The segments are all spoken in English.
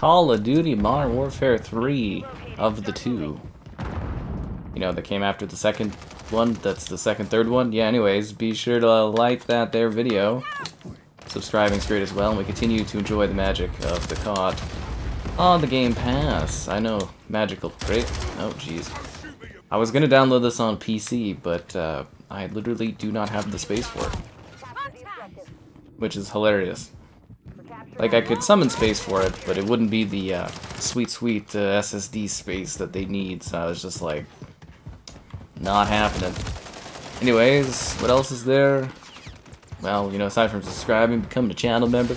Call of Duty Modern Warfare 3 of the two. You know, that came after the second one. That's the third one. Yeah, anyways, be sure to like that there video. Subscribing's great as well, and we continue to enjoy the magic of the COD on the Game Pass. I know, magical. Great. Oh, jeez. I was gonna download this on PC, but I literally do not have the space for it. Which is hilarious. Like, I could summon space for it, but it wouldn't be the sweet SSD space that they need, so I was just like, not happening. Anyways, what else is there? Well, you know, aside from subscribing, becoming a channel member,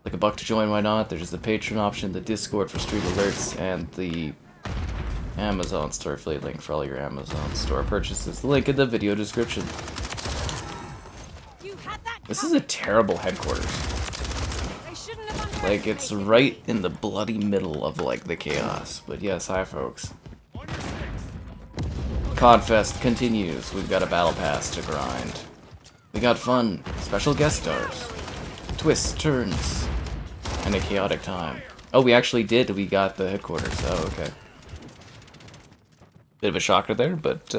like $1 to join, why not? There's the Patreon option, the Discord for stream alerts, and the Amazon store affiliate link for all your Amazon store purchases. The link in the video description. This is a terrible headquarters. Like, it's right in the bloody middle of, like, the chaos. But yes, hi folks. CODfest continues. We've got a battle pass to grind. We got fun, special guest stars, twists, turns, and a chaotic time. Oh, we actually did. We got the headquarters. Oh, okay. Bit of a shocker there, but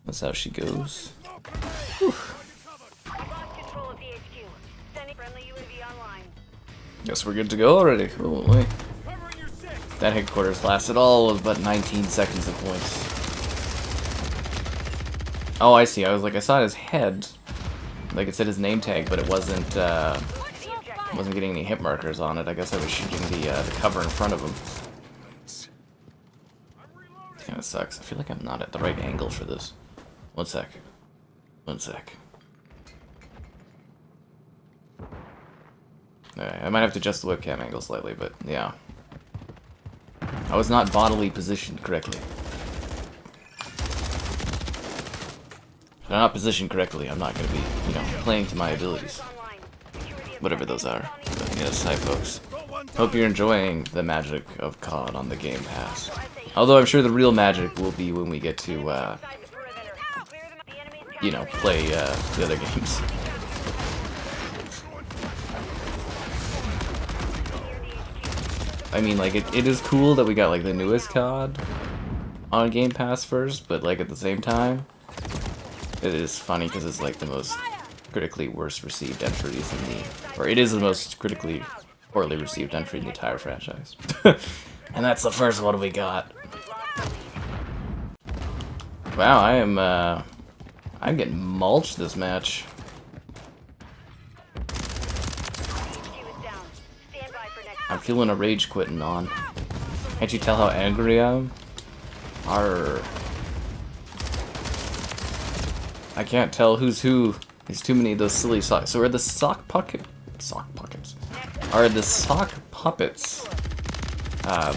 that's how she goes. Whew. Guess we're good to go already. Oh, wait. That headquarters lasted all of but 19 seconds of points. Oh, I see. I was like, I saw his head. Like, it said his name tag, but it wasn't getting any hit markers on it. I guess I was shooting the cover in front of him. It kind of sucks. I feel like I'm not at the right angle for this. One sec. One sec. Alright, I might have to adjust the webcam angle slightly, but yeah. I was not bodily positioned correctly. If I'm not positioned correctly, I'm not going to be, you know, playing to my abilities. Whatever those are. But yes, hi folks. Hope you're enjoying the magic of COD on the Game Pass. Although I'm sure the real magic will be when we get to, you know, play the other games. I mean, like, it is cool that we got, like, the newest COD on Game Pass first, but, like, at the same time, it is funny because it's, like, the most critically worst received entries in the... Or it is the most critically poorly received entry in the entire franchise. And that's the first one we got. Wow, I'm getting mulched this match. I'm feeling a rage quitting on. Can't you tell how angry I am? Arr. I can't tell who's who. There's too many of those silly socks. So are the sock puppets? Are the sock puppets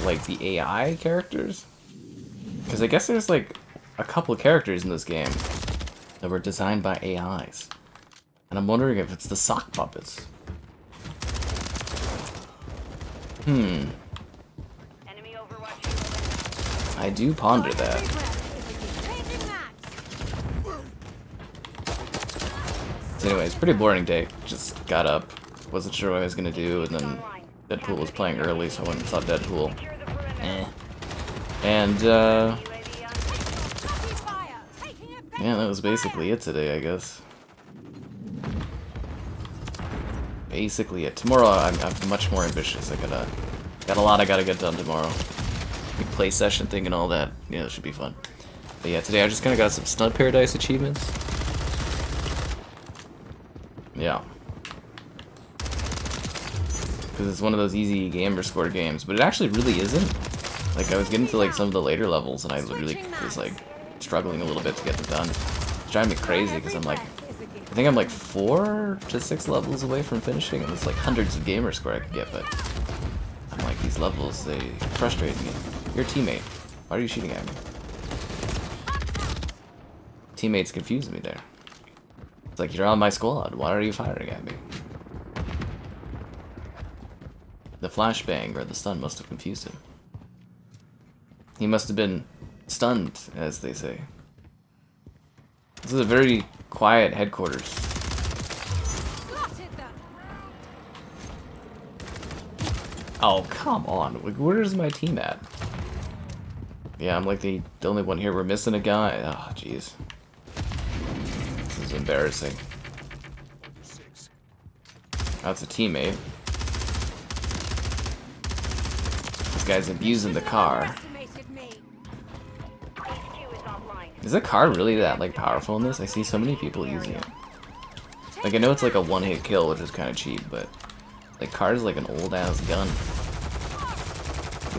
like the AI characters? Because I guess there's like a couple characters in this game that were designed by AIs. And I'm wondering if it's the sock puppets. I do ponder that. So anyways, pretty boring day. Just got up, wasn't sure what I was gonna do, and then Deadpool was playing early, so I went and saw Deadpool. And yeah, that was basically it today, I guess. Basically it. Tomorrow I'm much more ambitious. I got a lot I gotta get done tomorrow. Big play session thing and all that. Yeah, it should be fun. But yeah, today I just kinda got some Stud Paradise achievements. Yeah. Because it's one of those easy gamer score games, but it actually really isn't. Like, I was getting to like some of the later levels and I really was like struggling a little bit to get them done. It's driving me crazy because I'm like, I think I'm like 4 to 6 levels away from finishing, and it's like hundreds of gamer score I could get, but I'm like, these levels, they frustrate me. You're a teammate. Why are you shooting at me? Teammates confused me there. It's like, you're on my squad. Why are you firing at me? The flashbang or the stun must have confused him. He must have been stunned, as they say. This is a very quiet headquarters. Oh, come on. Where's my team at? Yeah, I'm like the only one here. We're missing a guy. Oh, jeez. This is embarrassing. That's a teammate. This guy's abusing the car. Is the car really that like powerful in this? I see so many people using it. Like I know it's like a one-hit kill, which is kind of cheap, but like car is like an old-ass gun.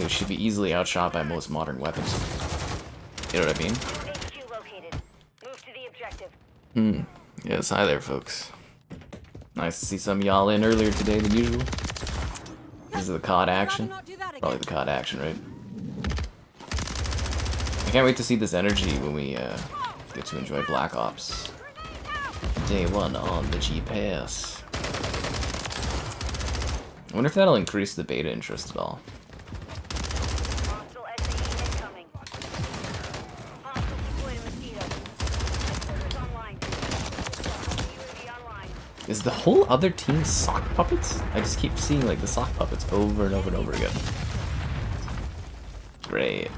It should be easily outshot by most modern weapons. You know what I mean? Yes, hi there, folks. Nice to see some of y'all in earlier today than usual. This is the COD action. Probably the COD action, right? I can't wait to see this energy when we get to enjoy Black Ops. Day 1 on the G-Pass. I wonder if that'll increase the beta interest at all. Is the whole other team sock puppets? I just keep seeing like the sock puppets over and over and over again. Great.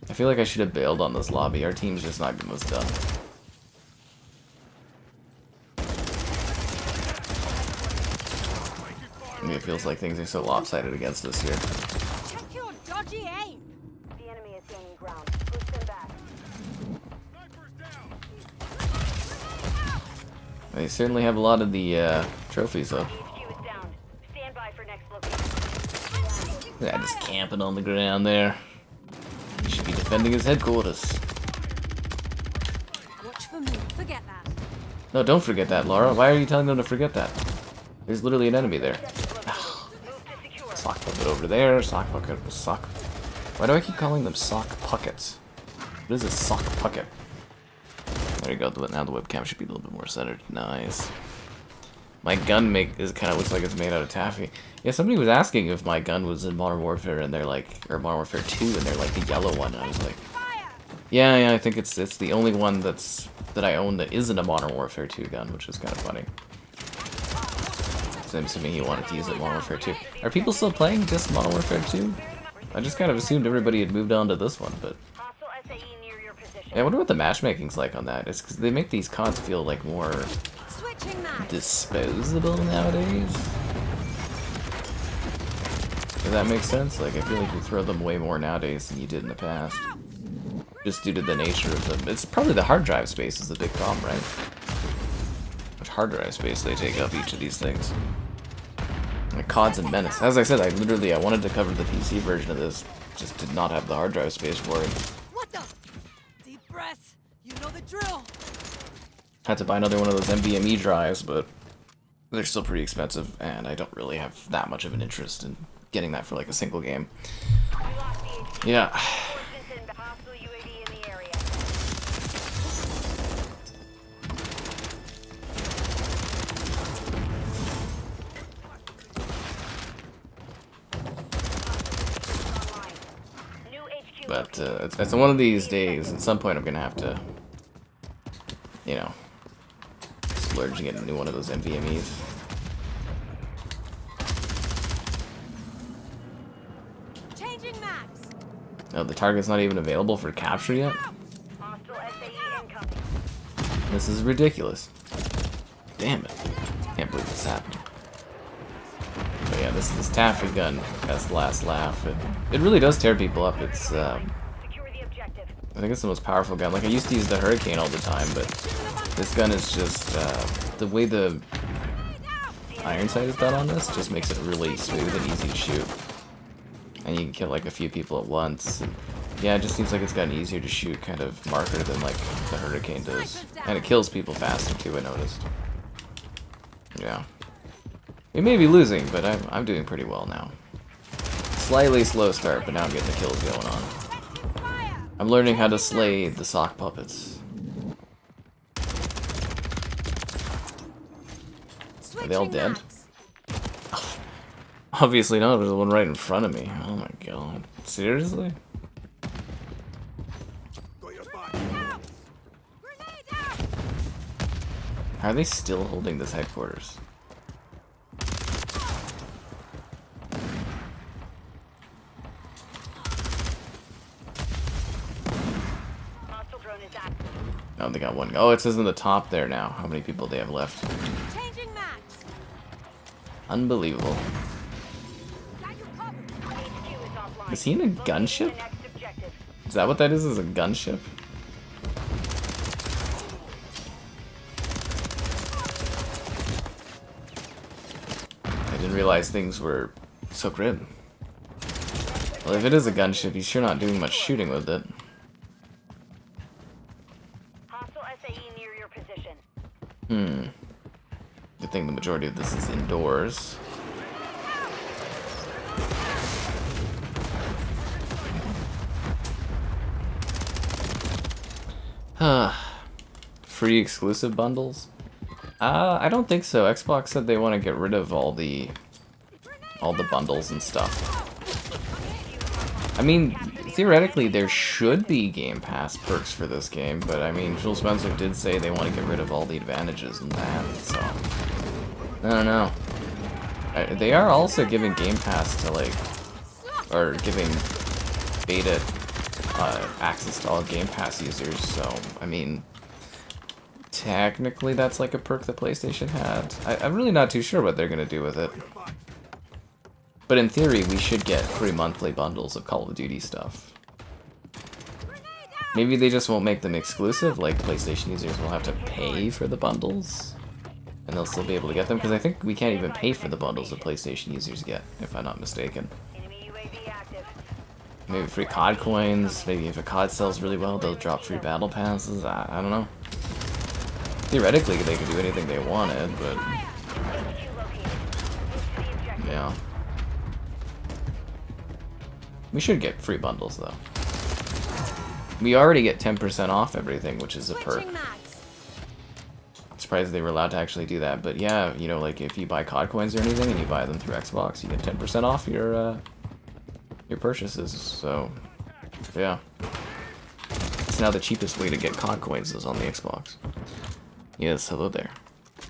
I feel like I should have bailed on this lobby. Our team's just not getting this done. I mean, it feels like things are so lopsided against us here. Check your dodgy aim. The enemy is gaining ground. Push them back. They certainly have a lot of the trophies though. Yeah, just camping on the ground there. He should be defending his headquarters. Watch for me. Forget that. No, don't forget that, Laura. Why are you telling them to forget that? There's literally an enemy there. Sock puppet over there. Sock puppet. Sock. Why do I keep calling them sock puckets? What is a sock pucket? There you go. Now the webcam should be a little bit more centered. Nice. My gun kind of looks like it's made out of taffy. Yeah, somebody was asking if my gun was in Modern Warfare and they're like, or Modern Warfare 2 and they're like the yellow one. And I was like, yeah, I think it's the only one that I own that isn't a Modern Warfare 2 gun, which is kind of funny. So I'm assuming he wanted to use it in Modern Warfare 2. Are people still playing just Modern Warfare 2? I just kind of assumed everybody had moved on to this one, but yeah, I wonder what the matchmaking's like on that. It's because they make these CODs feel like more disposable nowadays. Does that make sense? Like, I feel like you throw them way more nowadays than you did in the past. Just due to the nature of them. It's probably the hard drive space is the big problem, right? Much hard drive space they take up each of these things. Like CODs and Menace. As I said, I wanted to cover the PC version of this. Just did not have the hard drive space for it. What the? Deep breath. You know the drill. Had to buy another one of those NVMe drives, but they're still pretty expensive, and I don't really have that much of an interest in getting that for like a single game. Yeah. But it's one of these days, at some point I'm gonna have to, you know, splurge and get a new one of those NVMEs. Changing max. Oh, the target's not even available for capture yet? This is ridiculous. Damn it. Can't believe this happened. But yeah, this taffy gun has the last laugh. It really does tear people up. It's, I think it's the most powerful gun. Like, I used to use the Hurricane all the time, but this gun is just, the way the iron sight is done on this just makes it really smooth and easy to shoot. And you can kill, like, a few people at once. And, yeah, it just seems like it's gotten easier to shoot kind of marker than, like, the Hurricane does. And it kills people faster, too, I noticed. Yeah. We may be losing, but I'm doing pretty well now. Slightly slow start, but now I'm getting the kills going on. I'm learning how to slay the sock puppets. Are they all dead? Oh, obviously not, there's one right in front of me. Oh my god. Seriously? How are they still holding this headquarters? Oh, they got one. Oh, it says in the top there now how many people they have left. Changing max. Unbelievable. Got you covered. HQ is offline. Is he in a gunship? The next objective. Is that what that is a gunship? I didn't realize things were so grim. Well, if it is a gunship, he's sure not doing much shooting with it. Hostile SAE near your position. Good thing the majority of this is indoors. Free exclusive bundles? I don't think so. Xbox said they want to get rid of all the bundles and stuff. I mean, theoretically there should be Game Pass perks for this game, but I mean, Phil Spencer did say they want to get rid of all the advantages in that, so I don't know. They are also giving Game Pass to or giving beta access to all Game Pass users, so I mean, technically that's like a perk that PlayStation had. I'm really not too sure what they're gonna do with it. But in theory, we should get free monthly bundles of Call of Duty stuff. Maybe they just won't make them exclusive, like PlayStation users will have to pay for the bundles. And they'll still be able to get them, because I think we can't even pay for the bundles that PlayStation users get, if I'm not mistaken. Maybe free COD coins, maybe if a COD sells really well, they'll drop free battle passes, I don't know. Theoretically, they could do anything they wanted, but... yeah. We should get free bundles, though. We already get 10% off everything, which is a perk. I'm surprised they were allowed to actually do that, but yeah, you know, like if you buy COD coins or anything and you buy them through Xbox, you get 10% off your purchases, so yeah. It's now the cheapest way to get COD coins is on the Xbox. Yes, hello there.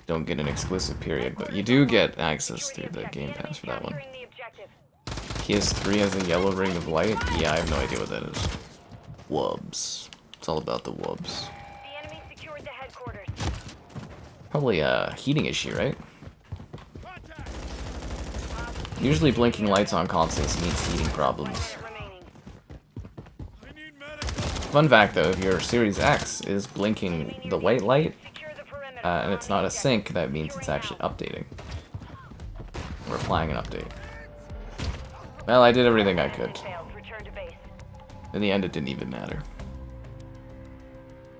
Don't get an exclusive period, but you do get access through the Game Pass for that one. PS3 has a yellow ring of light? Yeah, I have no idea what that is. Wubs. It's all about the wubs. The enemy secured the headquarters. Probably a heating issue, right? Usually blinking lights on consoles means heating problems. Fun fact though, if your Series X is blinking the white light, and it's not a sync, that means it's actually updating. We're applying an update. Well, I did everything I could. In the end, it didn't even matter.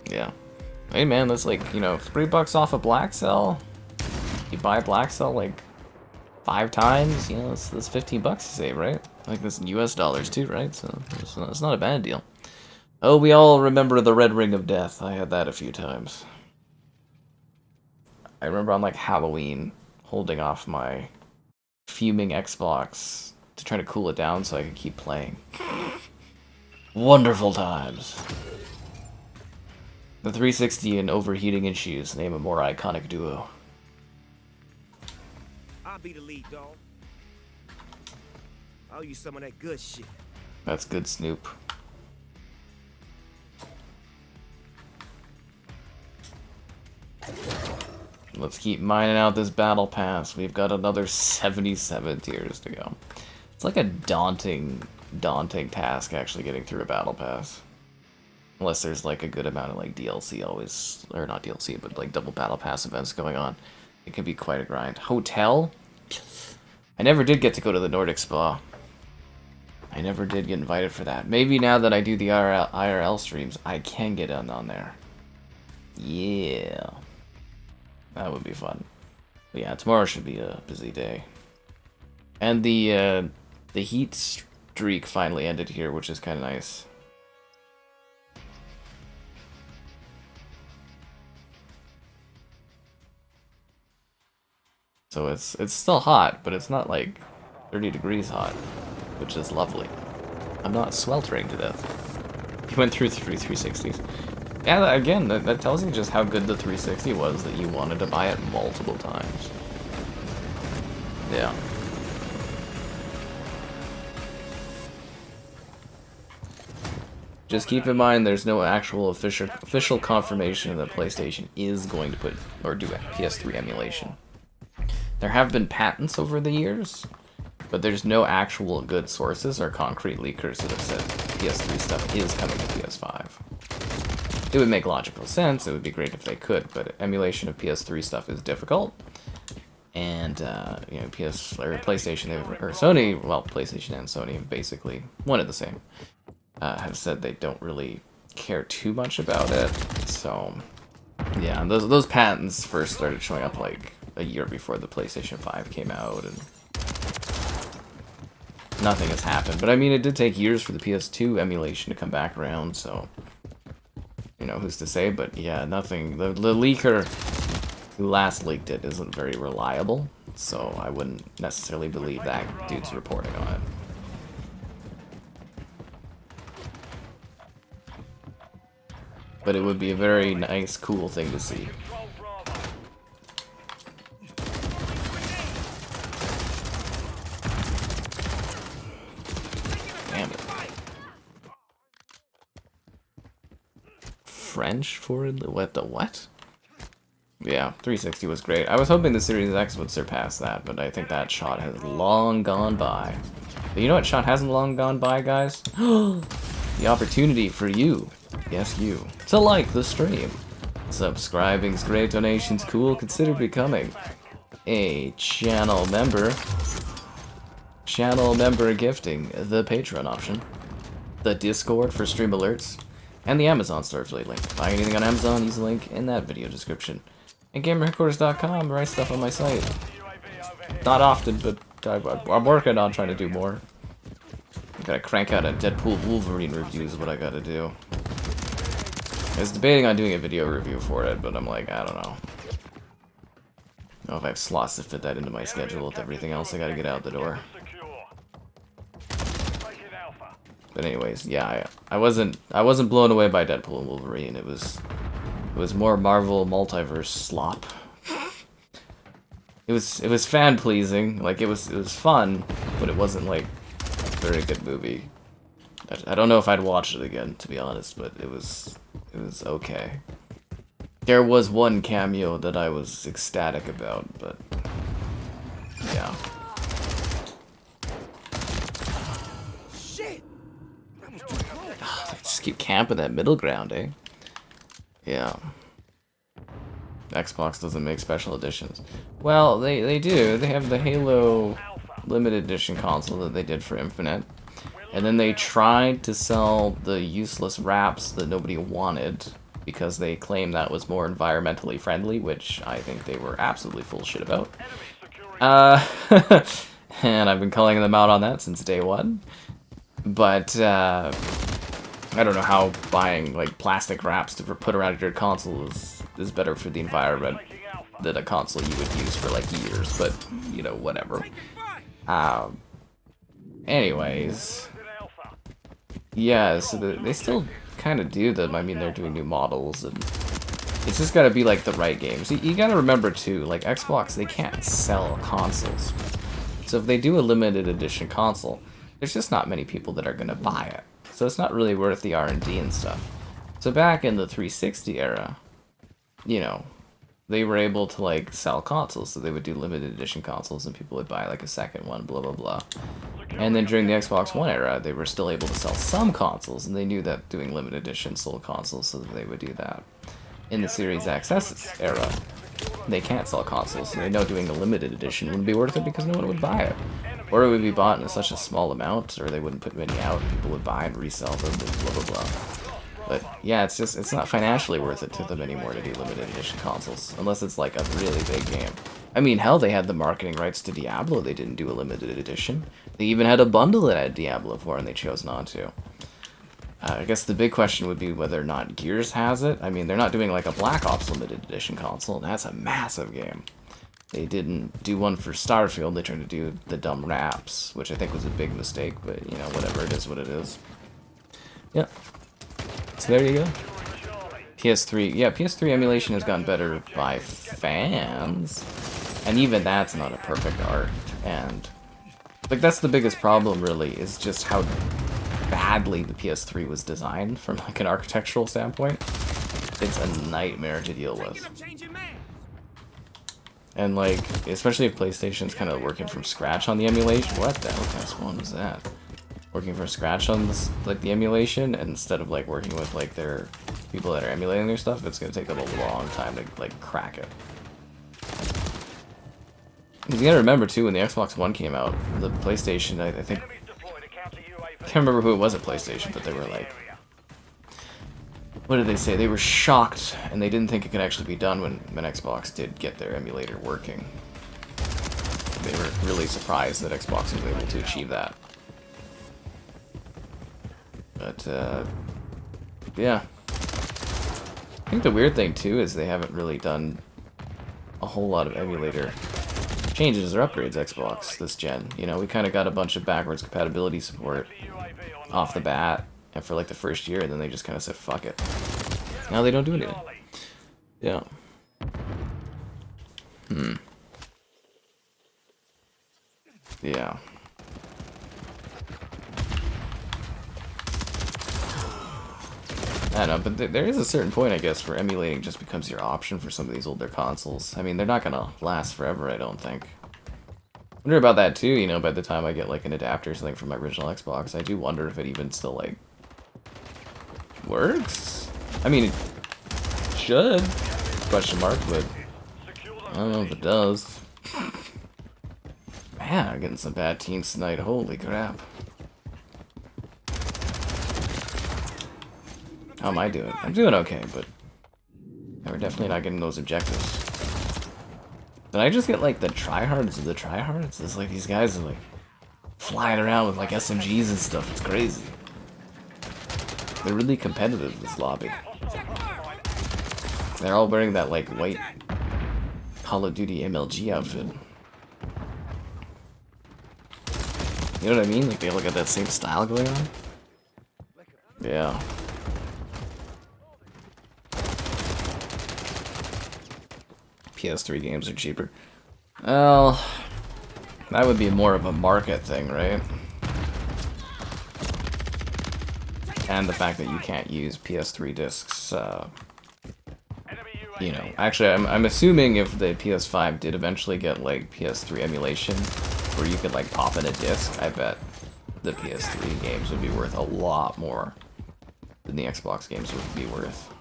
Yeah. Hey man, that's like, you know, $3 off a Black Cell. You buy Black Cell like 5 times, you know, that's 15 bucks to save, right? Like this in US dollars too, right? So it's not a bad deal. Oh, we all remember the Red Ring of Death. I had that a few times. I remember on like Halloween holding off my fuming Xbox to try to cool it down so I could keep playing. Wonderful times. The 360 and overheating issues name a more iconic duo. I'll be the lead, dog. I'll use some of that good shit. That's good, Snoop. Let's keep mining out this battle pass. We've got another 77 tiers to go. It's like a daunting task actually getting through a battle pass. Unless there's like a good amount of like DLC always, or not DLC, but like double battle pass events going on. It can be quite a grind. Hotel? I never did get to go to the Nordic Spa. I never did get invited for that. Maybe now that I do the IRL streams, I can get on there. Yeah. That would be fun. But yeah, tomorrow should be a busy day. And the heat streak finally ended here, which is kind of nice. So it's still hot, but it's not like 30 degrees hot, which is lovely. I'm not sweltering to death. You went through 360s. Yeah, again, that tells you just how good the 360 was, that you wanted to buy it multiple times. Yeah. Just keep in mind there's no actual official confirmation that PlayStation is going to put or do PS3 emulation. There have been patents over the years, but there's no actual good sources or concrete leakers that have said PS3 stuff is coming to PS5. It would make logical sense, it would be great if they could, but emulation of PS3 stuff is difficult. And, you know, PlayStation, or Sony, well, PlayStation and Sony, basically, one and the same, have said they don't really care too much about it. So, yeah, those patents first started showing up, like, a year before the PlayStation 5 came out, and nothing has happened. But, I mean, it did take years for the PS2 emulation to come back around, so, you know, who's to say? But, yeah, nothing. The leaker who last leaked it isn't very reliable, so I wouldn't necessarily believe that dude's reporting on it. But it would be a very nice, cool thing to see. Damn it. French for what? The what? Yeah, 360 was great. I was hoping the Series X would surpass that, but I think that shot has long gone by. But you know what shot hasn't long gone by, guys? The opportunity for you, yes you, to like the stream. Subscribing's great, donations cool, consider becoming a channel member. Channel member gifting, the Patreon option, the Discord for stream alerts, and the Amazon store affiliate link. Buy anything on Amazon, use the link in that video description. And GamerHeadquarters.com, write stuff on my site. Not often, but I'm working on trying to do more. Gotta crank out a Deadpool Wolverine review is what I gotta do. I was debating on doing a video review for it, but I'm like, I don't know. I don't know if I have slots to fit that into my schedule with everything else I gotta get out the door. But anyways, yeah, I wasn't blown away by Deadpool and Wolverine. It was more Marvel multiverse slop. It was fan pleasing, like it was fun, but it wasn't like a very good movie. I don't know if I'd watch it again, to be honest, but it was okay. There was one cameo that I was ecstatic about, but yeah. Shit! Just keep camping that middle ground, eh? Yeah. Xbox doesn't make special editions. Well, they do. They have the Halo limited edition console that they did for Infinite. And then they tried to sell the useless wraps that nobody wanted because they claimed that was more environmentally friendly, which I think they were absolutely full shit about. And I've been calling them out on that since day one. But, I don't know how buying, like, plastic wraps to put around your console is better for the environment than a console you would use for, like, years, but, you know, whatever. Anyways. Yeah, so they still kind of do them. I mean, they're doing new models, and it's just gotta be, like, the right games. You gotta remember, too, like, Xbox, they can't sell consoles. So if they do a limited edition console, there's just not many people that are gonna buy it. So it's not really worth the R&D and stuff. So back in the 360 era, you know, they were able to, like, sell consoles. So they would do limited edition consoles and people would buy, like, a second one, blah, blah, blah. And then during the Xbox One era, they were still able to sell some consoles, and they knew that doing limited edition sold consoles, so they would do that. In the Series XS era, they can't sell consoles, so they know doing a limited edition wouldn't be worth it because no one would buy it. Or it would be bought in such a small amount, or they wouldn't put many out, and people would buy and resell them, and blah, blah, blah. But yeah, it's not financially worth it to them anymore to do limited edition consoles, unless it's like a really big game. I mean, hell, they had the marketing rights to Diablo, they didn't do a limited edition. They even had a bundle that had Diablo 4, and they chose not to. I guess the big question would be whether or not Gears has it. I mean, they're not doing like a Black Ops limited edition console, and that's a massive game. They didn't do one for Starfield, they tried to do the dumb wraps, which I think was a big mistake, but, you know, whatever, it is what it is. Yep. So there you go. PS3, yeah, PS3 emulation has gotten better by fans, and even that's not a perfect art, and, like, that's the biggest problem, really, is just how badly the PS3 was designed from like an architectural standpoint, it's a nightmare to deal with. And like, especially if PlayStation's kind of working from scratch on the emulation. What the hell kind of spawn was that? Working from scratch on this, like the emulation, and instead of like working with like their people that are emulating their stuff, it's gonna take them a long time to like crack it. You gotta remember too, when the Xbox One came out, the PlayStation, I think, I can't remember who it was at PlayStation, but they were like, what did they say? They were shocked, and they didn't think it could actually be done when Xbox did get their emulator working. They were really surprised that Xbox was able to achieve that. But, yeah. I think the weird thing too is they haven't really done a whole lot of emulator changes or upgrades Xbox this gen. You know, we kind of got a bunch of backwards compatibility support off the bat, and for like the first year, and then they just kind of said fuck it. Now they don't do anything. Yeah. Yeah. I don't know, but there is a certain point, I guess, where emulating just becomes your option for some of these older consoles. I mean, they're not gonna last forever, I don't think. I wonder about that too, you know, by the time I get like an adapter or something from my original Xbox, I do wonder if it even still, like, works? I mean, it should, question mark, but I don't know if it does. Man, I'm getting some bad teams tonight, holy crap. How am I doing? I'm doing okay, but we're definitely not getting those objectives. Did I just get like the tryhards of the tryhards? It's like these guys are like flying around with like SMGs and stuff. It's crazy. They're really competitive, this lobby. They're all wearing that like white Call of Duty MLG outfit. You know what I mean? Like they all got that same style going on. Yeah. PS3 games are cheaper. Well, that would be more of a market thing, right? And the fact that you can't use PS3 discs, you know. Actually, I'm assuming if the PS5 did eventually get, like, PS3 emulation, where you could, like, pop in a disc, I bet the PS3 games would be worth a lot more than the Xbox games would be worth.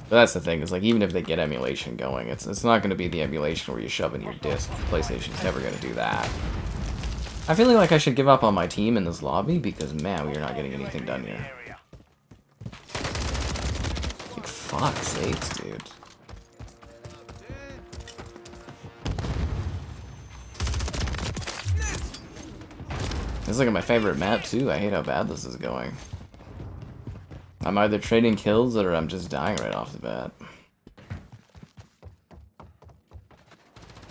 But that's the thing, is like even if they get emulation going, it's not going to be the emulation where you shove in your disc. PlayStation's never going to do that. I'm feeling like I should give up on my team in this lobby because, man, we are not getting anything done here. Like, fuck sakes, dude. This is like my favorite map too. I hate how bad this is going. I'm either trading kills or I'm just dying right off the bat.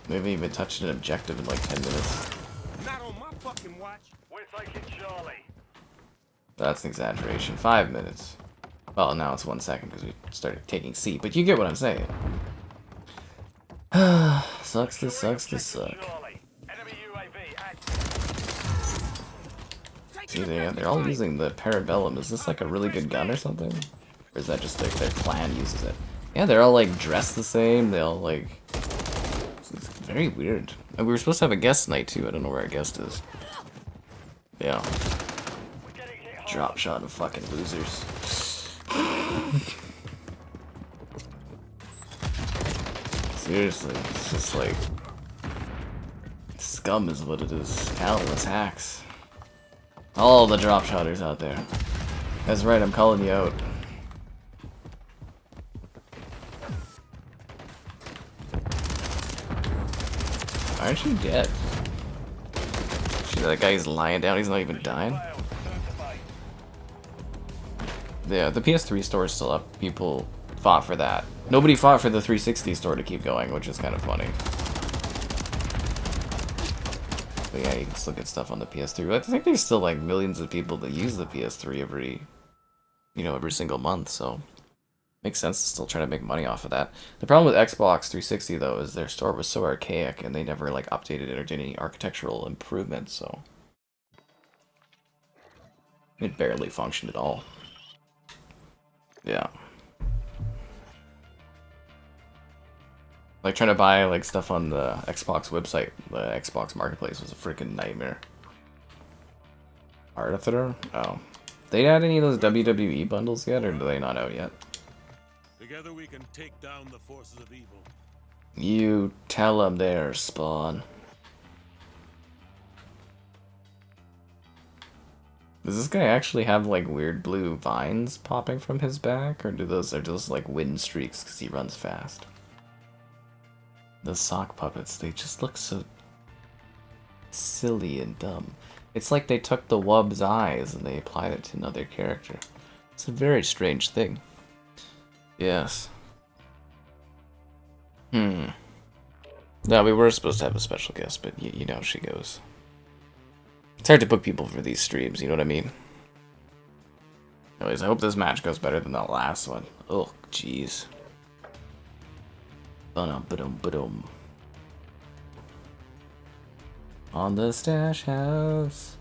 Maybe even touched an objective in like 10 minutes. Not on my fucking watch. We're taking Charlie. That's an exaggeration. 5 minutes. Well, now it's 1 second because we started taking C, but you get what I'm saying. Sucks to suck. See, they're all using the Parabellum. Is this like a really good gun or something? Or is that just like their clan uses it? Yeah, they're all like dressed the same. They all like... It's very weird. And we were supposed to have a guest tonight too. I don't know where our guest is. Yeah. Drop shot of fucking losers. Seriously, it's just like... Scum is what it is. Countless hacks. All the drop shotters out there. That's right, I'm calling you out. Aren't you dead? See, that guy's lying down, he's not even dying. Yeah, the PS3 store is still up. People fought for that. Nobody fought for the 360 store to keep going, which is kind of funny. But yeah, you can still get stuff on the PS3. I think there's still like millions of people that use the PS3 every single month, so makes sense to still try to make money off of that. The problem with Xbox 360 though is their store was so archaic and they never like updated it or did any architectural improvements, so It barely functioned at all. Yeah. Like trying to buy like stuff on the Xbox website, the Xbox Marketplace was a freaking nightmare. Arthur? Oh. They had any of those WWE bundles yet, or do they not out yet? Together we can take down the forces of evil. You tell them there, Spawn. Does this guy actually have like weird blue vines popping from his back, or are those like wind streaks because he runs fast? The sock puppets, they just look so silly and dumb. It's like they took the Wub's eyes and they applied it to another character. It's a very strange thing. Yes. No, we were supposed to have a special guest, but you know how she goes. It's hard to book people for these streams, you know what I mean? Anyways, I hope this match goes better than that last one. Oh, jeez. Ba-dum. On the stash house.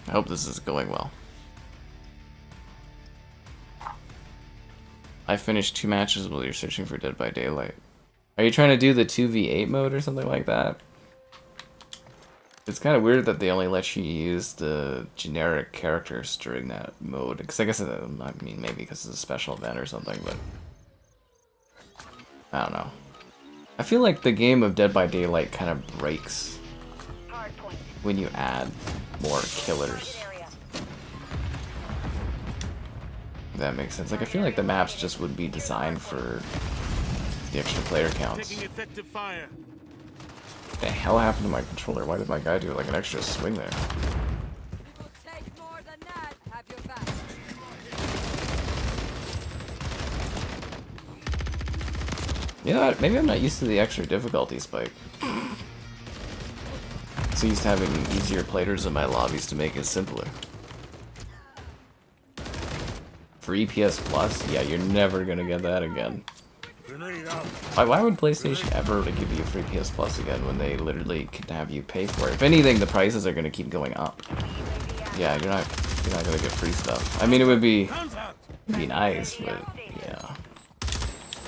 I hope this is going well. I finished 2 matches while you're searching for Dead by Daylight. Are you trying to do the 2v8 mode or something like that? It's kind of weird that they only let you use the generic characters during that mode. Because I guess, I mean, maybe because it's a special event or something, but... I don't know. I feel like the game of Dead by Daylight kind of breaks when you add more killers. If that makes sense. Like, I feel like the maps just would be designed for the extra player counts. What the hell happened to my controller? Why did my guy do like an extra swing there? You know what? Maybe I'm not used to the extra difficulty spike. So used to having easier players in my lobbies to make it simpler. For EPS Plus? Yeah, you're never gonna get that again. Why would PlayStation ever give you free PS Plus again when they literally can have you pay for it? If anything, the prices are gonna keep going up. Yeah, you're not gonna get free stuff. I mean, it would be nice, but yeah,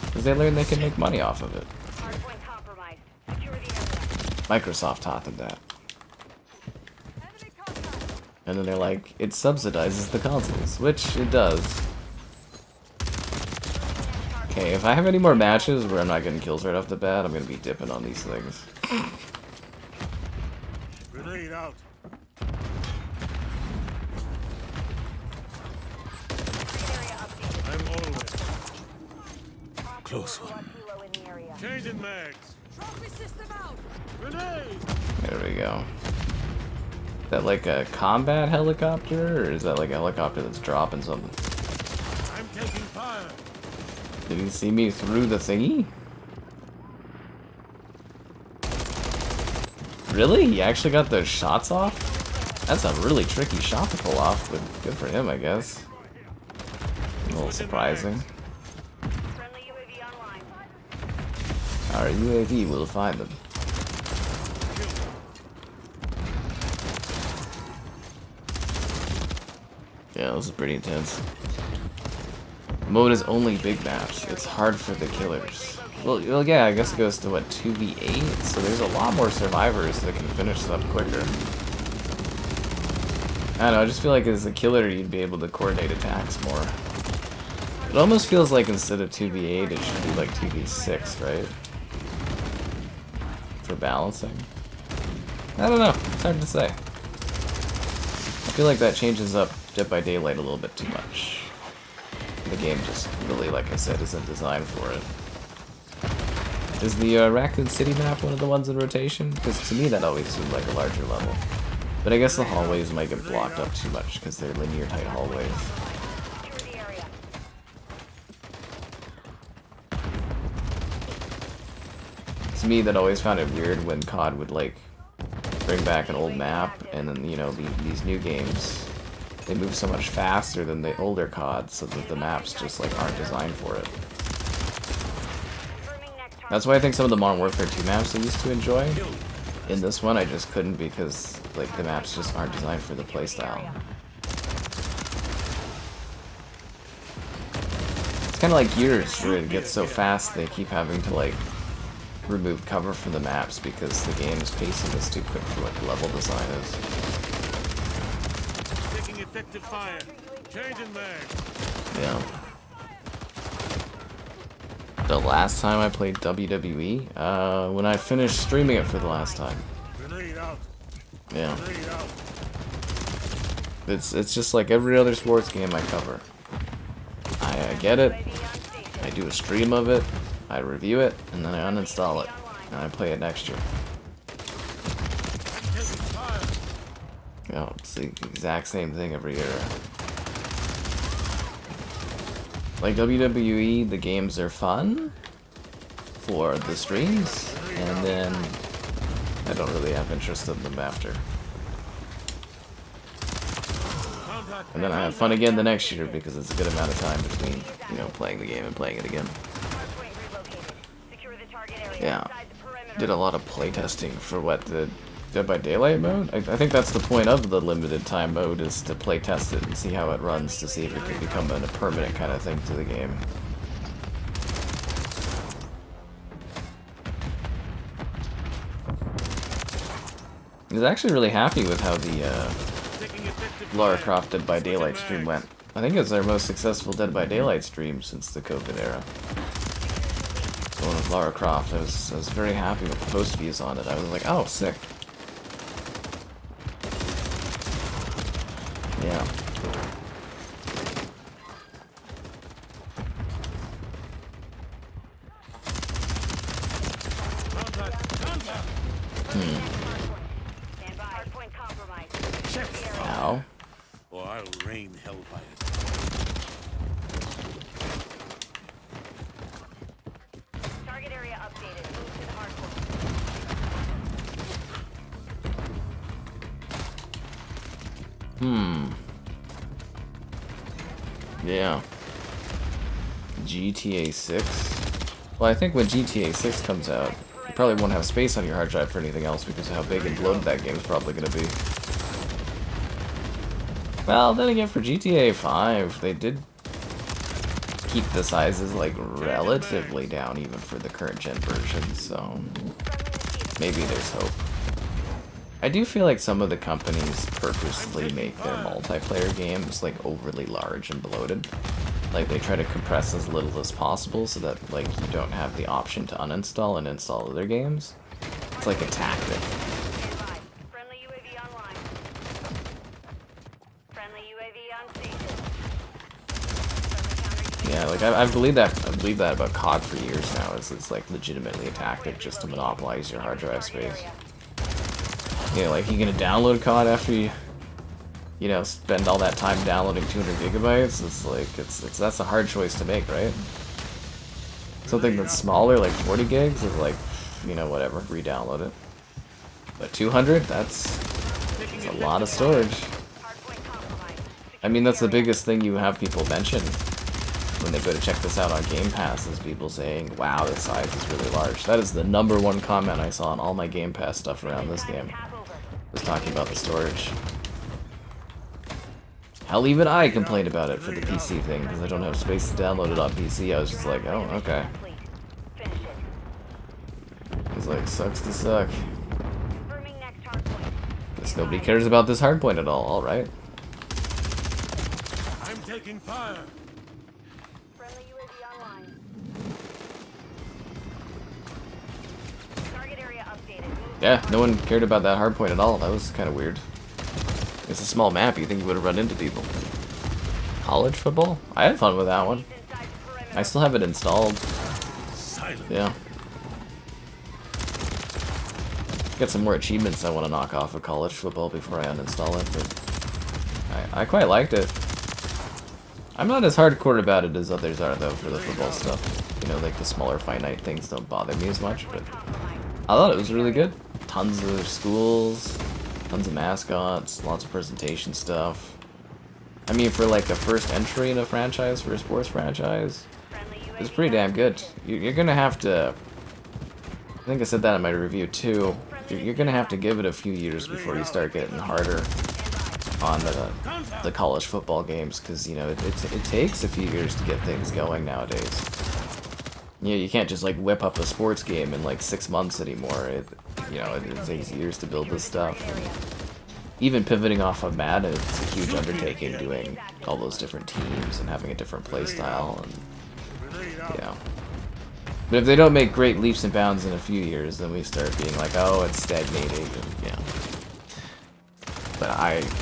because they learned they can make money off of it. Microsoft taught them that. And then they're like, it subsidizes the consoles, which it does. Okay, if I have any more matches where I'm not getting kills right off the bat, I'm gonna be dipping on these things. Grenade out. I'm always close one. Changing mags. Grenade. There we go. Is that like a combat helicopter, or is that like a helicopter that's dropping something? I'm taking fire. Did he see me through the thingy? Really? He actually got those shots off? That's a really tricky shot to pull off, but good for him, I guess. A little surprising. Our UAV will find them. Yeah, this is pretty intense. Mode is only big maps. It's hard for the killers. Well, yeah, I guess it goes to, what, 2v8? So there's a lot more survivors that can finish this up quicker. I don't know, I just feel like as a killer you'd be able to coordinate attacks more. It almost feels like instead of 2v8 it should be like 2v6, right? For balancing. I don't know, it's hard to say. I feel like that changes up Dead by Daylight a little bit too much. The game just really, like I said, isn't designed for it. Is the Raccoon City map one of the ones in rotation? Because to me that always seemed like a larger level. But I guess the hallways might get blocked up too much because they're linear tight hallways. To me that always found it weird when COD would like bring back an old map and then, you know, these new games they move so much faster than the older COD, so that the maps just like aren't designed for it. That's why I think some of the Modern Warfare 2 maps I used to enjoy. In this one, I just couldn't because like the maps just aren't designed for the playstyle. It's kind of like Gears, where it gets so fast they keep having to like remove cover from the maps because the game's pacing is too quick for what the level design is. Taking effective fire. Changing mag. Yeah. The last time I played WWE, when I finished streaming it for the last time. Grenade out. Yeah. Grenade out. It's just like every other sports game I cover. I get it, I do a stream of it, I review it, and then I uninstall it, and I play it next year. You know, it's the exact same thing every year. Like WWE, the games are fun for the streams, and then I don't really have interest in them after. And then I have fun again the next year because it's a good amount of time between, you know, playing the game and playing it again. Yeah, did a lot of playtesting for what, the Dead by Daylight mode? I think that's the point of the limited time mode, is to play test it and see how it runs, to see if it can become a permanent kind of thing to the game. I was actually really happy with how the Lara Croft Dead by Daylight stream went. I think it's our most successful Dead by Daylight stream since the COVID era. The one with Lara Croft, I was very happy with the post views on it. I was like, oh, sick. Yeah. Ow. Or I'll rain hellfire. Target area updated. Move to the hardpoint. Yeah. GTA 6. Well, I think when GTA 6 comes out, you probably won't have space on your hard drive for anything else because of how big and bloated that game's probably going to be. Well, then again, for GTA 5, they did keep the sizes, like, relatively down, even for the current-gen version, so maybe there's hope. I do feel like some of the companies purposely make their multiplayer games, like, overly large and bloated. Like, they try to compress as little as possible so that, like, you don't have the option to uninstall and install other games. It's like a tactic. Yeah, like I believe that about COD for years now. It's like legitimately a tactic just to monopolize your hard drive space. Yeah, like you gonna download COD after you know, spend all that time downloading 200 gigabytes? It's like that's a hard choice to make, right? Something that's smaller, like 40 gigs, is like, you know, whatever, re-download it. But 200, that's a lot of storage. I mean, that's the biggest thing you have people mention when they go to check this out on Game Pass, is people saying, wow, this size is really large. That is the #1 comment I saw on all my Game Pass stuff around this game, was talking about the storage. Hell, even I complained about it for the PC thing, because I don't have space to download it on PC. I was just like, oh, okay. It's like, sucks to suck. Guess nobody cares about this hardpoint at all, alright. I'm taking fire. Yeah, no one cared about that hardpoint at all. That was kind of weird. It's a small map. You think you would have run into people. College football? I had fun with that one. I still have it installed. Yeah. Got some more achievements I want to knock off of college football before I uninstall it, but I quite liked it. I'm not as hardcore about it as others are, though, for the football stuff. You know, like the smaller finite things don't bother me as much, but I thought it was really good. Tons of schools, tons of mascots, lots of presentation stuff. I mean, for like a first entry in a franchise, for a sports franchise, it's pretty damn good. You're gonna have to, I think I said that in my review too, you're gonna have to give it a few years before you start getting harder on the college football games, because, you know, it takes a few years to get things going nowadays. You know, you can't just like whip up a sports game in like 6 months anymore. It takes years to build this stuff. And even pivoting off of Madden, it's a huge undertaking, doing all those different teams and having a different play style. And, yeah. But if they don't make great leaps and bounds in a few years, then we start being like, oh, it's stagnating. And, yeah. But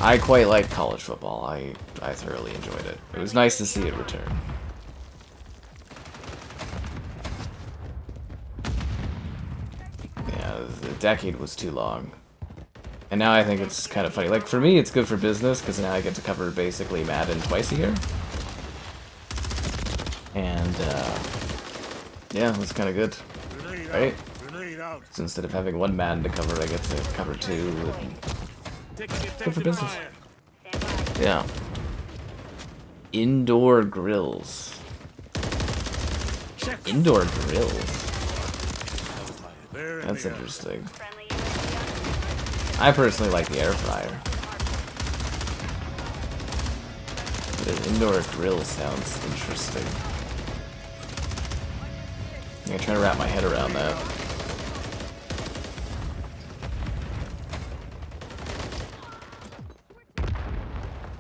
I quite like college football. I thoroughly enjoyed it. It was nice to see it return. Yeah, the decade was too long. And now I think it's kind of funny. Like, for me, it's good for business, because now I get to cover basically Madden twice a year. And, yeah, it's kind of good. Right? So instead of having one Madden to cover, I get to cover two. Good for business. Yeah. Indoor grills. Indoor grills. That's interesting. I personally like the air fryer. But an indoor grill sounds interesting. I'm trying to wrap my head around that.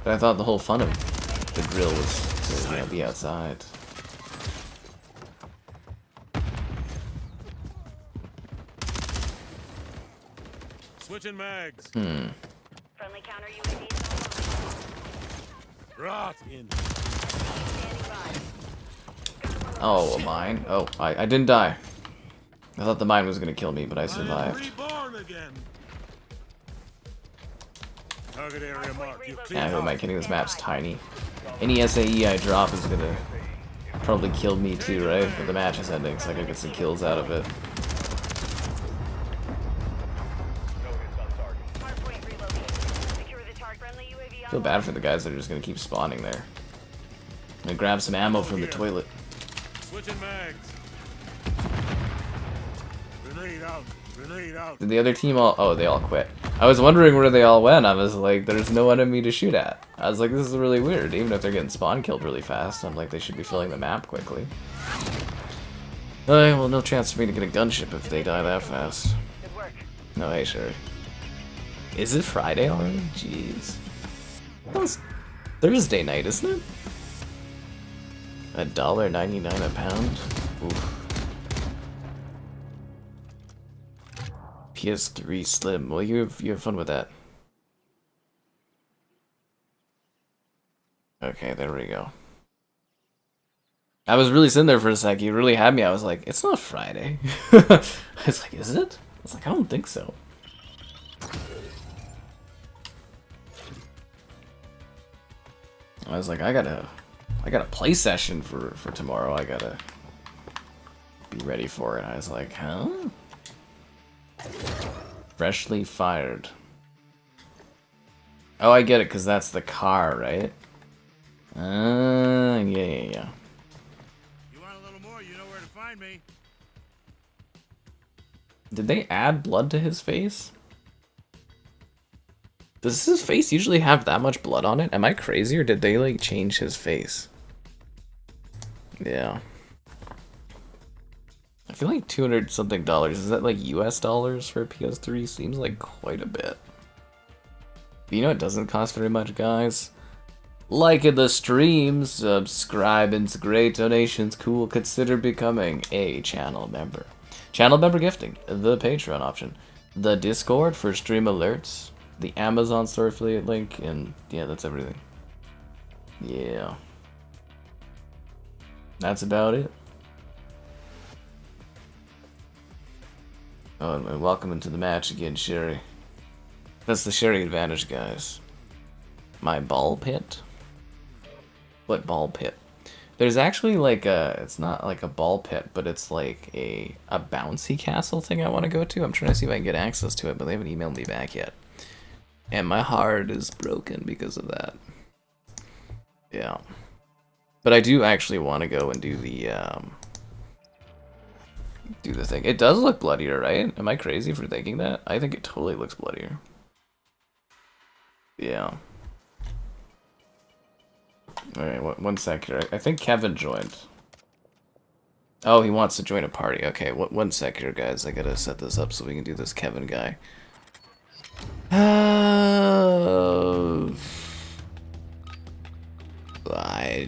But I thought the whole fun of the grill was to, you know, be outside. Switching mags. Friendly counter UAV. Rot in. Oh, a mine? Oh, I didn't die. I thought the mine was gonna kill me, but I survived. Reborn again. Target area marked. Yeah, who am I kidding? This map's tiny. Any SAE I drop is gonna probably kill me too, right? But the match is ending, so I gotta get some kills out of it. I feel bad for the guys that are just gonna keep spawning there. I'm gonna grab some ammo from the toilet. Switching mags. Grenade out. Grenade out. Did the other team all... Oh, they all quit. I was wondering where they all went. I was like, there's no enemy to shoot at. I was like, this is really weird. Even if they're getting spawn killed really fast, I'm like, they should be filling the map quickly. Well, no chance for me to get a gunship if they die that fast. Good work. No, hey, sure. Is it Friday already? Jeez. That was Thursday night, isn't it? $1.99 a pound? Oof. PS3 Slim. Well, you have fun with that. Okay, there we go. I was really sitting there for a sec. You really had me. I was like, it's not Friday. I was like, is it? I was like, I don't think so. I was like, I got a play session for tomorrow. I gotta be ready for it. I was like, huh? Freshly fired. Oh, I get it, because that's the car, right? Yeah. You want a little more, you know where to find me. Did they add blood to his face? Does his face usually have that much blood on it? Am I crazy, or did they, like, change his face? Yeah. I feel like $200 something. Is that like US dollars for a PS3? Seems like quite a bit. But you know it doesn't cost very much, guys? Like in the stream, subscribe, and great donations, cool. Consider becoming a channel member. Channel member gifting, the Patreon option, the Discord for stream alerts, the Amazon store affiliate link, and yeah, that's everything. Yeah. That's about it. Oh, and welcome into the match again, Sherry. That's the Sherry advantage, guys. My ball pit? What ball pit? There's actually like a, it's not like a ball pit, but it's like a bouncy castle thing I want to go to. I'm trying to see if I can get access to it, but they haven't emailed me back yet. And my heart is broken because of that. Yeah. But I do actually want to go and do the thing. It does look bloodier, right? Am I crazy for thinking that? I think it totally looks bloodier. Yeah. Alright, one sec here. I think Kevin joined. Oh, he wants to join a party. Okay, one sec here, guys. I gotta set this up so we can do this Kevin guy. I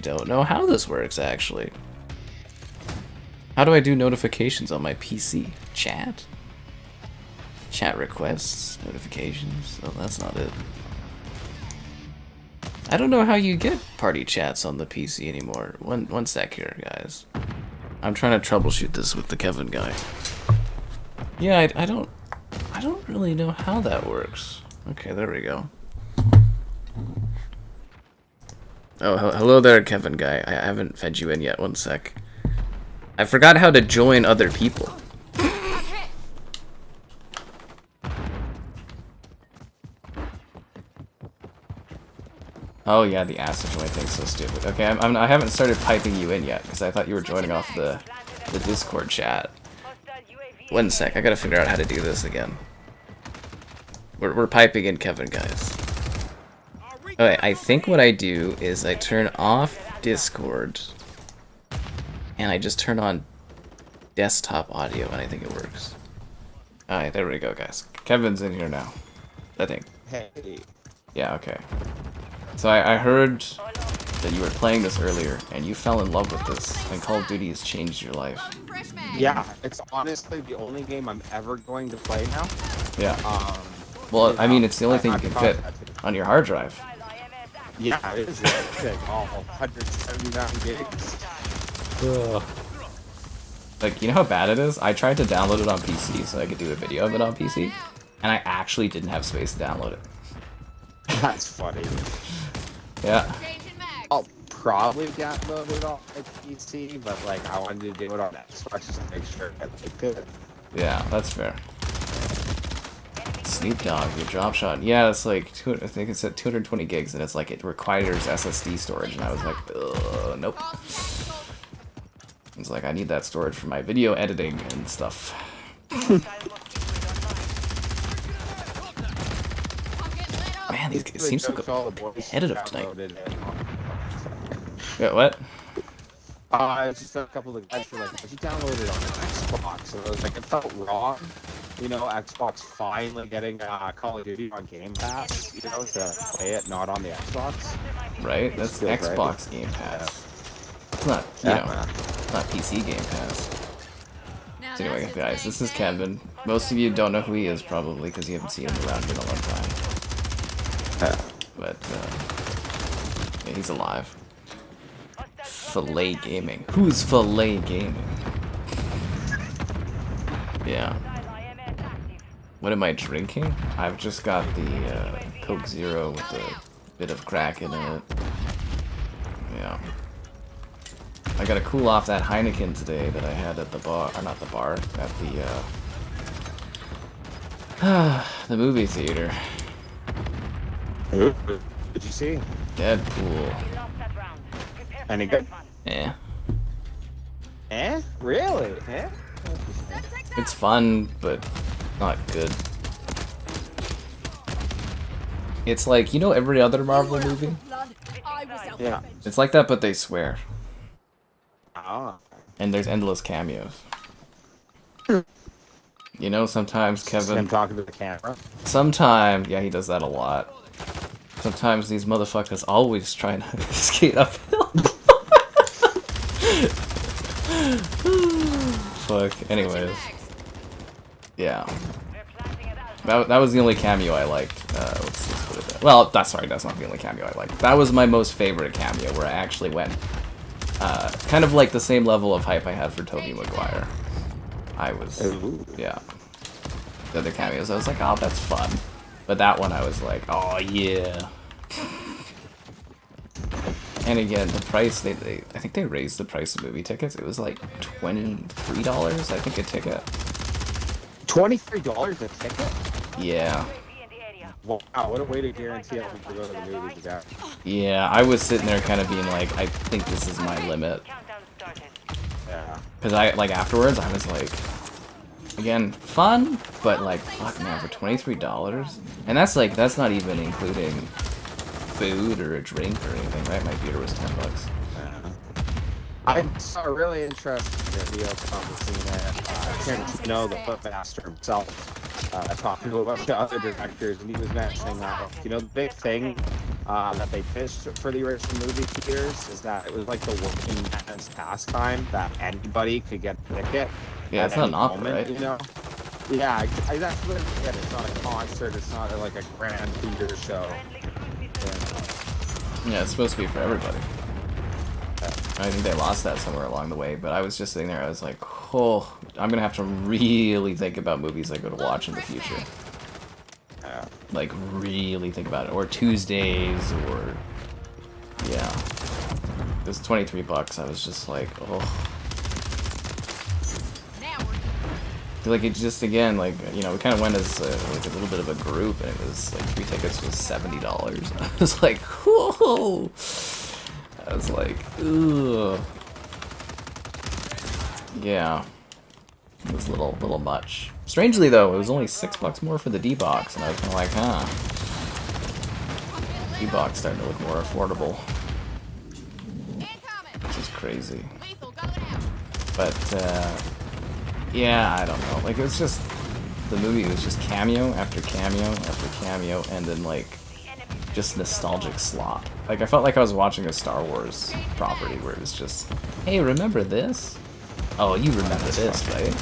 don't know how this works, actually. How do I do notifications on my PC? Chat? Chat requests? Notifications? Oh, that's not it. I don't know how you get party chats on the PC anymore. One sec here, guys. I'm trying to troubleshoot this with the Kevin guy. Yeah, I don't really know how that works. Okay, there we go. Oh, hello there, Kevin guy. I haven't fed you in yet. One sec. I forgot how to join other people. Oh yeah, the acid join thing's so stupid. Okay, I haven't started piping you in yet because I thought you were joining off the Discord chat. One sec, I gotta figure out how to do this again. We're piping in Kevin, guys. Okay, I think what I do is I turn off Discord and I just turn on desktop audio and I think it works. Alright, there we go, guys. Kevin's in here now, I think. Hey. Yeah, okay. So I heard that you were playing this earlier and you fell in love with this and Call of Duty has changed your life. Yeah, it's honestly the only game I'm ever going to play now. Yeah. Well, I mean, it's the only thing you can fit on your hard drive. Yeah, it is. Like all 179 gigs. Ugh. Like, you know how bad it is? I tried to download it on PC so I could do a video of it on PC, and I actually didn't have space to download it. That's funny. Yeah. I'll probably download it on my PC, but like I wanted to do it on Xbox just to make sure that I could. Yeah, that's fair. Snoop Dogg, your drop shot. Yeah, it's like, I think it said 220 gigs, and it's like it requires SSD storage, and I was like, ugh, nope. It's like, I need that storage for my video editing and stuff. Man, these guys seem so competitive tonight. Yeah, what? It's just a couple of guys were like, but you downloaded it on Xbox, and I was like, it felt wrong. You know, Xbox finally getting Call of Duty on Game Pass, you know, to play it not on the Xbox. Right? That's Xbox Game Pass. It's not, you know, it's not PC Game Pass. So anyway, guys, this is Kevin. Most of you don't know who he is, probably, because you haven't seen him around here in a long time. But, yeah, he's alive. Filet Gaming. Who's Filet Gaming? Yeah. What am I drinking? I've just got the Coke Zero with a bit of crack in it. Yeah. I gotta cool off that Heineken today that I had at the bar, or not the bar, at the movie theater. Who did you see? Deadpool. Any good? Yeah. Eh? Really? Eh? It's fun, but not good. It's like, you know every other Marvel movie? Yeah. It's like that, but they swear. Ah. And there's endless cameos. You know, sometimes Kevin... Him talking to the camera? Sometimes... Yeah, he does that a lot. Sometimes these motherfuckers always trying to skate uphill. Fuck. Anyways. Yeah. That was the only cameo I liked. Let's put it there. Well, that's not the only cameo I liked. That was my most favorite cameo, where I actually went kind of like the same level of hype I had for Tobey Maguire. I was, yeah. The other cameos, I was like, oh, that's fun. But that one, I was like, oh yeah. And again, the price, I think they raised the price of movie tickets. It was like $23, I think, a ticket. $23 a ticket? Yeah. Wow, what a way to guarantee how to go to the movies again. Yeah, I was sitting there kind of being like, I think this is my limit. Yeah. Because afterwards, I was like, again, fun, but like, fuck man, for $23? And that's not even including food or a drink or anything, right? My beer was $10. I saw a really interesting video from Tarantino, the footmaster himself, talking about the other directors, and he was mentioning that, you know, the big thing that they pitched for the original movie theaters is that it was like the working man's pastime, that anybody could get a ticket. Yeah, it's not an opera, right? You know? Yeah, that's what it is. It's not a concert, it's not like a grand theater show. Yeah, it's supposed to be for everybody. I think they lost that somewhere along the way, but I was just sitting there, I was like, oh, I'm gonna have to really think about movies I go to watch in the future. Like, really think about it. Or Tuesdays, or... yeah. It was $23, I was just like, oh. Like, it just, again, like, you know, we kind of went as, like, a little bit of a group, and it was, like, 3 tickets was $70. I was like, whoa! I was like, ugh. Yeah. It was a little much. Strangely, though, it was only $6 more for the D-Box, and I was kind of like, huh. D-Box starting to look more affordable. Which is crazy. But, yeah, I don't know. Like, it was just... the movie was just cameo after cameo after cameo, and then, like... just nostalgic slop. Like, I felt like I was watching a Star Wars property where it was just, hey, remember this? Oh, you remember this, right?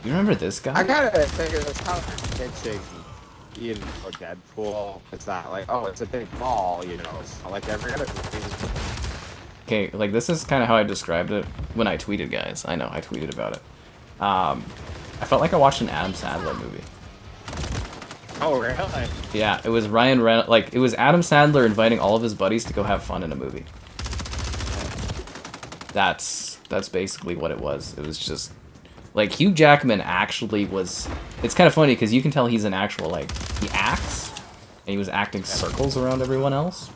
You remember this guy? I gotta think of how pitching, you know, Deadpool. It's not like, oh, it's a big mall, you know, it's not like every other movie. Okay, like, this is kind of how I described it when I tweeted, guys. I know, I tweeted about it. I felt like I watched an Adam Sandler movie. Oh, really? Yeah, it was Ryan Reynolds, like, it was Adam Sandler inviting all of his buddies to go have fun in a movie. That's basically what it was. It was just, like, Hugh Jackman actually was, it's kind of funny because you can tell he's an actual, like, he acts, and he was acting circles around everyone else.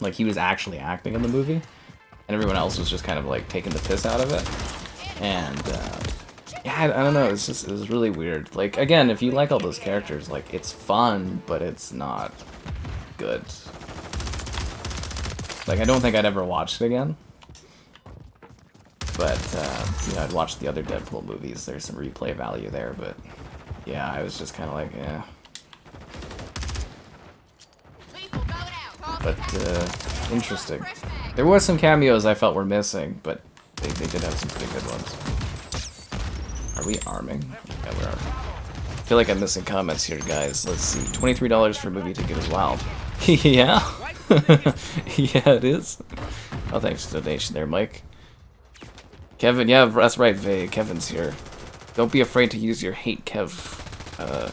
Like, he was actually acting in the movie, and everyone else was just kind of, like, taking the piss out of it. And, yeah, I don't know, it was really weird. Like, again, if you like all those characters, like, it's fun, but it's not good. Like, I don't think I'd ever watch it again. But, you know, I'd watch the other Deadpool movies. There's some replay value there, but, yeah, I was just kind of like, eh. But, interesting. There was some cameos I felt were missing, but they did have some pretty good ones. Are we arming? Yeah, we are. I feel like I'm missing comments here, guys. Let's see. $23 for a movie ticket is wild. Yeah? Yeah, it is. Oh, thanks for the donation there, Mike. Kevin, yeah, that's right, Vay. Kevin's here. Don't be afraid to use your hate Kev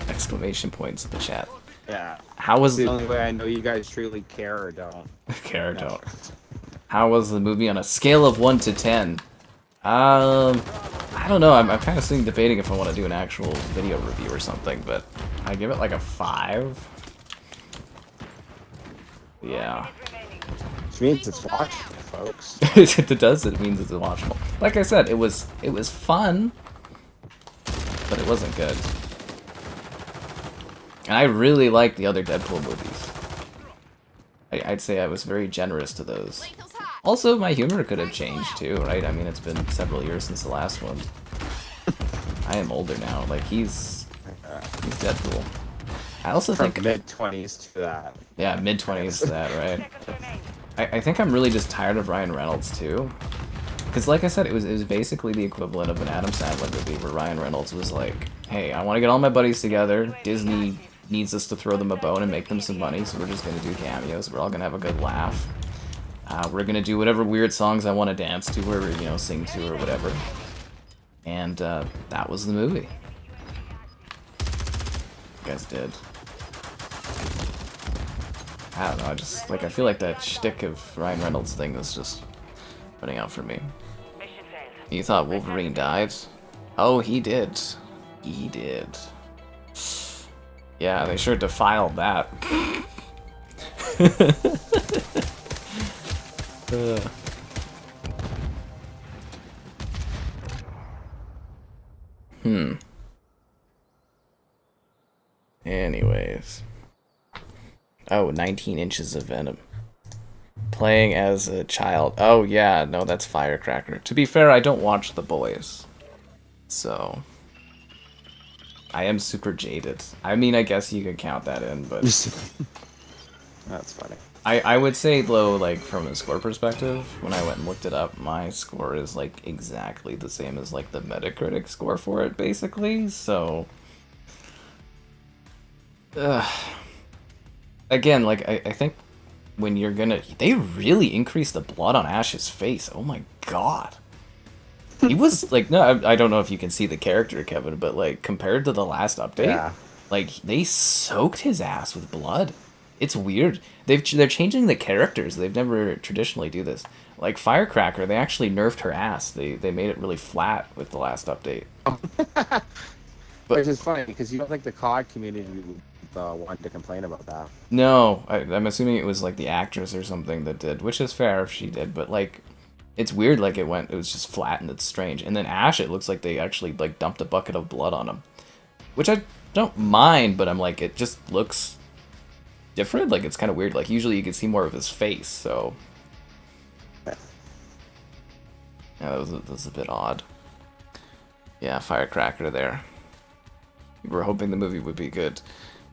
exclamation points in the chat. Yeah. How was the only way I know you guys truly care or don't. Care or don't. How was the movie on a scale of 1 to 10? I don't know. I'm kind of sitting debating if I want to do an actual video review or something, but I give it like a 5. Yeah. Which means it's watchable, folks. It does. It means it's watchable. Like I said, it was fun, but it wasn't good. And I really like the other Deadpool movies. I'd say I was very generous to those. Also, my humor could have changed too, right? I mean, it's been several years since the last one. I am older now. Like, he's Deadpool. I also think mid-20s to that. Yeah, mid-20s to that, right? I think I'm really just tired of Ryan Reynolds too. Because, like I said, it was basically the equivalent of an Adam Sandler movie where Ryan Reynolds was like, hey, I want to get all my buddies together. Disney needs us to throw them a bone and make them some money, so we're just going to do cameos. We're all going to have a good laugh. We're going to do whatever weird songs I want to dance to or, you know, sing to or whatever. And that was the movie. You guys did. I don't know, I feel like that shtick of Ryan Reynolds thing was just running out for me. You thought Wolverine died? Oh, he did. He did. Yeah, they sure defiled that. Anyways. Oh, 19 inches of venom. Playing as a child. Oh, yeah, no, that's Firecracker. To be fair, I don't watch The Boys. So... I am super jaded. I mean, I guess you could count that in, but... That's funny. I would say, though, like, from a score perspective, when I went and looked it up, my score is, like, exactly the same as, like, the Metacritic score for it, basically, so... Again, like, I think when you're gonna... They really increased the blood on Ash's face. Oh my god. He was, like, no, I don't know if you can see the character, Kevin, but, like, compared to the last update, Yeah. like, they soaked his ass with blood. It's weird. They're changing the characters. They've never traditionally do this. Like, Firecracker, they actually nerfed her ass. They made it really flat with the last update. Which is funny, because you don't think the COD community would want to complain about that. No, I'm assuming it was, like, the actress or something that did, which is fair if she did, but, like... It's weird, like, it was just flat and it's strange. And then Ash, it looks like they actually, like, dumped a bucket of blood on him. Which I don't mind, but I'm like, it just looks different. Like, it's kind of weird. Like, usually you can see more of his face, so... Yeah, that was a bit odd. Yeah, Firecracker there. We were hoping the movie would be good.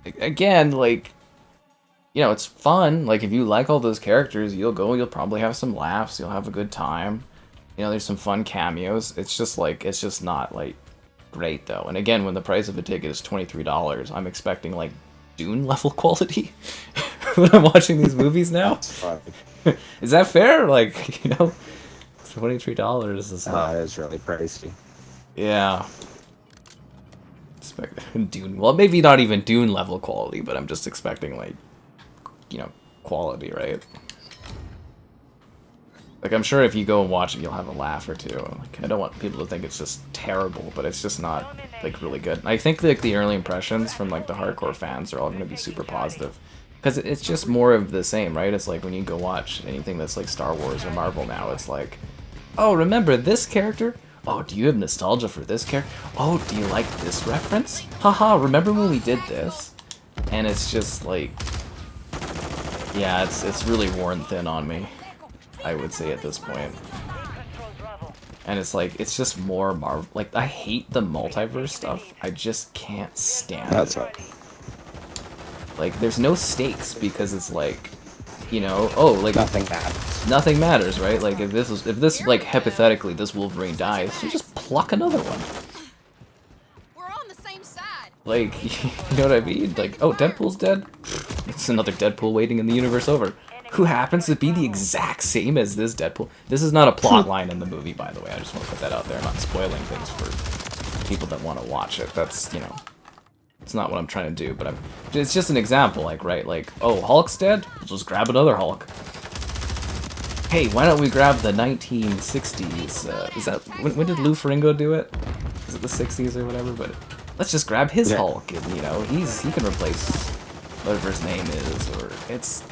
Again, like... You know, it's fun. Like, if you like all those characters, you'll probably have some laughs, you'll have a good time. You know, there's some fun cameos. It's just, like, it's just not, like, great, though. And again, when the price of a ticket is $23, I'm expecting, like, Dune level quality when I'm watching these movies now. That's funny. Is that fair? Like, you know, $23 is not... It's really pricey. Yeah. Dune. Well, maybe not even Dune level quality, but I'm just expecting, like, you know, quality, right? Like, I'm sure if you go and watch it, you'll have a laugh or two. Like, I don't want people to think it's just terrible, but it's just not, like, really good. I think, like, the early impressions from, like, the hardcore fans are all going to be super positive. Because it's just more of the same, right? It's like when you go watch anything that's, like, Star Wars or Marvel now, it's like, oh, remember this character? Oh, do you have nostalgia for this character? Oh, do you like this reference? Haha, remember when we did this? And it's just, like... Yeah, it's really worn thin on me, I would say at this point. And it's like, it's just more Marvel. Like, I hate the multiverse stuff. I just can't stand That's it. right. Like, there's no stakes because it's like, you know, oh, like... Nothing matters. Nothing matters, right? Like, if this, like, hypothetically, this Wolverine dies, you just pluck another one. We're on the same side. Like, you know what I mean? Like, oh, Deadpool's dead? It's another Deadpool waiting in the universe over. Who happens to be the exact same as this Deadpool. This is not a plot line in the movie, by the way. I just want to put that out there. I'm not spoiling things for people that want to watch it. That's, you know, it's not what I'm trying to do, but it's just an example, like, right? Like, oh, Hulk's dead? We'll just grab another Hulk. Hey, why don't we grab the 1960s? Is that, when did Lou Ferrigno do it? Is it the 60s or whatever? But let's just grab his Hulk, and, you know, he can replace whatever his name is, or it's...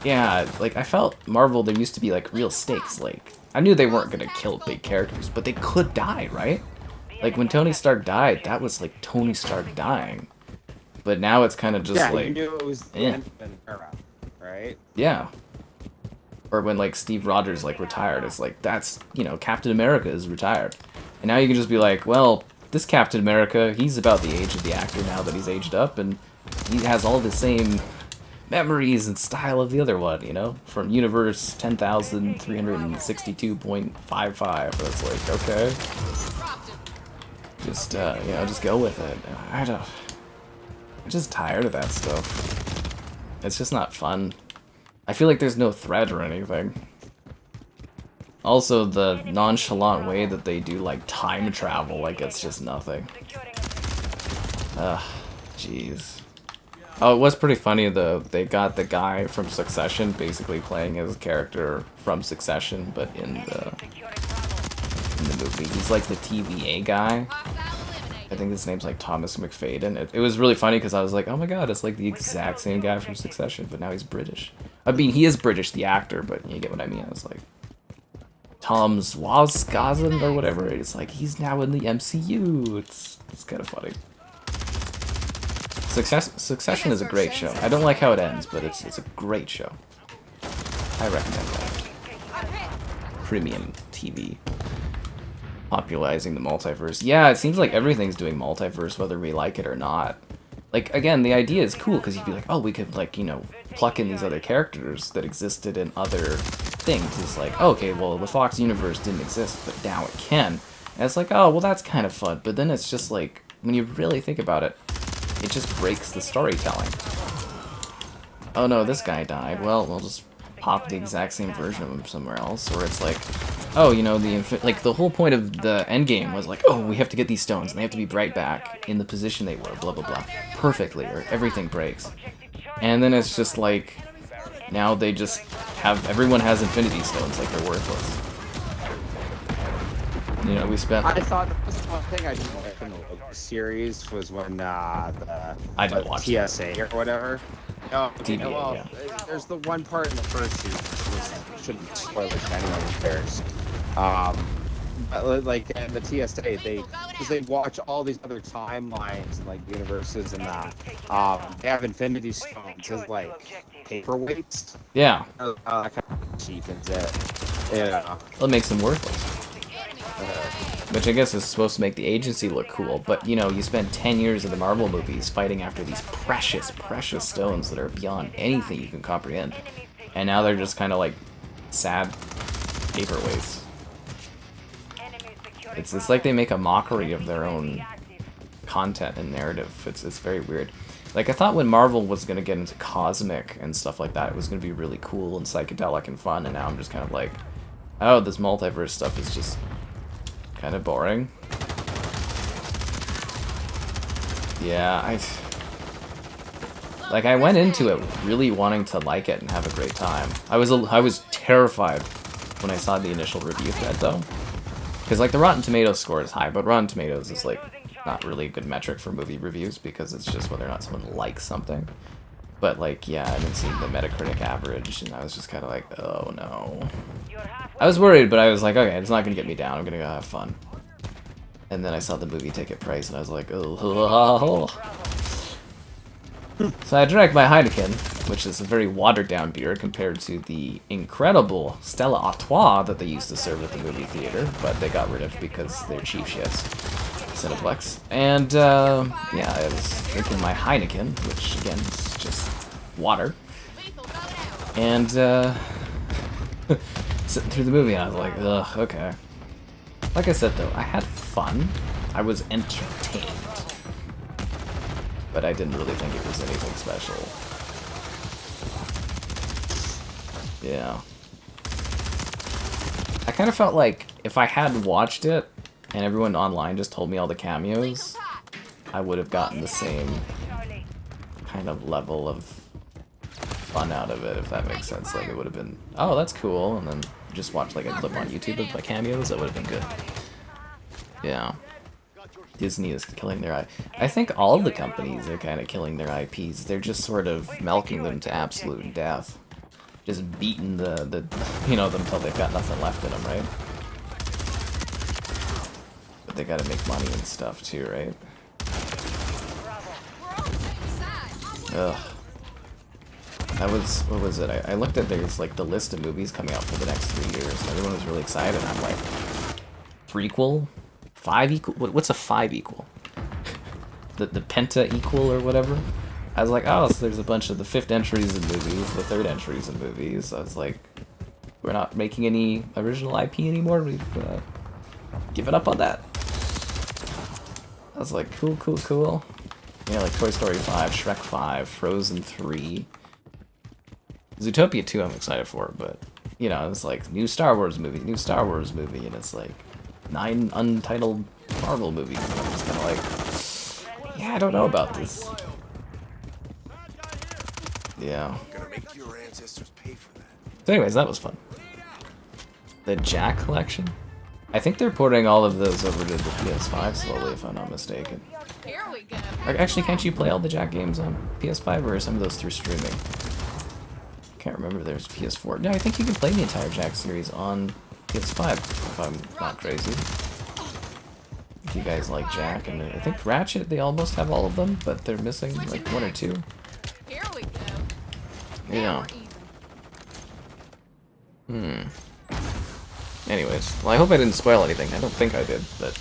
Yeah, like, I felt Marvel, there used to be, like, real stakes, like, I knew they weren't gonna kill big characters, but they could die, right? Like, when Tony Stark died, that was, like, Tony Stark dying. But now it's kind of just, like... you knew it was the end of an era, right? Yeah. Or when, like, Steve Rogers, like, retired, it's like, that's, you know, Captain America is retired. And now you can just be like, well, this Captain America, he's about the age of the actor now that he's aged up, and he has all the same memories and style of the other one, you know? From Universe 10,362.55. It's like, okay. Just, you know, just go with it. I'm just tired of that stuff. It's just not fun. I feel like there's no thread or anything. Also, the nonchalant way that they do, like, time travel, like, it's just nothing. Ugh, jeez. Oh, it was pretty funny, though. They got the guy from Succession basically playing his character from Succession, but in the movie. He's like the TVA guy. I think his name's like Thomas McFadden. It was really funny because I was like, oh my god, it's like the exact same guy from Succession, but now he's British. I mean, he is British, the actor, but you get what I mean. I was like, Tom Swazgazan or whatever. It's like he's now in the MCU. It's kind of funny. Succession is a great show. I don't like how it ends, but it's a great show. I recommend that. Premium TV. Popularizing the multiverse. Yeah, it seems like everything's doing multiverse, whether we like it or not. Like, again, the idea is cool, because you'd be like, oh, we could, like, you know, pluck in these other characters that existed in other things. It's like, oh, okay, well, the Fox universe didn't exist, but now it can. And it's like, oh, well, that's kind of fun. But then it's just like, when you really think about it, it just breaks the storytelling. Oh no, this guy died. Well, we'll just pop the exact same version of him somewhere else. Or it's like, oh, you know, like the whole point of the end game was like, oh, we have to get these stones and they have to be right back in the position they were, blah blah blah, perfectly, or everything breaks. And then it's just like, now they just have, everyone has infinity stones, like they're worthless. You know, we spent. I thought the one thing I didn't like in the series was when I didn't watch TSA or whatever. No, TVA, well, yeah. There's the one part in the first season, which shouldn't spoil it to anyone who cares. But like in the TSA, because they watch all these other timelines and like universes and that. They have infinity stones as like paperweights. Yeah. That kind of cheapens it. Yeah. Well, it makes them worthless. Which I guess is supposed to make the agency look cool, but you know, you spend 10 years of the Marvel movies fighting after these precious, precious stones that are beyond anything you can comprehend. And now they're just kind of like sad paperweights. It's like they make a mockery of their own content and narrative. It's very weird. Like, I thought when Marvel was going to get into cosmic and stuff like that, it was going to be really cool and psychedelic and fun, and now I'm just kind of like, oh, this multiverse stuff is just kind of boring. Yeah, I went into it really wanting to like it and have a great time. I was terrified when I saw the initial review thread though, because like the Rotten Tomatoes score is high, but Rotten Tomatoes is like not really a good metric for movie reviews because it's just whether or not someone likes something. But like, yeah, I've been seeing the Metacritic average, and I was just kind of like, oh no. I was worried, but I was like, okay, it's not gonna get me down. I'm gonna go have fun. And then I saw the movie ticket price, and I was like, oh. So I drank my Heineken, which is a very watered-down beer compared to the incredible Stella Artois that they used to serve at the movie theater, but they got rid of because they're cheap shits. Cineplex. And, yeah, I was drinking my Heineken, which, again, is just water. And, sitting through the movie, I was like, ugh, okay. Like I said, though, I had fun. I was entertained. But I didn't really think it was anything special. Yeah. I kind of felt like if I had watched it, and everyone online just told me all the cameos, I would have gotten the same kind of level of fun out of it, if that makes sense. Like, it would have been, oh, that's cool, and then just watch like a clip on YouTube of like cameos. That would have been good. Yeah. Disney is killing their I think all the companies are kind of killing their IPs. They're just sort of milking them to absolute death. Just beating the you know, them until they've got nothing left in them, right? But they gotta make money and stuff too, right? Ugh. That was, what was it? I looked at there's like the list of movies coming out for the next 3 years, and everyone was really excited. I'm like, prequel? 5 equal? What's a 5 equal? The penta equal or whatever? I was like, oh, so there's a bunch of the 5th entries in movies, the 3rd entries in movies. I was like, we're not making any original IP anymore? We've given up on that? I was like, cool, cool, cool. Yeah, like Toy Story 5, Shrek 5, Frozen 3. Zootopia 2 I'm excited for, but, you know, it's like, new Star Wars movie, and it's like, 9 untitled Marvel movies, and I'm just kind of like, yeah, I don't know about this. Yeah. So anyways, that was fun. The Jack collection? I think they're porting all of those over to the PS5 slowly, if I'm not mistaken. Here we go. Actually, can't you play all the Jack games on PS5, or are some of those through streaming? Can't remember. There's PS4. No, I think you can play the entire Jack series on PS5, if I'm not crazy. If you guys like Jack, and I think Ratchet, they almost have all of them, but they're missing like 1 or 2. Here we go. Yeah. Anyways, well, I hope I didn't spoil anything. I don't think I did, but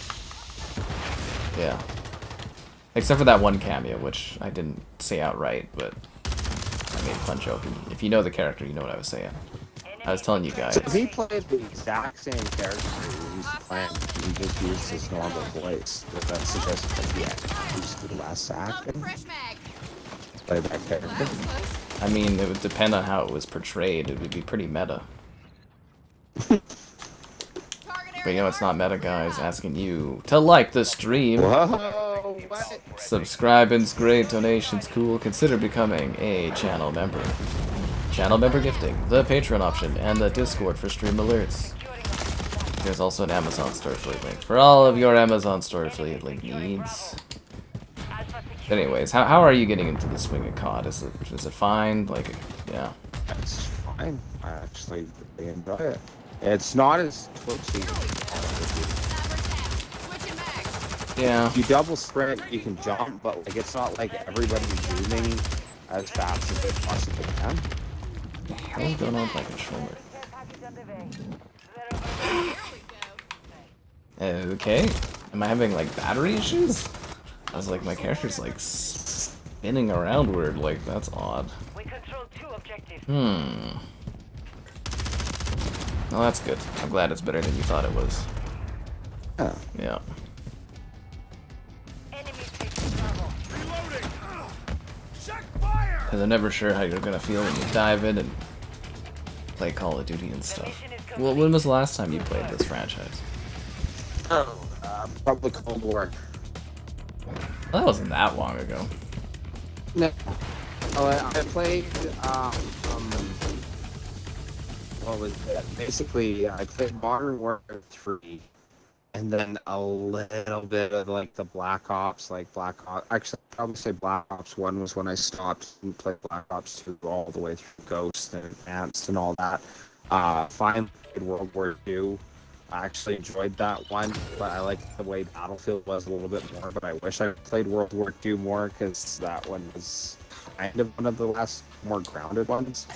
yeah. Except for that one cameo, which I didn't say outright, but I made a fun joke. If you know the character, you know what I was saying. I was telling you guys. So he played the exact same character he used to play. He just used his normal voice. But that suggests that he actually used to the last sack and play that character. I mean, it would depend on how it was portrayed. It would be pretty meta. But you know it's not meta, guys. Asking you to like the stream. Whoa! What? Subscribing's great, donations cool. Consider becoming a channel member. Channel member gifting, the Patreon option, and the Discord for stream alerts. There's also an Amazon store affiliate link for all of your Amazon store affiliate link needs. Anyways, how are you getting into the swing of COD? Is it fine? Like, yeah. It's fine. I actually really enjoy it. It's not as twitchy. Yeah. If you double sprint, you can jump, but like it's not like everybody's zooming as fast as they possibly can. What the hell is going on with my controller? Okay. Am I having like battery issues? I was like, my character's like spinning aroundward, like that's odd. Well, that's good. I'm glad it's better than you thought it was. Yeah. Yeah. Because I'm never sure how you're gonna feel when you dive in and play Call of Duty and stuff. Well, when was the last time you played this franchise? Probably Cold War. Well, that wasn't that long ago. No. Oh, I played, what was that? Basically, I played Modern Warfare 3, and then a little bit of, like, the Black Ops, actually, I'd probably say Black Ops 1 was when I stopped and played Black Ops 2 all the way through Ghost and Advanced and all that. Finally played World War 2. I actually enjoyed that one, but I liked the way Battlefield was a little bit more, but I wish I played World War 2 more, because that one was kind of one of the last more grounded ones.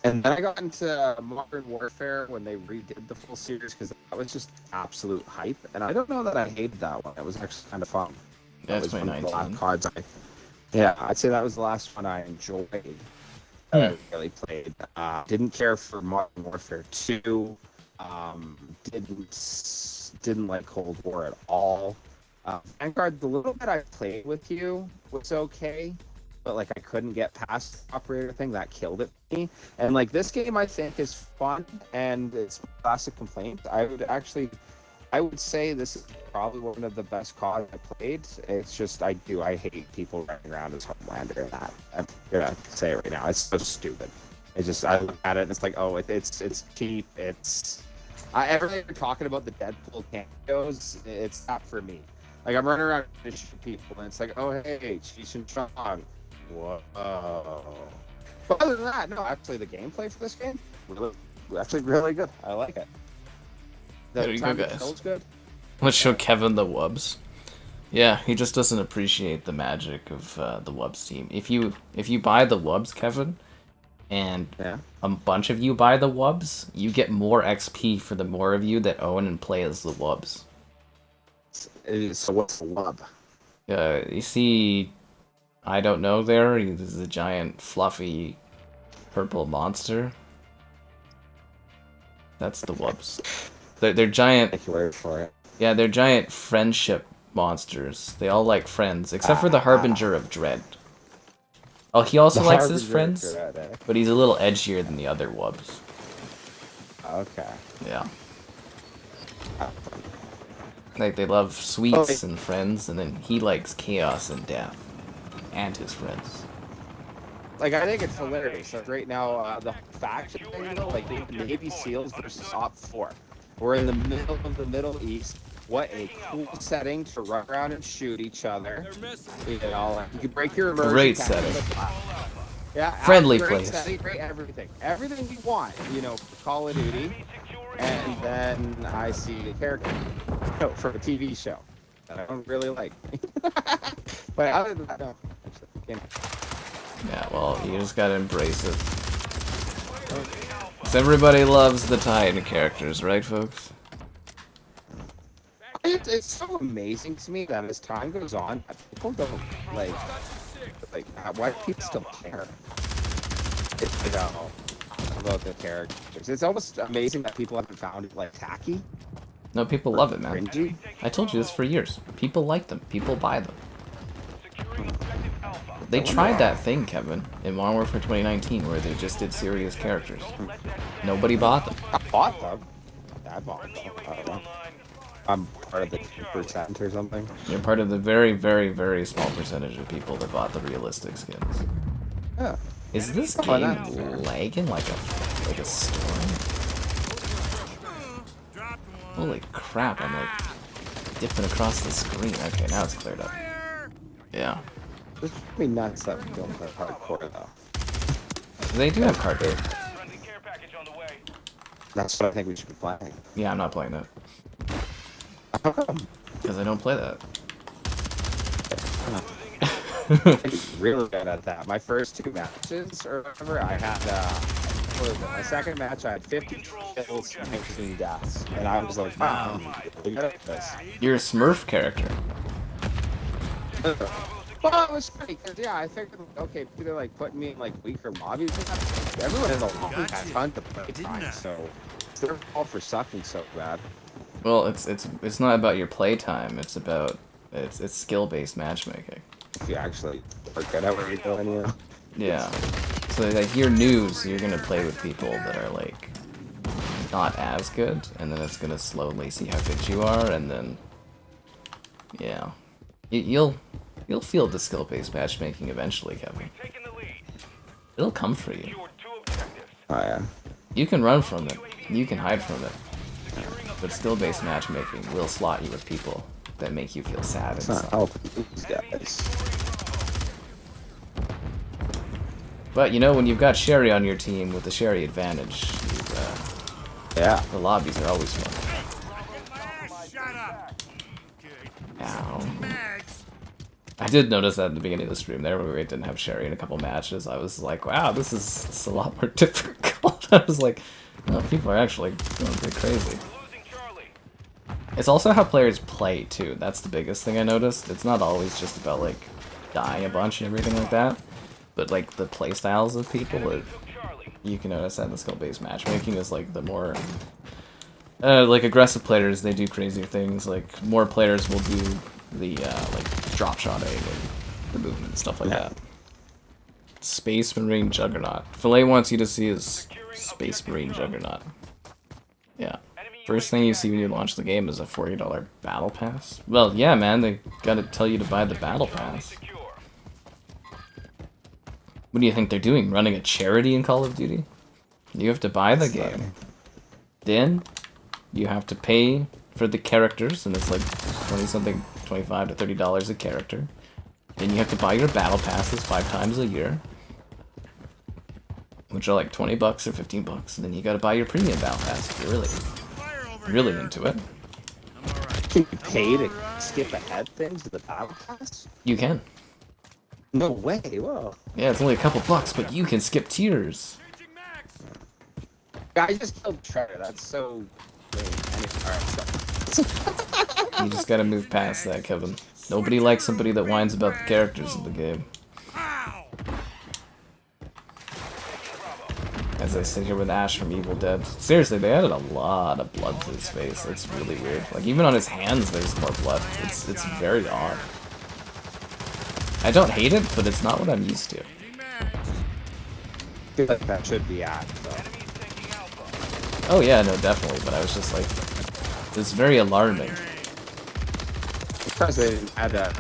And then I got into Modern Warfare when they redid the full series, because that was just absolute hype, and I don't know that I hated that one. It was actually kind of fun. Yeah, That it's was one of the 2019. last CODs yeah, I'd say that was the last one I enjoyed. I really played. Didn't care for Modern Warfare 2. Didn't like Cold War at all. Vanguard, the little bit I played with you was okay, but like I couldn't get past the operator thing. That killed it for me. And like this game, I think is fun, and it's a classic complaint. I would say this is probably one of the best COD I played. It's just I hate people running around as Homelander and that. I'm gonna say it right now. It's so stupid. It's just I look at it and it's like, oh, it's cheap. Everything you're talking about the Deadpool cameos, it's not for me. Like I'm running around and shooting people and it's like, oh hey, Cheech and Chong. Whoa. But other than that, no, actually the gameplay for this game actually really good. I like it. There you go, guys. Feels good. Let's show Kevin the Wubs. Yeah, he just doesn't appreciate the magic of the Wubs team. If you buy the Wubs, Kevin, and a bunch of you buy the Wubs, you get more XP for the more of you that own and play as the Wubs. So what's the Wub? You see, I don't know there, he's a giant fluffy purple monster. That's the Wubs. They're giant. Thank you very for it. Yeah, they're giant friendship monsters. They all like friends, except for the Harbinger of Dread. Oh, he also likes his friends, but he's a little edgier than the other Wubs. Okay. Yeah. Like, they love sweets and friends, and then he likes chaos and death. And his friends. Like, I think it's hilarious. Like, right now, the faction thing, though, like, Navy SEALs versus Op 4. We're in the middle of the Middle East. What a cool setting to run around and shoot each other. You know, like, you can break your immersion. Great setting. Yeah, Friendly great place. Setting, great everything. Everything you want, you know, for Call of Duty. And then I see the character for a TV show that I don't really like. But other than that, no. Yeah, well, you just gotta embrace it. 'Cause everybody loves the Titan characters, right, folks? It's so amazing to me that as time goes on, people don't like why do people still care? You know, about the characters. It's almost amazing that people haven't found it like tacky. No, people love it, man. Cringy. I told you this for years. People like them. People buy them. They tried that thing, Kevin, in Modern Warfare 2019, where they just did serious characters. Nobody bought them. I bought them. I bought them. I don't know. I'm part of the 2% or something. You're part of the very, very, very small percentage of people that bought the realistic skins. Yeah. Is this Oh, game that's- lagging like a storm? Holy crap, I'm like dipping across the screen. Okay, now it's cleared up. Yeah. It's pretty nuts that we don't play hardcore though. They do have hardcore. That's what I think we should be playing. Yeah, I'm not playing that. How come? Because I don't play that. I'm really good at that. My first 2 matches or whatever, I had what was it? My second match I had 50 kills, 19 deaths. And I was like, wow, I'm really good at this. You're a Smurf character. Well, it was funny because yeah, I figured okay, they're like putting me in like weaker lobbies. Everyone has a ton to play time, so it's their fault for sucking so bad. Well, it's not about your playtime. It's about it's skill-based matchmaking. If you actually are good at what you're doing, you know. Yeah. So like you're new, so you're gonna play with people that are like not as good, and then it's gonna slowly see how good you are, and then yeah, you'll feel the skill-based matchmaking eventually, Kevin. It'll come for you. Oh yeah. You can run from it. You can hide from it. But skill-based matchmaking will slot you with people that make you feel sad It's inside. not helping these guys. But you know, when you've got Sherry on your team with the Sherry advantage, Yeah. the lobbies are always fun. Shut up. Ow. I did notice that at the beginning of the stream there, where we didn't have Sherry in a couple matches. I was like, wow, this is a lot more difficult. I was like, oh, people are actually going a bit crazy. It's also how players play, too. That's the biggest thing I noticed. It's not always just about, like, dying a bunch and everything like that. But, like, the play styles of people, you can notice that in the skill-based matchmaking is, like, the more... like, aggressive players, they do crazier things. Like, more players will do the, like, drop-shotting and the movement and stuff like that. Space Marine Juggernaut. Filet wants you to see his Space Marine Juggernaut. Yeah. First thing you see when you launch the game is a $40 battle pass. Well, yeah, man, they gotta tell you to buy the battle pass. What do you think they're doing? Running a charity in Call of Duty? You have to buy the game. Then, you have to pay for the characters, and it's like 20-something, $25 to $30 a character. Then you have to buy your battle passes 5 times a year, which are like $20 or $15. And then you gotta buy your premium battle pass if you're really into it. Can you pay to skip ahead things to the battle pass? You can. No way. Whoa. Yeah, it's only a couple bucks, but you can skip tiers. I just killed Trevor. That's so lame. Anyway, alright, so. You just gotta move past that, Kevin. Nobody likes somebody that whines about the characters in the game. As I sit here with Ash from Evil Dead. Seriously, they added a lot of blood to his face. It's really weird. Like, even on his hands, there's more blood. It's very odd. I don't hate it, but it's not what I'm used to. I feel like that should be added, though. Oh yeah, no, definitely, but I was just like... It's very alarming. Because they didn't add that.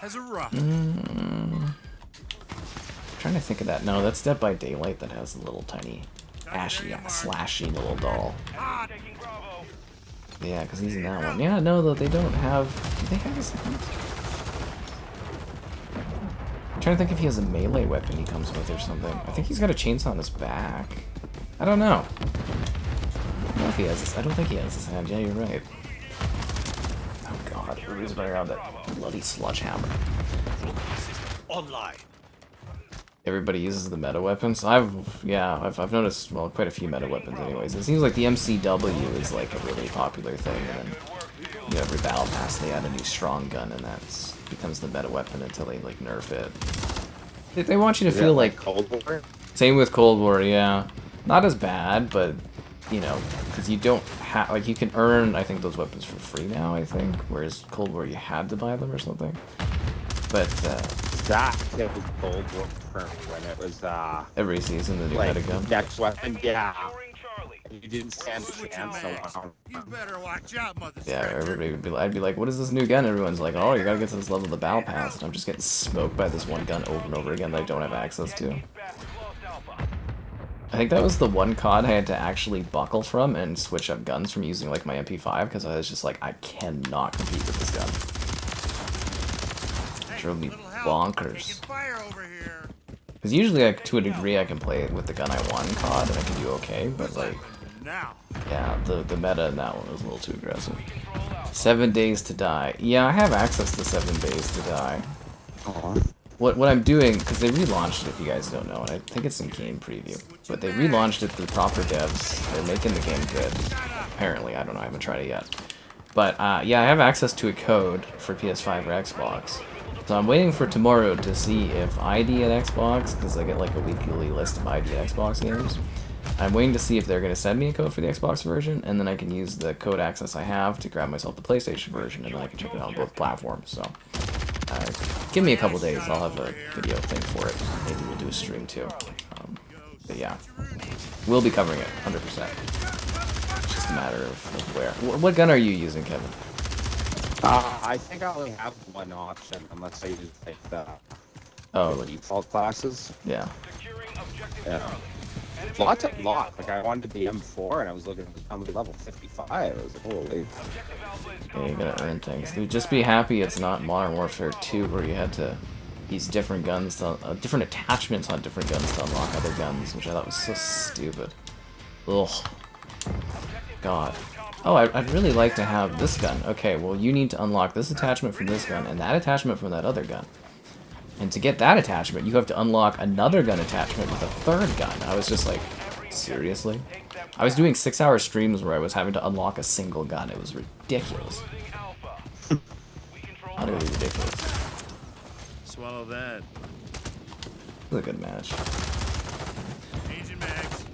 Has a rock. I'm trying to think of that. No, that's Dead by Daylight that has a little tiny ashy, slashy little doll. Yeah, because he's in that one. Yeah, no, though they don't have. Do they have a second? I'm trying to think if he has a melee weapon he comes with or something. I think he's got a chainsaw on his back. I don't know. I don't know if he has this. I don't think he has this hand. Yeah, you're right. Oh god, everybody's running around that bloody sludge hammer. Online. Everybody uses the meta weapons. I've noticed, well, quite a few meta weapons anyways. It seems like the MCW is like a really popular thing, and then, you know, every battle pass they add a new strong gun, and that becomes the meta weapon until they like nerf it. They want you to feel like Cold War. Same with Cold War, yeah. Not as bad, but you know, because you don't have, like, you can earn, I think, those weapons for free now, I think, whereas Cold War you had to buy them or something. But That was Cold War when it was every season the new like meta gun. next weapon, yeah. You didn't stand a chance. You better watch out, mother. Yeah, everybody would be. I'd be like, "What is this new gun?" Everyone's like, "Oh, you gotta get to this level of the battle pass," and I'm just getting smoked by this one gun over and over again that I don't have access to. I think that was the one COD I had to actually buckle from and switch up guns from using like my MP5 because I was just like, I cannot compete with this gun. It drove me bonkers. Because usually, like, to a degree, I can play with the gun I want in COD and I can do okay, but like, yeah, the meta in that one was a little too aggressive. 7 Days to Die. Yeah, I have access to 7 Days to Die. What I'm doing, because they relaunched it, if you guys don't know, and I think it's in game preview, but they relaunched it to the proper devs. They're making the game good. Apparently, I don't know, I haven't tried it yet. But yeah, I have access to a code for PS5 or Xbox. So I'm waiting for tomorrow to see if ID at Xbox, because I get like a weekly list of ID at Xbox games. I'm waiting to see if they're going to send me a code for the Xbox version, and then I can use the code access I have to grab myself the PlayStation version, and then I can check it out on both platforms. So give me a couple days, I'll have a video thing for it. Maybe we'll do a stream too. But yeah, we'll be covering it 100%. It's just a matter of where. What gun are you using, Kevin? I think I only have one option, unless I use like the default classes. Yeah. Yeah. Lots. Like I wanted the M4, and I was looking at level 55. I was like, holy. Yeah, you gotta earn things. Dude, just be happy it's not Modern Warfare 2, where you had to use different guns, to, different attachments on different guns to unlock other guns, which I thought was so stupid. Ugh. God. Oh, I'd really like to have this gun. Okay, well, you need to unlock this attachment from this gun and that attachment from that other gun. And to get that attachment, you have to unlock another gun attachment with a third gun. I was just like, seriously? I was doing 6-hour streams where I was having to unlock a single gun. It was ridiculous. Utterly ridiculous. Swallow that. It was a good match.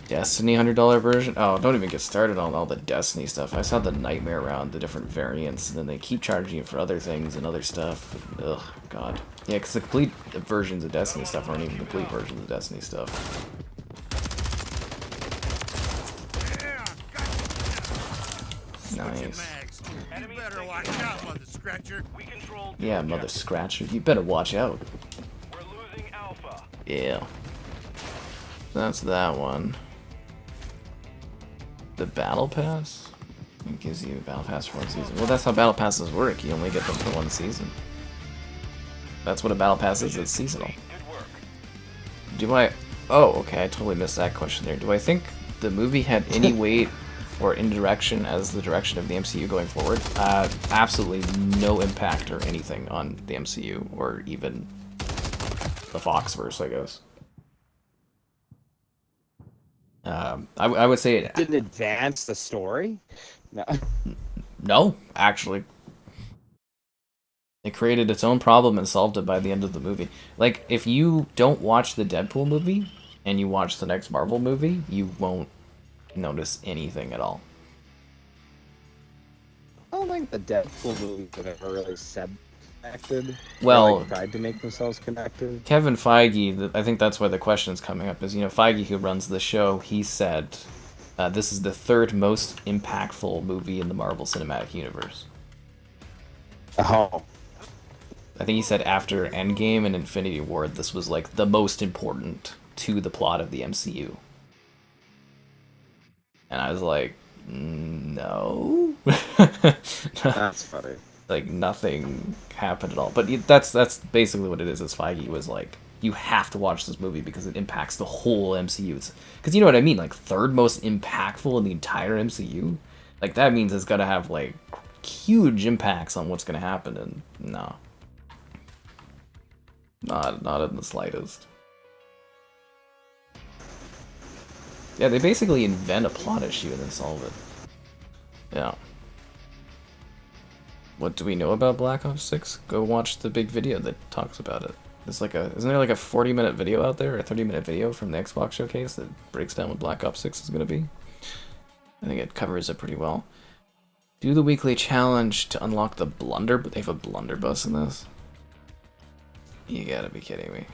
Destiny $100 version? Oh, don't even get started on all the Destiny stuff. I saw the nightmare around the different variants, and then they keep charging you for other things and other stuff. Ugh, God. Yeah, because the complete versions of Destiny stuff aren't even complete versions of Destiny stuff. Nice. Yeah, Mother Scratcher. You better watch out. Yeah. That's that one. The Battle Pass? It gives you a Battle Pass for one season. Well, that's how Battle Passes work. You only get them for one season. That's what a Battle Pass is. It's seasonal. Do I... Oh, okay. I totally missed that question there. Do I think the movie had any weight or indirection as the direction of the MCU going forward? Absolutely no impact or anything on the MCU or even the Foxverse, I guess. I would say it didn't advance the story. No. No, actually, it created its own problem and solved it by the end of the movie. Like, if you don't watch the Deadpool movie and you watch the next Marvel movie, you won't notice anything at all. I don't think the Deadpool movies have ever really said connected. Well, like tried to make themselves connected. Kevin Feige, I think that's why the question's coming up, is, you know, Feige, who runs the show, he said this is the third most impactful movie in the Marvel Cinematic Universe. Oh. I think he said after Endgame and Infinity War, this was like the most important to the plot of the MCU. And I was like, no. That's funny. Like, nothing happened at all. But that's basically what it is Feige was like, you have to watch this movie because it impacts the whole MCU. Because you know what I mean? Like, third most impactful in the entire MCU? Like, that means it's gonna have, like, huge impacts on what's gonna happen, and no. Not in the slightest. Yeah, they basically invent a plot issue and then solve it. Yeah. What do we know about Black Ops 6? Go watch the big video that talks about it. It's like isn't there like a 40-minute video out there, or a 30-minute video from the Xbox showcase that breaks down what Black Ops 6 is gonna be? I think it covers it pretty well. Do the weekly challenge to unlock the blunder, but they have a blunderbuss in this. You gotta be kidding me.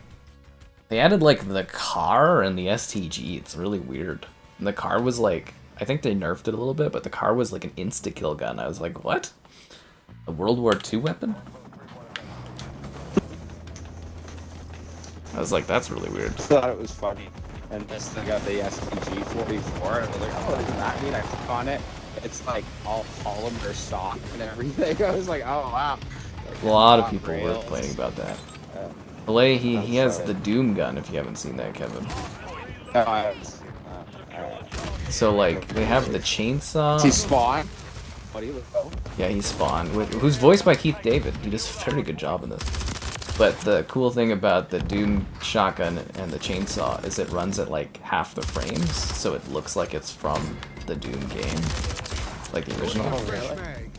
They added like the car and the STG. It's really weird. And the car was like, I think they nerfed it a little bit, but the car was like an insta-kill gun. I was like, what? A World War II weapon? I was like, that's really weird. I thought it was funny. And this thing got the STG-44, and I was like, oh, what does that mean? I click on it. It's like all polymer soft and everything. I was like, oh, wow. Like, A lot of people were complaining about that. Malay, he has the Doom gun, if you haven't seen that, Kevin. No, I haven't seen that. So, like, they have the chainsaw. Is he Spawn? What do you look for? Yeah, he's Spawn, who's voiced by Keith David. He does a very good job in this. But the cool thing about the Doom shotgun and the chainsaw is it runs at, like, half the frames, so it looks like it's from the Doom game. Like the original. Oh, really?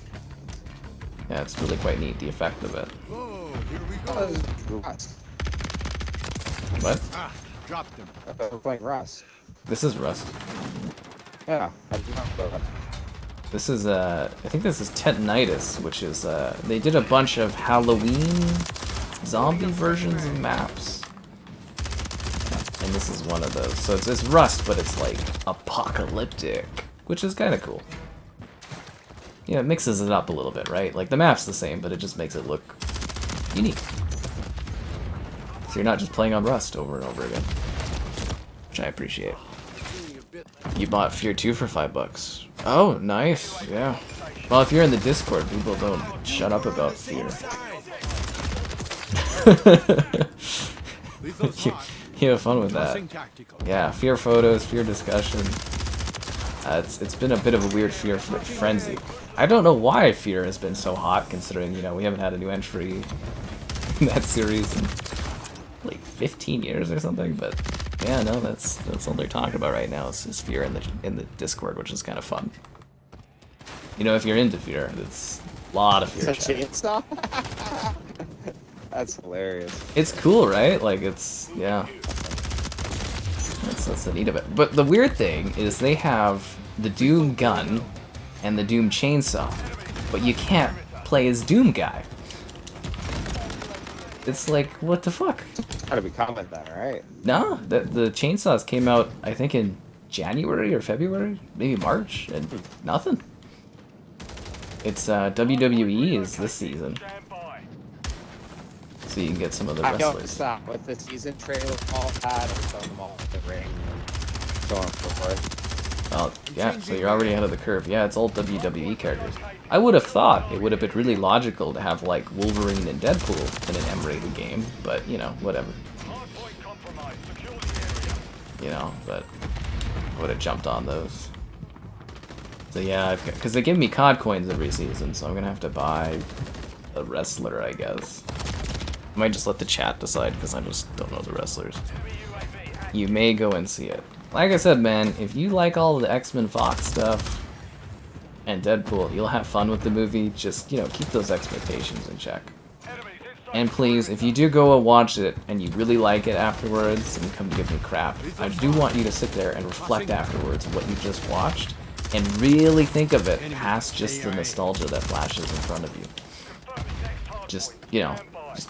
Yeah, it's really quite neat, the effect of it. Rust. What? Dropped him. I thought it was like Rust. This is Rust. Yeah, I do not know that. This is, I think this is Tetanitis, which is, they did a bunch of Halloween zombie versions of maps. And this is one of those. So it's Rust, but it's like apocalyptic, which is kind of cool. Yeah, it mixes it up a little bit, right? Like the map's the same, but it just makes it look unique. So you're not just playing on Rust over and over again, which I appreciate. You bought Fear 2 for $5. Oh, nice. Yeah. Well, if you're in the Discord, people don't shut up about Fear. you have fun with that. Yeah, Fear photos, Fear discussion. It's been a bit of a weird Fear frenzy. I don't know why Fear has been so hot, considering, you know, we haven't had a new entry in that series in like 15 years or something, but yeah, no, that's all they're talking about right now is Fear in the Discord, which is kind of fun. You know, if you're into Fear, it's a lot of Fear chat. Chainsaw? That's hilarious. It's cool, right? Like, it's, yeah. That's the neat of it. But the weird thing is they have the Doom gun and the Doom chainsaw, but you can't play as Doom guy. It's like, what the fuck? Gotta be coming then, right? No, the chainsaws came out, I think, in January or February, maybe March, and nothing. It's WWE is this season, so you can get some of the I wrestlers. noticed that with the season trailer all had and so them all in the ring, so on and so forth. Oh, yeah, so you're already ahead of the curve. Yeah, it's all WWE characters. I would have thought it would have been really logical to have, like, Wolverine and Deadpool in an M-rated game, but, you know, whatever. You know, but I would have jumped on those. So yeah, because they give me COD coins every season, so I'm going to have to buy a wrestler, I guess. I might just let the chat decide, because I just don't know the wrestlers. You may go and see it. Like I said, man, if you like all the X-Men Fox stuff and Deadpool, you'll have fun with the movie. Just, you know, keep those expectations in check. And please, if you do go and watch it and you really like it afterwards and come to give me crap, I do want you to sit there and reflect afterwards on what you just watched and really think of it past just the nostalgia that flashes in front of you. Just, you know,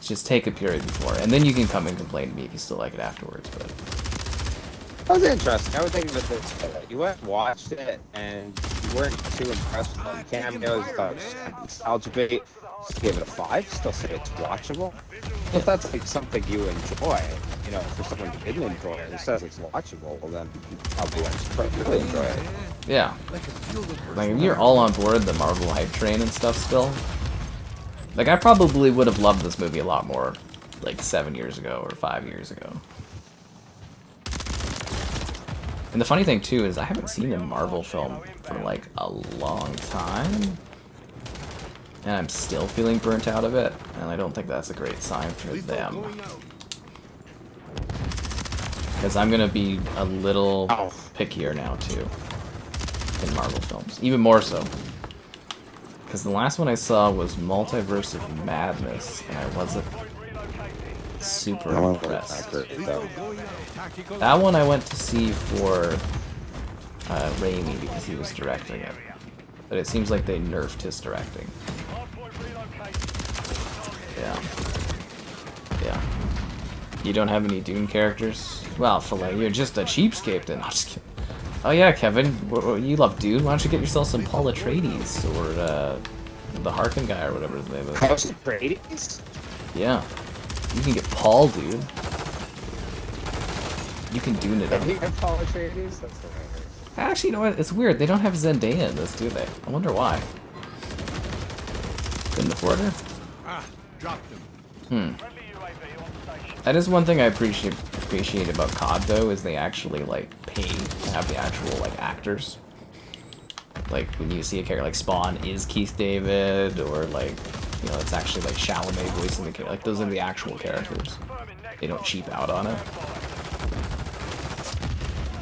just take a period before, and then you can come and complain to me if you still like it afterwards, but... That was interesting. I would think of it this way. You went and watched it, and you weren't too impressed with the cameos. You thought it was nostalgia bait. Just gave it a 5. Still say it's watchable. If that's like something you enjoy, you know, for someone who didn't enjoy it, who says it's watchable, well then probably really enjoy it. Yeah. Like, if you're all on board the Marvel hype train and stuff still, like, I probably would have loved this movie a lot more, like, 7 years ago or 5 years ago. And the funny thing, too, is I haven't seen a Marvel film for, like, a long time. And I'm still feeling burnt out of it, and I don't think that's a great sign for them. Because I'm going to be a little pickier now, too, in Marvel films. Even more so. Because the last one I saw was Multiverse of Madness, and I wasn't super impressed. That one I went to see for Raimi because he was directing it. But it seems like they nerfed his directing. Yeah. Yeah. You don't have any Dune characters? Well, Filet, you're just a cheapskate then. I'm just kidding. Oh yeah, Kevin, you love Dune. Why don't you get yourself some Paul Atreides or the Harkin guy or whatever his name is. Haus Atreides? Yeah. You can get Paul, dude. You can Dune it up. Did he have Paul Atreides? That's hilarious. Actually, you know what? It's weird. They don't have Zendaya in this, do they? I wonder why. Couldn't afford her? Dropped him. That is one thing I appreciate about COD though, is they actually like pay to have the actual like actors. Like when you see a character like Spawn is Keith David, or like, you know, it's actually like Chalamet voicing the character. Like those are the actual characters. They don't cheap out on it.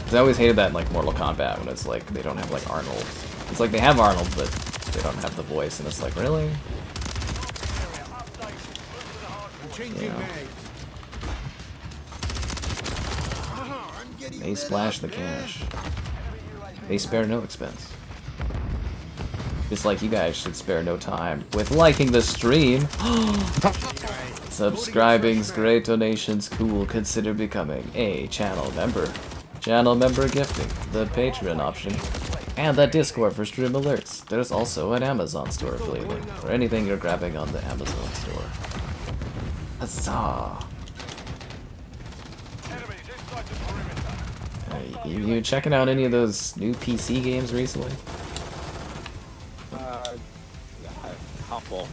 'Cause I always hated that in like Mortal Kombat when it's like they don't have like Arnold. It's like they have Arnold, but they don't have the voice, and it's like, really? You know. They splash the cash. They spare no expense. Just like you guys should spare no time with liking the stream. Subscribing's great, donations cool. Consider becoming a channel member. Channel member gifting, the Patreon option, and the Discord for stream alerts. There's also an Amazon store affiliate for anything you're grabbing on the Amazon store. Huzzah! You checking out any of those new PC games recently? A couple.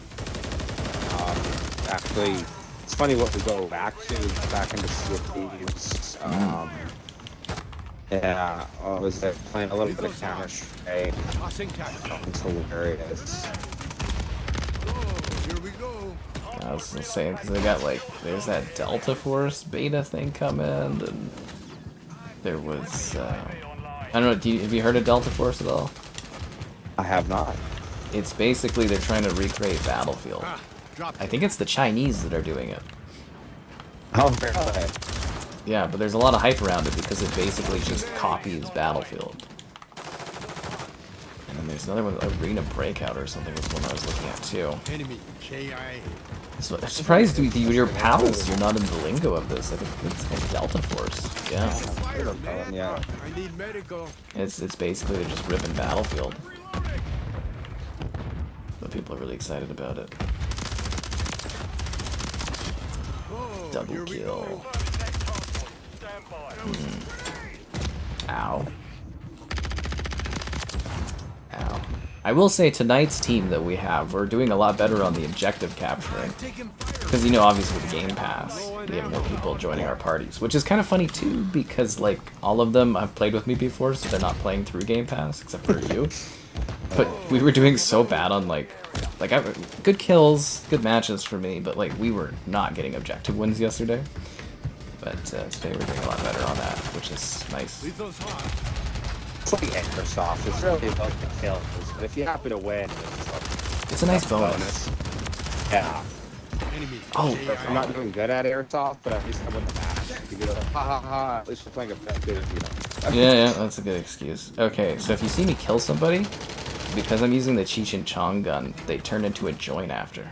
Actually, it's funny what we go back into Sea of Thieves. Yeah, I was playing a little bit of Counter-Strike. It's hilarious. Here we go. I was just saying, because they got like, there's that Delta Force beta thing coming, and there was, I don't know, have you heard of Delta Force at all? I have not. It's basically they're trying to recreate Battlefield. I think it's the Chinese that are doing it. Oh, really? Yeah, but there's a lot of hype around it because it basically just copies Battlefield. And then there's another one, Arena Breakout or something was one I was looking at too. Enemy KIA. So I'm surprised with your pals you're not in the lingo of this. I think it's called Delta Force. Yeah. Yeah. I need medical. It's basically they're just ripping Battlefield. But people are really excited about it. Double kill. Ow. Ow. I will say tonight's team that we have, we're doing a lot better on the objective capturing. Because, you know, obviously with Game Pass, we have more people joining our parties. Which is kind of funny too, because like all of them have played with me before, so they're not playing through Game Pass, except for you. But we were doing so bad on like good kills, good matches for me, but like we were not getting objective wins yesterday. But today we're doing a lot better on that, which is nice. It's like Airsoft. It's really about the kills, but if you happen to win, It's a nice bonus. Yeah. Oh, I'm not doing good at Airsoft, but at least I win the match. You go, ha ha ha, at least we're playing a bit good, you know. yeah, that's a good excuse. Okay, so if you see me kill somebody, because I'm using the Cheech and Chong gun, they turn into a joint after.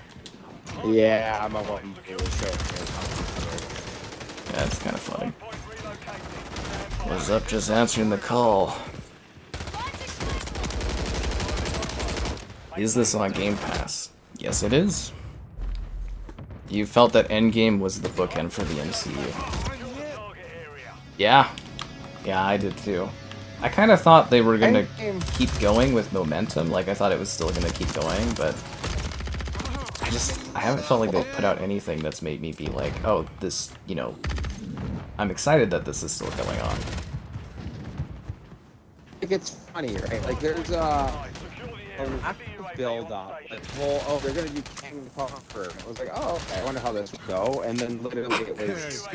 Yeah, I'm a one. Yeah, it's kind of funny. What's up? Just answering the call. Is this on Game Pass? Yes, it is. You felt that Endgame was the bookend for the MCU. Yeah. Yeah, I did too. I kind of thought they were gonna keep going with momentum. Like, I thought it was still gonna keep going, but I haven't felt like they've put out anything that's made me be like, oh, this, you know, I'm excited that this is still going on. Like, it's funny, right? Like, there's a lack of build-up. Like, well, oh, they're gonna do King Conqueror. I was like, oh, okay, I wonder how this would go. And then literally it was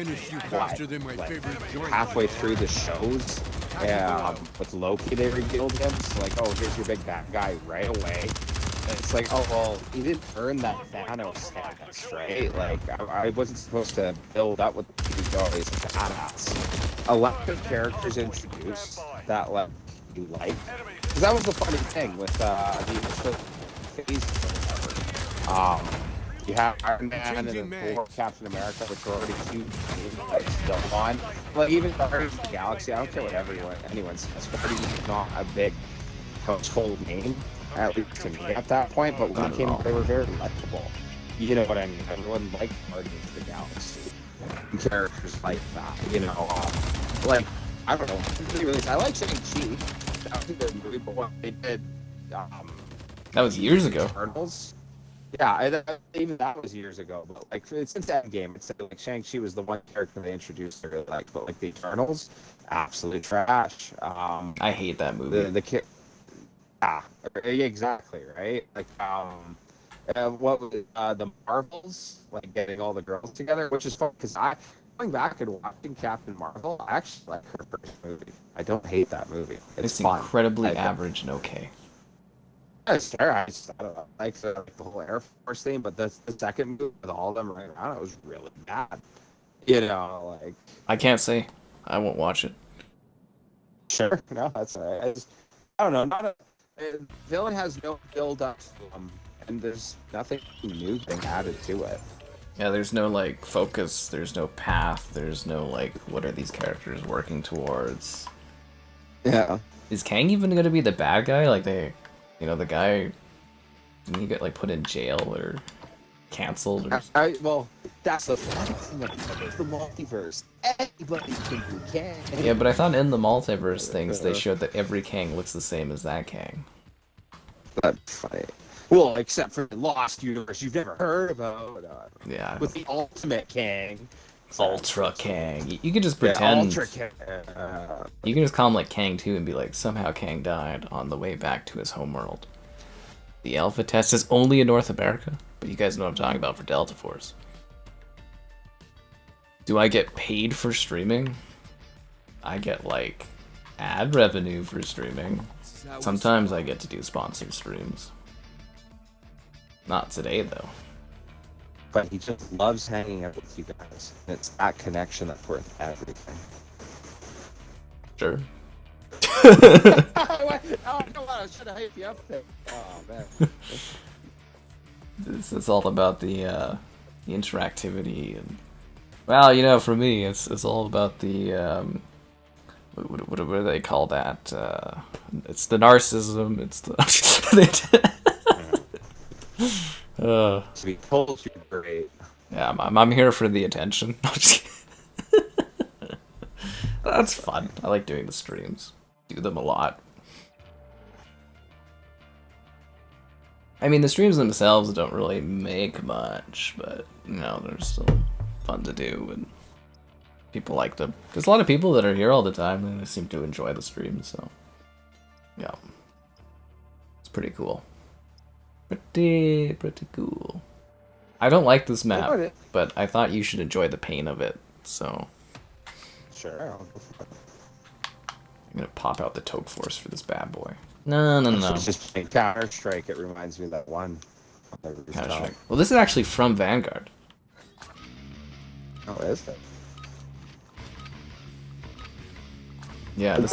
halfway through the shows. With Loki, they revealed him. So like, oh, here's your big bad guy right away. And it's like, oh, well, he didn't earn that Thanos status, right? Like, I wasn't supposed to build up with these guys as a badass. A lot of characters introduced that, like, you like. Because that was the funny thing with the initial phase or whatever. You have Iron Man and then Thor, Captain America, which are already cute, like, still on. Like, even Guardians of the Galaxy, I don't care what anyone says, but it's not a big household name, at least to me at that point, but when they were very likable. You know what I mean? Everyone liked Guardians of the Galaxy. And characters like that, you know. Like, I don't know. I like Shang-Chi. That was a good movie, but what they did... that was years ago. Eternals, yeah, even that was years ago. But like since Endgame, it's like Shang-Chi was the one character they introduced I really liked, but like the Eternals, absolute trash. I hate that movie. Yeah, exactly, right? Like what was the Marvels, like getting all the girls together, which is fun because going back and watching Captain Marvel, I actually like her first movie. I don't hate that movie. It's fun. Incredibly average and okay. It's fair. I don't know, like the whole Air Force thing, but the second movie with all of them running around, it was really bad. You know, like... I can't say. I won't watch it. Sure. No, that's all right. I don't know. Villain has no build-up to them, and there's nothing new being added to it. Yeah, there's no, like, focus, there's no path, there's no, like, what are these characters working towards? Yeah. Is Kang even gonna be the bad guy? Like, you know, the guy, didn't he get, like, put in jail or canceled? Or... well, that's the funny thing about the multiverse. Anybody can do Kang. Yeah, but I thought in the multiverse things, they showed that every Kang looks the same as that Kang. That's funny. Well, except for the Lost Universe you've never heard about. Yeah. With the Ultimate Kang. Ultra Kang. You could just pretend. Ultra Kang. You can just call him like Kang 2 and be like, somehow Kang died on the way back to his homeworld. The alpha test is only in North America, but you guys know what I'm talking about for Delta Force. Do I get paid for streaming? I get like ad revenue for streaming. Sometimes I get to do sponsored streams. Not today though. But he just loves hanging out with you guys. And it's that connection that's worth everything. Sure. Oh, come on, I should have hyped you up there. Oh, man. This is all about the interactivity and... Well, you know, for me, it's all about the... what do they call that? It's the narcissism, it's the... To be told you're great. Yeah, I'm here for the attention. That's fun. I like doing the streams. Do them a lot. I mean, the streams themselves don't really make much, but, you know, they're still fun to do, and people like them. There's a lot of people that are here all the time, and they seem to enjoy the streams, so, yeah. It's pretty cool. Pretty cool. I don't like this map, but I thought you should enjoy the pain of it, so... Sure. I'm gonna pop out the Toke Force for this bad boy. No. It's just playing Counter-Strike, it reminds me of that one. Counter-Strike. Well, this is actually from Vanguard. Oh, is it? Yeah, this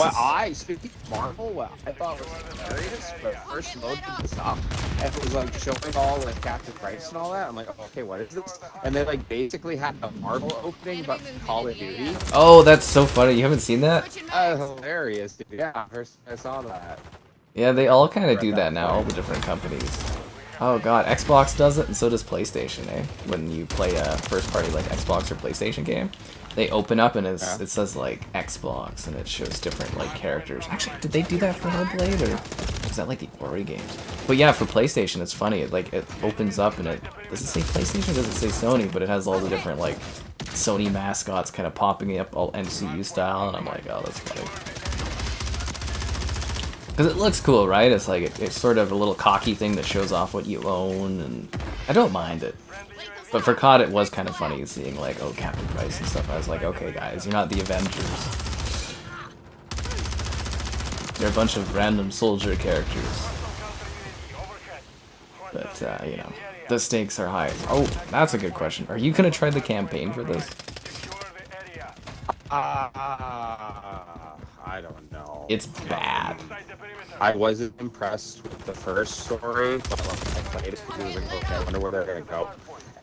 speaking of Marvel, what I thought was hilarious, but first loaded this up, and it was like showing all like Captain Price and all that. I'm like, oh, okay, what is this? And they like basically had a Marvel opening but Call of Duty. Oh, that's so funny. You haven't seen that? Hilarious, dude. Yeah, first I saw that. Yeah, they all kind of do that now, all the different companies. Oh god, Xbox does it, and so does PlayStation, eh? When you play a first-party like Xbox or PlayStation game, they open up and it's, Yeah. it says like Xbox and it shows different like characters. Actually, did they do that for Hellblade or is that like the Ori games? But yeah, for PlayStation, it's funny. It opens up and it does it say PlayStation? Or does it say Sony? But it has all the different like Sony mascots kind of popping up all MCU style, and I'm like, oh, that's funny. Because it looks cool, right? It's like it's sort of a little cocky thing that shows off what you own, and I don't mind it. But for COD, it was kind of funny seeing like, oh, Captain Price and stuff. I was like, okay, guys, you're not the Avengers. You're a bunch of random soldier characters. But you know, the stakes are high. Oh, that's a good question. Are you gonna try the campaign for this? I don't know. It's bad. I wasn't impressed with the first story, but when I played it, I was like, okay, I wonder where they're gonna go.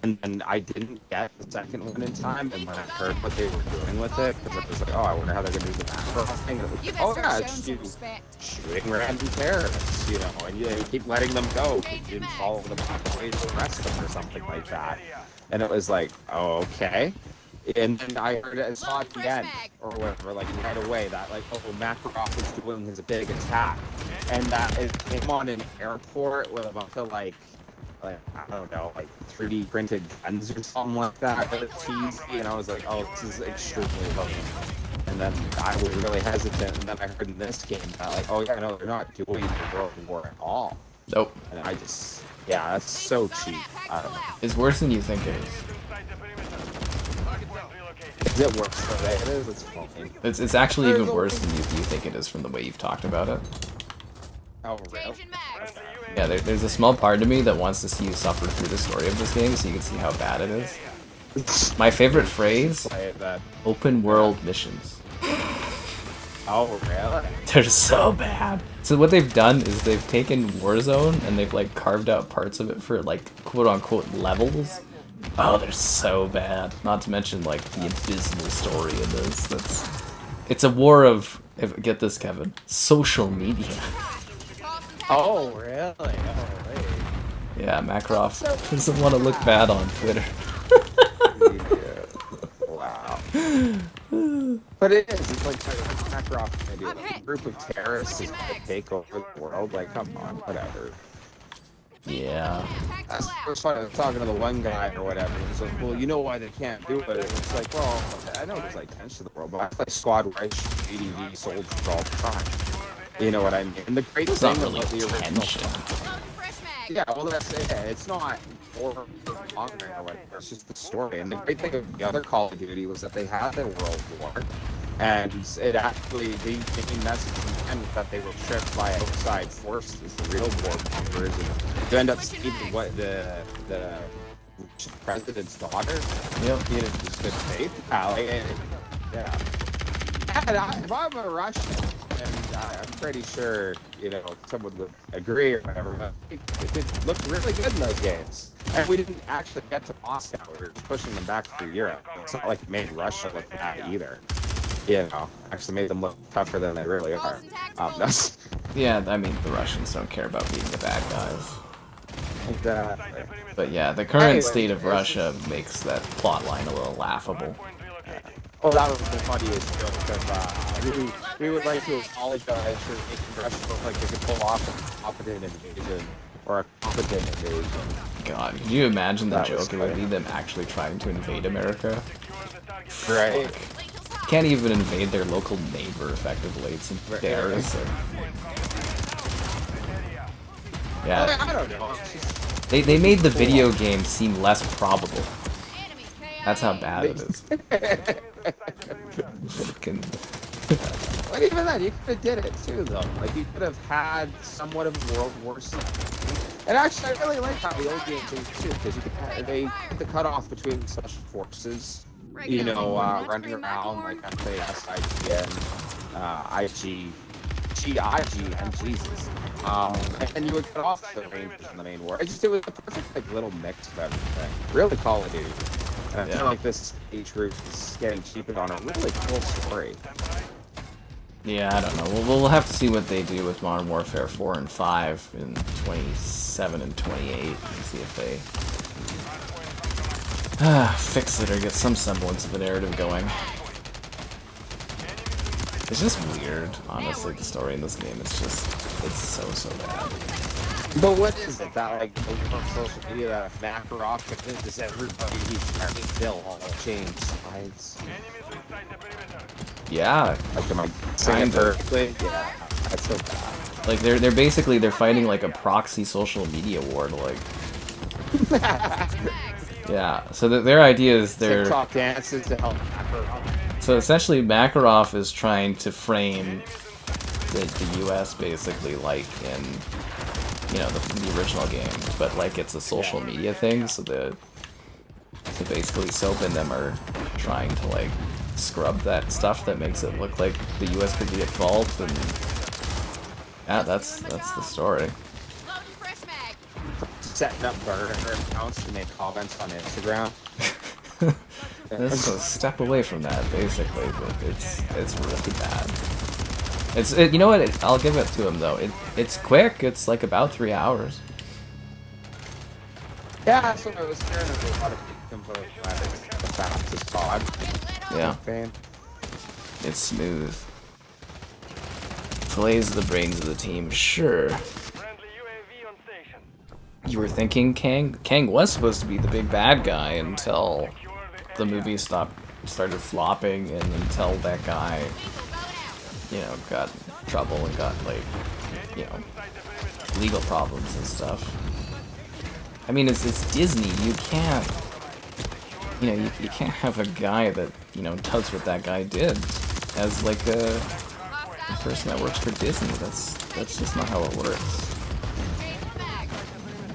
And then I didn't get the second one in time, and when I heard what they were doing with it, because it was like, oh, I wonder how they're gonna do the macro thing. And it was You like, oh better yeah, start it's showing some respect. shooting random terrorists, you know, and you keep letting them go because you didn't follow them out the way to arrest them or something like that. And it was like, oh, okay. And then I heard it, I saw it again, or whatever, like right away, that like, oh, Makarov is doing his big attack. And that it came on an airport with a bunch of like, I don't know, like 3D printed guns or something like that. It was cheesy, and I was like, oh, this is extremely low. And then I was really hesitant, and then I heard in this game that like, oh yeah, no, they're not doing the World War at all. Nope. And I just, yeah, that's so cheap. I don't know. It's worse than you think it is. Is it worse the way it is? It's fine. It's actually even worse than you think it is from the way you've talked about it. Oh, really? Yeah, there's a small part of me that wants to see you suffer through the story of this game so you can see how bad it is. My favorite phrase, Play that. open world missions. Oh, really? They're so bad. So what they've done is they've taken Warzone and they've like carved out parts of it for like quote unquote levels. Oh, they're so bad. Not to mention like the abysmal story in this. It's a war of, get this, Kevin, social media. Oh, really? Oh, wait. Yeah, Makarov doesn't want to look bad on Twitter. Yeah. Wow. But it is. It's like Makarov can do. Like, a group of terrorists is going to take over the world. Like, come on, whatever. Yeah. That's was funny. I was talking to the one guy or whatever. He's like, well, you know why they can't do it. And it's like, well, I know there's like 10 to the world, but I play squad where I shoot ADV soldiers all the time. You know what I mean? And the great It's thing not really about the original. tension. Yeah, well, that's it. It's not or conquering or whatever. It's just the story. And the great thing of the other Call of Duty was that they had their World War, and it actually the main message in the end was that they were tricked by outside forces, the real war mongers, and you end up seeing what the president's daughter. Yep. You know, just good faith. Yeah. And if I'm a Russian, and I'm pretty sure, you know, someone would agree or whatever, but it looked really good in those games. And we didn't actually get to Moscow. We were pushing them back through Europe. It's not like it made Russia look bad either. You know, actually made them look tougher than they really are. That's Yeah, I mean, the Russians don't care about being the bad guys. exactly. But yeah, the current Anyway, state of Russia makes that plotline a little laughable. Oh, that was the funniest joke because we would like to apologize for making Russia look like they could pull off a competent invasion or a competent invasion. God, could you imagine the That was joke? It would funny. be them actually trying to invade America. Right. Can't even invade their local neighbor effectively. It's embarrassing. Yeah, I don't know. It's just, they made the video game seem less probable. That's how bad it is. Fucking. but even then, you could have did it too, though. Like you could have had somewhat of a World War II. And actually, I really like how the old games do too, because you could have, they put the cutoff between special forces, you know, running around like FAS, IGN, IGN, Jesus. And you would cut off the Rangers in the main war. It was a perfect like little mix of everything. Really Call of Duty. And I feel like this H route is getting cheapened on a really cool story. Yeah, I don't know. We'll have to see what they do with Modern Warfare 4 and 5 in 27 and 28 and see if fix it or get some semblance of a narrative going. It's just weird, honestly, the story in this game. It's so bad. But what is it that like on social media that if Makarov convinces everybody he's trying to kill all change sides? Yeah, Like am I saying perfectly? Yeah, that's so bad. like they're basically they're fighting like a proxy social media war to like. Yeah, so their idea is they're TikTok dances to help Makarov. so essentially Makarov is trying to frame the U.S. basically like in the original game, but like it's a social media thing. So basically Soap and them are trying to like scrub that stuff that makes it look like the U.S. could be at fault, and yeah, that's the story. Setting up burner accounts to make comments on Instagram. That's a step away from that, basically, but it's really bad. You know what? I'll give it to him though. It's quick. It's like about 3 hours. Yeah, that's what I was hearing. There's a lot of people the fastest pod. Yeah, Fan. it's smooth. Flays the brains of the team, sure. You were thinking Kang? Kang was supposed to be the big bad guy until the movie started flopping, and until that guy, got in trouble and got like, legal problems and stuff. I mean, it's Disney. You can't, you can't have a guy that does what that guy did as like a person that works for Disney. That's just not how it works.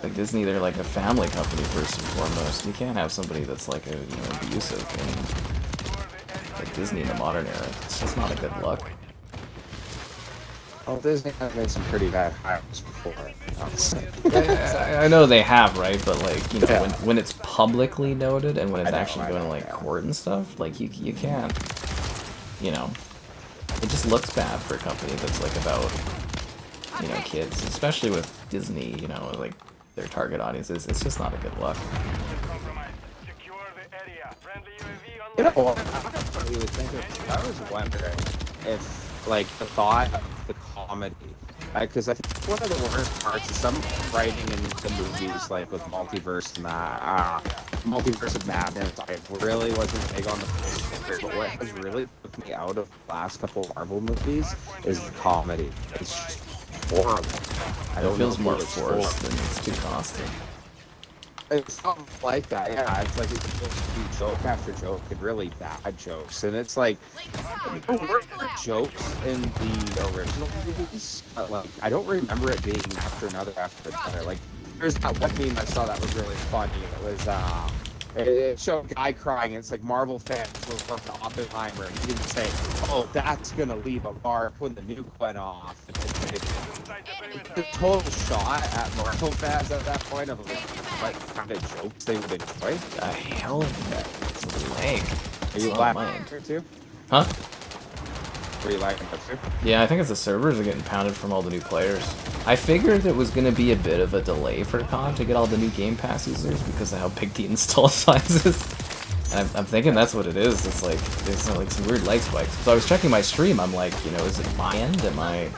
Like Disney, they're like a family company first and foremost. You can't have somebody that's like abusive in like Disney in the modern era. It's just not a good look. Well, Disney has made some pretty bad hires before. I know they have, right? But like Yeah. when it's publicly noted and when it's actually going to like yeah. court and stuff, like you can't. It just looks bad for a company that's like about kids, especially with Disney. Like their target audience is. It's just not a good look. You know what? I don't really think of. I was wondering if, like, the thought of the comedy, because I think one of the worst parts is some writing in the movies, like with Multiverse of Madness. I really wasn't big on the bullshit, but what has really took me out of the last couple of Marvel movies is the comedy. It's just horrible. It feels more forced and it's too constant. It's something like that, yeah. It's like it's supposed to be joke after joke and really bad jokes. And it's like, there were jokes in the original movies, but like, I don't remember it being after another. Like, there's that one meme I saw that was really funny. It was, it showed a guy crying, and it's like Marvel fans was from Oppenheimer, and he didn't say, oh, that's gonna leave a mark when the nuke went off. And the total shot at Marvel fans at that point of like what kind of jokes they would enjoy. The hell? It's a lag. Are you laughing here too? Huh? Were you lagging that too? Yeah, I think it's the servers are getting pounded from all the new players. I figured it was going to be a bit of a delay for Con to get all the new Game Pass users because of how big the install size is. And I'm thinking that's what it is. It's like, there's like some weird lag spikes. So I was checking my stream, I'm like, is it my end? Am I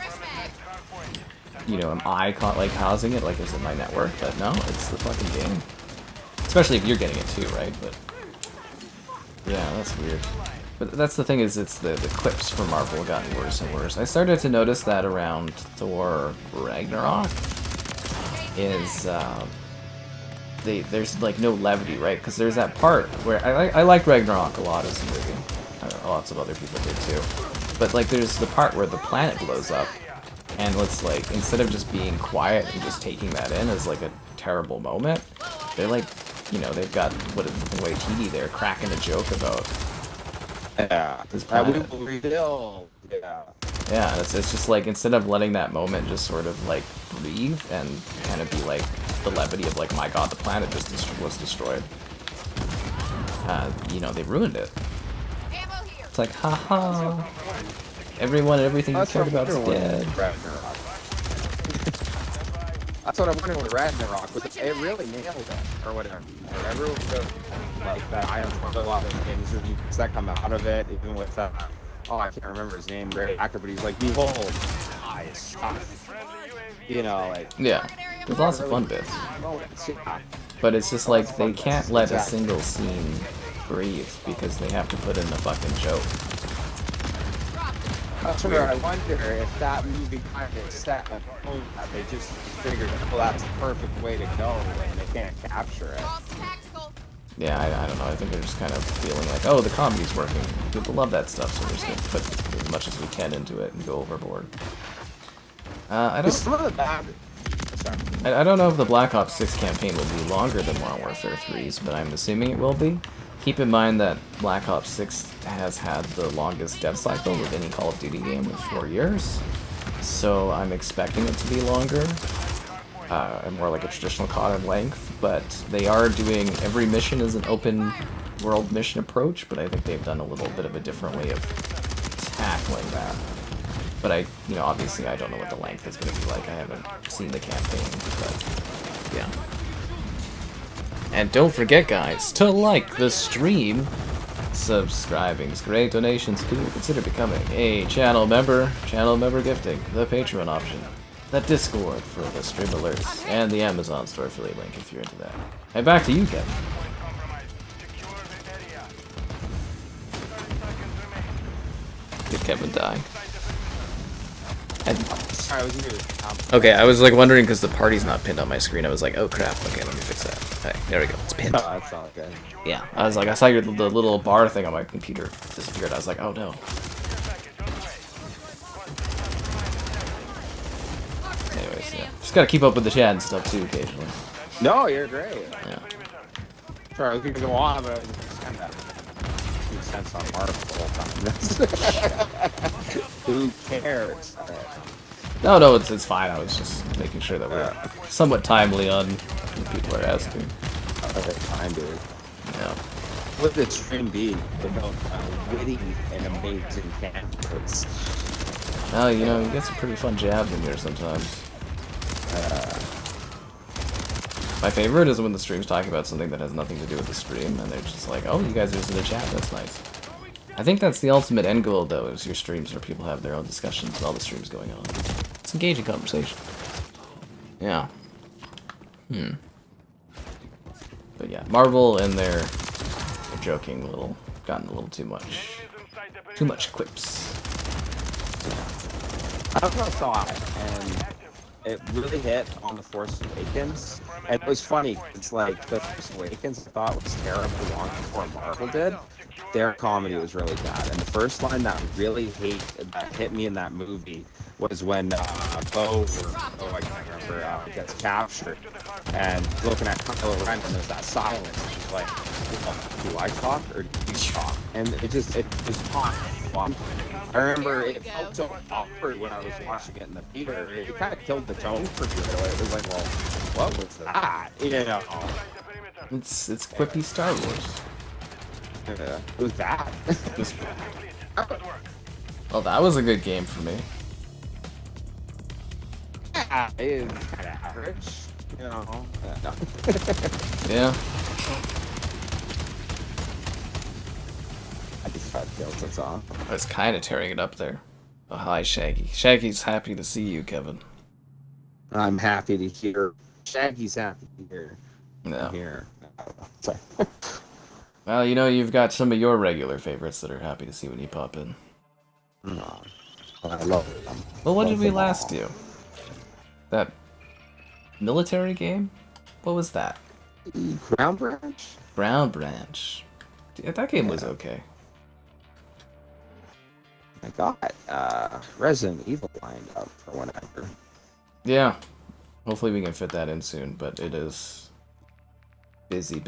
like causing it? Like, is it my network? But no, it's the fucking game. Especially if you're getting it too, right? But yeah, that's weird. But that's the thing, is it's the clips for Marvel have gotten worse and worse. I started to notice that around Thor Ragnarok is there's like no levity, right? Because there's that part where I liked Ragnarok a lot as a movie. Lots of other people did too. But like there's the part where the planet blows up, and it's like, instead of just being quiet and just taking that in as like a terrible moment, they're like, they've got Waititi there cracking a joke about. Yeah, we will rebuild. Yeah. Yeah, it's just like, instead of letting that moment just sort of like breathe and kind of be like the levity of like, my god, the planet just was destroyed. They ruined it. It's like, haha, everything you cared about is dead. That's what I'm wondering with Ragnarok. It really nailed it, or whatever. Whatever like that item for a lot of things reviews that come out of it, even with oh, I can't remember his name, great actor, but he's like, behold, I stuff. You know, like Yeah, there's lots of fun bits. But it's just like they can't let a single scene breathe because they have to put in a fucking joke. That's where I wonder if that movie kind of set a tone that they just figured, well, that's the perfect way to go, and they can't capture it. Yeah, I don't know. I think they're just kind of feeling like, oh, the comedy's working. People love that stuff, so we're just going to put as much as we can into it and go overboard. I don't. Some of the bad. Sorry. I don't know if the Black Ops 6 campaign will be longer than Modern Warfare 3's, but I'm assuming it will be. Keep in mind that Black Ops 6 has had the longest dev cycle of any Call of Duty game with 4 years, so I'm expecting it to be longer, and more like a traditional COD length, but they are doing, every mission is an open world mission approach, but I think they've done a little bit of a different way of tackling that. But obviously I don't know what the length is going to be like. I haven't seen the campaign, but yeah. And don't forget, guys, to like the stream. Subscribing's great, donations too. Consider becoming a channel member. Channel member gifting, the Patreon option, the Discord for the stream alerts, and the Amazon store affiliate link if you're into that. And back to you, Kevin. Did Kevin die? Sorry, I was muted. Okay, I was like wondering because the party's not pinned on my screen. I was like, oh crap. Okay, let me fix that. Okay, there we go. It's pinned. Oh, that's all good. Yeah, I was like, I saw the little bar thing on my computer disappeared. I was like, oh no. Anyways, yeah, just gotta keep up with the chat and stuff too occasionally. No, you're great. Yeah. Sorry, I was gonna go on, but I was just kind of 2 cents on Marvel the whole time. Who cares? No, it's fine. I was just making sure that we're somewhat timely on what people are asking. Okay, fine, dude. Yeah. What did stream be about witty and amazing candidates? Well, you get some pretty fun jabs in here sometimes. My favorite is when the stream's talking about something that has nothing to do with the stream, and they're just like, oh, you guys are just in the chat, that's nice. I think that's the ultimate end goal, though, is your streams where people have their own discussions with all the streams going on. It's engaging conversation. Yeah. But yeah, Marvel and their joking gotten a little too much. Too much quips. I don't know if I saw it, and it really hit on The Force Awakens. And it was funny, it's like The Force Awakens I thought was terribly long before Marvel did. Their comedy was really bad. And the first line that hit me in that movie was when I can't remember, gets captured and looking at Kylo Ren and there's that silence. And she's like, do I talk or do you talk? And it was fun. I remember it felt so awkward when I was watching it in the theater. It kind of killed the tone for me. It was like, well, what was that? It's quippy Star Wars. Yeah, it was bad. Well, that was a good game for me. Yeah, it is kind of average, No. Yeah. I just tried to kill that's all. I was kind of tearing it up there. Oh, hi, Shaggy. Shaggy's happy to see you, Kevin. I'm happy to hear. Shaggy's happy to hear. No. Here. Sorry. Well, you've got some of your regular favorites that are happy to see when you pop in. No. I love them. Well, what did we last do? That military game? What was that? Ground Branch? Ground Branch. Yeah, that game was okay. I got Resident Evil lined up for whenever. Yeah. Hopefully we can fit that in soon, but it is busy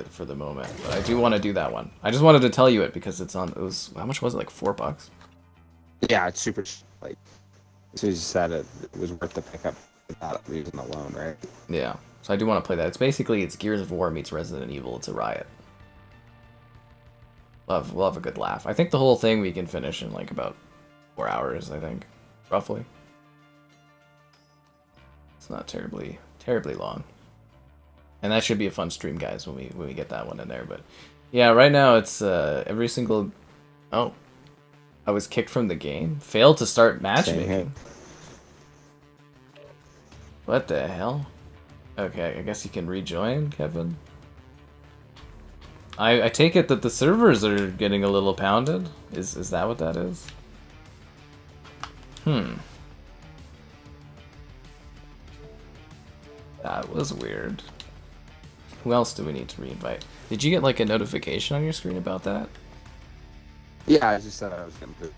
for the moment. But I do want to do that one. I just wanted to tell you it because how much was it? Like $4? Yeah, it's super, like, as soon as you said it, it was worth the pickup without reason alone, right? Yeah. So I do want to play that. It's Gears of War meets Resident Evil. It's a riot. We'll have a good laugh. I think the whole thing we can finish in like about 4 hours, I think. Roughly. It's not terribly long. And that should be a fun stream, guys, when we get that one in there. But yeah, right now it's every single. Oh, I was kicked from the game. Failed to start matchmaking. What the hell? Okay, I guess you can rejoin, Kevin. I take it that the servers are getting a little pounded. Is that what that is? That was weird. Who else do we need to re-invite? Did you get like a notification on your screen about that? Yeah, I just said I was gonna put.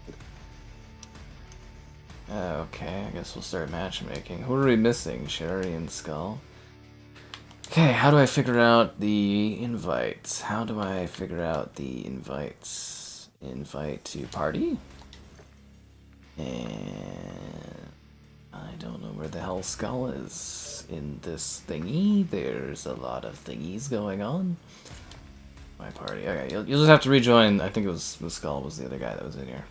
Okay, I guess we'll start matchmaking. Who are we missing? Sherry and Skull. Okay, how do I figure out the invites? How do I figure out the invites? Invite to party? And I don't know where the hell Skull is in this thingy. There's a lot of thingies going on. My party. Okay, you'll just have to rejoin. I think it was the Skull was the other guy that was in here.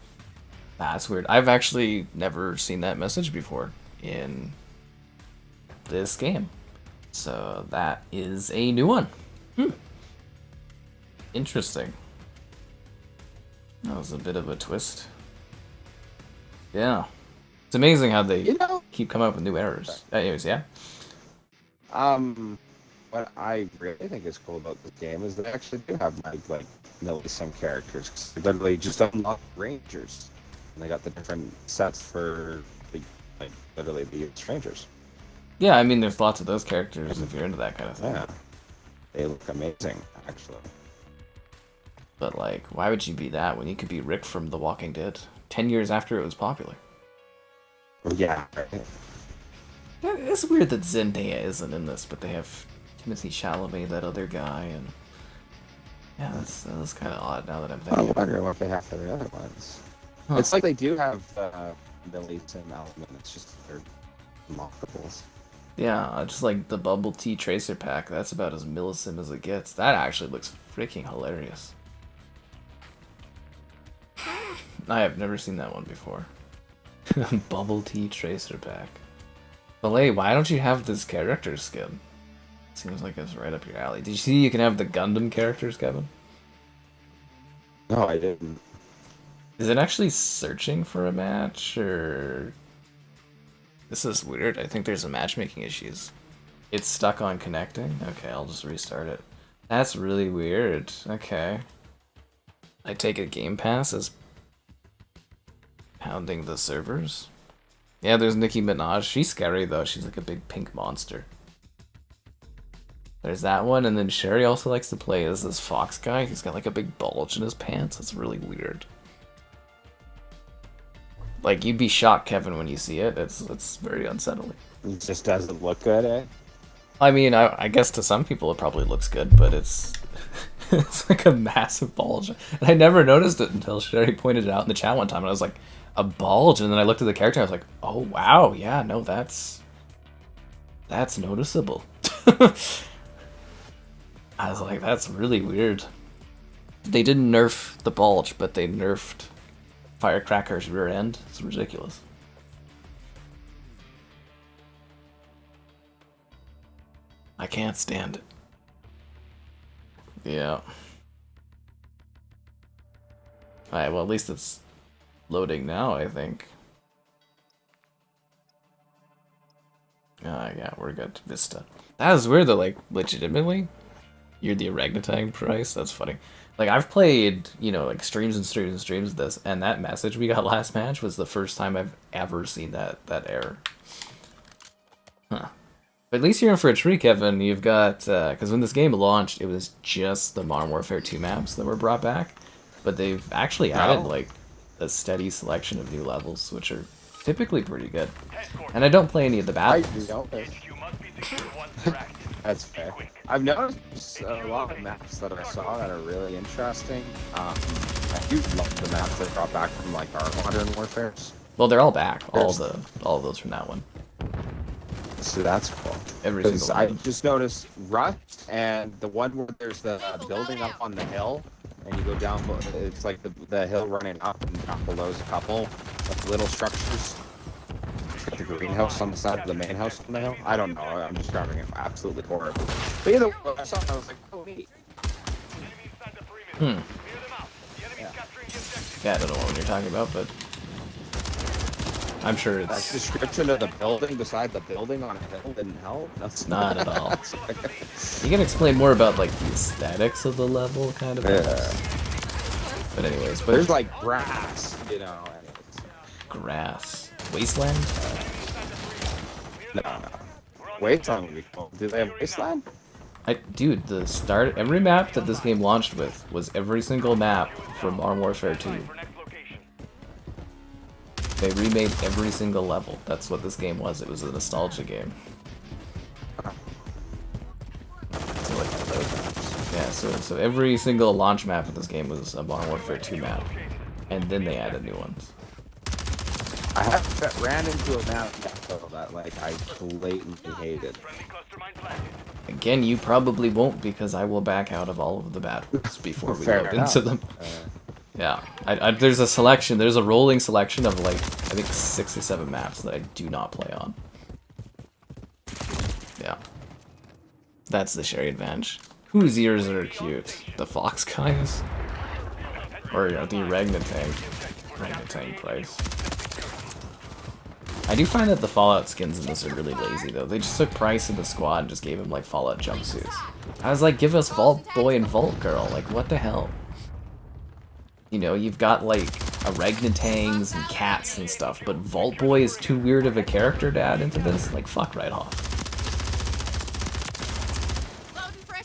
That's weird. I've actually never seen that message before in this game. So that is a new one. Interesting. That was a bit of a twist. Yeah. It's amazing how they keep coming up with new errors. Anyways, yeah. What I really think is cool about this game is they actually do have like some characters. 'Cause they literally just unlock Rangers. And they got the different sets for like literally the Rangers. Yeah, I mean, there's lots of those characters if you're into that kind of thing. Yeah, they look amazing, actually. But, like, why would you be that when you could be Rick from The Walking Dead 10 years after it was popular? Yeah. Yeah, it's weird that Zendaya isn't in this, but they have Timothée Chalamet, that other guy, and... Yeah, that's kind of odd now that I'm thinking. I wonder what they have for the other ones. Huh. It's like they do have Demolition element, it's just they're unlockables. Yeah, just like the Bubble Tea Tracer Pack, that's about as millisym as it gets. That actually looks freaking hilarious. I have never seen that one before. Bubble Tea Tracer Pack. Belay, why don't you have this character skin? Seems like it's right up your alley. Did you see you can have the Gundam characters, Kevin? No, I didn't. Is it actually searching for a match, or... This is weird. I think there's a matchmaking issues. It's stuck on connecting? Okay, I'll just restart it. That's really weird. Okay. I take it Game Pass is pounding the servers? Yeah, there's Nicki Minaj. She's scary, though. She's like a big pink monster. There's that one, and then Sherry also likes to play as this fox guy. He's got like a big bulge in his pants. It's really weird. Like, you'd be shocked, Kevin, when you see it. It's very unsettling. It just doesn't look good, eh? I mean, I guess to some people it probably looks good, but it's it's like a massive bulge. And I never noticed it until Sherry pointed it out in the chat one time, and I was like, a bulge? And then I looked at the character and I was like, oh, wow, yeah, no, that's noticeable. I was like, that's really weird. They didn't nerf the bulge, but they nerfed Firecracker's rear end. It's ridiculous. I can't stand it. Yeah. Alright, well, at least it's loading now, I think. Yeah, we're good. Vista. That is weird, though, like, legitimately? You're the orangutan price? That's funny. Like, I've played, you know, like, streams and streams and streams of this, and that message we got last match was the first time I've ever seen that error. Huh. But at least you're in for a treat, Kevin. You've got, because when this game launched, it was just the Modern Warfare 2 maps that were brought back. But they've actually added, like, a steady selection of new levels, which are typically pretty good. And I don't play any of the bad ones. That's fair. I've noticed a lot of maps that I saw that are really interesting. I do love the maps that brought back from like our Modern Warfares. Well, they're all back. All of those from that one. So that's cool. Every single one. I just noticed Rust and the one where there's the building up on the hill, and you go down. It's like the hill running up, and down below is a couple of little structures. like the greenhouse on the side of the main house on the hill. I don't know. I'm describing it absolutely horribly. But either way, I saw it, I was like, oh, neat. Hmm. Yeah. Yeah, I don't know what you're talking about, but I'm sure That it's description of the building beside the building on a hill didn't help. That's not at all. You can explain more about like the aesthetics of the level, kind of. But anyways, but there's like grass, you know. And it's, grass, wasteland. no. Wasteland would be cool. Do they have wasteland? Dude, every map that this game launched with was every single map from Modern Warfare 2. They remade every single level. That's what this game was. It was a nostalgia game. So like, yeah, so every single launch map of this game was a Modern Warfare 2 map. And then they added new ones. I ran into a map that like I blatantly hated. Again, you probably won't because I will back out of all of the bad ones before we Fair go enough. into them. Yeah, there's a selection. There's a rolling selection of like I think 6 or 7 maps that I do not play on. Yeah, that's the Sherry advantage. Whose ears are cute? The fox guys, or the orangutan price. I do find that the Fallout skins in this are really lazy though. They just took Price in the squad and just gave him like Fallout jumpsuits. I was like, give us Vault Boy and Vault Girl. Like, what the hell? You know, you've got like orangutans and cats and stuff, but Vault Boy is too weird of a character to add into this. Like, fuck right off.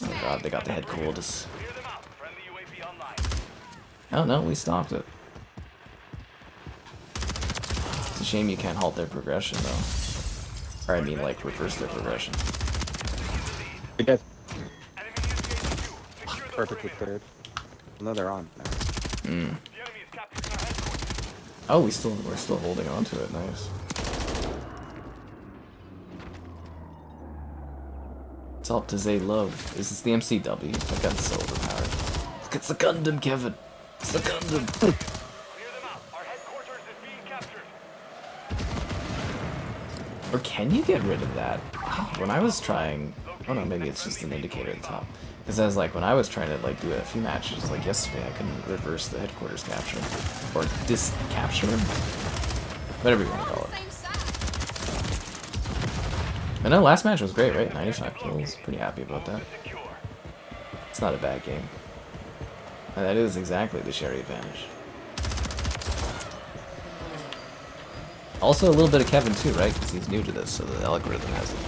Oh god, they got the headquarters. Oh no, we stopped it. It's a shame you can't halt their progression though. Or I mean like reverse their progression. We did. Perfectly cleared. No, they're on now. Mm. Oh, we're still holding on to it. Nice. It's all to say love. Is this the MCW? That gun's so overpowered. Look, it's the Gundam, Kevin. It's the Gundam. Or can you get rid of that? When I was trying, oh no, maybe it's just an indicator at the top. Because I was like, when I was trying to like do a few matches, like yesterday, I couldn't reverse the headquarters capture or capture, whatever you want to call it. I know last match was great, right? 95 kills. Pretty happy about that. It's not a bad game. And that is exactly the Sherry advantage. Also a little bit of Kevin too, right? Because he's new to this, so the algorithm hasn't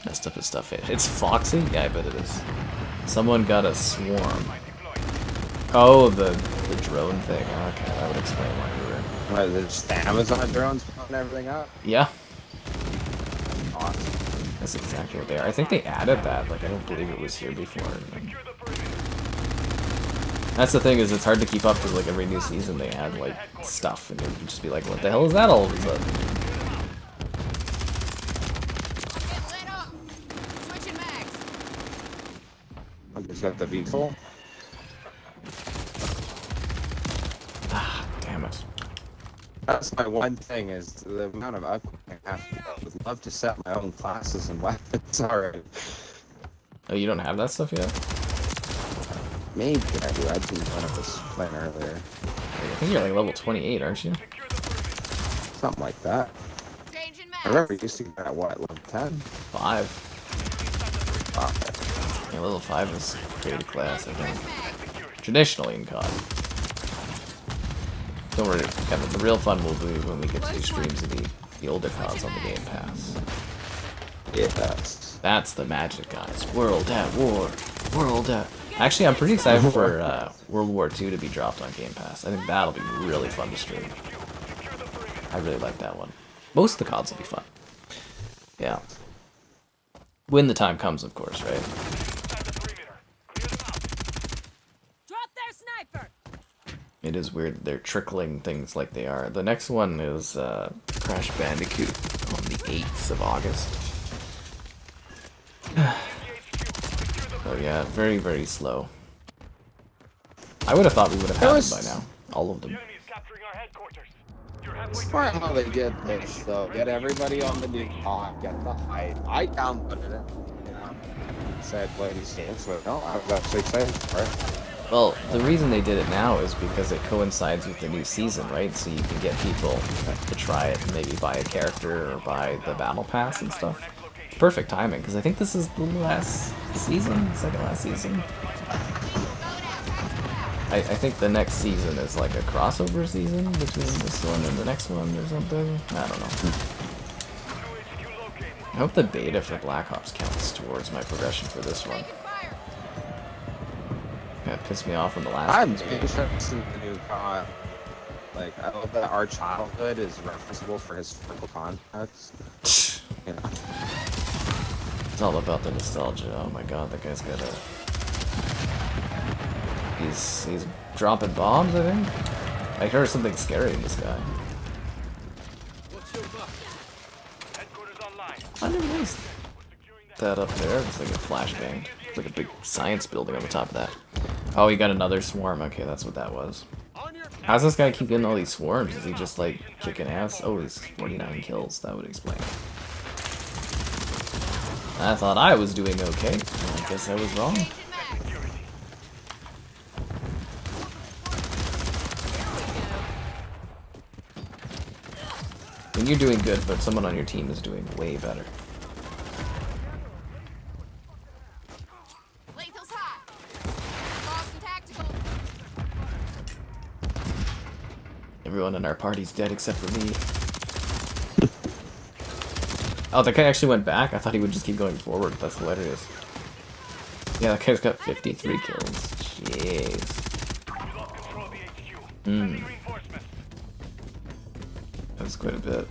messed up his stuff yet. It's Foxy? Yeah, I bet it is. Someone got a swarm. Oh, the drone thing. Okay, that would explain why we were... What, just the Amazon drones putting everything up? Yeah. Awesome. That's exactly what they are. I think they added that. Like, I don't believe it was here before. That's the thing, is it's hard to keep up because like every new season they add like stuff and you'd just be like, what the hell is that all of a sudden? I just got the vehicle. Ah, damn it. That's my one thing, is the amount of upgrade I have to do. I would love to set my own classes and weapons already. Oh, you don't have that stuff yet? Maybe I do. I'd seen one of us playing earlier. I think you're like level 28, aren't you? Something like that. I remember you used to get at what, level 10? 5. Wow. Yeah, level 5 is created class, I think. Traditionally in COD. Don't worry, Kevin, the real fun will be when we get to do streams of the older CODs on the Game Pass. Yeah, that's the magic, guys. World at War. World at... Actually, I'm pretty excited for World War II to be dropped on Game Pass. I think that'll be really fun to stream. I really like that one. Most of the CODs will be fun. Yeah. When the time comes, of course, right? Drop their sniper. It is weird they're trickling things like they are. The next one is Crash Bandicoot on the 8th of August. Oh yeah, very, very slow. I would have thought we would have had them by now. All of them. Smart how they did this, though. Get everybody on the new pod, get the hype. I downloaded it. You know, said play these games, so no, I was actually excited for it. Well, the reason they did it now is because it coincides with the new season, right? So you can get people to try it and maybe buy a character or buy the battle pass and stuff. Perfect timing, because I think this is the last season, second last season. I think the next season is like a crossover season between this one and the next one or something. I don't know. I hope the beta for Black Ops counts towards my progression for this one. That pissed me off in the last I'm one. interested in the new COD. Like, I love that our childhood is referenceable for historical context. You know? It's all about the nostalgia. Oh my god, that guy's got a... He's dropping bombs, I think? I heard something scary in this guy. I didn't notice that up there. It's like a flashbang. It's like a big science building on the top of that. Oh, he got another swarm. Okay, that's what that was. How's this guy keep getting all these swarms? Is he just like kicking ass? Oh, he's 49 kills. That would explain. I thought I was doing okay. I guess I was wrong. When you're doing good, but someone on your team is doing way better. Lethal's hot. Lost and tactical. Everyone in our party's dead except for me. Oh, that guy actually went back? I thought he would just keep going forward. That's hilarious. Yeah, that guy's got 53 kills. Jeez. That was quite a bit.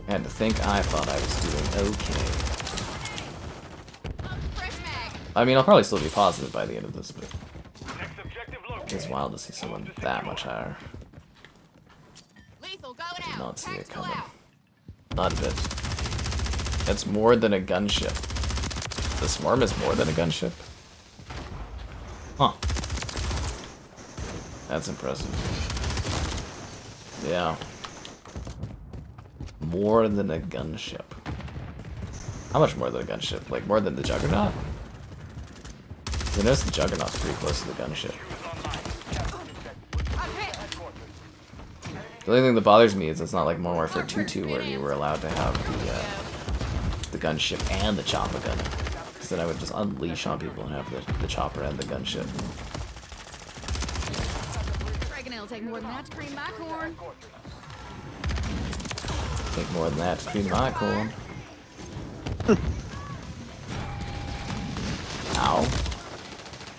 I had to think I thought I was doing okay. I mean, I'll probably still be positive by the end of this, but it's wild to see someone that much higher. Lethal going Did out. not see it Tactical coming. out. Not a bit. That's more than a gunship. The swarm is more than a gunship? Huh. That's impressive. Yeah. More than a gunship. How much more than a gunship? Like, more than the Juggernaut? 'Cause I noticed the Juggernaut's pretty close to the gunship. I'm hit. The only thing that bothers me is it's not like Modern Warfare 2 where you were allowed to have the gunship and the chopper gun. Because then I would just unleash on people and have the chopper and the gunship. Reckon it'll take more than that to cream my corn. Take more than that to cream my corn. Ow.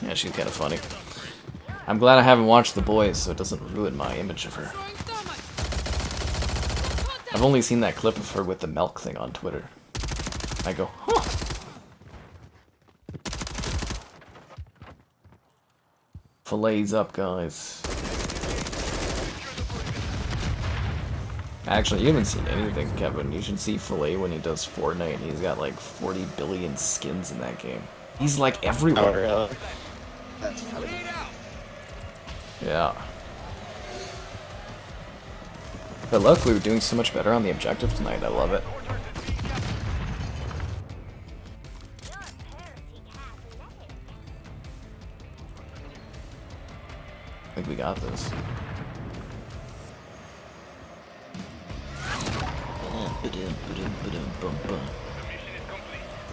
Yeah, she's kind of funny. I'm glad I haven't watched The Boys, so it doesn't ruin my image of her. I've only seen that clip of her with the milk thing on Twitter. I go, huh. Fillets up, guys. Actually, you haven't seen anything, Kevin. You should see Fillet when he does Fortnite. He's got like 40 billion skins in that game. He's like everywhere. Oh, really? That's funny. Yeah. But look, we were doing so much better on the objective tonight. I love it. I think we got this.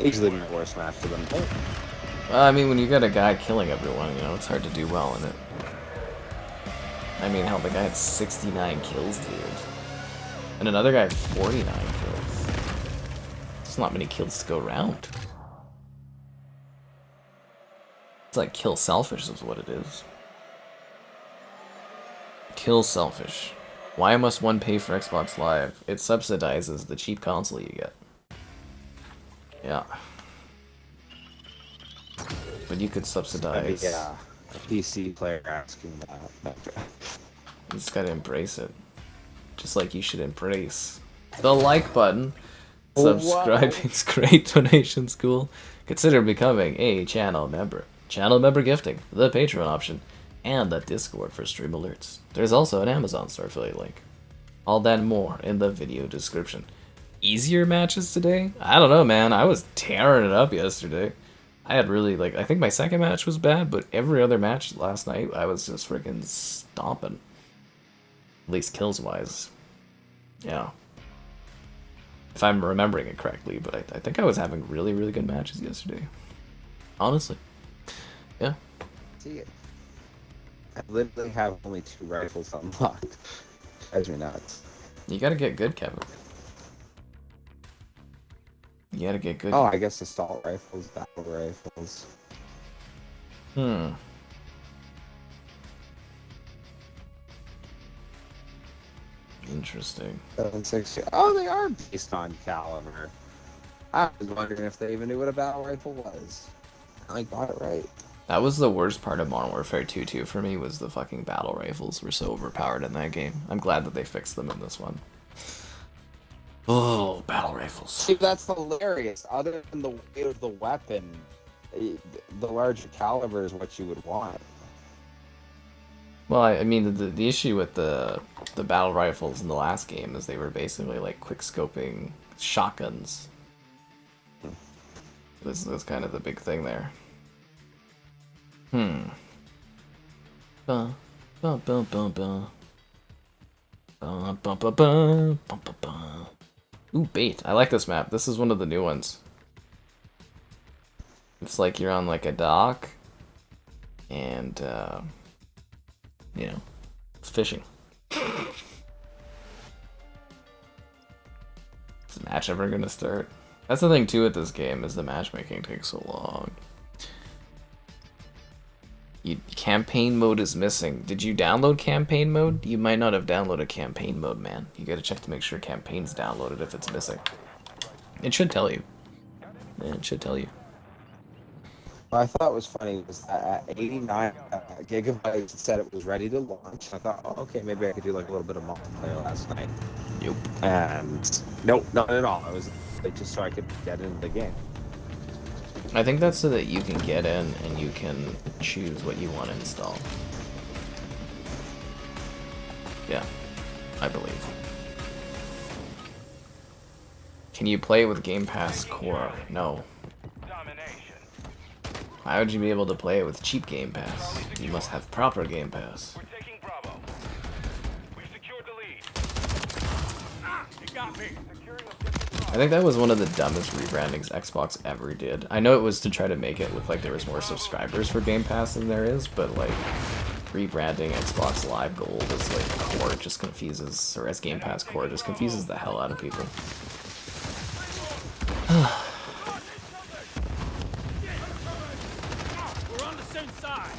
Easily my worst match for them. Well, I mean, when you got a guy killing everyone, you know, it's hard to do well in it. I mean, hell, the guy had 69 kills, dude. And another guy had 49 kills. It's not many kills to go around. It's like kill selfish is what it is. Kill selfish. Why must one pay for Xbox Live? It subsidizes the cheap console you get. Yeah. But you could subsidize. Yeah, a PC player asking that. You just gotta embrace it. Just like you should embrace the like button. Subscribing's great, donation's cool. Consider becoming a channel member. Channel member gifting, the Patreon option. and a Discord for stream alerts. There's also an Amazon store affiliate link. All that and more in the video description. Easier matches today? I don't know, man. I was tearing it up yesterday. I had really, like, I think my second match was bad, but every other match last night, I was just freaking stomping. At least kills-wise. Yeah. If I'm remembering it correctly, but I think I was having really, really good matches yesterday. Honestly. Yeah. See it. I literally have only 2 rifles unlocked. Drives me nuts. You gotta get good, Kevin. You gotta get good. Oh, I guess assault rifles, battle rifles. Interesting. 760. Oh, they are based on caliber. I was wondering if they even knew what a battle rifle was. I got it right. That was the worst part of Modern Warfare 2 too for me, was the fucking battle rifles were so overpowered in that game. I'm glad that they fixed them in this one. Oh, battle rifles. See, that's hilarious. Other than the weight of the weapon, the larger caliber is what you would want. Well, I mean, the issue with the battle rifles in the last game is they were basically like quick scoping shotguns. This was kind of the big thing there. Ba, ba, ba, ba, ba. Ba, ba, ba, ba, ba, ba, ba. Ooh, bait. I like this map. This is one of the new ones. It's like you're on like a dock, and you know, it's fishing. Is the match ever gonna start? That's the thing too with this game, is the matchmaking takes so long. Campaign mode is missing. Did you download campaign mode? You might not have downloaded campaign mode, man. You gotta check to make sure campaign's downloaded if it's missing. It should tell you. Yeah, it should tell you. What I thought was funny was that at 89 gigabytes it said it was ready to launch. I thought, oh, okay, maybe I could do like a little bit of multiplayer last night. Nope. And nope, not at all. It was like, just so I could get into the game. I think that's so that you can get in and you can choose what you want to install. Yeah, I believe. Can you play it with Game Pass Core? No. Why would you be able to play it with cheap Game Pass? You must have proper Game Pass. We're taking Bravo. We've secured the lead. You got me. I think that was one of the dumbest rebrandings Xbox ever did. I know it was to try to make it look like there was more subscribers for Game Pass than there is, but like rebranding Xbox Live Gold as like Core just confuses, or as Game Pass Core just confuses the hell out of people. We're on the same side.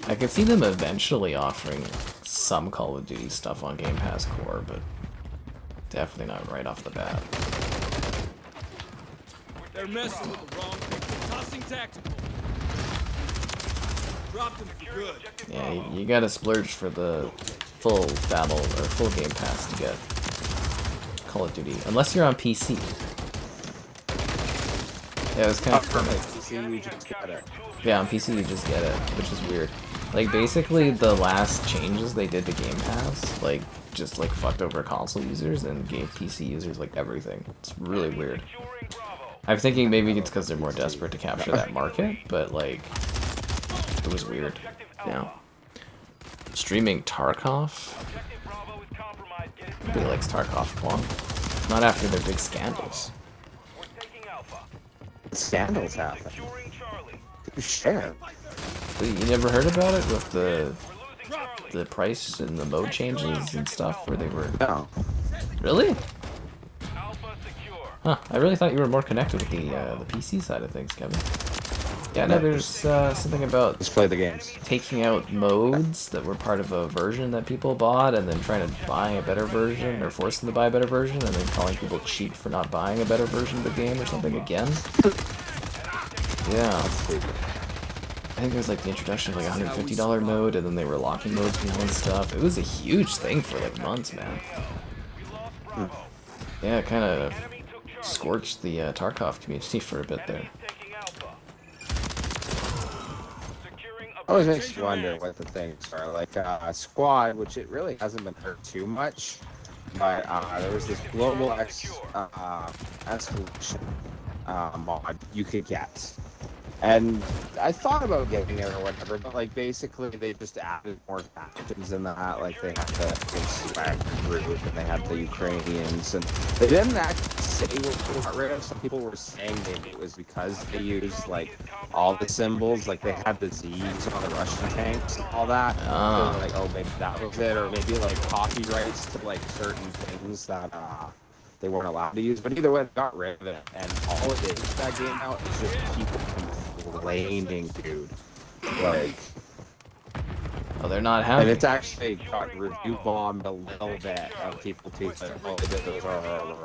I could see them eventually offering some Call of Duty stuff on Game Pass Core, but definitely not right off the bat. They're messing with the wrong people. Tossing tactical. Dropped them for good. Yeah, you gotta splurge for the full battle or full Game Pass to get Call of Duty, unless you're on PC. Yeah, it was kind of funny. Yeah, on PC you just get it, which is weird. Like, basically, the last changes they did to Game Pass, like, just, like, fucked over console users and gave PC users, like, everything. It's really weird. I'm thinking maybe it's because they're more desperate to capture that market, but, like, it was weird. Yeah. Streaming Tarkov? Nobody likes Tarkov, come on. Not after their big scandals. Scandals happen. Share. You never heard about it with the price and the mode changes and stuff where they were... No. Really? Huh, I really thought you were more connected with the PC side of things, Kevin. Yeah, no, there's something about Just play the games. taking out modes that were part of a version that people bought and then trying to buy a better version or force them to buy a better version and then calling people cheap for not buying a better version of the game or something again. Yeah. I think there was like the introduction of like a $150 mode and then they were locking modes behind stuff. It was a huge thing for like months, man. Yeah, kind of scorched the Tarkov community for a bit there. Taking Alpha. Securing Always makes you wonder what the things are. Like Squad, which it really hasn't been hurt too much, but there was this global escalation mod you could get. And I thought about getting it or whatever, but like basically they just added more factions in that. Like they had the Swag group and they had the Ukrainians, and they didn't actually say what they got rid of. Some people were saying maybe it was because they used like all the symbols, like they had the Z's on the Russian tanks and all that. So like, oh, maybe that was it, or maybe like copyrights to like certain things that they weren't allowed to use. But either way, they got rid of it, and all it is that game now is just people complaining, dude. Like, Oh, they're not happy. and it's actually got review bombed a little bit of people too. Like, oh, they did those all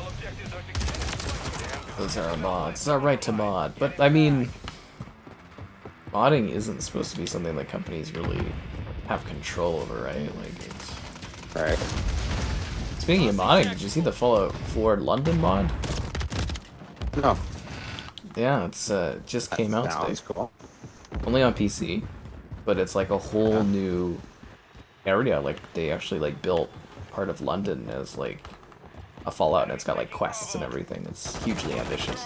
objectives are secured. Those are mods. It's our right to mod. But, I mean, modding isn't supposed to be something that companies really have control over, right? Like, it's... right. Speaking of modding, did you see the Fallout 4 London mod? No, Yeah, it's just came out today. sounds cool. Only on PC, but it's like a whole new area. Like they actually like built part of London as like a Fallout, and it's got like quests and everything. It's hugely ambitious.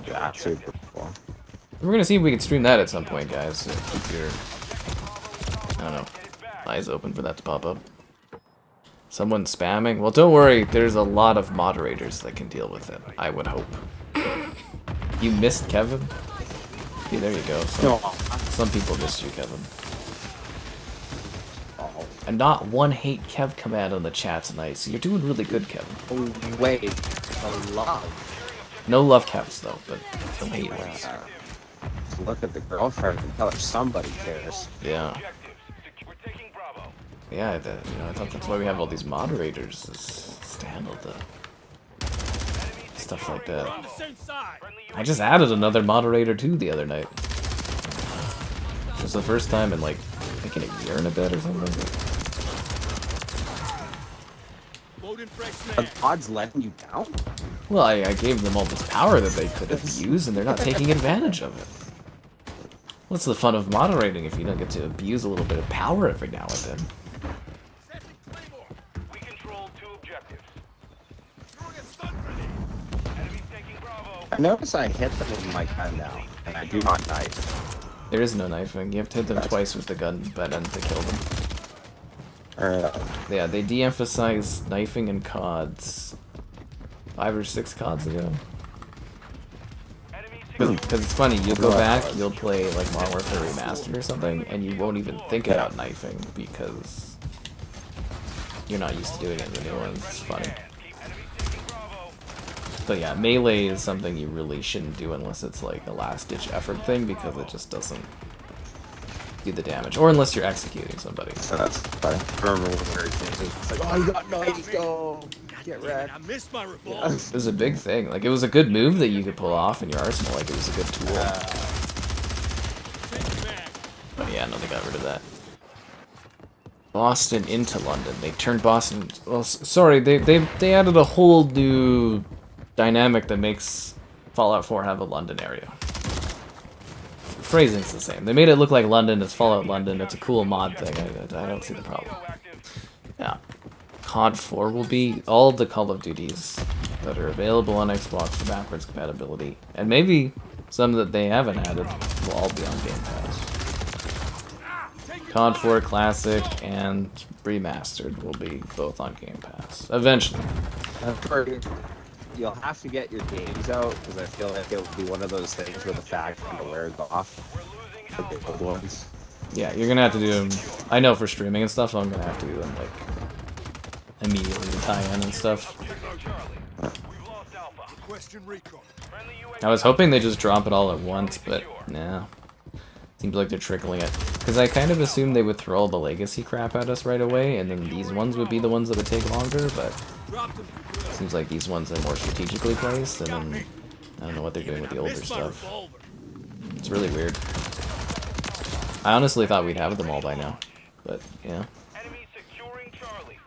That's super cool. We're gonna see if we can stream that at some point, guys. So keep your, I don't know, eyes open for that to pop up. Someone spamming? Well, don't worry. There's a lot of moderators that can deal with it. I would hope. You missed Kevin? Okay, there you go. Some people missed you, Kevin. Oh, And not one hate Kev command on the chat tonight, so you're doing really good, Kevin. wait, the love. No love Kevs though, but some hate ones. Look at the girlfriend and tell her somebody cares. Yeah. Objectives. We're taking Bravo. Yeah, I thought that's why we have all these moderators, is to handle the stuff like that. I just added another moderator too the other night. It was the first time in like, I think in a year and a bit or something. Are the odds letting you down? Well, I gave them all this power that they could have used, and they're not taking advantage of it. What's the fun of moderating if you don't get to abuse a little bit of power every now and then? We control 2 objectives. Enemies taking Bravo. I notice I hit them with my gun now, and I do not knife. There is no knifing. You have to hit them twice with the gun button to kill them. Yeah, they de-emphasized knifing in CODs 5 or 6 CODs ago. Because it's funny, you'll go back, you'll play like Modern Warfare Remastered or something, and you won't even think about knifing because you're not used to doing it in the new ones. It's funny. But yeah, melee is something you really shouldn't do unless it's like a last-ditch effort thing, because it just doesn't do the damage, or unless you're executing somebody. So that's funny. I remember when it's like, oh, you got knifed, go get wrecked. I missed my revolver. Yeah. It was a big thing. Like, it was a good move that you could pull off in your arsenal. Like, it was a good tool. But yeah, no, they got rid of that. Boston into London. They turned Boston... Well, sorry, they added a whole new dynamic that makes Fallout 4 have a London area. Phrasing's the same. They made it look like London. It's Fallout London. It's a cool mod thing. I don't see the problem. Yeah. COD 4 will be all the Call of Duties that are available on Xbox for backwards compatibility. And maybe some that they haven't added will all be on Game Pass. COD 4 Classic and Remastered will be both on Game Pass. Eventually. That's where you'll have to get your games out, because I feel like it will be one of those things where the fact kind of wears off. The old ones. Yeah, you're gonna have to do them. I know for streaming and stuff, I'm gonna have to do them like immediately to tie in and stuff. I was hoping they just drop it all at once, but nah. Seems like they're trickling it. Because I kind of assumed they would throw all the legacy crap at us right away, and then these ones would be the ones that would take longer, but seems like these ones are more strategically placed, and then I don't know what they're doing with the older stuff. It's really weird. I honestly thought we'd have them all by now, but yeah. Enemy securing Charlie.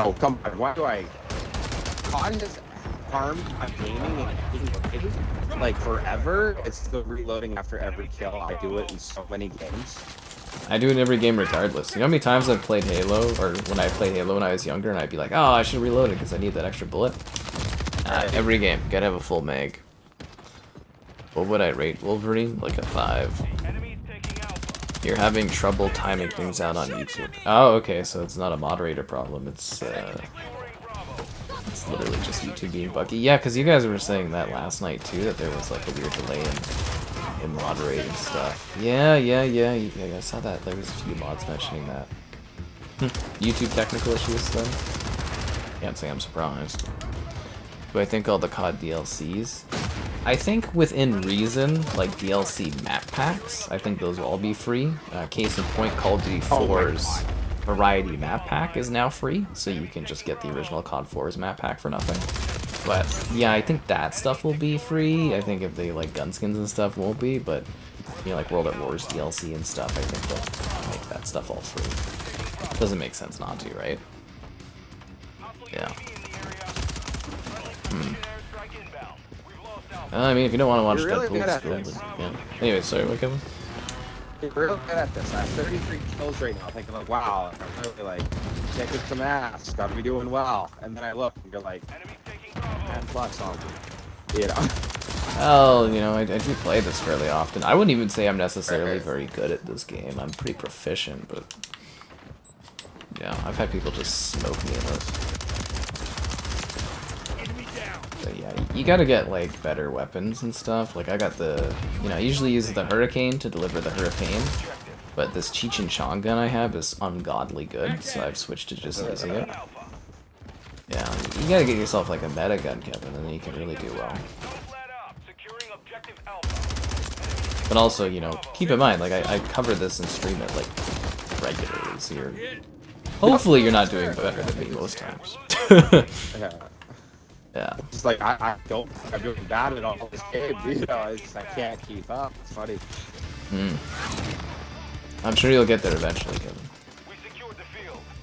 Oh, come on. Why do I... COD has harmed my gaming and like forever. It's the reloading after every kill. I do it in so many games. I do it in every game regardless. You know how many times I've played Halo, or when I played Halo when I was younger, and I'd be like, oh, I should reload it because I need that extra bullet? Every game. Gotta have a full mag. What would I rate Wolverine? Like a 5. You're having trouble timing things out on YouTube. Oh, okay, so it's not a moderator problem. It's literally just YouTube being buggy. Yeah, because you guys were saying that last night too, that there was like a weird delay in moderating stuff. Yeah, I saw that. There was a few mods mentioning that. YouTube technical issues then? Can't say I'm surprised. Do I think all the COD DLCs? I think within reason, like DLC map packs, I think those will all be free. Case in point, Call of Duty 4's Variety map pack is now free, so you can just get the original COD 4's map pack for nothing. But yeah, I think that stuff will be free. I think if they like gunskins and stuff won't be, but you know, like World at War's DLC and stuff, I think they'll make that stuff all free. Doesn't make sense not to, right? Yeah. I mean, if you don't want to watch You're really Deadpool, it's good cool, at but yeah. Anyway, sorry, what, Kevin? You're real good at this. I have 33 kills right now, thinking like, wow, I'm really like taking some ass, gotta be doing well. And then I look and you're like, 10+ on me. You know? Well, you know, I do play this fairly often. I wouldn't even say I'm necessarily very good at this game. I'm pretty proficient, but yeah, I've had people just smoke me in this. But yeah, you gotta get like better weapons and stuff. Like I got the, you know, I usually use the Hurricane to deliver the Hurricane, but this Cheech and Chong gun I have is ungodly good, so I've switched to just using it. Yeah, you gotta get yourself like a meta gun, Kevin, and then you can really do well. But also, you know, keep in mind, like I cover this and stream it like regularly, so you're hopefully you're not doing better than me most times. Yeah. It's like I'm doing bad at all this game, you know, it's just, I can't keep up. It's funny. I'm sure you'll get there eventually, Kevin.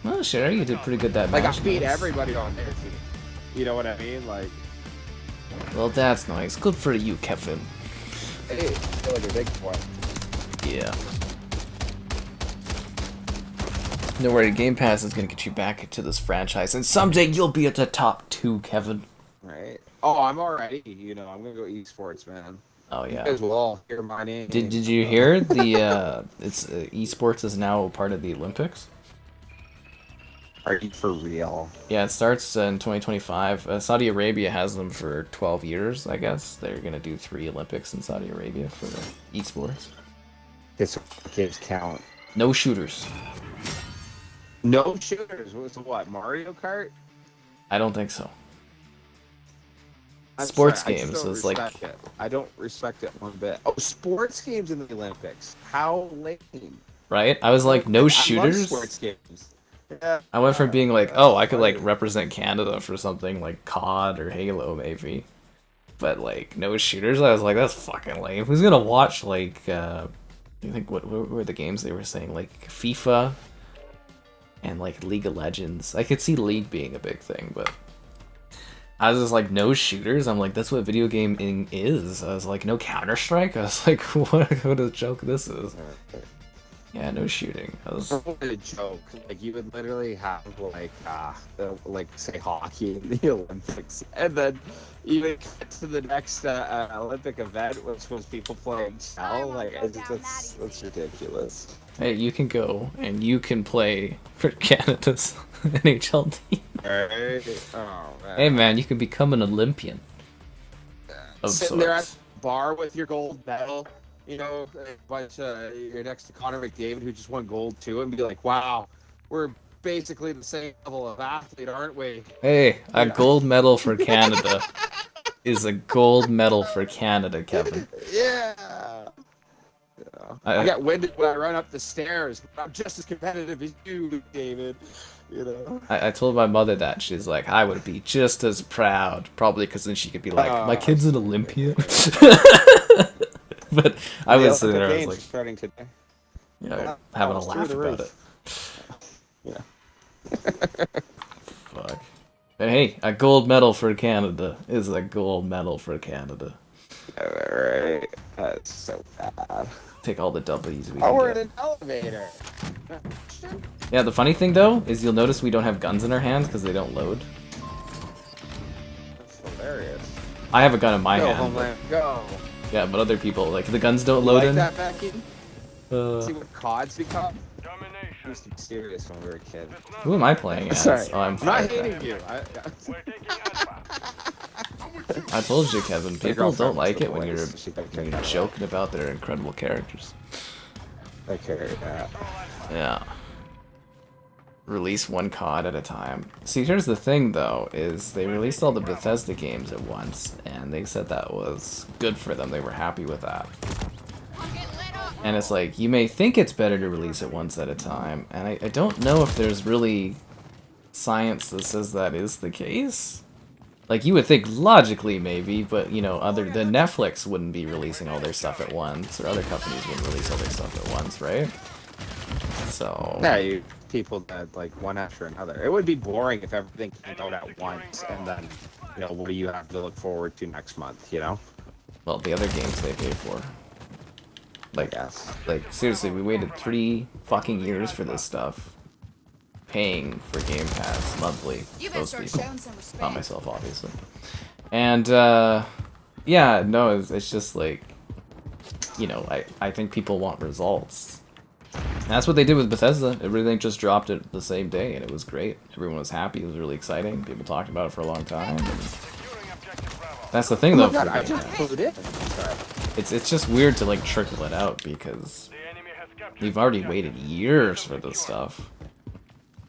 Well, sure, you did pretty good that match. Like I beat everybody on their team. You know what I mean? Like, well, that's nice. Good for you, Kevin. hey, I feel like a big boy. Yeah. No worry, Game Pass is gonna get you back into this franchise, and someday you'll be at the top 2, Kevin. Right. Oh, I'm already. You know, I'm gonna go esports, man. Oh yeah. You guys will all hear my name. Did you hear the it's esports is now part of the Olympics? Are you for real? Yeah, it starts in 2025. Saudi Arabia has them for 12 years, I guess. They're gonna do 3 Olympics in Saudi Arabia for esports. This kids count. No shooters. No shooters. What's what? Mario Kart? I don't think so. I'm Sports sorry, games I still is like respect it. I don't respect it one bit. Oh, sports games in the Olympics. How lame. right. I was like, no I love shooters. sports games. Yeah. I went from being like, oh, I could like represent Canada for something like COD or Halo maybe, but like no shooters. I was like, that's fucking lame. Who's gonna watch like? I think what were the games they were saying, like FIFA and like League of Legends. I could see League being a big thing, but I was just like, no shooters. I'm like, that's what video gaming is. I was like, no Counter-Strike. I was like, what a joke this is. Yeah, no shooting. I was... What a joke. Like, you would literally have, like, say, hockey in the Olympics. And then you would get to the next Olympic event, which was people playing Cell. Like, that's ridiculous. Hey, you can go, and you can play for Canada's NHL team. Right? Oh, man. Hey, man, you can become an Olympian. Of Sitting there at sorts. the bar with your gold medal. You know, you're next to Connor McDavid, who just won gold too, and be like, wow, we're basically the same level of athlete, aren't we? Hey, a gold medal for Canada is a gold medal for Canada, Kevin. Yeah. I got winded when I run up the stairs, but I'm just as competitive as you, David. You know. I told my mother that. She's like, I would be just as proud. Probably because then she could be like, my kid's an Olympian. But I was sitting there, I was like, starting today. Yeah, having a laugh about it. Yeah. fuck. But hey, a gold medal for Canada is a gold medal for Canada. Alright. That's so bad. Take all the W's we Oh, can we're in get. an elevator. Yeah, the funny thing though is you'll notice we don't have guns in our hands because they don't load. That's hilarious. I have a gun in my Go, hand. Homeland, go. Yeah, but other people, like, the guns don't You load like in. that, Becky? Uh, See what COD's become? I Domination. used to be serious when we were a kid. who am I playing as? Sorry. Oh, I'm I'm not Firecracker. hating you. We're taking Alpha. I told you, Kevin, My people girlfriend don't like was it when the you're voice. She kept getting that joking about their incredible characters. Okay, Yeah. Release one COD at a time. See, here's the thing, though, is they released all the Bethesda games at once, and they said that was good for them. They were happy with that. And it's like, you may think it's better to release it once at a time, and I don't know if there's really science that says that is the case. Like, you would think logically, maybe, but, you know, other than Netflix wouldn't be releasing all their stuff at once, or other companies wouldn't release all their stuff at once, right? So... yeah, you people that like one after another. It would be boring if everything came out at once, and then, you know, what do you have to look forward to next month, you know? Well, the other games they pay for. Like, Yes. like, seriously, we waited 3 fucking years for this stuff. Paying for Game Pass monthly. You better Those start people. showing some respect. Not myself, obviously. And, yeah, no, it's just like, you know, I think people want results. And that's what they did with Bethesda. Everything just dropped it the same day, and it was great. Everyone was happy. It was really exciting. People talked about it for a long time. And Securing objective Bravo. that's the thing, Oh though. my god, for I Game just Pass. put it in. Sorry. It's just weird to like trickle it out because The enemy has captured you've already waited years for this stuff.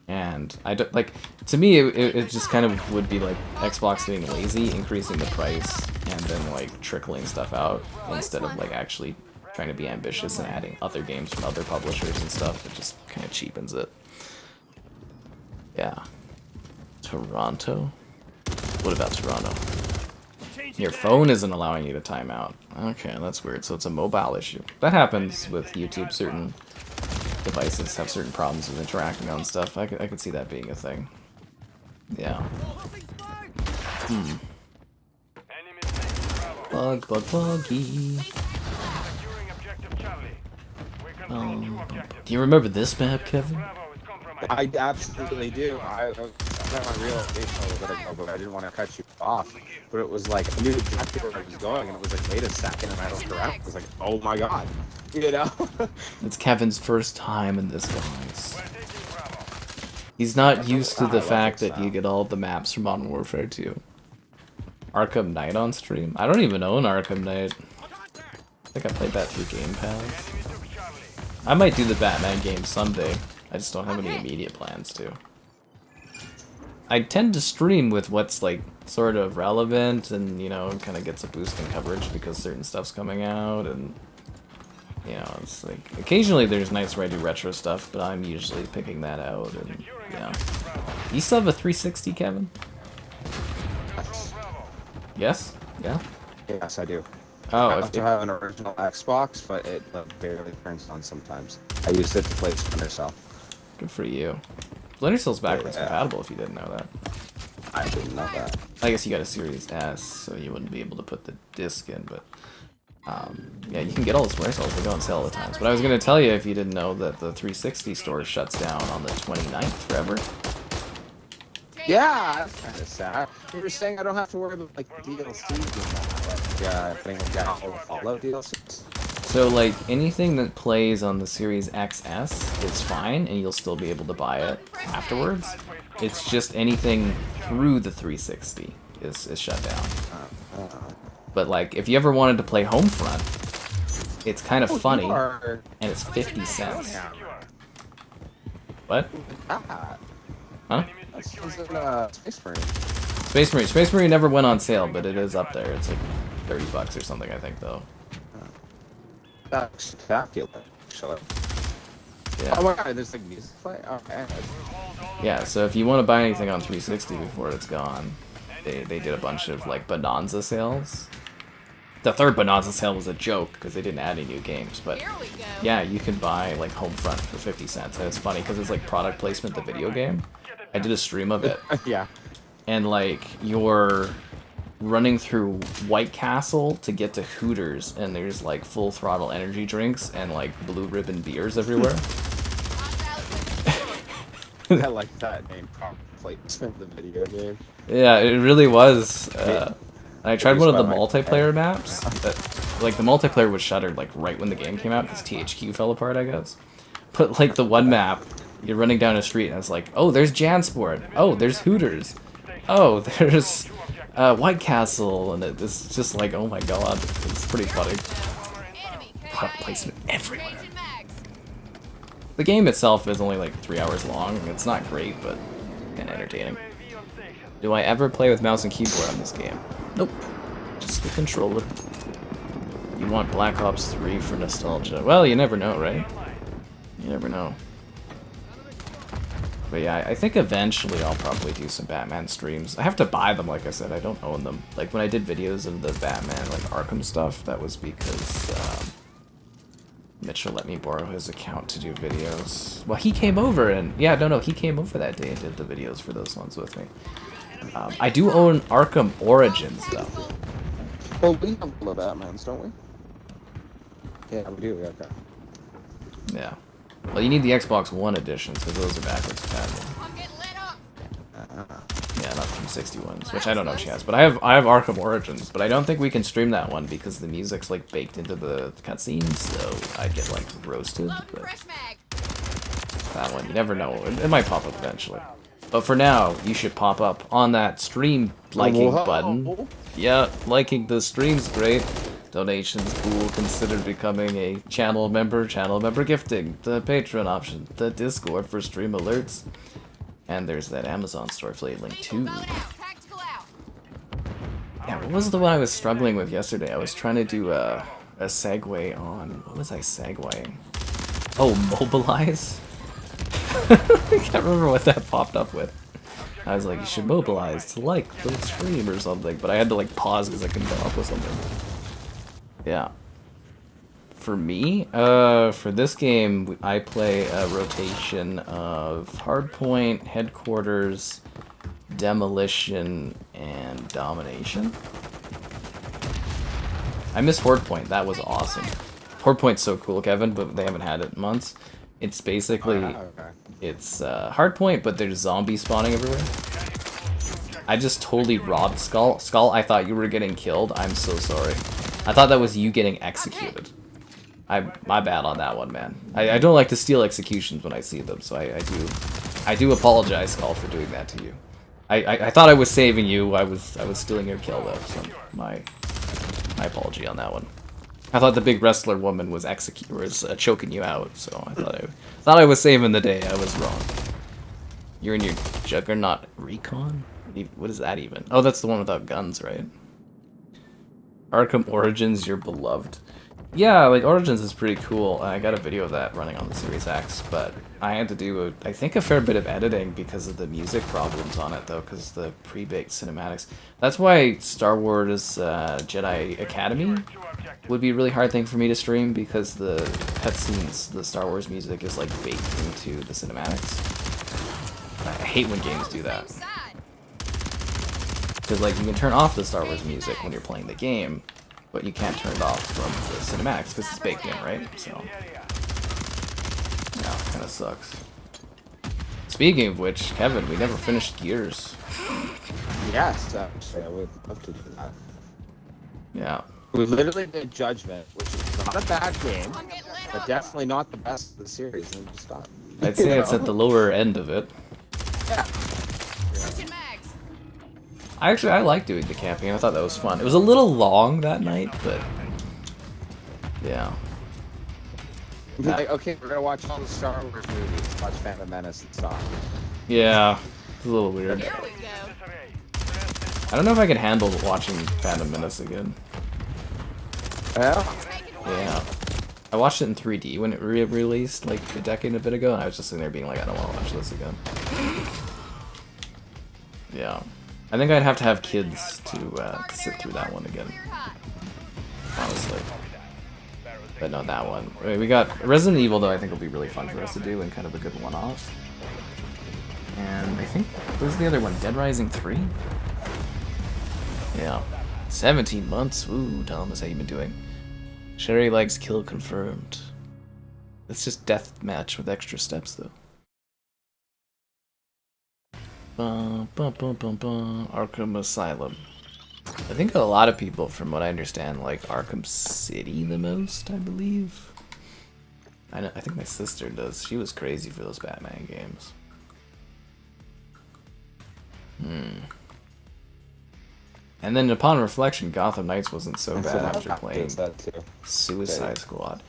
And I don't like, to me it just kind of would be like Xbox being lazy, increasing the price, and then like trickling stuff out instead of like actually trying to be ambitious and adding other games from other publishers and stuff. It just kind of cheapens it. Yeah. Toronto? What about Toronto? Your phone isn't allowing you to time out. Okay, that's weird. So it's a mobile issue. That happens with YouTube. Certain devices have certain problems with interacting on stuff. I could see that being a thing. Yeah. Enemy taking Bravo. Buggy. Securing objective Charlie. We control 2 objectives. Do you remember this map, Kevin? Bravo is compromised. I absolutely do. I was at my realization a little bit ago, but I didn't want to cut you off. But it was like, I knew exactly where I was going, and it was like, wait a second, and I looked around. It was like, oh my god. You know? It's Kevin's first time in this, guys. We're taking Bravo. He's not used to I the love fact this that you map. get all the maps from Modern Warfare 2. Arkham Knight on stream? I don't even own Arkham Knight. I think I played that through Game Pass. Enemy took Charlie. I might do the Batman game someday. I just don't have any immediate plans to. I tend to stream with what's like sort of relevant and, you know, kind of gets a boost in coverage because certain stuff's coming out, and you know, it's like occasionally there's nights where I do retro stuff, but I'm usually picking that out, and yeah. You still have a 360, Kevin? Yes? Yeah? Yes, I do. Oh, I if, also have an original Xbox, but it barely turns on sometimes. I used it to play Splinter Cell. good for you. Splinter Cell's backwards Yeah. compatible if you didn't know that. I didn't know that. I guess you got a Series S, so you wouldn't be able to put the disc in, but yeah, you can get all the Splinter Cells. They go on sale all the times. But I was going to tell you, if you didn't know, that the 360 store shuts down on the 29th forever. Yeah, that's kind of sad. You were saying I don't have to worry about like DLC and that. Yeah, I think I got all the Fallout DLCs. So, like, anything that plays on the Series XS is fine, and you'll still be able to buy it afterwards. It's just anything through the 360 is shut down. But, like, if you ever wanted to play Homefront, it's kind of funny, You are... and it's 50 cents. Yeah. What? Ah, Huh? this is Space Marine. Space Marine. Space Marine never went on sale, but it is up there. It's like $30 or something, I think, though. That's spectacular, actually. Yeah. Oh my god, there's like music play? Okay. Yeah, so if you want to buy anything on 360 before it's gone, they did a bunch of like Bonanza sales. The third Bonanza sale was a joke because they didn't add any new games, but Here we go. yeah, you can buy like Homefront for 50 cents, and it's funny because it's like product placement, the video game. I did a stream of it, Yeah. and like you're running through White Castle to get to Hooters, and there's like full throttle energy drinks and like blue ribbon beers everywhere. I like that name, product placement, the video game. Yeah, it really was. I tried one of the Like- multiplayer maps. Like the multiplayer was shuttered like right when the game came out because THQ fell apart, I guess. But like the one map, you're running down a street and it's like, oh, there's Jansport. Oh, there's Hooters. Oh, there's White Castle, and it's just like, oh my god, it's pretty funny. Product placement everywhere. The game itself is only like 3 hours long. It's not great, but kind of entertaining. Do I ever play with mouse and keyboard on this game? Nope. Just the controller. You want Black Ops 3 for nostalgia. Well, you never know, right? You never know. But yeah, I think eventually I'll probably do some Batman streams. I have to buy them, like I said. I don't own them. Like when I did videos of the Batman, like Arkham stuff, that was because Mitchell let me borrow his account to do videos. Well, he came over and... Yeah, no, he came over that day and did the videos for those ones with me. I do own Arkham Origins, though. Well, we have all the Batmans, don't we? Yeah, we do. Okay. Yeah. Well, you need the Xbox One editions, because those are backwards compatible. I'm getting lit up. Yeah, not 360 ones, which I don't know if she has. But I have Arkham Origins, but I don't think we can stream that one because the music's like baked into the cutscenes, so I get like roasted. Loading But fresh mag. that one, you never know. It might pop up eventually. But for now, you should pop up on that stream liking Whoa. button. Yeah, liking the stream's great. Donations cool. Consider becoming a channel member gifting, the Patreon option, the Discord for stream alerts. And there's that Amazon store affiliate link too. Tactical out. Yeah, what was the one I was struggling with yesterday? I was trying to do a segue on... What was I segueing? Oh, mobilize? I can't remember what that popped up with. I was like, you should mobilize to like the stream or something, but I had to like pause because I couldn't come up with something. Yeah. For me, for this game, I play a rotation of Hardpoint, Headquarters, Demolition, and Domination. I miss Hardpoint. That was awesome. Hardpoint's so cool, Kevin, but they haven't had it in months. It's basically, it's Hardpoint, but there's zombies spawning everywhere. I just totally robbed Skull. Skull, I thought you were getting killed. I'm so sorry. I thought that was you getting executed. My bad on that one, man. I don't like to steal executions when I see them, so I do apologize, Skull, for doing that to you. I thought I was saving you. I was stealing your kill though, so my apology on that one. I thought the big wrestler woman was choking you out, so I thought I was saving the day. I was wrong. You're in your Juggernaut Recon? What is that even? Oh, that's the one without guns, right? Arkham Origins, you're beloved. Yeah, like Origins is pretty cool. I got a video of that running on the Series X, but I had to do, I think, a fair bit of editing because of the music problems on it, though, because the pre-baked cinematics. That's why Star Wars Jedi Academy would be a really hard thing for me to stream, because the cutscenes, the Star Wars music is like baked into the cinematics. I hate when games do that. Because like you can turn off the Star Wars music when you're playing the game, but you can't turn it off from the cinematics because it's baked in, right? So, yeah, it kind of sucks. Speaking of which, Kevin, we never finished Gears. Yes, actually, I would love to do that. Yeah. We literally did Judgment, which is not a bad game, but definitely not the best of the series. And just stop. I'd say it's at the lower end of it. Yeah. I like doing the camping. I thought that was fun. It was a little long that night, but yeah. Like, okay, we're gonna watch all the Star Wars movies, watch Phantom Menace and stop. Yeah, it's a little weird. Here we go. I don't know if I can handle watching Phantom Menace again. Yeah. Yeah. I watched it in 3D when it re-released like a decade and a bit ago, and I was just sitting there being like, I don't want to watch this again. Yeah. I think I'd have to have kids to sit through that one again. But no, that one. We got Resident Evil, though, I think will be really fun for us to do and kind of a good one-off. And I think, what was the other one? Dead Rising 3? Yeah. 17 months. Ooh, Thomas, how you been doing? Sherry likes kill confirmed. It's just death match with extra steps, though. Arkham Asylum. I think a lot of people, from what I understand, like Arkham City the most, I believe. I think my sister does. She was crazy for those Batman games. And then upon reflection, Gotham Knights wasn't so bad after playing Suicide Squad.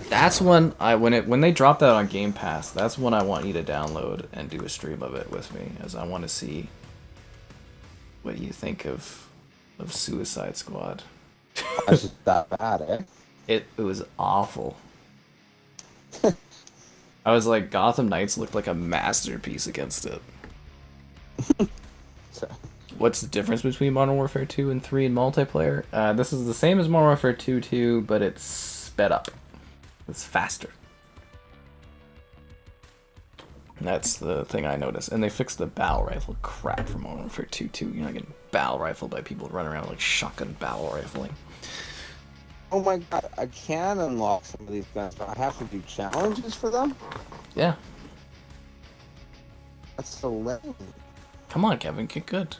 That's one when they drop that on Game Pass, that's one I want you to download and do a stream of it with me, as I want to see what you think of Suicide Squad. Is it that bad, eh? It was awful. I was like, Gotham Knights looked like a masterpiece against it. What's the difference between Modern Warfare 2 and 3 in multiplayer? This is the same as Modern Warfare 2, but it's sped up. It's faster. That's the thing I noticed. And they fixed the bow rifle crap from Modern Warfare 2 too. You're not getting bow rifled by people running around like shotgun bow rifling. Oh my god, I can unlock some of these guns, but I have to do challenges for them? Yeah. That's so lame. Come on, Kevin, get good.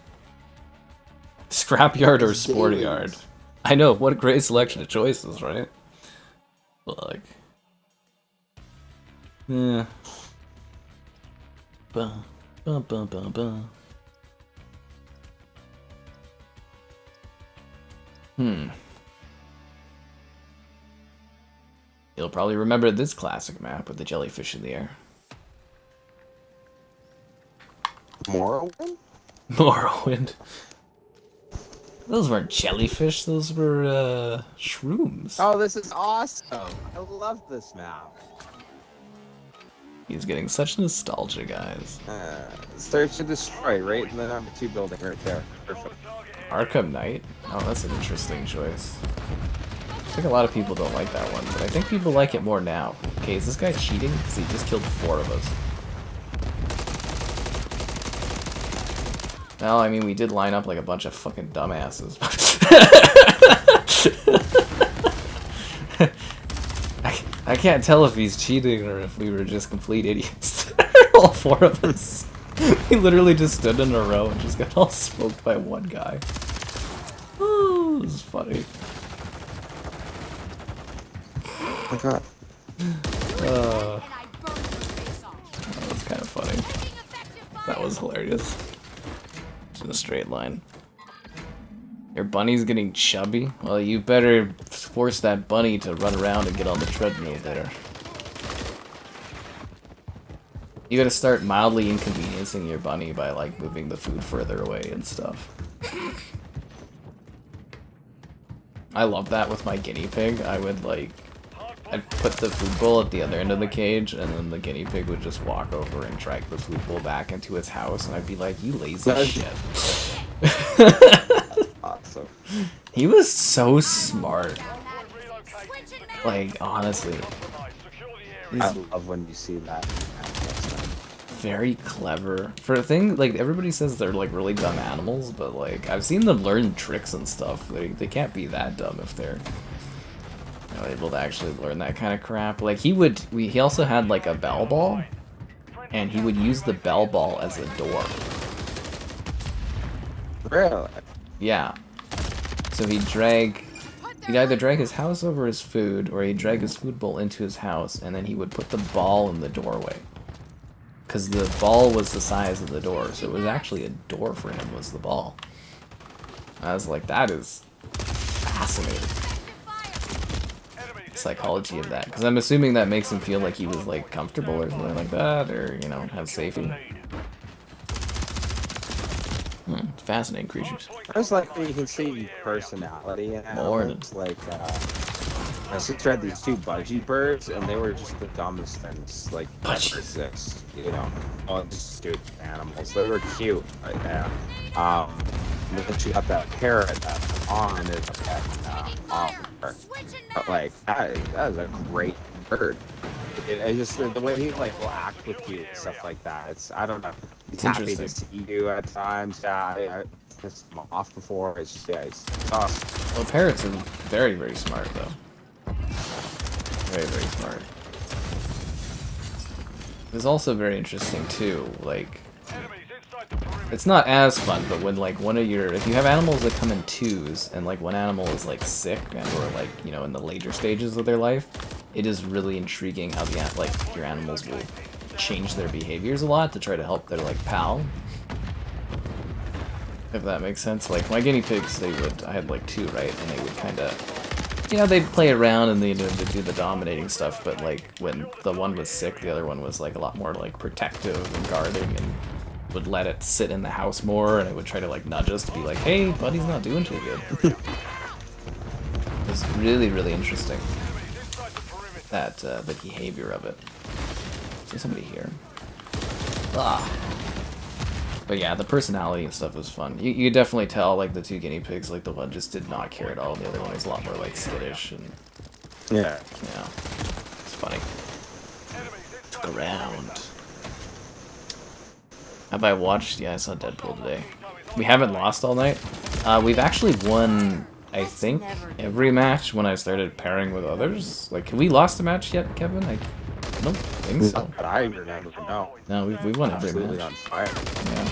Scrapyard or Sporeyard? I know, what a great selection of choices, right? Like... Yeah. Ba, ba, ba, ba, ba. You'll probably remember this classic map with the jellyfish in the air. Morrowind? Morrowind. Those weren't jellyfish, those were shrooms. Oh, this is awesome! I love this map. He's getting such nostalgia, guys. Search and destroy, right in the number 2 building right there. Perfect. Arkham Knight? Oh, that's an interesting choice. I think a lot of people don't like that one, but I think people like it more now. Okay, is this guy cheating? Because he just killed 4 of us. Well, I mean, we did line up like a bunch of fucking dumbasses. I can't tell if he's cheating or if we were just complete idiots. All 4 of us. We literally just stood in a row and just got all smoked by one guy. Oh, this is funny. Oh my god. That was kind of funny. That was hilarious. Just in a straight line. Your bunny's getting chubby? Well, you better force that bunny to run around and get on the treadmill there. You gotta start mildly inconveniencing your bunny by, like, moving the food further away and stuff. I love that with my guinea pig. I would, like... I'd put the food bowl at the other end of the cage, and then the guinea pig would just walk over and drag the food bowl back into its house, and I'd be like, you lazy shit. Awesome. He was so smart. Like, honestly. I love when you see that. Very clever. For a thing, like, everybody says they're, like, really dumb animals, but, like, I've seen them learn tricks and stuff. They can't be that dumb if they're... able to actually learn that kind of crap. Like, he also had like a bell ball, and he would use the bell ball as a door. Really? Yeah. So he'd either drag his house over his food, or he'd drag his food bowl into his house, and then he would put the ball in the doorway. Because the ball was the size of the door, so it was actually a door for him, was the ball. I was like, that is fascinating. Psychology of that, because I'm assuming that makes him feel like he was like comfortable or something like that, or you know, have safety. Fascinating creatures. I just like when you can see personality in animals. Like my sister had these 2 budgie birds, and they were just the dumbest things like ever exist. You know, all just stupid animals. They were cute. And then she got that parrot that on is a pet. But like that is a great bird. It just the way he like will act with you and stuff like that. I don't know. He's It's happy to interesting. see you at times. Yeah, I pissed him off before. It's it's awesome. Well, parrots are very, very smart, though. Very, very smart. It's also very interesting, too, like, Enemies inside the perimeter. it's not as fun, but when, like, if you have animals that come in twos, and, like, one animal is, like, sick, and or, like, you know, in the later stages of their life, it is really intriguing how your animals will change their behaviors a lot to try to help their, like, pal. If that makes sense. Like, my guinea pigs, I had, like, two, right, and they would kind of, you know, they'd play around and they'd do the dominating stuff, but, like, when the one was sick, the other one was, like, a lot more, like, protective and guarding, and would let it sit in the house more, and it would try to, like, nudge us to be like, hey, buddy's not doing too good. It's really, really interesting, that, the behavior of it. Is somebody here? Ah. But yeah, the personality and stuff was fun. You could definitely tell, like, the two guinea pigs, like, the one just did not care at all, and the other one was a lot more, like, skittish, and, Yeah. yeah, it's funny. Look around. Have I watched? Yeah, I saw Deadpool today. We haven't lost all night. We've actually won, I think, every match when I started pairing with others. Like, have we lost a match yet, Kevin? I don't think so. Not that I remember. No. No, we've won every Absolutely match. on fire. Yeah.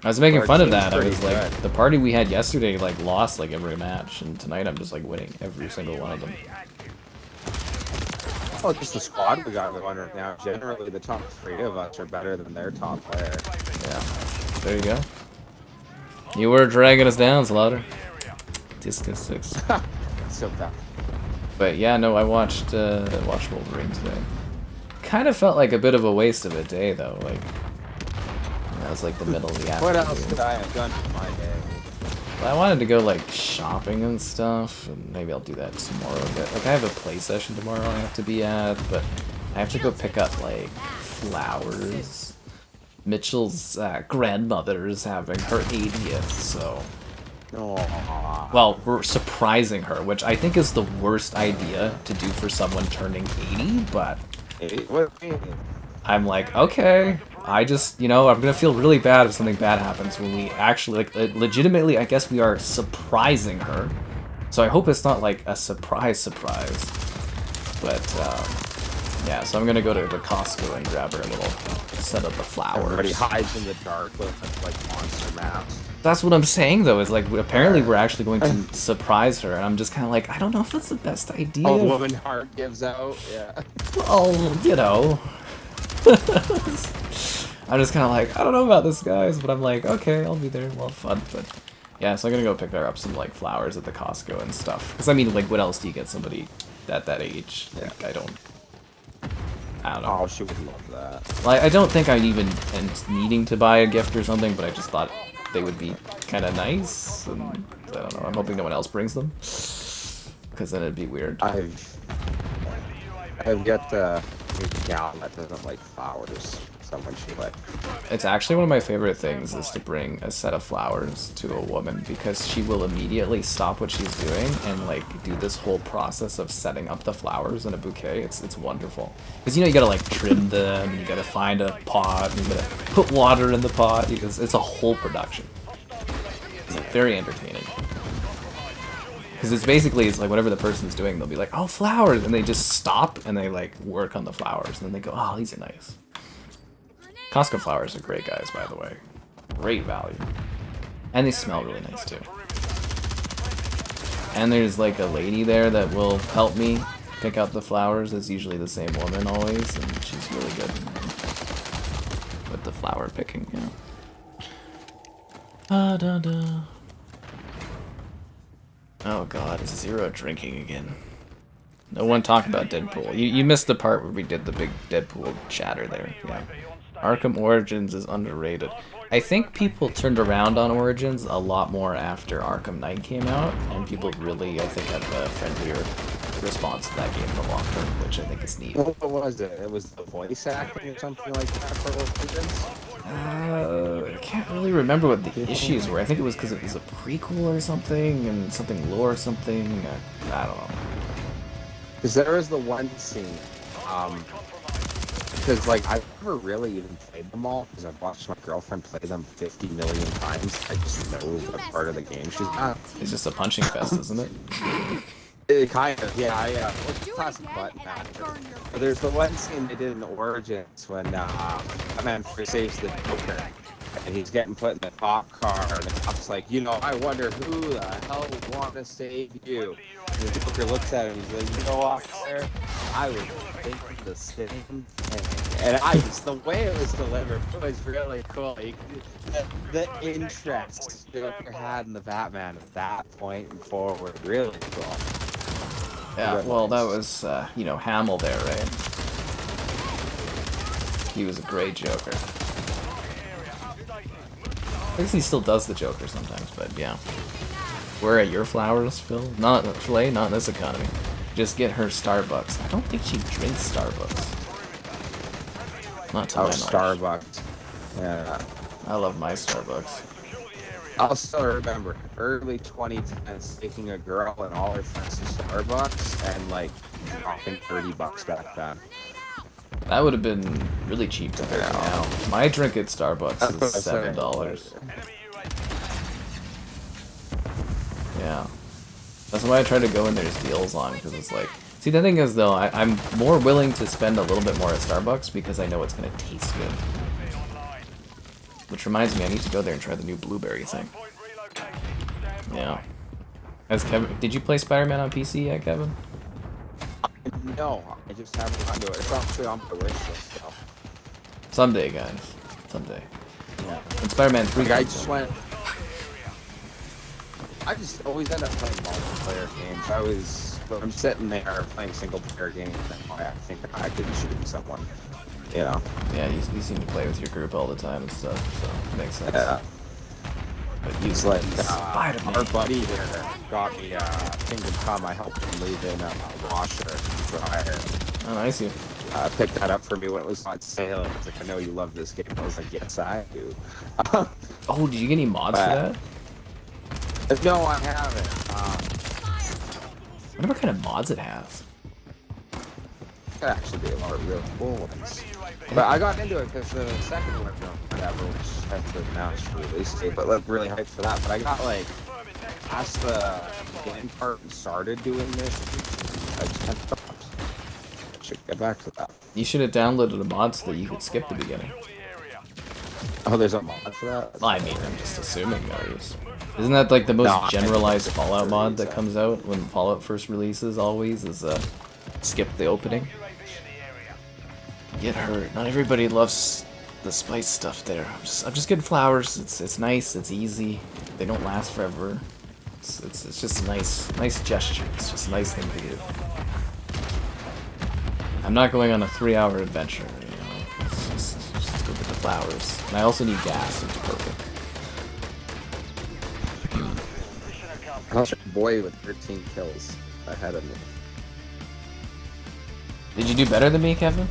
I was making Our fun of team's that. I pretty was like, good. the party we had yesterday, like, lost, like, every match, and tonight I'm just, like, winning every single one of them. Oh, just the squad we got going right now. Generally, the top three of us are better than their top player. Yeah. There you go. You were dragging us down, Slaughter. Discus 6. So tough. But yeah, no, I watched Wolverine today. Kind of felt like a bit of a waste of a day, though. Like, that was like the middle of the afternoon. What else could I have done for my day? I wanted to go, like, shopping and stuff, and maybe I'll do that tomorrow. But, like, I have a play session tomorrow I have to be at, but I have to go pick up, like, flowers. Mitchell's grandmother is having her 80th, so... Oh. Well, we're surprising her, which I think is the worst idea to do for someone turning 80, but... I'm like, okay, I just, you know, I'm gonna feel really bad if something bad happens when we actually, like, legitimately, I guess we are surprising her. So I hope it's not, like, a surprise. But, yeah, so I'm gonna go to the Costco and grab her a little set of the flowers. Everybody hides in the dark with, like, monster maps. That's what I'm saying, though, is, like, apparently we're actually going to surprise her, and I'm just kind of like, I don't know if that's the best idea. Oh, woman heart gives out, yeah. Well, you know. I'm just kind of like, I don't know about this, guys, but I'm like, okay, I'll be there, we'll have fun, but... Yeah, so I'm gonna go pick her up some, like, flowers at the Costco and stuff. Because, I mean, like, what else do you get somebody at that age? Like, I don't know. Oh, she would love that. Like, I don't think I'm even needing to buy a gift or something, but I just thought they would be kind of nice, and I don't know, I'm hoping no one else brings them. Because then it'd be weird. I've got a gal that doesn't like flowers. Someone she like. It's actually one of my favorite things is to bring a set of flowers to a woman, because she will immediately stop what she's doing and, like, do this whole process of setting up the flowers in a bouquet. It's wonderful. Because, you know, you gotta, like, trim them, and you gotta find a pot, and you gotta put water in the pot. It's a whole production. It's very entertaining. Because it's like whatever the person's doing, they'll be like, oh, flowers, and they just stop and they, like, work on the flowers, and then they go, oh, these are nice. Costco flowers are great, guys, by the way. Great value. And they smell really nice, too. And there's, like, a lady there that will help me pick out the flowers. It's usually the same woman always, and she's really good with the flower picking, yeah. Oh god, it's Zero drinking again. No one talked about Deadpool. You missed the part where we did the big Deadpool chatter there, yeah. Arkham Origins is underrated. I think people turned around on Origins a lot more after Arkham Knight came out, and people really, I think, had a friendlier response to that game in the long term, which I think is neat. What was it? It was the voice acting or something like that for Origins? I can't really remember what the issues were. I think it was because it was a prequel or something, and something lore or something. I don't know. Because there was the one scene, because like I've never really even played them all, because I've watched my girlfriend play them 50 million times. I just know what part of the game she's at. It's just a punching fest, isn't it? It kind of, yeah. It's a classic button matcher. But there's the one scene they did in Origins when Batman first saves the Joker, and he's getting put in the cop car, and the cop's like, you know, I wonder who the hell would want to save you. And the Joker looks at him, he's like, you know, officer, I was thinking the same thing. And the way it was delivered was really cool. The interest Joker had in the Batman at that point and forward, really cool. Yeah, well, that was, you know, Hamill there, right? He was a great Joker. I guess he still does the Joker sometimes, but yeah. Where are your flowers, Phil? Not Filet, not in this economy. Just get her Starbucks. I don't think she drinks Starbucks. Not to my knowledge. Starbucks. Yeah. I love my Starbucks. I'll still remember early 2010s taking a girl and all her friends to Starbucks and like dropping $30 back then. That would have been really cheap compared to now. My drink at Starbucks is $7. Yeah. That's why I try to go when there's deals on, because it's like... See, the thing is, though, I'm more willing to spend a little bit more at Starbucks because I know it's going to taste good. Which reminds me, I need to go there and try the new blueberry thing. Yeah. As Kevin, did you play Spider-Man on PC yet, Kevin? No, I just haven't gotten to it. It's actually on my wish list, so. Someday, guys. Someday. Yeah. And Spider-Man 3 Like, comes I just always end up playing multiplayer games. When I'm sitting there playing single player games, I think I could be shooting someone. You know? Yeah, you seem to play with your group all the time and stuff, so it makes sense. Yeah. But He's like, Spider-Man. our buddy here got me Kingdom Come. I helped him leave in a washer and dryer. Oh, nice you. Picked that up for me when it was on sale. I was like, I know you love this game. I was like, yes, I do. Oh, did you get any mods for that? No, I haven't. I wonder what kind of mods it has. Could actually be a lot of real cool ones. But I got into it because the second one, whatever, which hasn't been announced for release date, but like really hyped for that. But I got like past the game part and started doing this. I just kind of stopped. I should get back to that. You should have downloaded a mod so that you could skip the beginning. Oh, there's a mod for that? I mean, I'm just assuming there is. Isn't that like the most generalized Fallout mod that comes out when Fallout first releases? Always is skip the opening. Get hurt. Not everybody loves the spice stuff there. I'm just getting flowers. It's nice. It's easy. They don't last forever. It's just a nice gesture. It's just a nice thing to do. I'm not going on a 3-hour adventure. You know, it's just go get the flowers. And I also need gas. So it's perfect. How's your boy with 13 kills ahead of me? Did you do better than me, Kevin?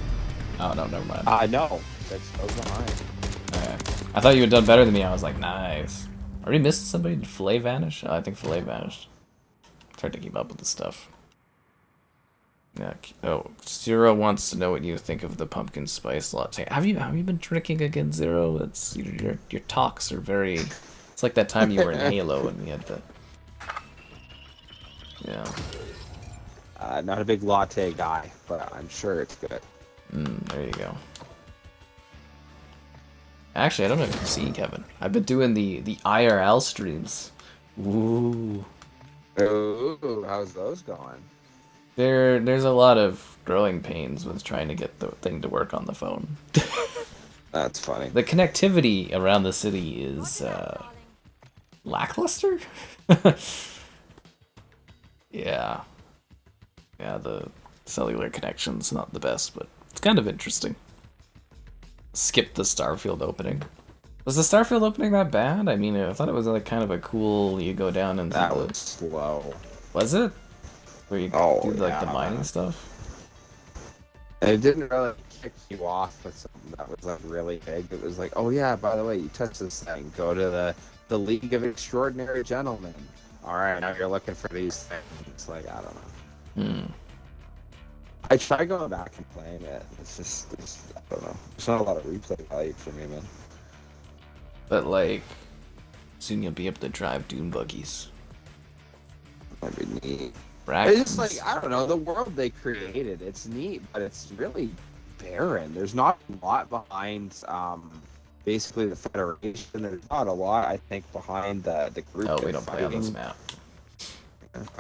Oh, no, never mind. No. 6 kills behind. Okay. I thought you had done better than me. I was like, nice. Already missed somebody? Did Filet vanish? Oh, I think Filet vanished. It's hard to keep up with this stuff. Yeah. Oh, Zero wants to know what you think of the pumpkin spice latte. Have you been drinking again, Zero? It's your talks are very... It's like that time you were in Halo and you had the... Yeah. Not a big latte guy, but I'm sure it's good. There you go. Actually, I don't know if you've seen Kevin. I've been doing the IRL streams. Ooh. Ooh, how's those going? There's a lot of growing pains with trying to get the thing to work on the phone. That's funny. The connectivity around the city is lackluster? Yeah. Yeah, the cellular connection's not the best, but it's kind of interesting. Skip the Starfield opening. Was the Starfield opening that bad? I mean, I thought it was like kind of a cool, you go down into that was slow. Was it? Where you do like the mining stuff? It didn't really kicked you off with something that was like really big. It was like, oh yeah, by the way, you touched this thing. Go to the League of Extraordinary Gentlemen. All right, now you're looking for these things. Like, I don't know. I try going back and playing it. It's I don't know. There's not a lot of replay value for me, man. But like, soon you'll be able to drive dune buggies. That'd be neat. Raccoons. It's like, I don't know, the world they created, it's neat, but it's really barren. There's not a lot behind, basically the Federation. There's not a lot, I think, behind the group. Oh, we don't play on this map.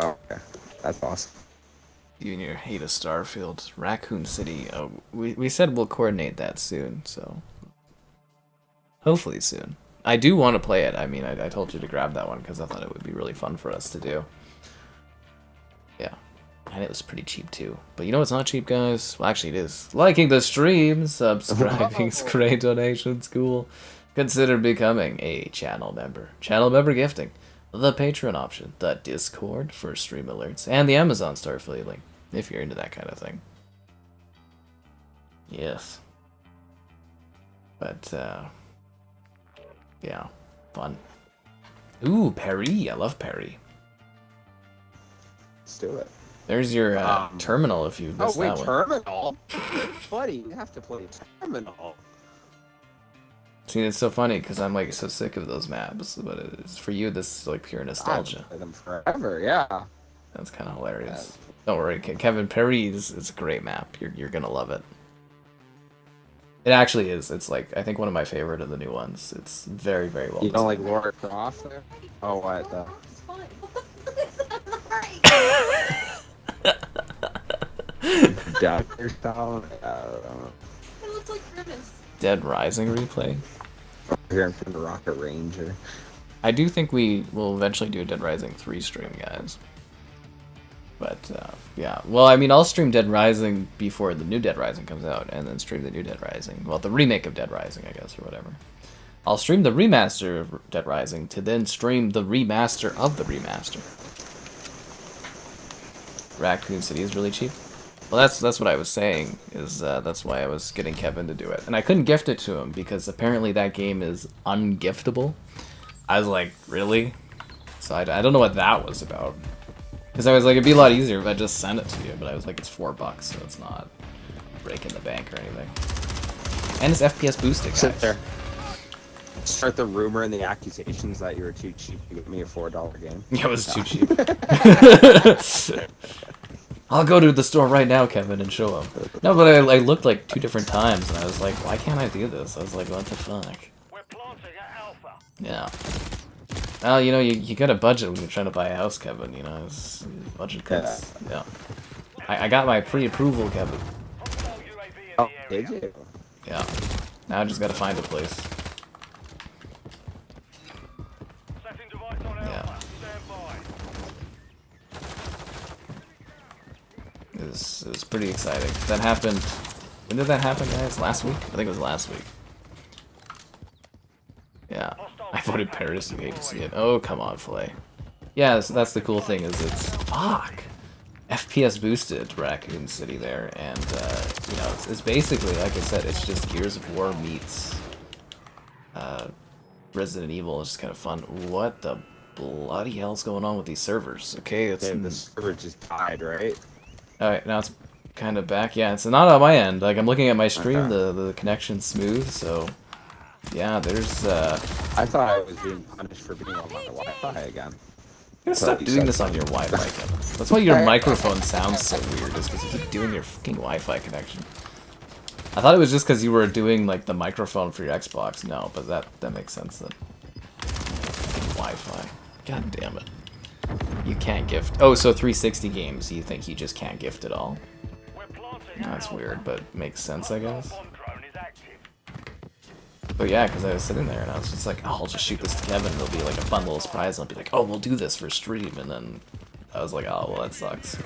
Oh, okay. That's awesome. You and your hate of Starfield. Raccoon City. Oh, we said we'll coordinate that soon, so hopefully soon. I do want to play it. I mean, I told you to grab that one because I thought it would be really fun for us to do. Yeah. And it was pretty cheap too. But you know what's not cheap, guys? Well, actually it is. Liking the stream, subscribing's great, donations, cool. Consider becoming a channel member. Channel member gifting. The Patreon option. The Discord for stream alerts. And the Amazon Store affiliate link, if you're into that kind of thing. Yes. But, yeah. Fun. Ooh, Perry. I love Perry. Let's do it. There's your terminal if you missed that one. Terminal? Buddy, you have to play Terminal. See, it's so funny because I'm like so sick of those maps, but it's, for you, this is like pure nostalgia. I've played them forever, yeah. That's kind of hilarious. Don't worry, Kevin Perry is a great map. You're gonna love it. It actually is. It's like, I think one of my favorite of the new ones. It's very, very well. You don't like Laura Croft there? Oh, what the? Doctor style? I don't know. It looks like Grimace. Dead Rising replay. Here I'm from the Rocket Ranger. I do think we will eventually do a Dead Rising 3 stream, guys. But, yeah. Well, I mean, I'll stream Dead Rising before the new Dead Rising comes out, and then stream the new Dead Rising. Well, the remake of Dead Rising, I guess, or whatever. I'll stream the remaster of Dead Rising to then stream the remaster of the remaster. Raccoon City is really cheap. Well, that's what I was saying, is that's why I was getting Kevin to do it. And I couldn't gift it to him, because apparently that game is ungiftable. I was like, really? So I don't know what that was about. Because I was like, it'd be a lot easier if I just sent it to you, but I was like, it's $4, so it's not breaking the bank or anything. And it's FPS boosted, guys. Sit there. Start the rumor and the accusations that you were too cheap to give me a $4 game. Yeah, it was too cheap. I'll go to the store right now, Kevin, and show him. No, but I looked like 2 different times, and I was like, why can't I do this? I was like, what the fuck? We're planting at Alpha. Yeah. Well, you know, you got a budget when you're trying to buy a house, Kevin, you know, it's budget cuts. Yeah. I got my pre-approval, Kevin. Hostile UAV in Oh, the area. did you? Yeah. Now I just gotta find a place. Setting device on Yeah. Alpha. Stand by. It was pretty exciting. That happened... When did that happen, guys? Last week? I think it was last week. Yeah. I voted Paris. You hate to see it. Oh, come on, Flay. Yeah, so that's the cool thing, is it's... Fuck! FPS boosted Raccoon City there, and, you know, it's basically, like I said, it's just Gears of War meets Resident Evil. It's just kind of fun. What the bloody hell's going on with these servers? Okay, it's... Yeah, the server just died, right? Alright, now it's kind of back. Yeah, it's not on my end. Like, I'm looking at my stream, Okay. the connection's smooth, so... Yeah, there's, I thought I was being punished for being on my Wi-Fi again. You gotta stop doing this on your Wi-Fi, Kevin. That's why your microphone sounds so weird, is because you keep doing your fucking Wi-Fi connection. I thought it was just because you were doing, like, the microphone for your Xbox. No, but that makes sense then. Fucking Wi-Fi. God damn it. You can't gift. Oh, so 360 games, you think you just can't gift at all? We're planting at That's Alpha. weird, but makes sense, I guess. Bomb drone is active. But yeah, because I was sitting there and I was just like, oh, I'll just shoot this to Kevin and it'll be like a fun little surprise. And I'll be like, oh, we'll do this for stream. And then I was like, oh, well, that sucks.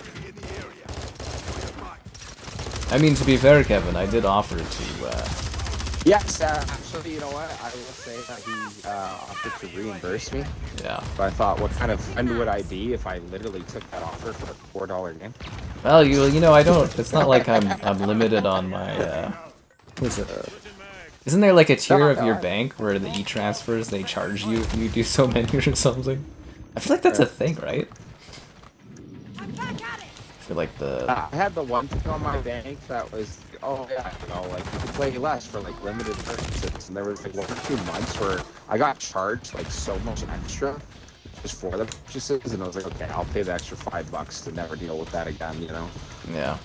I mean, to be fair, Kevin, I did offer to Yes, actually, you know what? I will say that he offered to reimburse me. Yeah. But I thought, what kind of friend would I be if I literally took that offer for a $4 game? Well, you know, I don't. It's not like I'm limited on my. What's it? Isn't there like a tier of your bank where the e-transfers they charge you if you do so many or something? I feel like that's a thing, right? I feel like the. I had the one thing on my bank that was, oh yeah, you know, like you could play less for like limited purchases, and there was like 1 or 2 months where I got charged like so much extra just for the purchases, and I was like, okay, I'll pay the extra $5 to never deal with that again, you know? Yeah.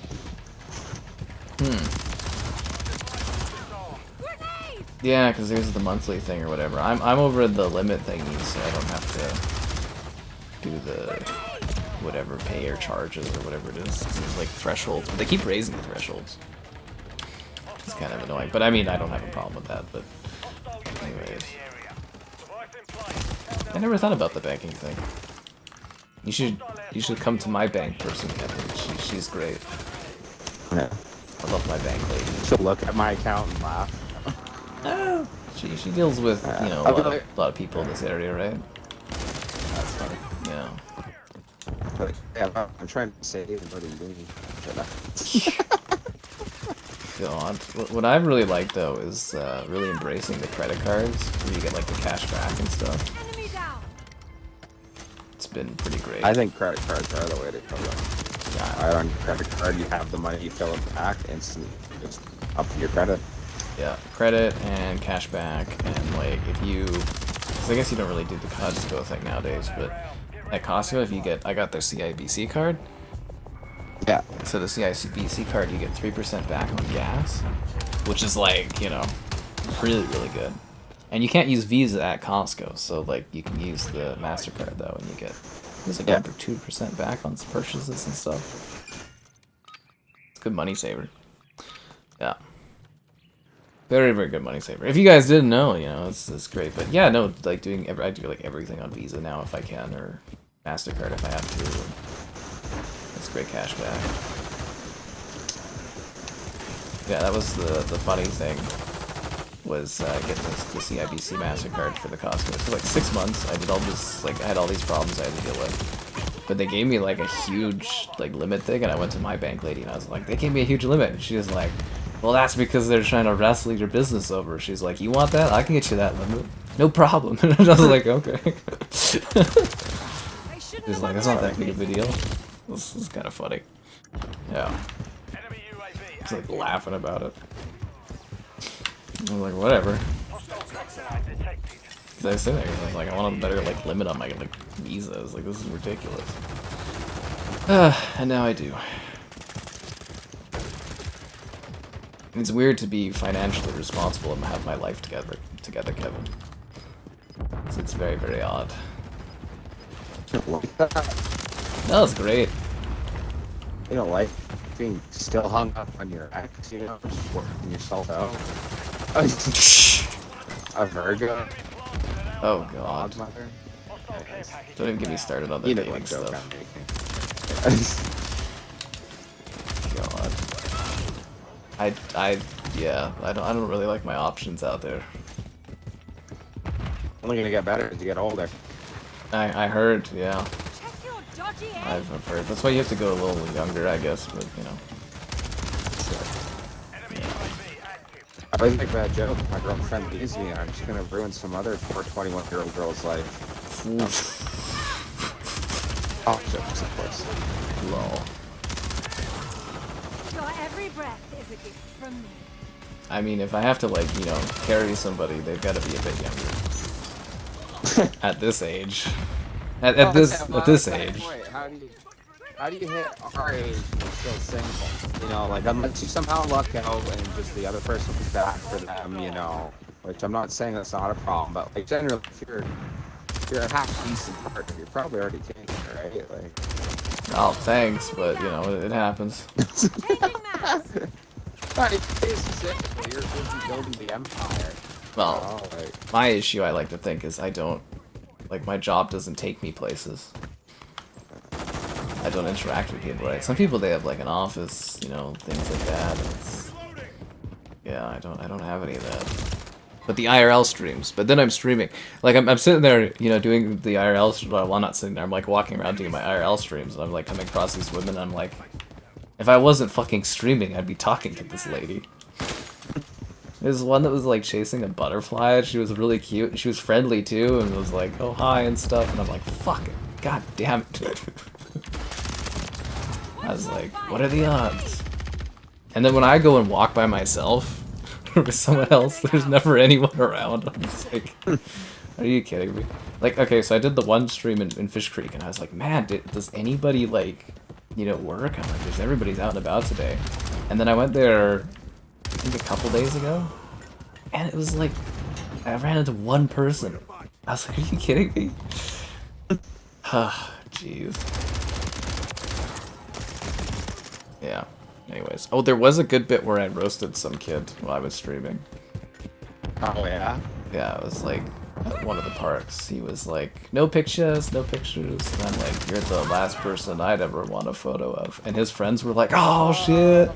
Yeah, because there's the monthly thing or whatever. I'm over the limit thingy, so I don't have to do the whatever pay or charges or whatever it is. There's like thresholds, but they keep raising the thresholds. It's kind of annoying, but I mean, I don't have a problem with that. But anyways, I never thought about the banking thing. You should come to my bank person, Kevin. She's great. Yeah. I love my bank lady. She'll look at my account and laugh. She deals with, you know, a lot of people in this area, right? That's funny. Yeah. But, yeah, I'm trying to save and what are you doing? God. What I really like, though, is really embracing the credit cards, where you get, like, the cash back and stuff. Enemy down. It's been pretty great. I think credit cards are the way to go. Yeah. On your credit card, you have the money, you fill it back, instantly. Just up to your credit. Yeah, credit and cash back, and like if you, cause I guess you don't really do the Costco thing nowadays, but at Costco, if you get, I got their CIBC card. Yeah. So the CIBC card, you get 3% back on gas, which is like, you know, really good. And you can't use Visa at Costco, so like you can use the MasterCard though, and you get it's like up to 2% back on purchases and stuff. It's a good money saver. Yeah. Very good money saver. If you guys didn't know, you know, it's great. But yeah, no, like I do like everything on Visa now if I can, or MasterCard if I have to. It's great cash back. Yeah, that was the funny thing, was getting the CIBC MasterCard for the Costco. For like 6 months, I did all this, like I had all these problems I had to deal with. But they gave me like a huge like limit thing, and I went to my bank lady and I was like, they gave me a huge limit, and she was like, well, that's because they're trying to wrestle your business over. She's like, you want that? I can get you that limit. No problem. And I was like, okay. She's like, that's not that big of a deal. This is kind of funny. Yeah. He's like laughing about it. I was like, whatever. Cause I was sitting there, I was like, I want a better like limit on my like visas. Like, this is ridiculous. And now I do. It's weird to be financially responsible and have my life together, Kevin. It's very odd. No, it's great. You don't like being still hung up on your ex, you know, just working yourself out. A Virgo. Oh god. Mother. Don't even get me started on the dating stuff. God. Yeah, I don't really like my options out there. Only gonna get better as you get older. I heard, yeah. Check your dodgy aim. I've heard. That's why you have to go a little younger, I guess, but you know. I always make that joke. My girlfriend leaves me, I'm just gonna ruin some other poor 21-year-old girl's life. Oh, jokes, of course. Lol. Your every breath is a gift from me. I mean, if I have to, like, you know, carry somebody, they've got to be a bit younger. At this age. At this age. Wait, how do you hit our age and you're still single? You know, like, unless you somehow luck out and just the other person is back for them, you know, which I'm not saying that's not a problem, but, like, generally, if you're a half-decent partner, you're probably already king, right? Like... Oh, thanks, but, you know, it happens. Specifically, you're busy building the empire. Well, my issue, I like to think, is I don't, like, my job doesn't take me places. I don't interact with people, right? Some people, they have, like, an office, you know, things like that. Yeah, I don't have any of that. But the IRL streams. But then I'm streaming. Like I'm sitting there, you know, doing the IRL. Well, I'm not sitting there. I'm like walking around doing my IRL streams, and I'm like coming across these women. And I'm like, if I wasn't fucking streaming, I'd be talking to this lady. There's one that was like chasing a butterfly. She was really cute. She was friendly too, and was like, "Oh hi" and stuff. And I'm like, "Fuck it, god damn it." I was like, "What are the odds?" And then when I go and walk by myself or with someone else, there's never anyone around. I'm just like, "Are you kidding me?" Like, okay, so I did the one stream in Fish Creek, and I was like, "Man, does anybody like, you know, work?" I'm like, "There's everybody's out and about today." And then I went there. I think a couple days ago, and it was like I ran into one person. I was like, "Are you kidding me?" Jeez. Yeah. Anyways, oh, there was a good bit where I roasted some kid while I was streaming. Oh yeah. Yeah, it was like at one of the parks. He was like, "No pictures, no pictures," and I'm like, "You're the last person I'd ever want a photo of." And his friends were like, "Oh shit."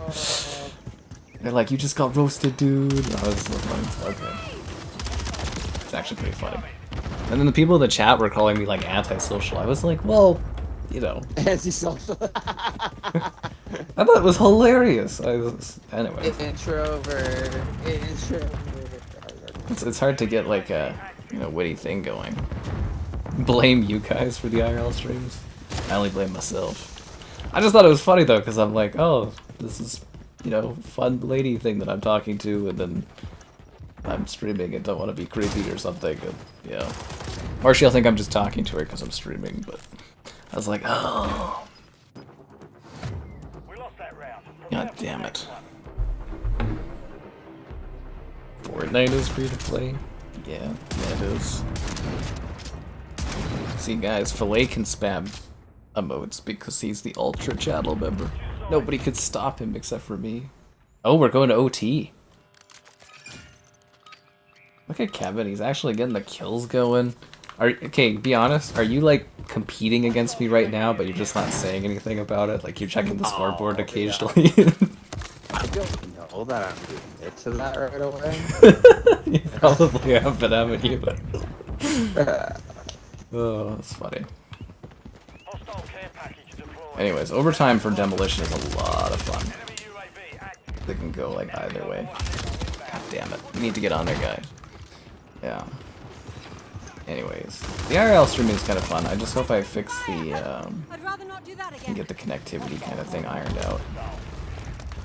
They're like, "You just got roasted, dude." And I was like, okay. It's actually pretty funny. And then the people in the chat were calling me like antisocial. I was like, well, you know. Antisocial. I thought it was hilarious. Anyway. Introvert. It's hard to get like a, you know, witty thing going. Blame you guys for the IRL streams. I only blame myself. I just thought it was funny though, because I'm like, oh, this is, you know, fun lady thing that I'm talking to, and then I'm streaming and don't want to be creepy or something, and, yeah. Or she'll think I'm just talking to her because I'm streaming, but I was like, oh. God damn it. Fortnite is free to play? Yeah, it is. See guys, Filet can spam emotes because he's the Ultra channel member. Nobody could stop him except for me. Oh, we're going to OT. Look at Kevin, he's actually getting the kills going. Okay, be honest, are you like competing against me right now, but you're just not saying anything about it? Like you're checking the scoreboard occasionally? Yeah. I don't know that I'm doing it to that right away. You probably have been, haven't you? Oh, that's funny. Anyways, overtime for Demolition is a lot of fun. They can go like either way. God damn it. We need to get on there, guys. Yeah. Anyways, the IRL streaming is kind of fun. I just hope I fix the, and get the connectivity kind of thing ironed out.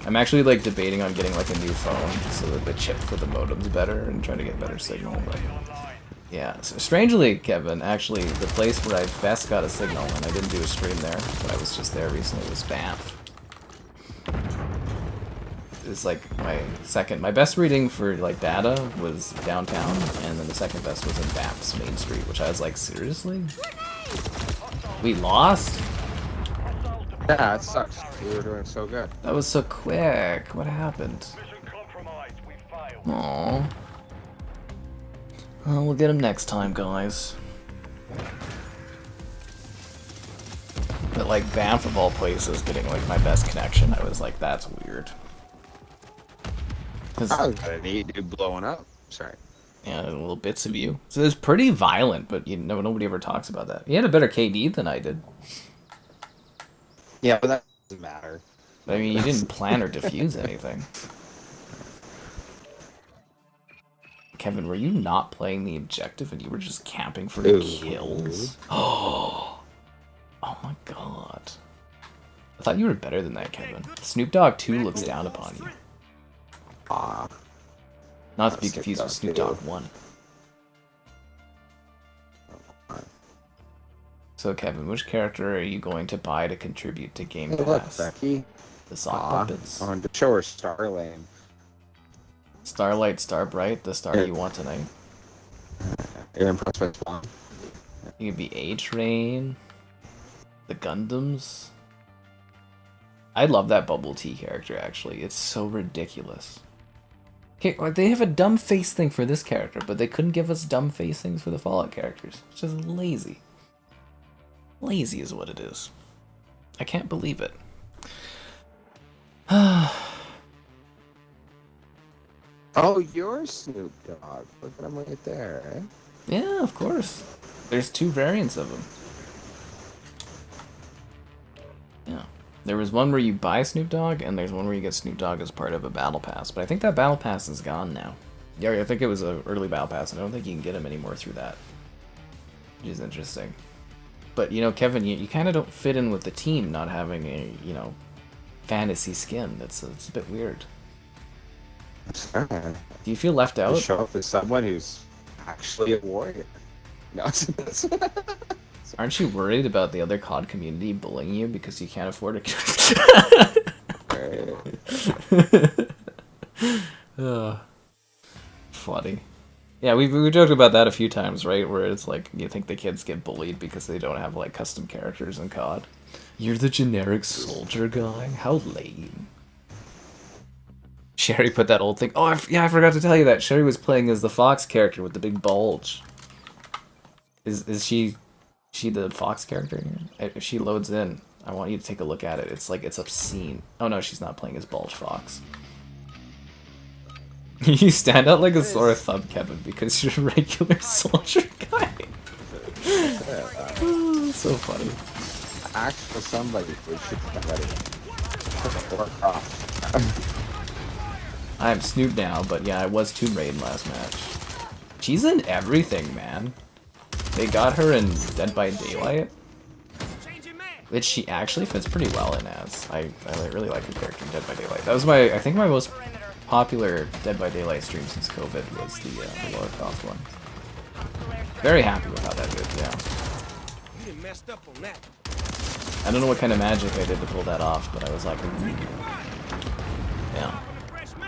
I'm actually like debating on getting like a new phone so that the chip for the modem's better and trying to get better signal. But yeah, so strangely, Kevin, actually the place where I best got a signal, and I didn't do a stream there, but I was just there recently, was Banff. It's like my best reading for like data was downtown, and then the second best was in Banff's Main Street, which I was like, seriously? We lost? Yeah, it sucks. We were doing so good. That was so quick. What happened? Aww. Well, we'll get him next time, guys. But like Banff of all places getting like my best connection, I was like, that's weird. I was gonna need dude blowing up. Sorry. Yeah, little bits of you. So it's pretty violent, but you know, nobody ever talks about that. He had a better KD than I did. Yeah, but that doesn't matter. I mean, you didn't plan or defuse anything. Kevin, were you not playing the objective and you were just camping for kills? Oh my god. I thought you were better than that, Kevin. Snoop Dogg 2 looks down upon you. Not to be confused with Snoop Dogg 1. So Kevin, which character are you going to buy to contribute to Game Pass? Look, Becky. The sock puppets. On to show her Starlane. Starlight, Starbright, the star you want tonight. You're impressed by Spawn. You could be A-Train. The Gundams. I love that Bubble Tea character, actually. It's so ridiculous. Okay, like they have a dumb face thing for this character, but they couldn't give us dumb face things for the Fallout characters. It's just lazy. Lazy is what it is. I can't believe it. Oh, you're Snoop Dogg. Look at him right there, eh? Yeah, of course. There's 2 variants of him. Yeah. There was one where you buy Snoop Dogg, and there's one where you get Snoop Dogg as part of a battle pass. But I think that battle pass is gone now. Yeah, I think it was an early battle pass, and I don't think you can get him anymore through that. Which is interesting. But, you know, Kevin, you kind of don't fit in with the team not having a, you know, fantasy skin. It's a bit weird. Do you feel left out? Show up as someone who's actually a warrior. No, Aren't you worried about the other COD community bullying you because you can't afford a funny. Yeah, we joked about that a few times, right? Where it's like, you think the kids get bullied because they don't have, like, custom characters in COD. You're the generic soldier guy? How lame. Sherry put that old thing... Oh, yeah, I forgot to tell you that. Sherry was playing as the Fox character with the big bulge. Is she the Fox character here? If she loads in, I want you to take a look at it. It's like, it's obscene. Oh no, she's not playing as Bulge Fox. You stand out like a sore thumb, Kevin, because you're a regular soldier guy. So funny. Actually, somebody would shoot somebody. I'm Snoop now, but yeah, I was Tomb Raider last match. She's in everything, man. They got her in Dead by Daylight, which she actually fits pretty well in as. I really like her character in Dead by Daylight. That was I think my most popular Dead by Daylight stream since COVID was the Lara Croft one. Very happy with how that did, yeah. I don't know what kind of magic I did to pull that off, but I was like, yeah.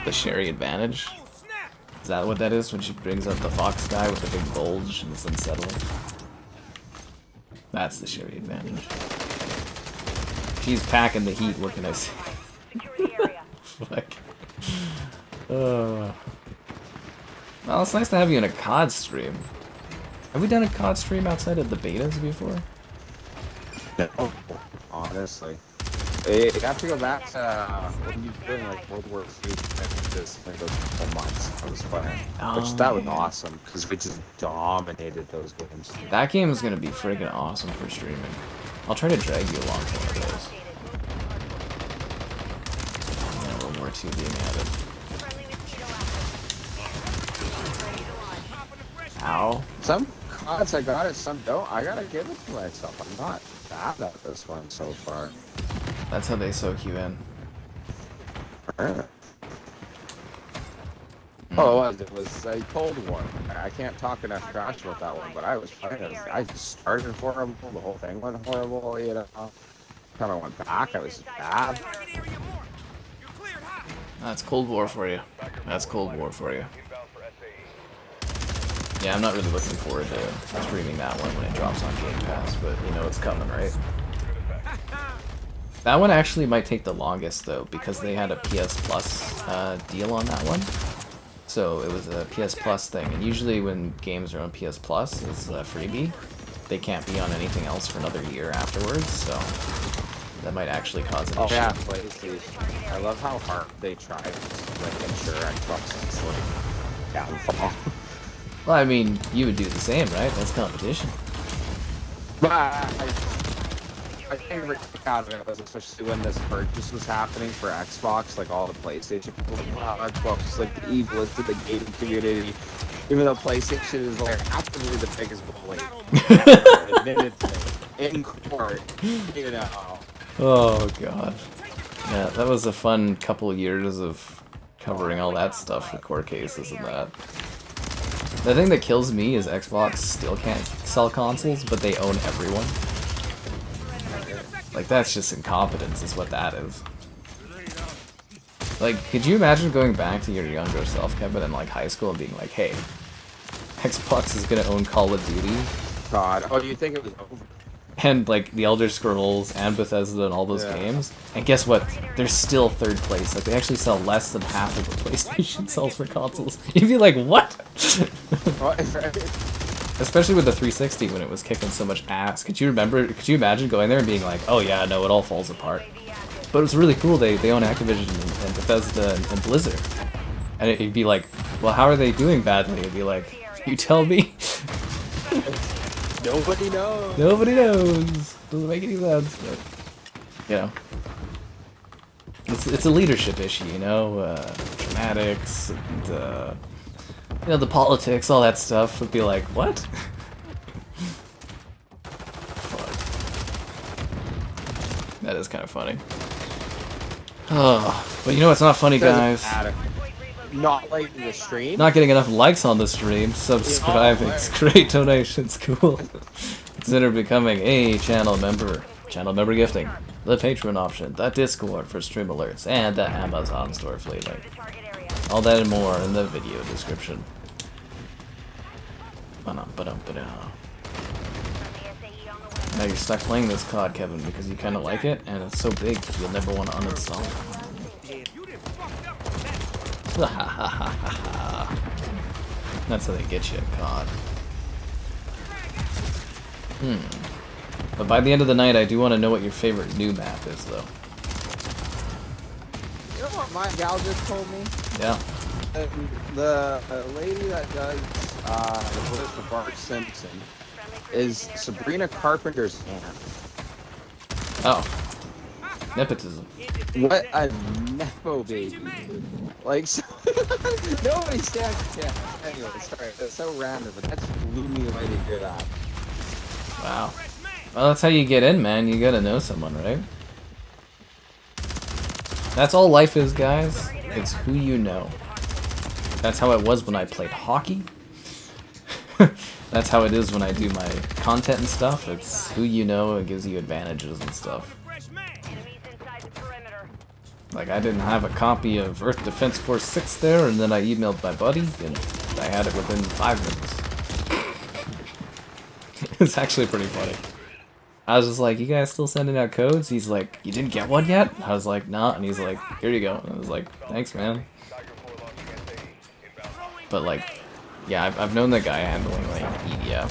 The Sherry advantage? Is that what that is when she brings up the Fox guy with the big bulge and it's unsettling? That's the Sherry advantage. She's packing the heat, what can I say? Fuck. Well, it's nice to have you in a COD stream. Have we done a COD stream outside of the betas before? No, honestly. You have to go back to when you were in like World War II, those couple months. I was playing, which that was awesome because we just dominated those games. That game is gonna be friggin' awesome for streaming. I'll try to drag you along to one of those. Yeah, World War II being added. Ow. Some CODs I got it, some don't. I gotta give it to myself. I'm not bad at this one so far. That's how they soak you in. Oh, it was a Cold War. I can't talk enough trash about that one, but I was playing. I just started horrible. The whole thing went horrible. You know, kind of went back. I was bad. That's Cold War for you. That's Cold War for you. Yeah, I'm not really looking forward to streaming that one when it drops on Game Pass, but you know it's coming, right? That one actually might take the longest though, because they had a PS Plus deal on that one. So it was a PS Plus thing, and usually when games are on PS Plus, it's a freebie. They can't be on anything else for another year afterwards, so that might actually cause an issue. Yeah, PlayStation. I love how hard they tried to like ensure Xbox's like downfall. Well, I mean, you would do the same, right? That's competition. But my favorite thing out of it was especially when this purchase was happening for Xbox, like all the PlayStation people, like, wow, Xbox is like the evilest of the gaming community, even though PlayStation is like absolutely the biggest bully. Admitted in court, you know. Oh god. Yeah, that was a fun couple of years of covering all that stuff with court cases and that. The thing that kills me is Xbox still can't sell consoles, but they own everyone. Like, that's just incompetence is what that is. Like, could you imagine going back to your younger self, Kevin, in like high school and being like, hey, Xbox is gonna own Call of Duty? God. Oh, you think it was over? And like the Elder Scrolls and Bethesda and all those games. And guess what? They're still third place. Like, they actually sell less than half of what PlayStation sells for consoles. You'd be like, what? Especially with the 360 when it was kicking so much ass. Could you imagine going there and being like, oh yeah, no, it all falls apart. But it was really cool. They own Activision and Bethesda and Blizzard. And it'd be like, well, how are they doing badly? It'd be like, you tell me. Nobody knows. Nobody knows. Doesn't make any sense. But, you know, it's a leadership issue. You know, dramatics and you know, the politics, all that stuff would be like, what? Fuck. That is kind of funny. Oh, but you know what's not funny, guys? Not liking the stream. Not getting enough likes on the stream. Subscribing, great donations, cool. Consider becoming a channel member. Channel member gifting, the Patreon option, the Discord for stream alerts, and the Amazon store fleet link. All that and more in the video description. Now you're stuck playing this COD, Kevin, because you kind of like it, and it's so big you'll never want to uninstall it. That's how they get you at COD. But by the end of the night, I do want to know what your favorite new map is, though. You know what my gal just told me? Yeah. The lady that does the voice for Bart Simpson is Sabrina Carpenter's aunt. Oh. Nepotism. What a nepo baby. Like, so nobody stands a chance. Anyway, sorry, that's so random, but that just blew me away to hear that. Wow. Well, that's how you get in, man. You gotta know someone, right? That's all life is, guys. It's who you know. That's how it was when I played hockey. That's how it is when I do my content and stuff. It's who you know, it gives you advantages and stuff. Like, I didn't have a copy of Earth Defense Force 6 there, and then I emailed my buddy, and I had it within 5 minutes. It's actually pretty funny. I was just like, you guys still sending out codes? He's like, you didn't get one yet? I was like, nah, and he's like, here you go. And I was like, thanks, man. But like, yeah, I've known the guy handling like EDF.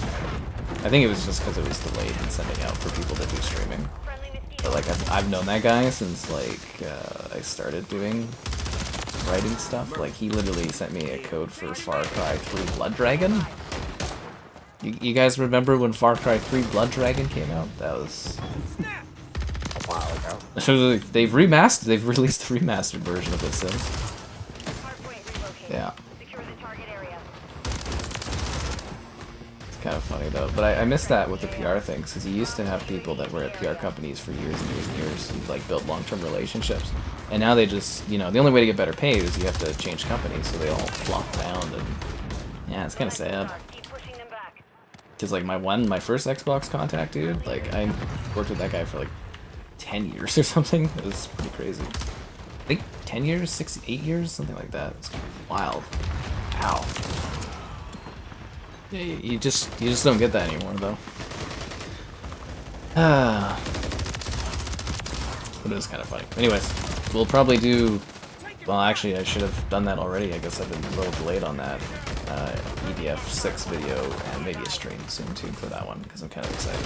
I think it was just because it was delayed in sending out for people that do streaming. But like, I've known that guy since like I started doing writing stuff. Like, he literally sent me a code for Far Cry 3 Blood Dragon. You guys remember when Far Cry 3 Blood Dragon came out? That was A while ago. they've remastered. They've released a remastered version of it since. Yeah. It's kind of funny though, but I miss that with the PR thing, because you used to have people that were at PR companies for years and years and years who like built long-term relationships, and now they just, you know, the only way to get better paid is you have to change companies, so they all flop around, and yeah, it's kind of sad. Because like my first Xbox contact, dude, like I worked with that guy for like 10 years or something. It was pretty crazy. I think 10 years, 8 years, something like that. It's wild. Ow. Yeah, you just don't get that anymore, though. But it was kind of funny. Anyways, we'll probably do. Well, actually, I should have done that already. I guess I've been a little delayed on that EDF 6 video, and maybe a stream soon too for that one, because I'm kind of excited.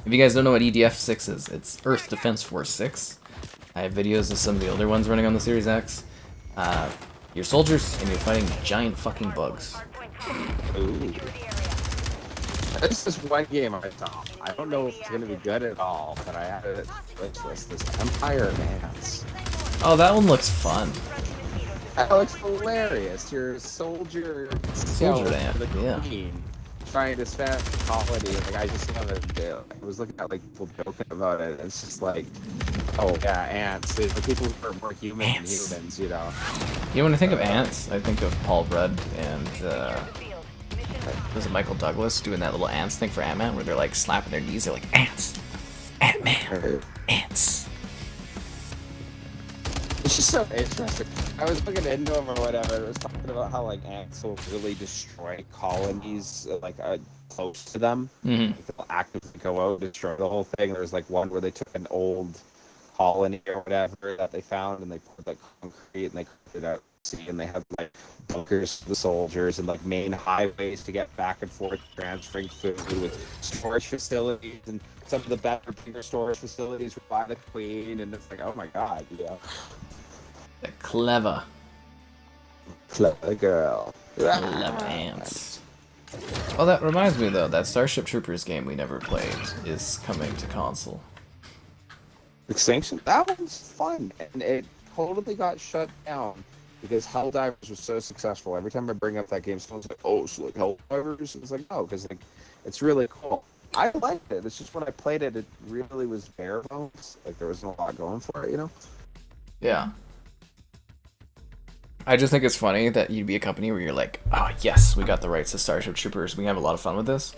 If you guys don't know what EDF 6 is, it's Earth Defense Force 6. I have videos of some of the older ones running on the Series X. You're soldiers, and you're fighting giant fucking bugs. Ooh. This is one game I saw. I don't know if it's gonna be good at all, but I had it wish list. This Empire Advance. Oh, that one looks fun. That looks hilarious. You're a soldier ant, the yeah. Queen, trying to spend the colony. Like, I just saw I was looking at like people joking about it. It's just like, oh yeah, ants. The people who are more human than humans, you know. You know, when I think of ants, I think of Paul Rudd and was it Michael Douglas doing that little ants thing for Ant-Man, where they're like slapping their knees. They're like, ants, Ant-Man, ants. It's just so interesting. I was looking into them or whatever. It was talking about how like ants will really destroy colonies like close to them. Mm-hmm. Like, they'll actively go out and destroy the whole thing. There's like one where they took an old colony or whatever that they found, and they poured like concrete and they cut it out to sea, and they had like bunkers for the soldiers and like main highways to get back and forth, transferring food with storage facilities, and some of the better, bigger storage facilities were by the Queen, and it's like, oh my god, you know. They're clever. Clever girl. Love ants. Oh, that reminds me though, that Starship Troopers game we never played is coming to console. Extinction? That one's fun, and it totally got shut down because Helldivers was so successful. Every time I bring up that game, someone's like, "Oh, so like Helldivers?" It's like, no, because like it's really cool. I liked it. It's just when I played it, it really was bare bones. Like there wasn't a lot going for it, you know? Yeah. I just think it's funny that you'd be a company where you're like, oh yes, we got the rights to Starship Troopers, we have a lot of fun with this.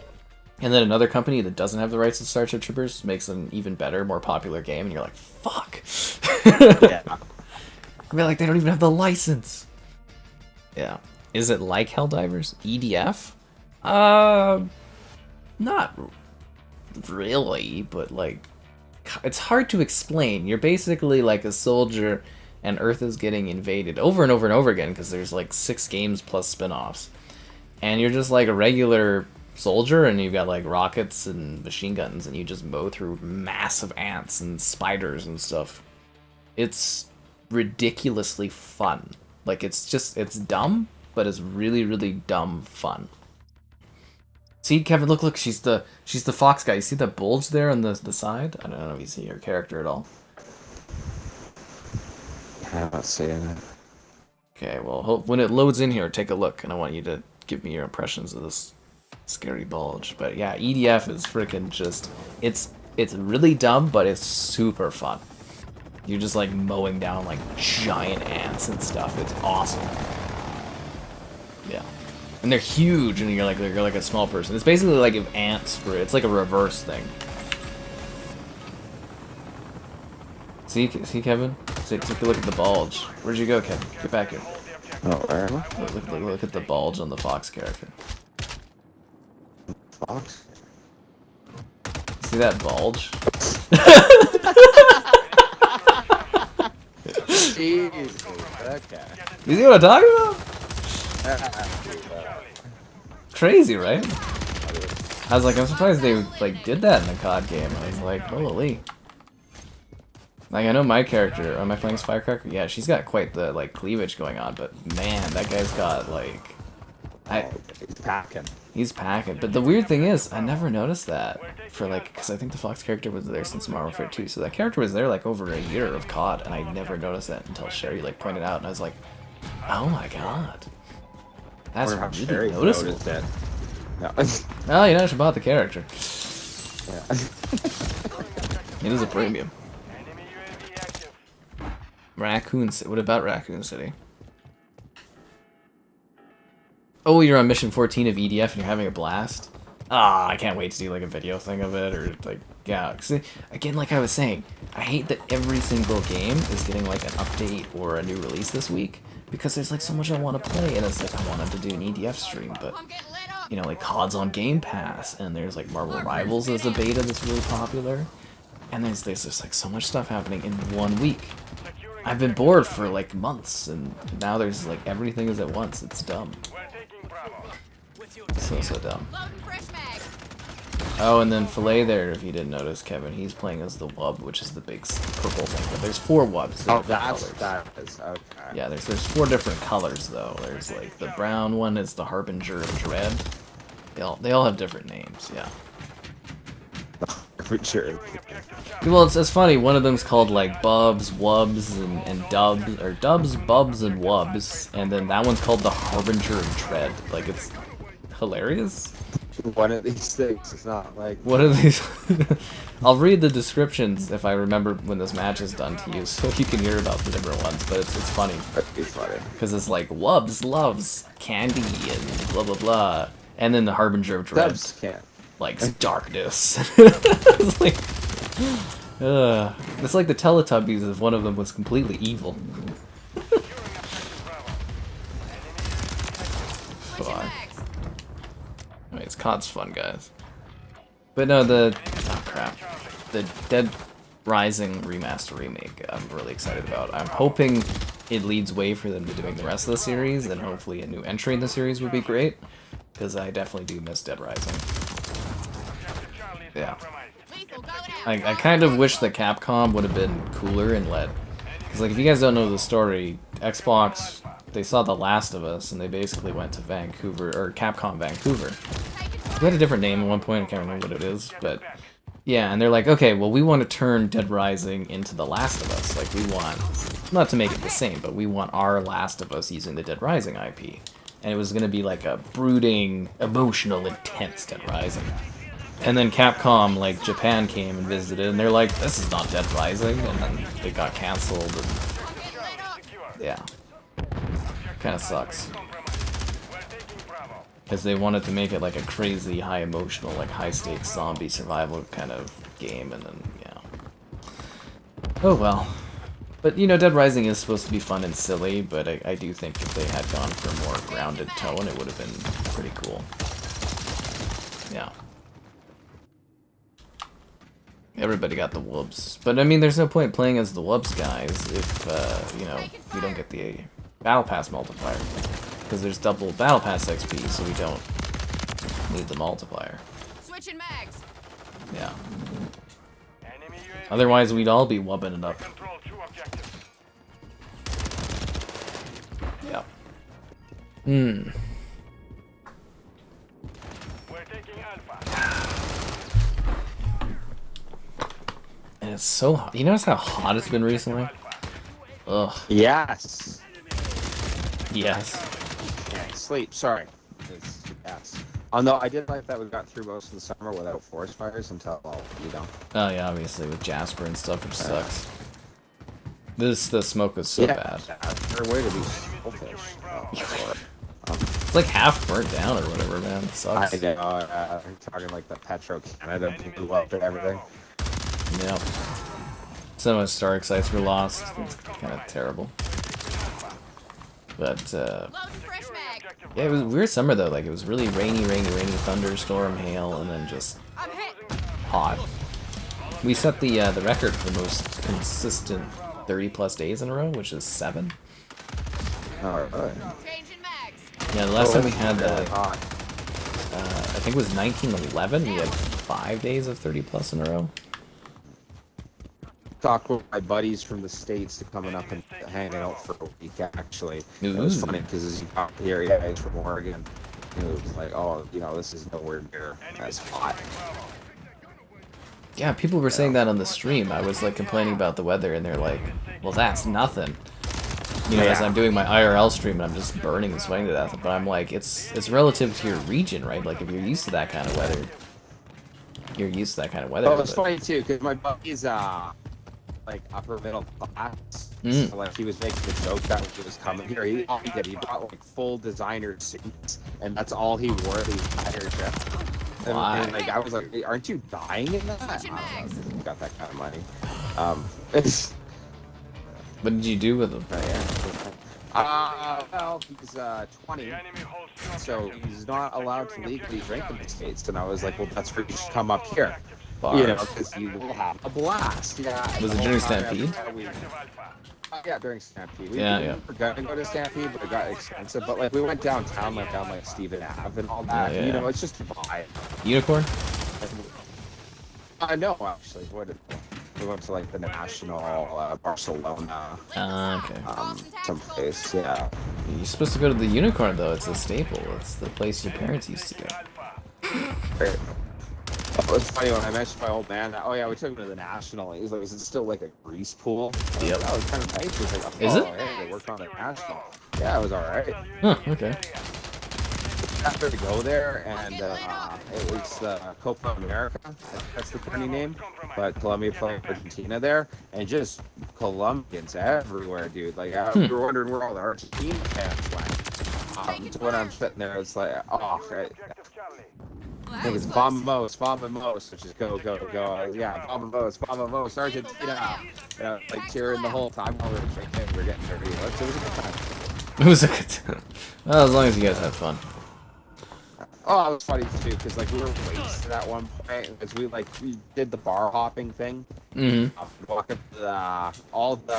And then another company that doesn't have the rights to Starship Troopers makes an even better, more popular game, and you're like, fuck. Yeah. I mean, like, they don't even have the license. Yeah. Is it like Helldivers? EDF? Not really, but like, it's hard to explain. You're basically like a soldier, and Earth is getting invaded over and over and over again because there's like 6 games plus spin-offs. And you're just like a regular soldier, and you've got like rockets and machine guns, and you just mow through massive ants and spiders and stuff. It's ridiculously fun. Like it's dumb, but it's really, really dumb fun. See, Kevin, look, she's the fox guy. You see that bulge there on the side? I don't know if you see her character at all. I'm not seeing it. Okay, well, when it loads in here, take a look, and I want you to give me your impressions of this scary bulge. But yeah, EDF is freaking just... It's really dumb, but it's super fun. You're just like mowing down like giant ants and stuff. It's awesome. Yeah. And they're huge, and you're like a small person. It's basically like if ants were... It's like a reverse thing. See, Kevin? Take a look at the bulge. Where'd you go, Kevin? Get back here. Oh, where am I? Look at the bulge on the fox character. Fox? See that bulge? Jesus. Okay. You see what I'm talking about? Crazy, right? I was like, I'm surprised they like did that in the COD game. I was like, holy. Like, I know my character, am I playing as Firecracker? Yeah, she's got quite the, like, cleavage going on, but man, that guy's got, like... He's packing. He's packing. But the weird thing is, I never noticed that for, like, because I think the Fox character was there since Modern Warfare 2, so that character was there, like, over a year of COD, and I never noticed that until Sherry, like, pointed out, and I was like, oh my god. That's really noticeable. That. No. Oh, you know, she bought the character. Yeah. It is a premium. Raccoon City. What about Raccoon City? Oh, you're on mission 14 of EDF and you're having a blast? Ah, I can't wait to do like a video thing of it, or like, yeah. See, again, like I was saying, I hate that every single game is getting like an update or a new release this week, because there's like so much I want to play, and it's like I wanted to do an EDF stream, but you know, like COD's on Game Pass, and there's like Marvel Rivals as a beta that's really popular, and there's just like so much stuff happening in 1 week. I've been bored for like months, and now there's like everything is at once. It's dumb. So dumb. Oh, and then Filet there, if you didn't notice, Kevin, he's playing as the Wub, which is the big purple thing. But there's 4 Wubs. Oh, that is okay. Yeah, there's 4 different colors though. There's like the brown one is the Harbinger of Dread. They all have different names. Yeah. For sure. Well, it's funny. One of them's called like Bubs, Wubs, and Dubs, or Dubs, Bubs, and Wubs, and then that one's called the Harbinger of Dread. Like, it's hilarious. One of these things is not like... What are these? I'll read the descriptions if I remember when this match is done to you, so you can hear about the different ones, but it's funny. That'd be funny. Because it's like, Wubs loves candy and blah blah blah, and then the Harbinger of Dread. Dubs can't. Like darkness. It's like, it's like the Teletubbies if one of them was completely evil. Fuck. Anyway, it's COD's fun, guys. But no, oh crap, the Dead Rising remaster remake, I'm really excited about. I'm hoping it leads way for them to doing the rest of the series, and hopefully a new entry in the series would be great, because I definitely do miss Dead Rising. Yeah. I kind of wish that Capcom would have been cooler and let... Because, like, if you guys don't know the story, Xbox they saw The Last of Us, and they basically went to Vancouver, or Capcom Vancouver. We had a different name at one point, I can't remember what it is, but yeah, and they're like, okay, well, we want to turn Dead Rising into The Last of Us. Like, we want, not to make it the same, but we want our Last of Us using the Dead Rising IP. And it was going to be like a brooding, emotional, intense Dead Rising. And then Capcom, like, Japan came and visited, and they're like, this is not Dead Rising, and then they got cancelled, and yeah. Kind of sucks. Because they wanted to make it like a crazy, high emotional, like high stakes zombie survival kind of game, and then, yeah. Oh well. But, you know, Dead Rising is supposed to be fun and silly, but I do think if they had gone for a more grounded tone, it would have been pretty cool. Yeah. Everybody got the whoops. But, I mean, there's no point playing as the whoops guys if, you know, we don't get the Battle Pass multiplier. Because there's double Battle Pass XP, so we don't need the multiplier. Switching mags. Yeah. Otherwise, we'd all be wubbing it up. Yeah. Hmm. And it's so hot. You notice how hot it's been recently? Ugh. Yes. Yes. Yeah, sleep. Sorry. Yes. Although I did like that we got through most of the summer without forest fires until, you know. Oh yeah, obviously with Jasper and stuff, which sucks. The smoke was so bad. Their way to be selfish. It's like half burnt down or whatever, man. It sucks. I know. I'm talking like the Petro Canada blew up and everything. Yep. So much Stark sites were lost. It's kind of terrible. But, yeah, it was a weird summer, though. Like, it was really rainy, thunderstorm, hail, and then just hot. We set the record for the most consistent 30-plus days in a row, which is 7. Alright. Yeah, the last time we had that, I think it was 1911. We had 5 days of 30-plus in a row. Talked with my buddies from the States to coming up and hanging out for a week, actually. It was funny because as you got here, yeah, he's from Oregon. It was like, oh, you know, this is nowhere near as hot. Yeah, people were saying that on the stream. I was like complaining about the weather, and they're like, well, that's nothing. You know, as I'm doing my IRL stream and I'm just burning and sweating to death. But I'm like, it's relative to your region, right? Like, if you're used to that kind of weather, you're used to that kind of weather. Oh, it's funny, too, because my buddy's, like upper middle class. So, like, he was making the joke that when he was coming here, he brought like full designer suits, and that's all he wore the entire trip. And like, I was like, hey, aren't you dying in that? I don't know, he got that kind of money. It's. What did you do with him? Well, he's 20, so he's not allowed to legally drink in the States. And I was like, well, that's where you should come up here. You know, because you will have a blast. Yeah. Was it during Stampede? Yeah, during Stampede. We were gonna go to Stampede, but it got expensive. But like, we went downtown, like down like Stephen Ave and all that. You know, it's just a vibe. Unicorn? No, actually. We went to like the National, Barcelona. Okay. Someplace. Yeah. You're supposed to go to the Unicorn though. It's a staple. It's the place your parents used to go. Right. Oh, it's funny when I mentioned my old man that, oh yeah, we took him to the National. He was like, is it still like a grease pool? Yep. That was kind of nice. He was like, oh, is it? Hey, they worked on the National. Yeah, it was alright. Huh, okay. After to go there, and it was Copa America. That's the company name. But Colombia played Argentina there, and just Colombians everywhere, dude. Like, we were wondering where all the Argentine fans went. So when I'm sitting there, it's like, oh, I think it's Vamos, which is go. Yeah, Vamos, Argentina. You know, like cheering the whole time while we were drinking, we were getting dirty. It was a good time. It was a good time. Well, as long as you guys had fun. Oh, it was funny too, because like we were wasted at one point, because we did the bar hopping thing. Walking to all the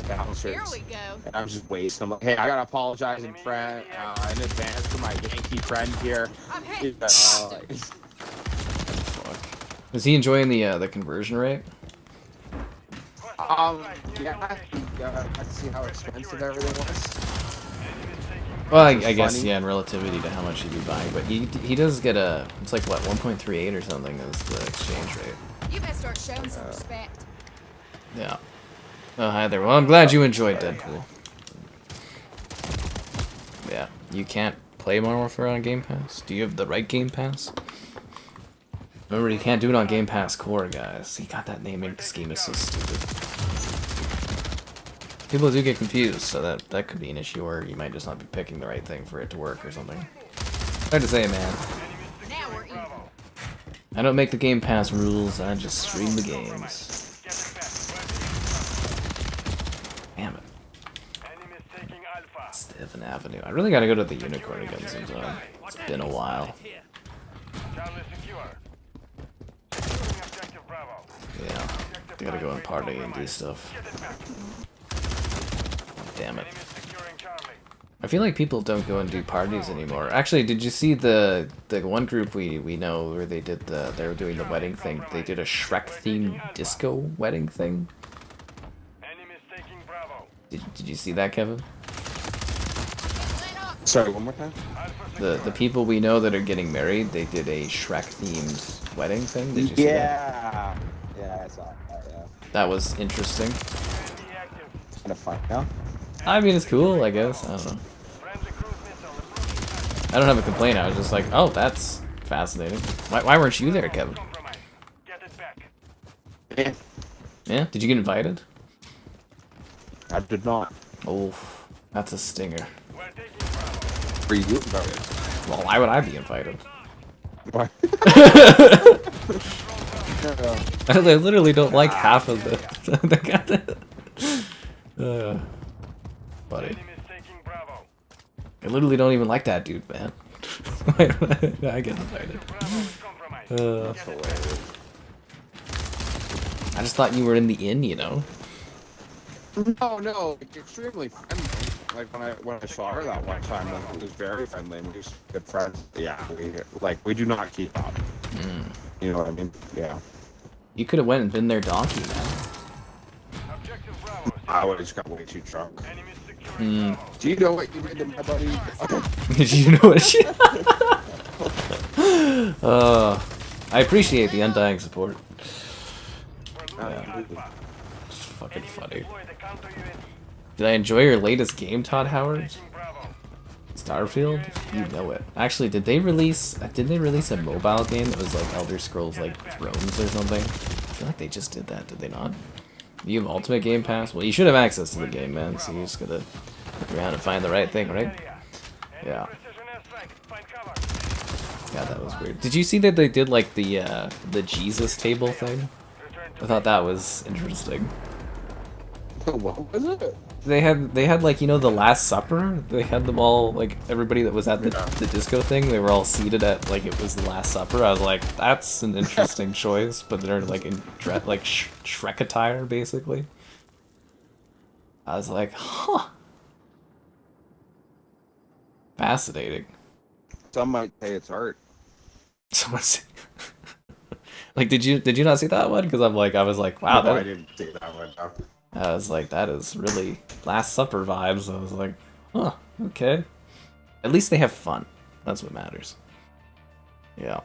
bouncers. Here we go. And I'm just wasting. I'm like, hey, I gotta apologize in advance to my Yankee friend here. Is he enjoying the conversion rate? Yeah, got to see how expensive everything was. Well, Which is I guess, funny. yeah, in relativity to how much you'd be buying, but he does get a, it's like, what, 1.38 or something is the exchange rate. You better start showing some respect. Yeah. Oh, hi there. Well, I'm glad you enjoyed Deadpool. Yeah. You can't play Modern Warfare on Game Pass? Do you have the right Game Pass? Remember, you can't do it on Game Pass Core, guys. He got that naming scheme is so stupid. People do get confused, so that could be an issue, or you might just not be picking the right thing for it to work or something. Hard to say, man. Now we're even. I don't make the Game Pass rules, I just stream the games. Damn it. Enemies taking Alpha. Stiffen Avenue. I really gotta go to the Unicorn again sometime. It's been a while. Charlie secure. Securing objective Bravo. Yeah. Gotta go and party and do stuff. Get it back. Damn it. Enemies securing Charlie. I feel like people don't go and do parties anymore. Actually, did you see the one group we know where they did they were doing the wedding thing? They did a Shrek themed disco wedding thing. Enemies taking Bravo. Did you see that, Kevin? Sorry, one more time. The people we know that are getting married, they did a Shrek themed wedding thing. Did you see that? Yeah. Yeah, I saw that. Yeah. That was interesting. Enemy active. Kind of fun. Yeah. I mean, it's cool, I guess. I don't know. Friendly cruise missile approaching. I don't have a complaint. I was just like, oh, that's fascinating. Why weren't you there, Kevin? Compromise. Get it back. Yeah. Yeah? Did you get invited? I did not. Oh, that's a stinger. We're taking Bravo. For you, bro. Well, why would I be invited? What? I literally don't like half of the. Buddy. Enemies taking Bravo. I literally don't even like that dude, man. Why do I get invited? Bravo is compromised. That's Get it back. I just thought you were in the inn, you know? No, extremely friendly. Like when I saw her that one time, like, it was very friendly and we were good friends. Yeah, we do not keep up. You know what I mean? Yeah. You could have went and been their donkey, man. Objective Bravo. I would have just got way too drunk. Enemies securing Bravo. Do you know what you did to my buddy? Okay. Did you know what she... I appreciate the undying support. We're losing Yeah. Alpha. It's fucking Enemies funny. deploy the counter UAV. Did I enjoy your latest game, Todd Howard? Taking Bravo. Starfield? You know it. Actually, did they release a mobile game that was like Elder Scrolls like Thrones or something? I feel like they just did that, did they not? You have Ultimate Game Pass? Well, you should have access to the game, man, so you just gotta look around and find the right thing, right? Area. Enemy Yeah. precision airstrike. Find cover. Yeah, that was weird. Did you see that they did like the Jesus table thing? Return to I thought that was interesting. What was it? They had like, you know, the Last Supper. They had them all, like, everybody that was at the disco thing. They were all seated at like it was the Last Supper. I was like, that's an interesting choice, but they're like in Shrek attire basically. I was like, huh, fascinating. Some might say it's art. Someone's like, did you not see that one? Because I was like, wow, No, I that, didn't see that one. No. I was like, that is really Last Supper vibes. I was like, huh, okay. At least they have fun. That's what matters. Yeah.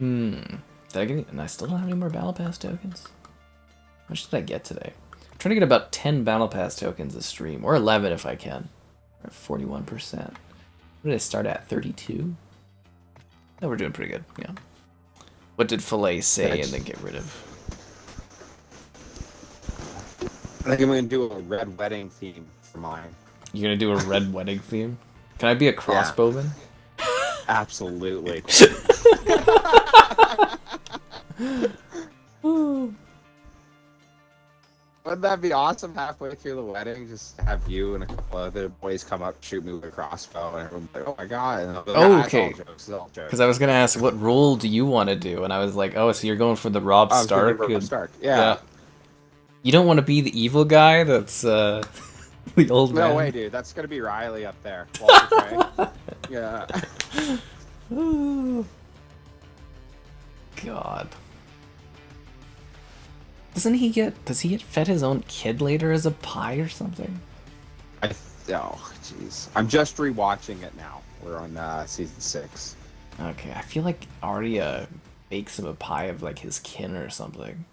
Did I get any, and I still don't have any more Battle Pass tokens? How much did I get today? I'm trying to get about 10 Battle Pass tokens a stream, or 11 if I can. We're at 41%. What did I start at? 32? No, we're doing pretty good, yeah. What did Filet say and then get rid of? I think I'm gonna do a red wedding theme for mine. You're gonna do a red wedding theme? Can I be a crossbowman? Absolutely. Wouldn't that be awesome? Halfway through the wedding, just have you and a couple other boys come up, shoot me with a crossbow, and everyone's like, "Oh my god!" And I'll be like, Oh, "Ah, it's all okay. jokes, it's all jokes." Because I was gonna ask, what role do you want to do? And I was like, oh, so you're going for the Rob I was gonna Stark? do Rob and- Stark. Yeah. You don't want to be the evil guy that's the old man? No way, dude. That's gonna be Riley up there. Walter Frey. Yeah. Ooh. God. Does he get fed his own kid later as a pie or something? Oh, jeez. I'm just rewatching it now. We're on season 6. Okay, I feel like Arya bakes him a pie of like his kin or something.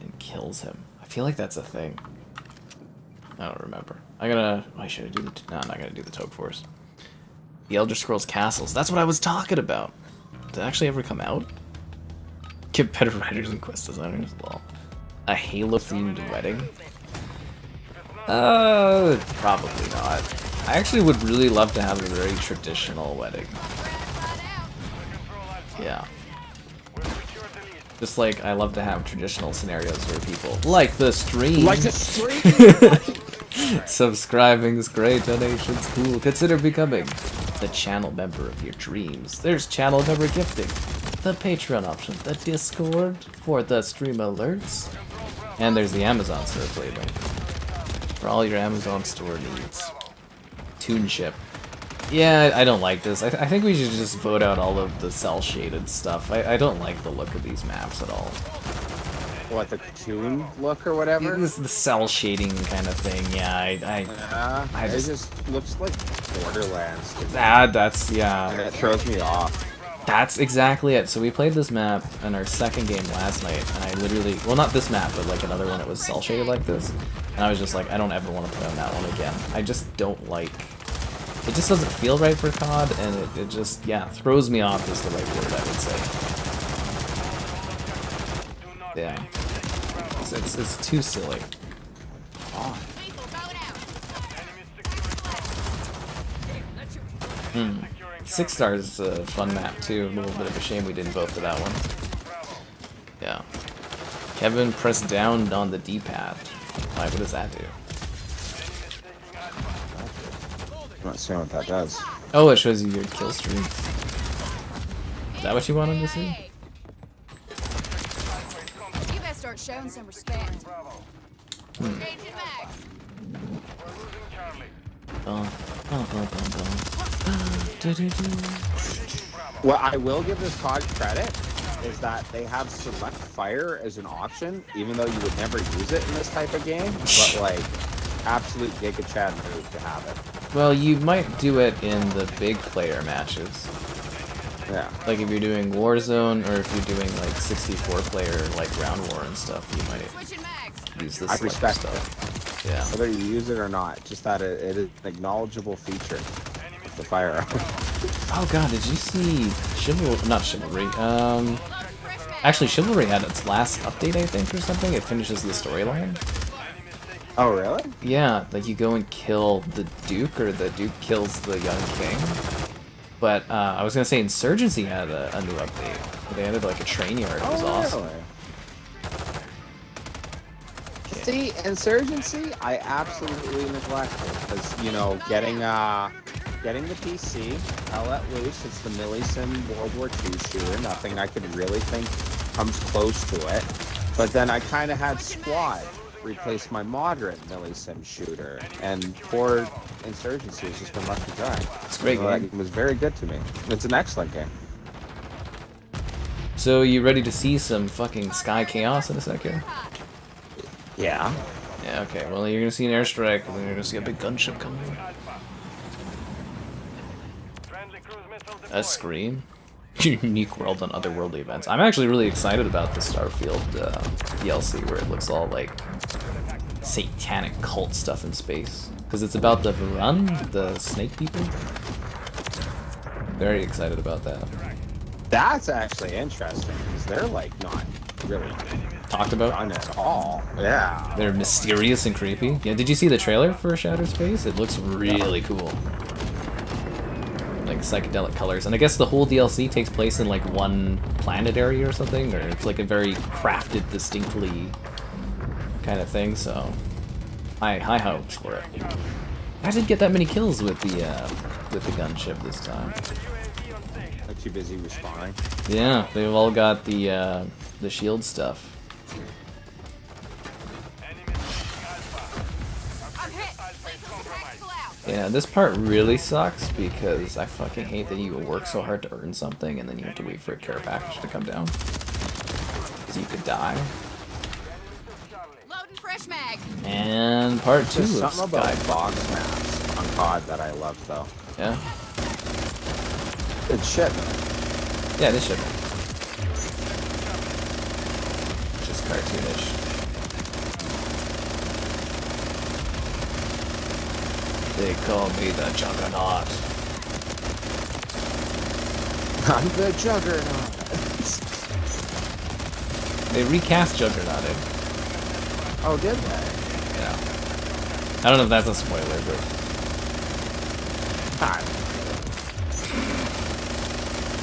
And kills him. I feel like that's a thing. I don't remember. Why should I do the... No, I'm not gonna do the Toke Force. The Elder Scrolls Castles. That's what I was talking about. Did it actually ever come out? Get better writers and quest designers. Lol. A Halo-themed wedding? Probably not. I actually would really love to have a very traditional wedding. Yeah. Just like I love to have traditional scenarios where people like the stream. Like the stream. Subscribing is great, donations cool. Consider becoming the channel member of your dreams. There's channel member gifting, the Patreon option, the Discord for the stream alerts, and there's the Amazon store flavor for all your Amazon store needs. Toonship. Yeah, I don't like this. I think we should just vote out all of the cel-shaded stuff. I don't like the look of these maps at all. What, the cartoon look or whatever? This is the cell shading kind of thing. Yeah, it just looks like Borderlands. That's yeah. And it throws me off. That's exactly it. So we played this map in our second game last night, and I literally, well, not this map, but like another one that was cell shaded like this, and I was just like, I don't ever want to play on that one again. I just don't like. It just doesn't feel right for COD, and it just, yeah, throws me off is the right word, I would say. Yeah. It's too silly. Oh. 6 stars is a fun map too. A little bit of a shame we didn't vote for that one. Yeah. Kevin, press down on the D-pad. Why, what does that do? I'm not seeing what that does. Oh, it shows you your kill streak. Is that what you wanted to see? You better start showing some respect. What I will give this COD credit is that they have select fire as an option, even though you would never use it in this type of game. But like, absolute Giga Chad move to have it. Well, you might do it in the big player matches. Yeah. Like if you're doing Warzone, or if you're doing like 64 player like Ground War and stuff, you might use this I respect stuff. Yeah. Whether you use it or not, just that it is an acknowledgeable feature. The fire. Oh god, did you see not Chivalry, actually Chivalry had its last update, I think, or something. It finishes the storyline. Oh really? Yeah, like you go and kill the Duke, or the Duke kills the young king. But I was gonna say Insurgency had a new update. They added like a train yard. It was awesome. Really? See, Insurgency, I absolutely neglected because, you know, getting the PC, I let loose. It's the Millicent World War II shooter. Nothing I could really think comes close to it. But then I kind of had Squad replace my moderate Millicent shooter, and for Insurgency, it's just been left to dry. It's a great game. It was very good to me. It's an excellent game. So you ready to see some fucking Sky Chaos in a second? Yeah. Yeah, okay. Well, you're gonna see an airstrike, and then you're gonna see a big gunship coming. A Scream. Unique world on otherworldly events. I'm actually really excited about the Starfield DLC, where it looks all like satanic cult stuff in space. Because it's about the Run, the snake people. Very excited about that. That's actually interesting, because they're like not really talked about done at all. Yeah. They're mysterious and creepy. Yeah, did you see the trailer for Shattered Space? It looks really cool. Like psychedelic colors, and I guess the whole DLC takes place in like one planet area or something, or it's like a very crafted, distinctly kind of thing. So, high hopes for it. I didn't get that many kills with the gunship this time. They're too busy respawning. Yeah, they've all got the shield stuff. Yeah, this part really sucks because I fucking hate that you work so hard to earn something and then you have to wait for a care package to come down. Because you could die. fresh mag. And part 2 There's of something about Skybox. box maps on COD that I love, though. Yeah? Good shit, man. Yeah, this should be. Just cartoonish. They call me the Juggernaut. I'm the Juggernaut. They recast Juggernaut, eh? Oh, did they? Yeah. I don't know if that's a spoiler, but... Ah.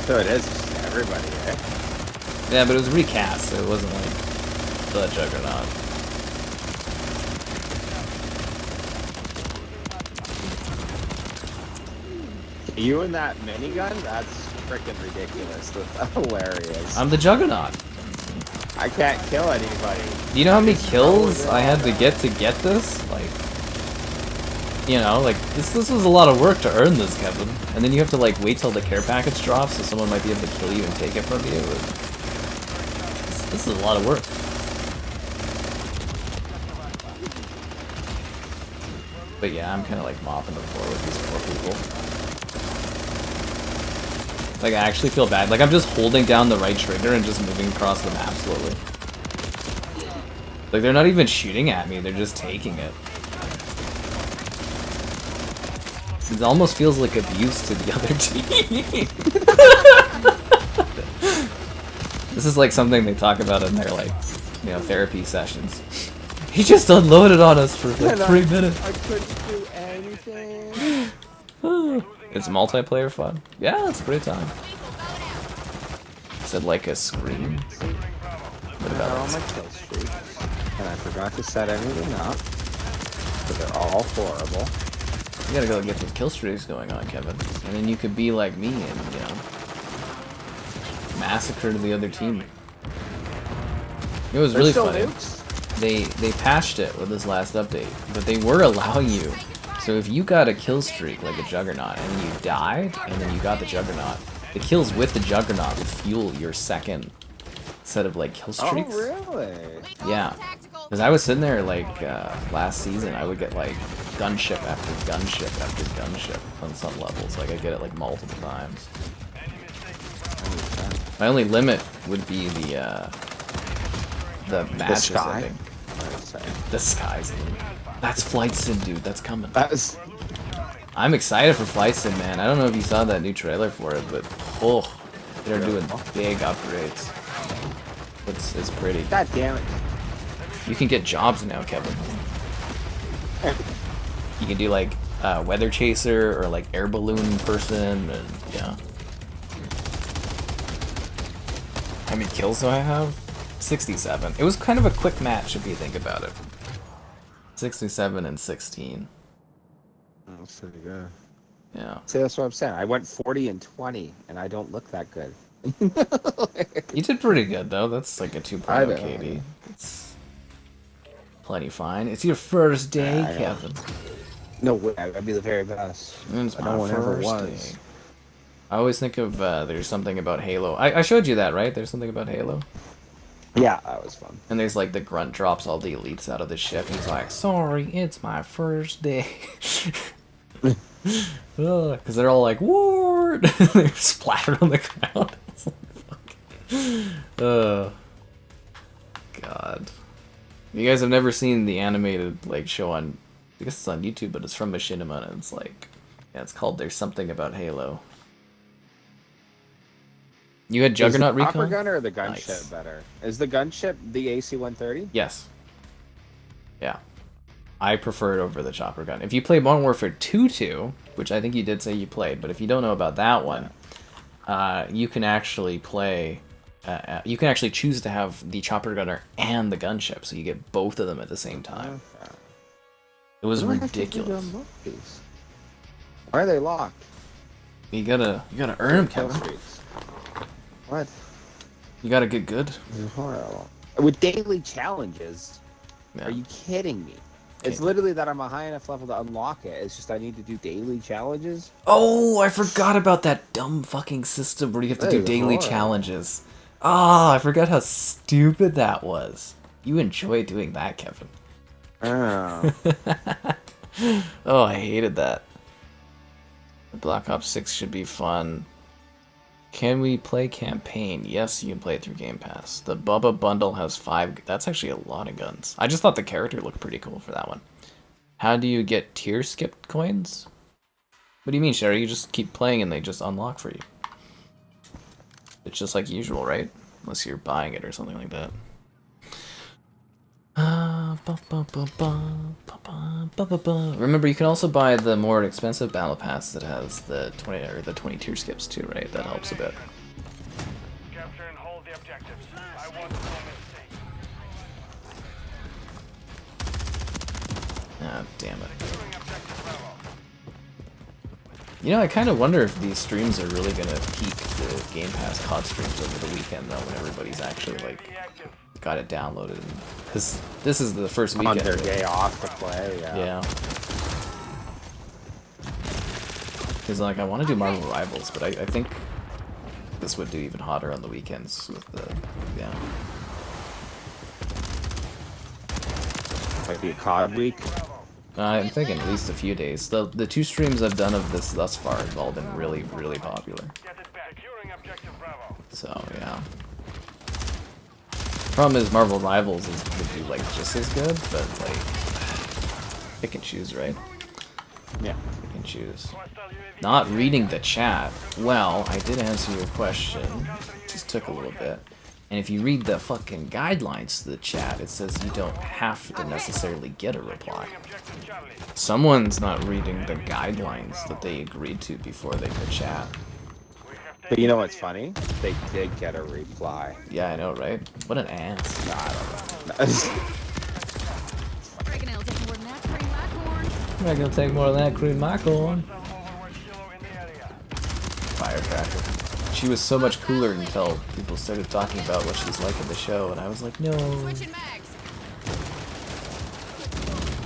So it is just everybody, eh? Yeah, but it was recast, so it wasn't like the Juggernaut. You and that minigun? That's freaking ridiculous. That's hilarious. I'm the Juggernaut. I can't kill anybody. Do you know how many kills I had to get this? Like, you know, like, this was a lot of work to earn this, Kevin. And then you have to, like, wait till the care package drops so someone might be able to kill you and take it from you. This is a lot of work. But yeah, I'm kind of, like, mopping the floor with these poor people. Like, I actually feel bad. Like, I'm just holding down the right trigger and just moving across the map slowly. Like, they're not even shooting at me, they're just taking it. It almost feels like abuse to the other team. This is like something they talk about in their, like, you know, therapy sessions. He just unloaded on us for like 3 minutes. I couldn't do anything. It's multiplayer fun. Yeah, it's a great time. Is it like a scream? What They're all about my kill streaks. And I forgot to set anything up. But they're all horrible. You gotta go get the kill streaks going on, Kevin. And then you could be like me and, you know, massacre the other team. It was really funny. They patched it with this last update, but they were allowing you. So if you got a kill streak like a Juggernaut and then you died and then you got the Juggernaut, the kills with the Juggernaut would fuel your second set of like kill streaks. Oh, really? Yeah. Because I was sitting there like last season, I would get like gunship after gunship after gunship on some levels. Like I get it like multiple times. My only limit would be the matches, sky? I think. The skies. That's Flight Sim, dude. That's coming. I'm excited for Flight Sim, man. I don't know if you saw that new trailer for it, but oh, they're doing big upgrades. It's pretty. God damn it. You can get jobs now, Kevin. You can do like weather chaser or like air balloon person, and yeah. How many kills do I have? 67. It was kind of a quick match if you think about it. 67 and 16. That's pretty good. Yeah. See, that's what I'm saying. I went 40 and 20, and I don't look that good. You did pretty good though. That's like a 2.0 I know. KD. It's plenty fine. It's your first day, Kevin. No way. I'd be the very best. It's my No one ever first was. day. I always think of there's something about Halo. I showed you that, right? There's something about Halo. Yeah, that was fun. And there's like the grunt drops all the elites out of the ship. And he's like, sorry, it's my first day. Because they're all like, Ward! They're splattered on the ground. It's like, fuck. God. You guys have never seen the animated like show on, I guess it's on YouTube, but it's from Machinima, and it's like, yeah, it's called There's Something About Halo. You had Juggernaut Is the Recon? chopper gun or the gunship Nice. better? Is the gunship the AC-130? Yes. Yeah. I prefer it over the chopper gun. If you play Modern Warfare 2, which I think you did say you played, but if you don't know about that one, you can actually play... you can actually choose to have the chopper gunner and the gunship, so you get both of them at the same time. Okay. It was Why do I have to do ridiculous. them both? Why are they locked? You gotta earn them, Kill Kevin. streaks. What? You gotta get good. This is horrible. With daily challenges? Yeah. Are you kidding me? It's literally that I'm a high enough level to unlock it. It's just I need to do daily challenges. Oh, I forgot about that dumb fucking system where you have to That do is daily horrible. challenges. Ah, I forgot how stupid that was. You enjoy doing that, Kevin. Oh. Oh, I hated that. Black Ops 6 should be fun. Can we play campaign? Yes, you can play it through Game Pass. The Bubba bundle has 5... That's actually a lot of guns. I just thought the character looked pretty cool for that one. How do you get tier skipped coins? What do you mean, Sherry? You just keep playing and they just unlock for you. It's just like usual, right? Unless you're buying it or something like that. Remember, you can also buy the more expensive battle pass that has the 20 tier skips too, right? That helps a bit. Capture and hold the objectives. I want no mistake. Ah, damn it. Securing objective Bravo. You know, I kind of wonder if these streams are really gonna peak the Game Pass COD streams over the weekend, though, when everybody's actually like got it downloaded. Because this is the first On weekend. their day off to play, yeah. Yeah. Because like I want to do Marvel Rivals, but I think this would do even hotter on the weekends with the Might be a COD week. I'm thinking at least a few days. The 2 streams I've done of this thus far have all been really, really popular. Get it back. Securing objective Bravo. So yeah. Problem is Marvel Rivals would do like just as good, but like pick and choose, right? Yeah. Pick and choose. Hostile UAV. Not reading the chat. Well, I did answer your question. Just took a little bit. And if you read the fucking guidelines to the chat, it says you don't have to necessarily get a reply. Objective Charlie. Someone's not reading the guidelines that they agreed to before they could chat. We have But you know what's funny? They did get a reply. Yeah, I know, right? What an ass. I don't know. Reckon it'll take more than that to bring my corn. I'm not gonna take more than that, cream my corn. overwatch kilo in the area. Firecracker. She was so much cooler until people started talking about what she's like in the show, and I was like, no. Switching mags.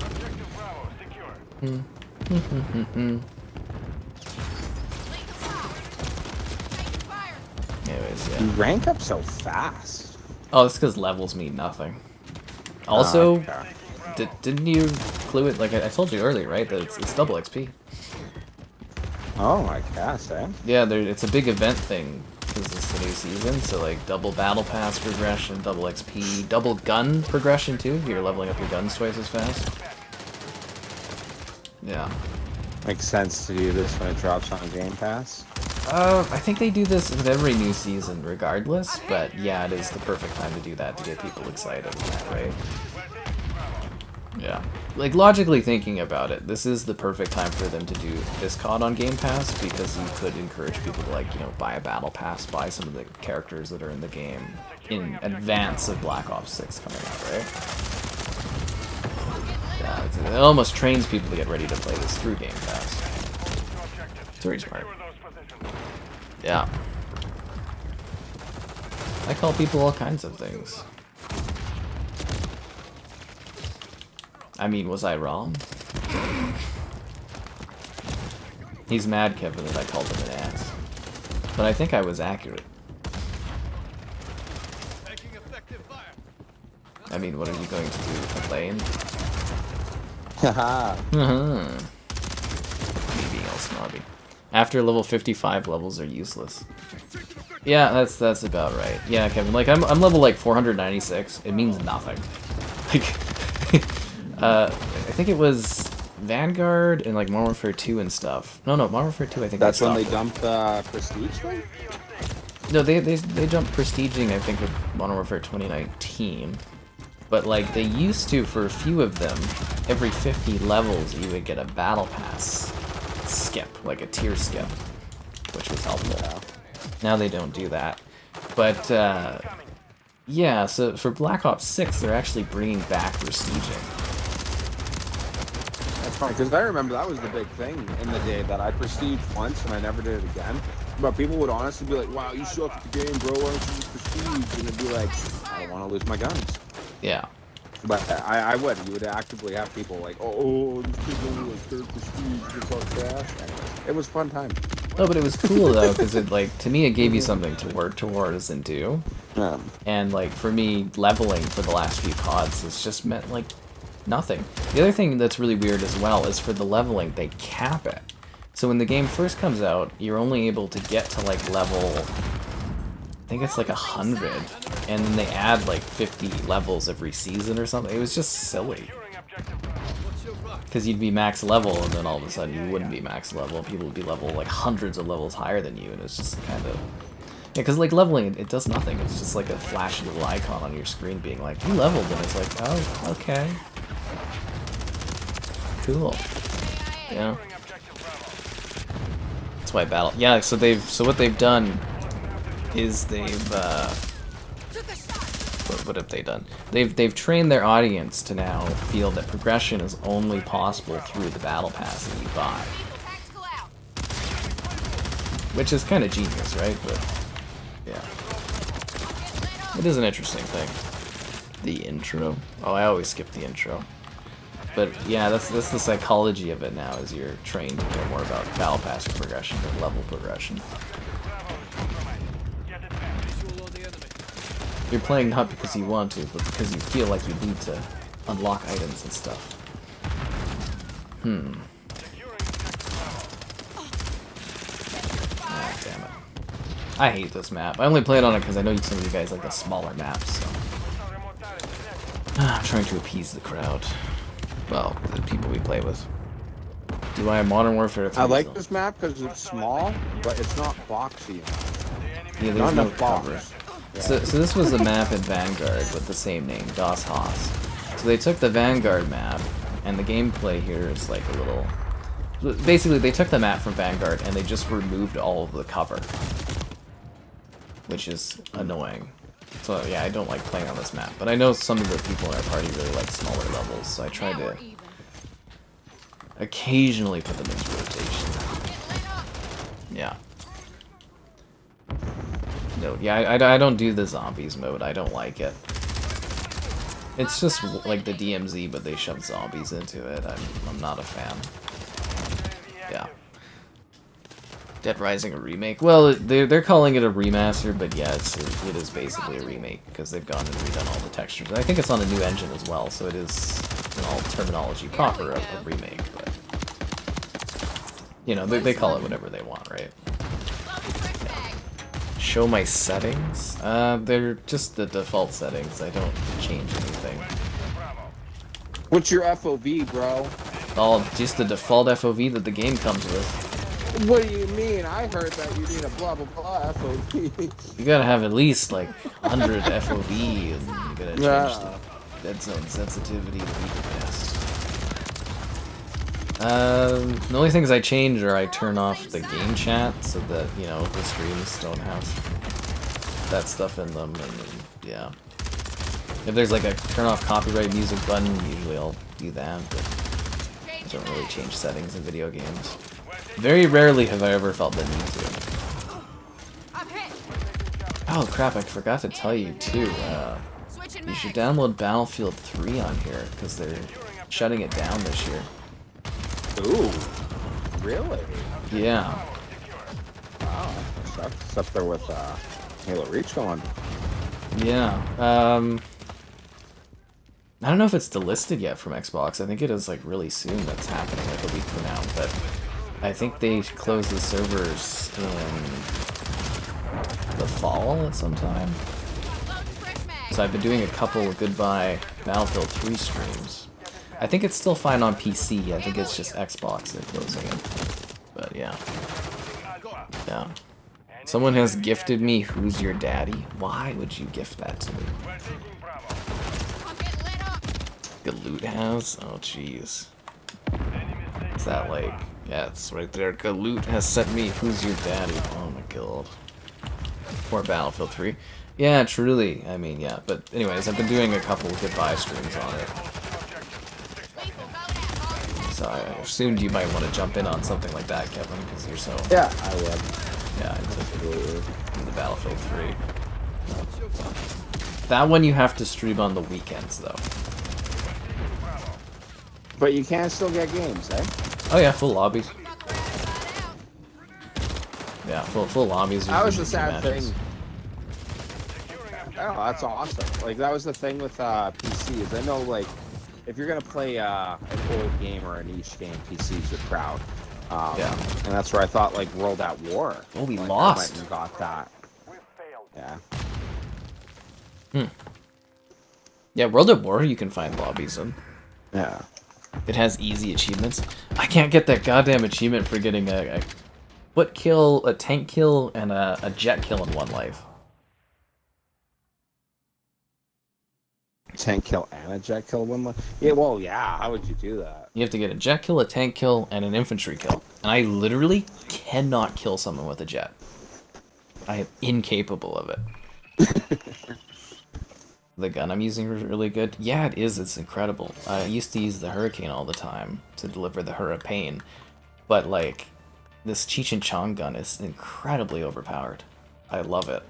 Objective Bravo secure. Lethal shot. Taking fire. Anyways, You yeah. rank up so fast. Oh, it's because levels mean nothing. Also, Okay. didn't you clue it? Like I told you earlier, right? That it's double XP. Oh, I guess, eh? Yeah, it's a big event thing because it's the new season. So like double battle pass progression, double XP, double gun progression too. You're leveling up your guns twice as fast. Yeah. Makes sense to do this when it drops on Game Pass. I think they do this with every new season regardless, but yeah, it is the perfect time to do that to get people excited, right? Yeah. Like, logically thinking about it, this is the perfect time for them to do this COD on Game Pass, because you could encourage people to, like, you know, buy a battle pass, buy some of the characters that are in the game in advance of Black Ops 6 coming out, right? Yeah, it almost trains people to get ready to play this through Game Pass. It's very smart. Yeah. I call people all kinds of things. I mean, was I wrong? He's mad, Kevin, that I called him an ass. But I think I was accurate. I mean, what are you going to do? Complain? Haha. Me being all snobby. After level 55, levels are useless. Yeah, that's about right. Yeah, Kevin, like, I'm level, like, 496. It means nothing. Like, I think it was Vanguard and, like, Modern Warfare 2 and stuff. No, Modern Warfare 2, I think That's when they stopped dumped Prestige thing? No, they jumped prestiging, I think, with Modern Warfare 2019. But, like, they used to, for a few of them, every 50 levels, you would get a battle pass skip, like a tier skip, which was helpful. Yeah. Now they don't do that. But, yeah, so for Black Ops 6, they're actually bringing back prestiging. That's fine, because I remember that was the big thing in the day that I prestiged once and I never did it again. But people would honestly be like, wow, you suck at the game, bro, why don't you use prestige? And it'd be like, I don't want to lose my guns. Yeah. But I would. You would actively have people like, oh, this kid's only like third prestige, you're all trash. Anyways, it was a fun time. No, but it was cool, though, because it, like, to me, it gave you something to work towards and do. And, like, for me, leveling for the last few CODs has just meant, like, nothing. The other thing that's really weird as well is for the leveling, they cap it. So when the game first comes out, you're only able to get to like level, I think it's like 100, and then they add like 50 levels every season or something. It was just silly. Because you'd be max level, and then all of a sudden you wouldn't be max level. People would be level like hundreds of levels higher than you, and it's just kind of... Yeah, because like leveling, it does nothing. It's just like a flashy little icon on your screen being like, you leveled, and it's like, oh, okay. Cool. Yeah. That's why battle... Yeah, so what they've done is they've, what have they done? They've trained their audience to now feel that progression is only possible through the battle pass that you buy. Which is kind of genius, right? But, yeah. It is an interesting thing. The intro. Oh, I always skip the intro. But yeah, that's the psychology of it now, is you're trained to care more about battle pass progression than level progression. You're playing not because you want to, but because you feel like you need to unlock items and stuff. Ah, damn it. I hate this map. I only played on it because I know some of you guys like the smaller maps, so... I'm trying to appease the crowd. Well, the people we play with. Do I have Modern Warfare 3? I like this map because it's small, but it's not boxy. Yeah, there's no cover. Yeah. So this was a map in Vanguard with the same name, Das Haus. So they took the Vanguard map, and the gameplay here is like a little... Basically, they took the map from Vanguard, and they just removed all of the cover. Which is annoying. So yeah, I don't like playing on this map. But I know some of the people in our party really like smaller levels, so I try to occasionally put them into rotation. Yeah. No, yeah, I don't do the zombies mode. I don't like it. It's just like the DMZ, but they shove zombies into it. I'm not a fan. Yeah. Dead Rising a remake? Well, they're calling it a remaster, but yeah, it is basically a remake because they've gone and redone all the textures. And I think it's on a new engine as well, so it is, in all terminology proper, a remake. But you know, they call it whatever they want, right? Show my settings? They're just the default settings. I don't change anything. What's your FOV, bro? All just the default FOV that the game comes with. What do you mean? I heard that you need a blah blah blah FOV. You gotta have at least like 100 FOV, and you gotta change the dead zone sensitivity to be the best. The only things I change are I turn off the game chat so that, you know, the streams don't have that stuff in them, and yeah. If there's like a turn off copyright music button, usually I'll do that, but I don't really change settings in video games. Very rarely have I ever felt the need to. Oh crap, I forgot to tell you too, you should download Battlefield 3 on here, because they're shutting it down this year. Ooh, really? Yeah. Wow, that's up there with Halo Reach going. Yeah. I don't know if it's delisted yet from Xbox. I think it is like really soon. That's happening, like a week from now. But I think they close the servers in the fall at some time. So I've been doing a couple of Goodbye Battlefield 3 streams. I think it's still fine on PC. I think it's just Xbox they're closing it. But yeah. Yeah. Someone has gifted me Who's Your Daddy? Why would you gift that to me? Galoot has? Oh jeez. Is that like... Yeah, it's right there. Galoot has sent me Who's Your Daddy? Oh my god. Or Battlefield 3. Yeah, truly. I mean, yeah. But anyways, I've been doing a couple of Goodbye streams on it. So I assumed you might want to jump in on something like that, Kevin, because you're so... Yeah, I would. Yeah, in the Battlefield 3. That one you have to stream on the weekends, though. But you can still get games, eh? Oh yeah, full lobbies. Yeah, full lobbies. That was the sad thing. Oh, that's awesome. Like, that was the thing with PC, is I know, like, if you're gonna play an old game or a niche game, PCs are proud. Yeah. And that's where I thought like World at War. Oh, we like, lost. I went and got that. We've failed. Yeah. Yeah, World at War you can find lobbies in. Yeah. It has easy achievements. I can't get that goddamn achievement for getting a foot kill, a tank kill, and a jet kill in one life. Tank kill and a jet kill one. Yeah, well, yeah. How would you do that? You have to get a jet kill, a tank kill, and an infantry kill. And I literally cannot kill someone with a jet. I am incapable of it. The gun I'm using is really good. Yeah, it is. It's incredible. I used to use the Hurricane all the time to deliver the Hurricane. But, like, this Cheech and Chong gun is incredibly overpowered. I love it.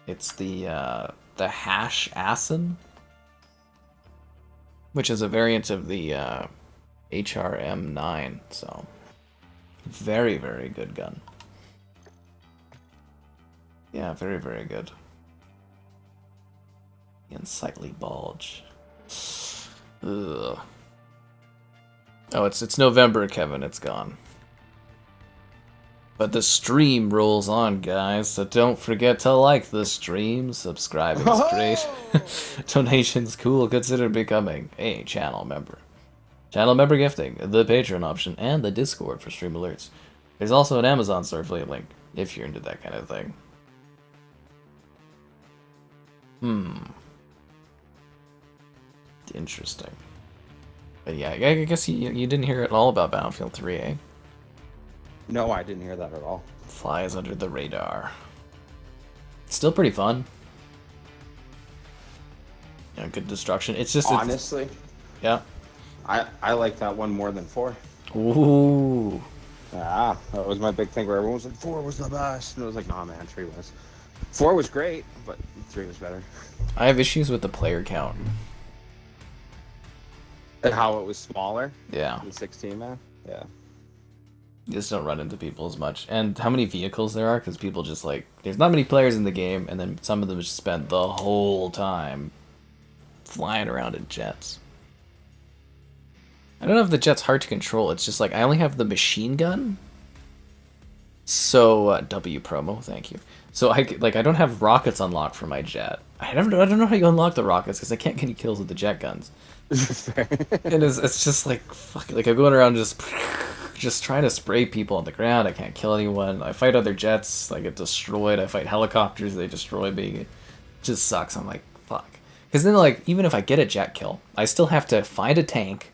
It's the Hash Asin, which is a variant of the HRM9, so very, very good gun. Yeah, very, very good. Unsightly bulge. Ugh. Oh, it's November, Kevin. It's gone. But the stream rolls on, guys, so don't forget to like the stream. Subscribing's great. Donation's cool. Consider becoming a channel member. Channel member gifting, the Patreon option, and the Discord for stream alerts. There's also an Amazon store affiliate link, if you're into that kind of thing. Interesting. But yeah, I guess you didn't hear at all about Battlefield 3, eh? No, I didn't hear that at all. Flies under the radar. Still pretty fun. Yeah, good destruction. It's just honestly. Yeah. I like that one more than 4. Ooh. Yeah, that was my big thing where everyone was like 4 was the best, and it was like, nah, man, 3 was. 4 was great, but 3 was better. I have issues with the player count. And how it was smaller. Yeah. In 16, man. Yeah. You just don't run into people as much. And how many vehicles there are, because people just like... There's not many players in the game, and then some of them just spend the whole time flying around in jets. I don't know if the jet's hard to control. It's just like, I only have the machine gun. So, W promo, thank you. So, I don't have rockets unlocked for my jet. I don't know how you unlock the rockets, because I can't get any kills with the jet guns. And it's just like, fuck, like I'm going around just trying to spray people on the ground. I can't kill anyone. I fight other jets, I get destroyed. I fight helicopters, they destroy me. It just sucks. I'm like, fuck. Because then, like, even if I get a jet kill, I still have to find a tank,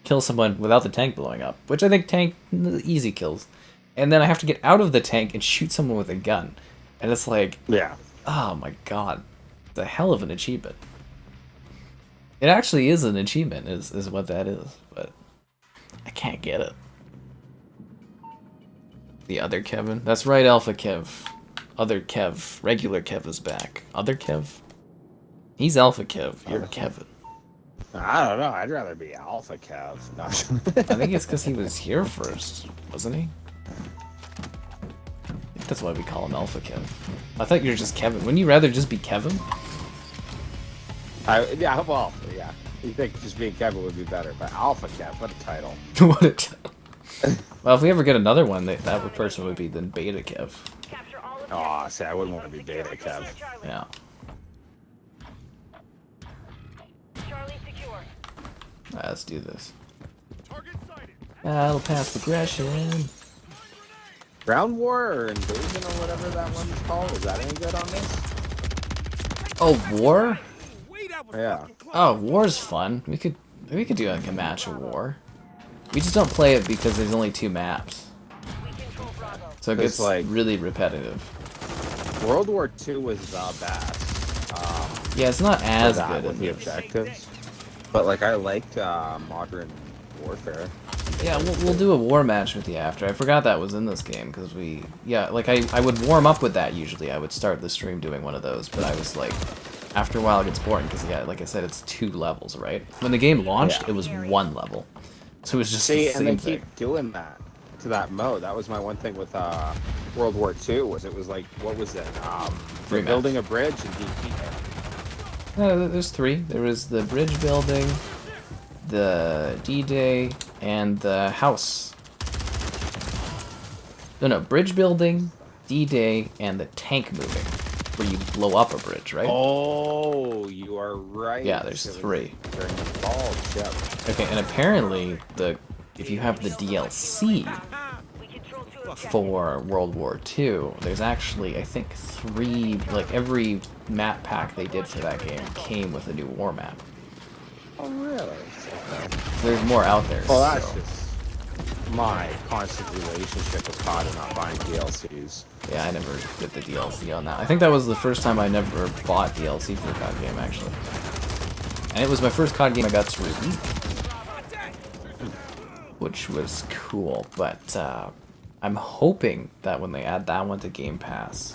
kill someone without the tank blowing up, which I think tank easy kills. And then I have to get out of the tank and shoot someone with a gun. And it's like, yeah. Oh my god. The hell of an achievement. It actually is an achievement, is what that is, but I can't get it. The other Kevin? That's right, Alpha Kev. Other Kev. Regular Kev is back. Other Kev? He's Alpha Kev. You're Kevin. I don't know. I'd rather be Alpha Kev. No. I think it's because he was here first, wasn't he? I think that's why we call him Alpha Kev. I thought you were just Kevin. Wouldn't you rather just be Kevin? Yeah, well, yeah. You think just being Kevin would be better, but Alpha Kev, what a title. What a title. Well, if we ever get another one, that person would be then Beta Kev. Oh, see, I wouldn't want to be Beta Kev. Yeah. Let's do this. Battle pass progression. Ground War or Invasion or whatever that one's called? Is that any good on this? Oh, War? Yeah. Oh, War's fun. We could do like a match of War. We just don't play it because there's only 2 maps. So it gets like really repetitive. World War II was the best. Yeah, it's not as good with as the objectives. But like I liked Modern Warfare. Yeah, we'll do a war match with you after. I forgot that was in this game because like I would warm up with that usually. I would start the stream doing one of those, but I was like, after a while it gets boring because yeah, like I said, it's 2 levels, right? When the game launched, it was 1 level, so it was just the same and they thing. keep doing that to that mode. That was my one thing with World War II was it was like what was it? Building a bridge and defeat it. No, there's 3. There was the bridge building, the D-Day, and the house. No, bridge building, D-Day, and the tank moving, where you blow up a bridge, right? Oh, you are right. Yeah, there's 3. During the bulge, yep. Okay, and apparently, if you have the DLC for World War II, there's actually, I think, 3, like, every map pack they did for that game came with a new war map. Oh, really? There's more out there. Well, that's so. just my constant relationship with COD and not buying DLCs. Yeah, I never did the DLC on that. I think that was the first time I never bought DLC for a COD game, actually. And it was my first COD game I got to review, which was cool. But I'm hoping that when they add that one to Game Pass,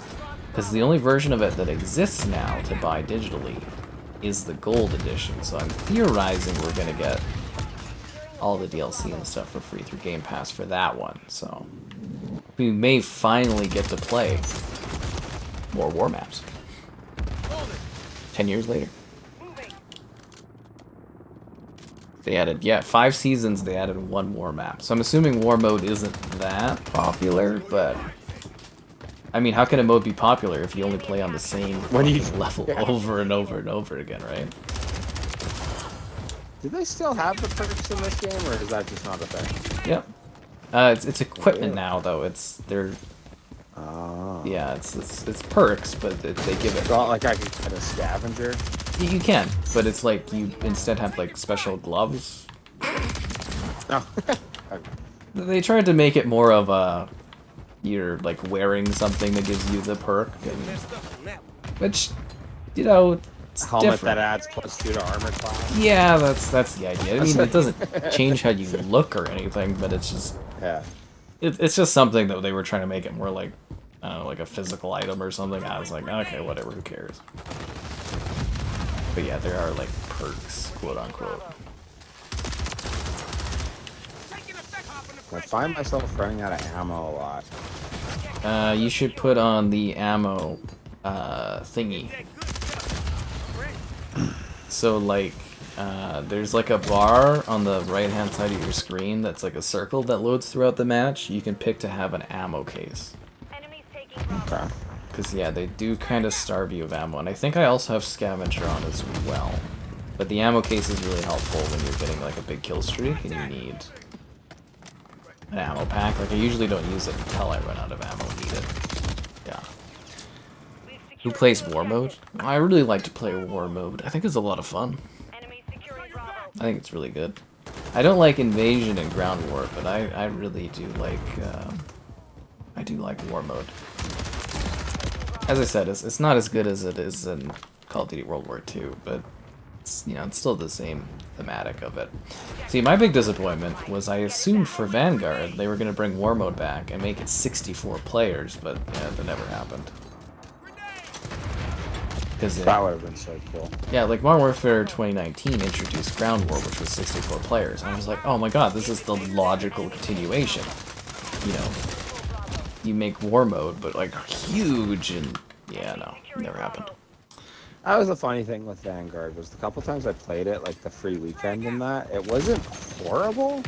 because the only version of it that exists now to buy digitally is the Gold Edition, so I'm theorizing we're gonna get all the DLC and stuff for free through Game Pass for that one, so we may finally get to play more war maps. 10 years later. They added, 5 seasons, they added 1 war map. So I'm assuming war mode isn't that popular, but I mean, how can a mode be popular if you only play on the same level over and over and over again, right? Do they still have the perks in this game, or is that just not a thing? Yep. It's equipment now, though. Yeah, it's perks, but they give it. Not like I can get a scavenger. You can, but it's like you instead have like special gloves. No. They tried to make it more of a you're like wearing something that gives you the perk, which it's helmet different. that adds +2 to armor class. Yeah, that's the idea. I mean, it doesn't change how you look or anything, but it's just it's just something that they were trying to make it more like I don't know, like a physical item or something. I was like, okay, whatever, who cares? But yeah, there are like perks, quote unquote. I find myself running out of ammo a lot. You should put on the ammo thingy. So like, there's like a bar on the right hand side of your screen that's like a circle that loads throughout the match. You can pick to have an ammo case. Okay. Because yeah, they do kind of starve you of ammo, and I think I also have scavenger on as well. But the ammo case is really helpful when you're getting like a big kill streak and you need an ammo pack. Like I usually don't use it until I run out of ammo and need it. Yeah. Who plays war mode? I really like to play war mode. I think it's a lot of fun. I think it's really good. I don't like invasion and ground war, but I really do like war mode. As I said, it's not as good as it is in Call of Duty World War II, but it's still the same thematic of it. See, my big disappointment was I assumed for Vanguard they were going to bring war mode back and make it 64 players, but yeah, that never happened. That would have been so cool. Yeah, like Modern Warfare 2019 introduced Ground War, which was 64 players, and I was like, oh my god, this is the logical continuation. You make war mode, but like huge, and yeah, no, never happened. That was the funny thing with Vanguard, was the couple times I played it, like the free weekend and that, it wasn't horrible,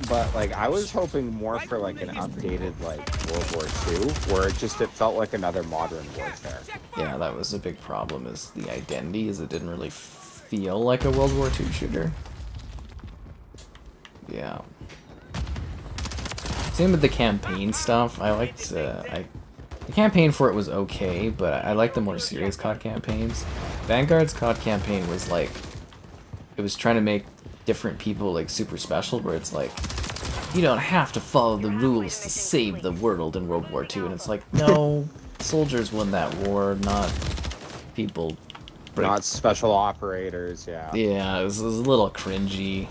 but like I was hoping more for like an updated like World War II, where it felt like another Modern Warfare. Yeah, that was a big problem, is the identity, is it didn't really feel like a World War II shooter. Yeah. Same with the campaign stuff. I liked the campaign for it was okay, but I like the more serious COD campaigns. Vanguard's COD campaign was like, it was trying to make different people like super special, where it's like, you don't have to follow the rules to save the world in World War II, and it's like, no, soldiers won that war, not people. Not special operators, yeah. Yeah, it was a little cringy.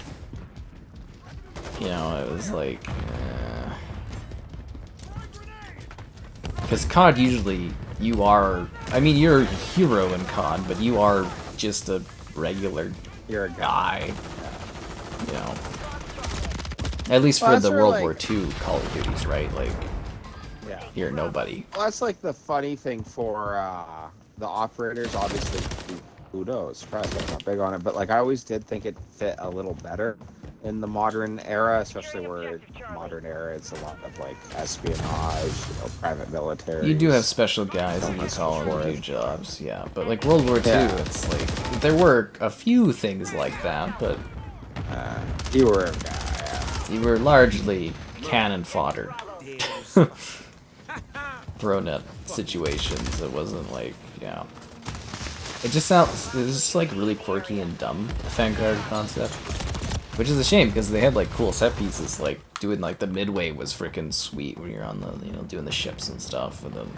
It was like, because COD usually, you're a hero in COD, but you are just a regular guy. At least for the World War II Call of Duties, right? Like, you're nobody. Well, that's like the funny thing for the operators, obviously, who knows? Probably I'm not big on it, but like I always did think it fit a little better in the modern era, especially where modern era it's a lot of like espionage, private military. You do have special guys that you call them to do jobs, yeah. But like World War II, it's like there were a few things like that, but you were a guy. Yeah. you were largely cannon fodder. Thrown at situations. It wasn't like, yeah. It just like really quirky and dumb, the Vanguard concept. Which is a shame because they had like cool set pieces, like doing like the midway was freaking sweet when you're on the, doing the ships and stuff. And then,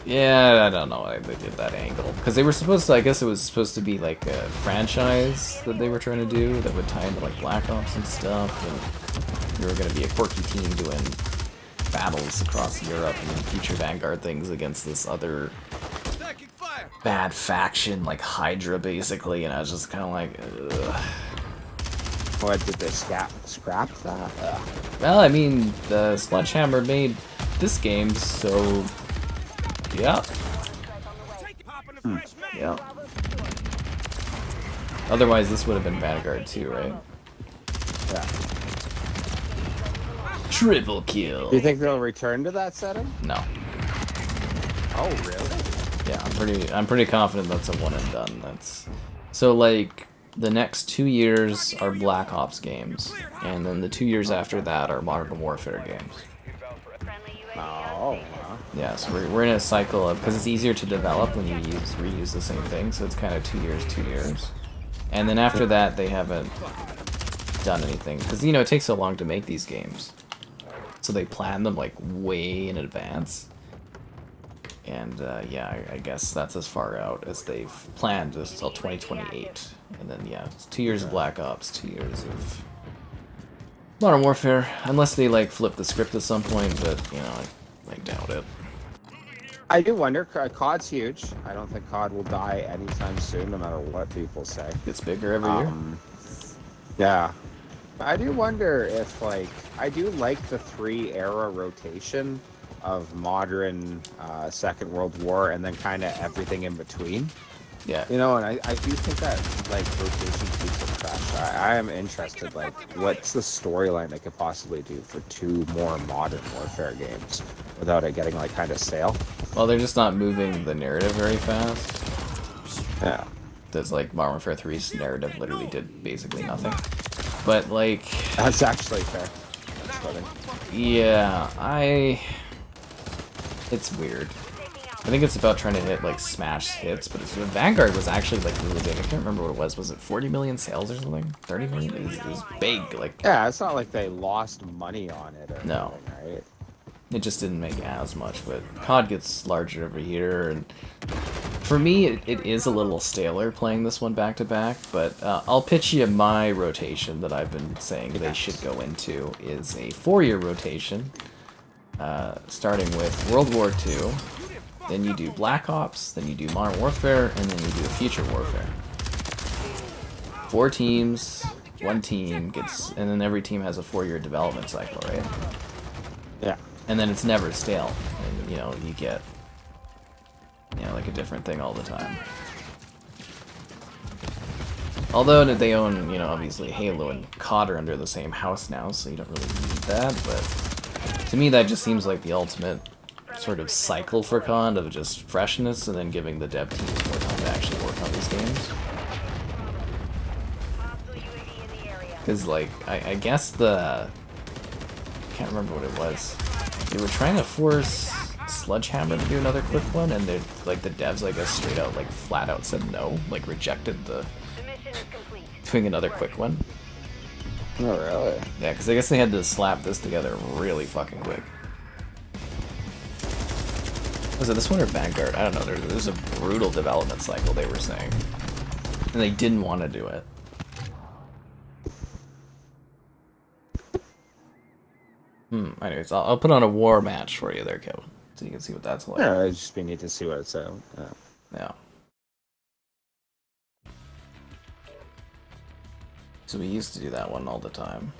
yeah, I don't know why they did that angle because they were supposed to. I guess it was supposed to be like a franchise that they were trying to do that would tie into like Black Ops and stuff, and you were going to be a quirky team doing battles across Europe and future Vanguard things against this other bad faction like Hydra basically, and I was just kind of like, ugh. What did they scrap that? Well, I mean, the Sledgehammer made this game, so yeah. Yeah. Otherwise, this would have been Vanguard too, right? Yeah. Triple kill. Do you think they'll return to that setting? No. Oh, really? Yeah, I'm pretty confident that's a one and done. That's so like the next 2 years are Black Ops games, and then the 2 years after that are Modern Warfare games. Oh. Yeah, so we're in a cycle of, because it's easier to develop when you reuse the same thing, so it's kind of 2 years, 2 years, and then after that they haven't done anything because it takes so long to make these games, so they plan them like way in advance. And yeah, I guess that's as far out as they've planned until 2028. And then yeah, it's 2 years of Black Ops, 2 years of Modern Warfare, unless they like flip the script at some point. But I doubt it. I do wonder. COD's huge. I don't think COD will die anytime soon, no matter what people say. It's bigger every year. Yeah, I do wonder if I do like the 3-era rotation of modern, Second World War, and then kind of everything in between. Yeah. And I do think that rotation keeps it fresh. I am interested. What's the storyline they could possibly do for 2 more Modern Warfare games without it getting kind of stale? Well, they're just not moving the narrative very fast. Yeah. That's like Modern Warfare 3's narrative literally did basically nothing. But that's actually fair. That's funny. Yeah, it's weird. I think it's about trying to hit smash hits, but Vanguard was actually really big. I can't remember what it was. Was it 40 million sales or something? 30 million? It was big. Yeah, it's not like they lost money on it or no. anything, right? It just didn't make as much, but COD gets larger every year, and for me, it is a little staler playing this one back to back. But I'll pitch you my rotation that I've been saying they should go into is a 4-year rotation. Starting with World War II, then you do Black Ops, then you do Modern Warfare, and then you do Future Warfare. 4 teams, 1 team gets, and then every team has a 4-year development cycle, right? Yeah. And then it's never stale, and you get, a different thing all the time. Although they own, obviously Halo and COD are under the same house now, so you don't really need that, but to me, that just seems like the ultimate sort of cycle for COD of just freshness and then giving the dev teams more time to actually work on these games. Because, I guess I can't remember what it was. They were trying to force Sledgehammer to do another quick one, and the devs, I guess, straight out, flat out said no, rejected the doing another quick one. Oh, really? Yeah, because I guess they had to slap this together really fucking quick. Was it this one or Vanguard? I don't know. There's a brutal development cycle, they were saying. And they didn't want to do it. Anyways, I'll put on a war match for you there, Kevin. So you can see what that's like. Yeah, I just need to see what it's at. Yeah. So we used to do that one all the time.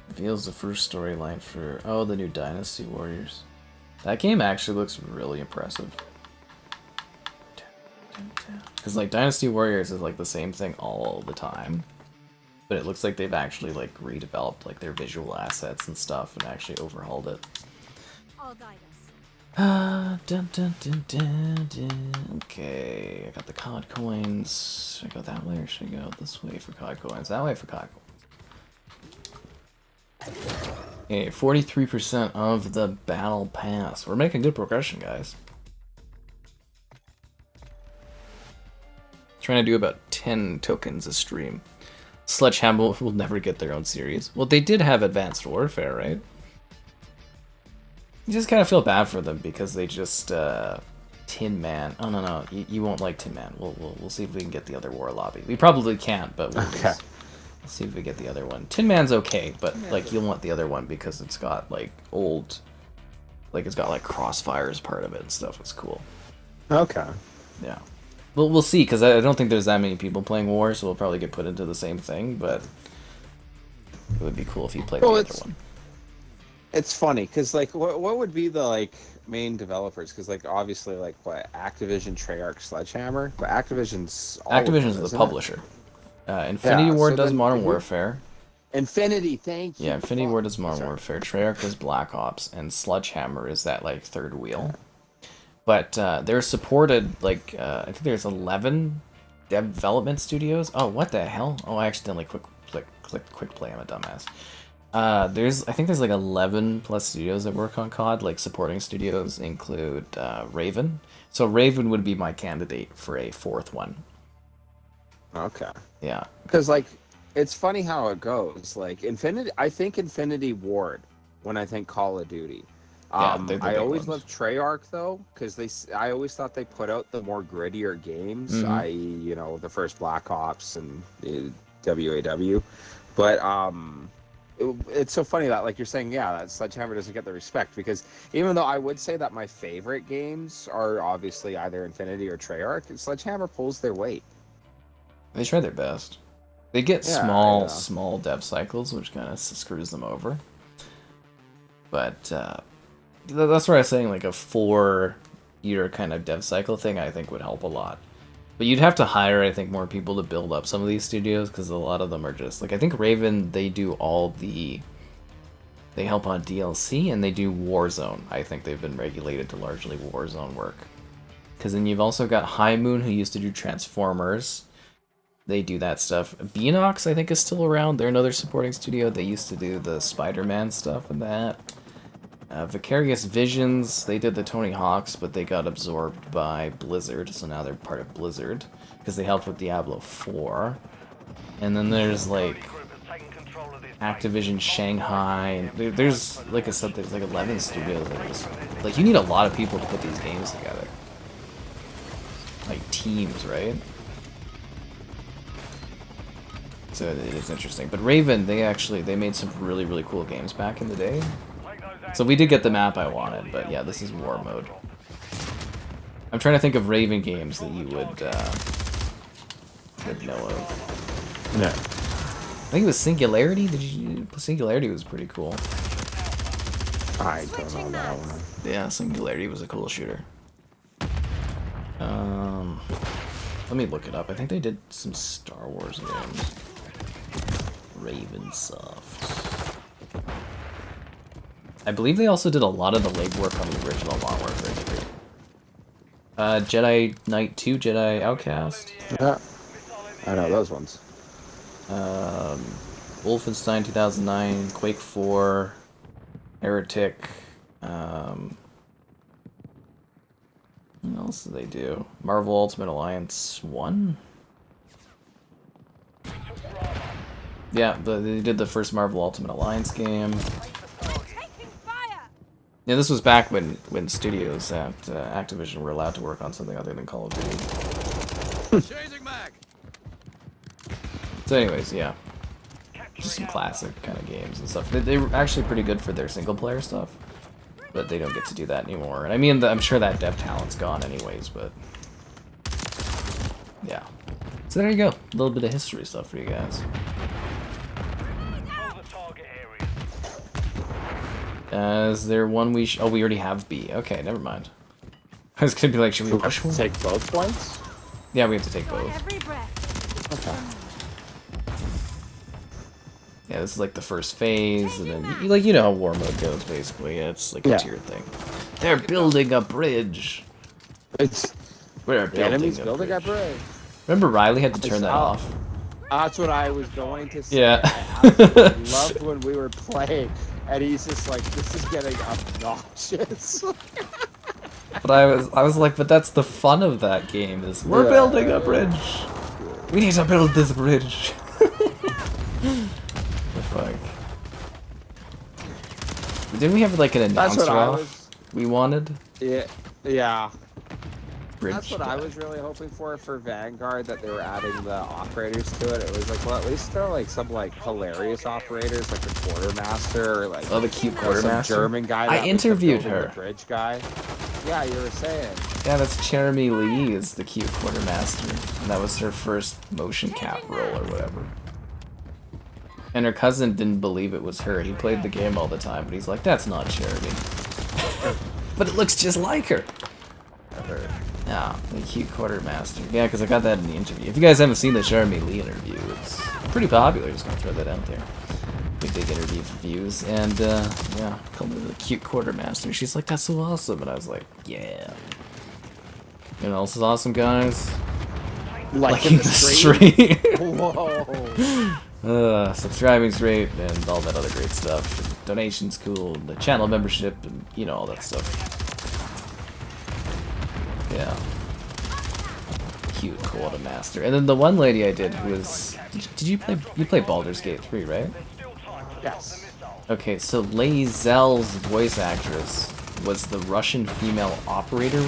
Reveals the first storyline for, the new Dynasty Warriors. That game actually looks really impressive. Because like Dynasty Warriors is like the same thing all the time, but it looks like they've actually like redeveloped like their visual assets and stuff and actually overhauled it. I'll guide us. Dun, dun, dun, dun, dun. Okay, I got the COD coins. Should I go that way or should I go this way for COD coins? That way for COD coins. Okay, 43% of the battle pass. We're making good progression, guys. Trying to do about 10 tokens a stream. Sledgehammer will never get their own series. Well, they did have Advanced Warfare, right? You just kind of feel bad for them because they just Tin Man. Oh no, you won't like Tin Man. We'll see if we can get the other war lobby. We probably can't, but we'll see if we get the other one. Tin Man's okay, but like you'll want the other one because it's got like old, like it's got like Crossfire as part of it and stuff. It's cool. Okay. Yeah. Well, we'll see because I don't think there's that many people playing War, so we'll probably get put into the same thing. But it would be cool if you played the other one. It's funny because like what would be the like main developers? Because like obviously like what Activision, Treyarch, Sledgehammer, but Activision's the publisher. Infinity Ward does Modern Warfare. Infinity, thank you. Yeah, Infinity Ward does Modern Warfare. Treyarch does Black Ops, and Sledgehammer is that like third wheel. But they're supported like I think there's 11 development studios. Oh, what the hell? Oh, I accidentally clicked quick play. I'm a dumbass. I think there's like 11 plus studios that work on COD. Like supporting studios include Raven. So Raven would be my candidate for a fourth one. Okay. Yeah. Because like it's funny how it goes. Like I think Infinity Ward when I think Call of Duty. I always loved Treyarch though, because I always thought they put out the more grittier games. Mm-hmm. The first Black Ops and WAW. But it's so funny that like you're saying, yeah, that Sledgehammer doesn't get the respect, because even though I would say that my favorite games are obviously either Infinity or Treyarch, Sledgehammer pulls their weight. They try their best. They get small dev cycles, which kind of screws them over. But that's where I was saying like a 4-year kind of dev cycle thing I think would help a lot. But you'd have to hire, I think, more people to build up some of these studios, because a lot of them are just like, I think Raven, they do they help on DLC and they do Warzone. I think they've been regulated to largely Warzone work. Because then you've also got High Moon, who used to do Transformers. They do that stuff. Beanox, I think, is still around. They're another supporting studio. They used to do the Spider-Man stuff and that. Vicarious Visions, they did the Tony Hawks, but they got absorbed by Blizzard, so now they're part of Blizzard, because they helped with Diablo 4. And then there's, like, Activision Shanghai. There's, like I said, there's, like, 11 studios. Like, you need a lot of people to put these games together. Like, teams, right? So it is interesting. But Raven, they made some really, really cool games back in the day. So we did get the map I wanted, but yeah, this is war mode. I'm trying to think of Raven games that you would know of. No. I think it was Singularity. Singularity was pretty cool. I don't know that one. Yeah, Singularity was a cool shooter. Let me look it up. I think they did some Star Wars games. Ravensoft. I believe they also did a lot of the legwork on the original Modern Warfare 3. Jedi Knight 2, Jedi Outcast. Yeah, I know those ones. Wolfenstein 2009, Quake 4, Heretic. What else do they do? Marvel Ultimate Alliance 1? Yeah, they did the first Marvel Ultimate Alliance game. Yeah, this was back when studios at Activision were allowed to work on something other than Call of Duty. So anyways, yeah. Just some classic kind of games and stuff. They were actually pretty good for their single-player stuff, but they don't get to do that anymore. And I mean, I'm sure that dev talent's gone anyways, but... yeah. So there you go. A little bit of history stuff for you guys. Is there one we we already have B. Okay, never mind. I was gonna be like, should we rush one? Take both points? Yeah, we have to take both. Every breath. Okay. Yeah, this is like the first phase, and then like you know how war mode goes basically. Yeah, it's like a Yeah. tier thing. They're building a bridge. It's We're the enemy's building building a a bridge. bridge. Remember Riley had to turn It's that out. off. That's what I was going to say. Yeah. I absolutely loved when we were playing, and he's just like, "This is getting obnoxious." But I was like, but that's the fun of that game is we're Yeah. building a bridge. We need to build this bridge. The fuck. Didn't we have like an That's announcer what I off was. we wanted? Yeah. Bridge That's what I was really hoping for Vanguard, that they were adding the operators to it. It was like, well, at least throw like some like hilarious operators, like the quartermaster, or like Oh, the cute some quartermaster. German guy. I that was the interviewed building her. the bridge guy. Yeah, you were saying. Yeah, that's Jeremy Lee is the cute quartermaster. And that was her first motion cap role or whatever. And her cousin didn't believe it was her. He played the game all the time, but he's like, that's not Jeremy. But it looks just like her. Yeah, the cute quartermaster. Yeah, because I got that in the interview. If you guys haven't seen the Jeremy Lee interview, it's pretty popular. Just gonna throw that out there. Big interview for views. And, yeah, called her the cute quartermaster. She's like, that's so awesome. And I was like, yeah. You know what else is awesome, guys? Liking the stream. Whoa. Subscribing's great, and all that other great stuff. And donations cool, and the channel membership, and you know all that stuff. Yeah. Cute quartermaster. And then the one lady I did who was, did you play Baldur's Gate 3, right? Yes. Okay, so Lae'zel's voice actress was the Russian female operator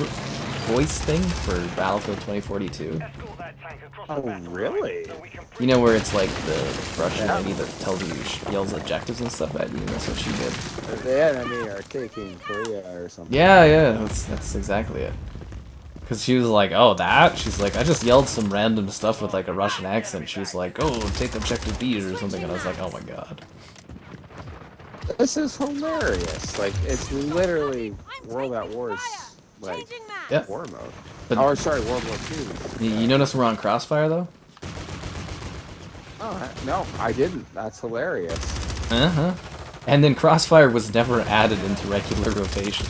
voice thing for Battlefield 2042. Oh, really? You know where it's like the Russian lady that tells you, yells objectives and stuff at you, and that's what she did. The enemy are taking Korea or something. Yeah, that's exactly it. Because she was like, oh, that? She's like, I just yelled some random stuff with like a Russian accent. She was like, oh, take objective B or something, and I was like, oh my god. This is hilarious. Like, it's literally World at War's, like, Changing map. Yeah. war mode. But Oh, sorry, World War II. you notice we're on Crossfire, though? Oh, no, I didn't. That's hilarious. Uh-huh. And then Crossfire was never added into regular rotation.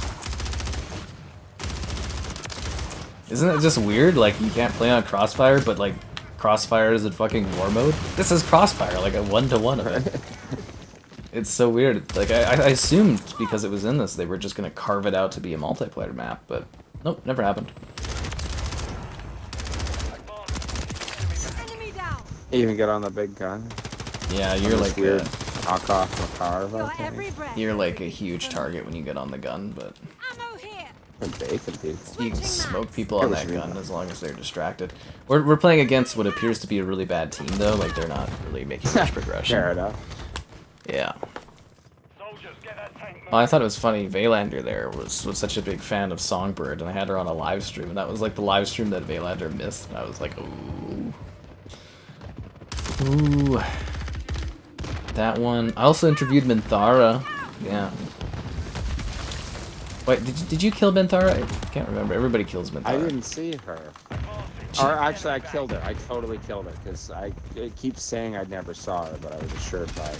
Isn't it just weird? Like, you can't play on Crossfire, but, like, Crossfire is in fucking war mode? This is Crossfire, like a one-to-one of it. It's so weird. Like, I assumed because it was in this, they were just gonna carve it out to be a multiplayer map, but nope, never happened. Enemy down. You even get on the big gun. Yeah, you're like weird a, knockoff Makarov, Your I every think. breath. you're like a huge target when you get on the gun, but Ammo here. And bacon people. you can smoke people on that gun as long as they're distracted. We're playing against what appears to be a really bad team, though. Like, they're not really making much progression. Fair enough. Yeah. Soldiers, get that tank moving. Well, I thought it was funny. Valander there was such a big fan of Songbird, and I had her on a live stream, and that was like the live stream that Valander missed. And I was like, ooh, ooh, that one. I also interviewed Minthara. Yeah. Wait, did you kill Minthara? I can't remember. Everybody kills Minthara. I didn't see her. Or actually, I killed her. I totally killed her because it keeps saying I never saw her, but I was assured by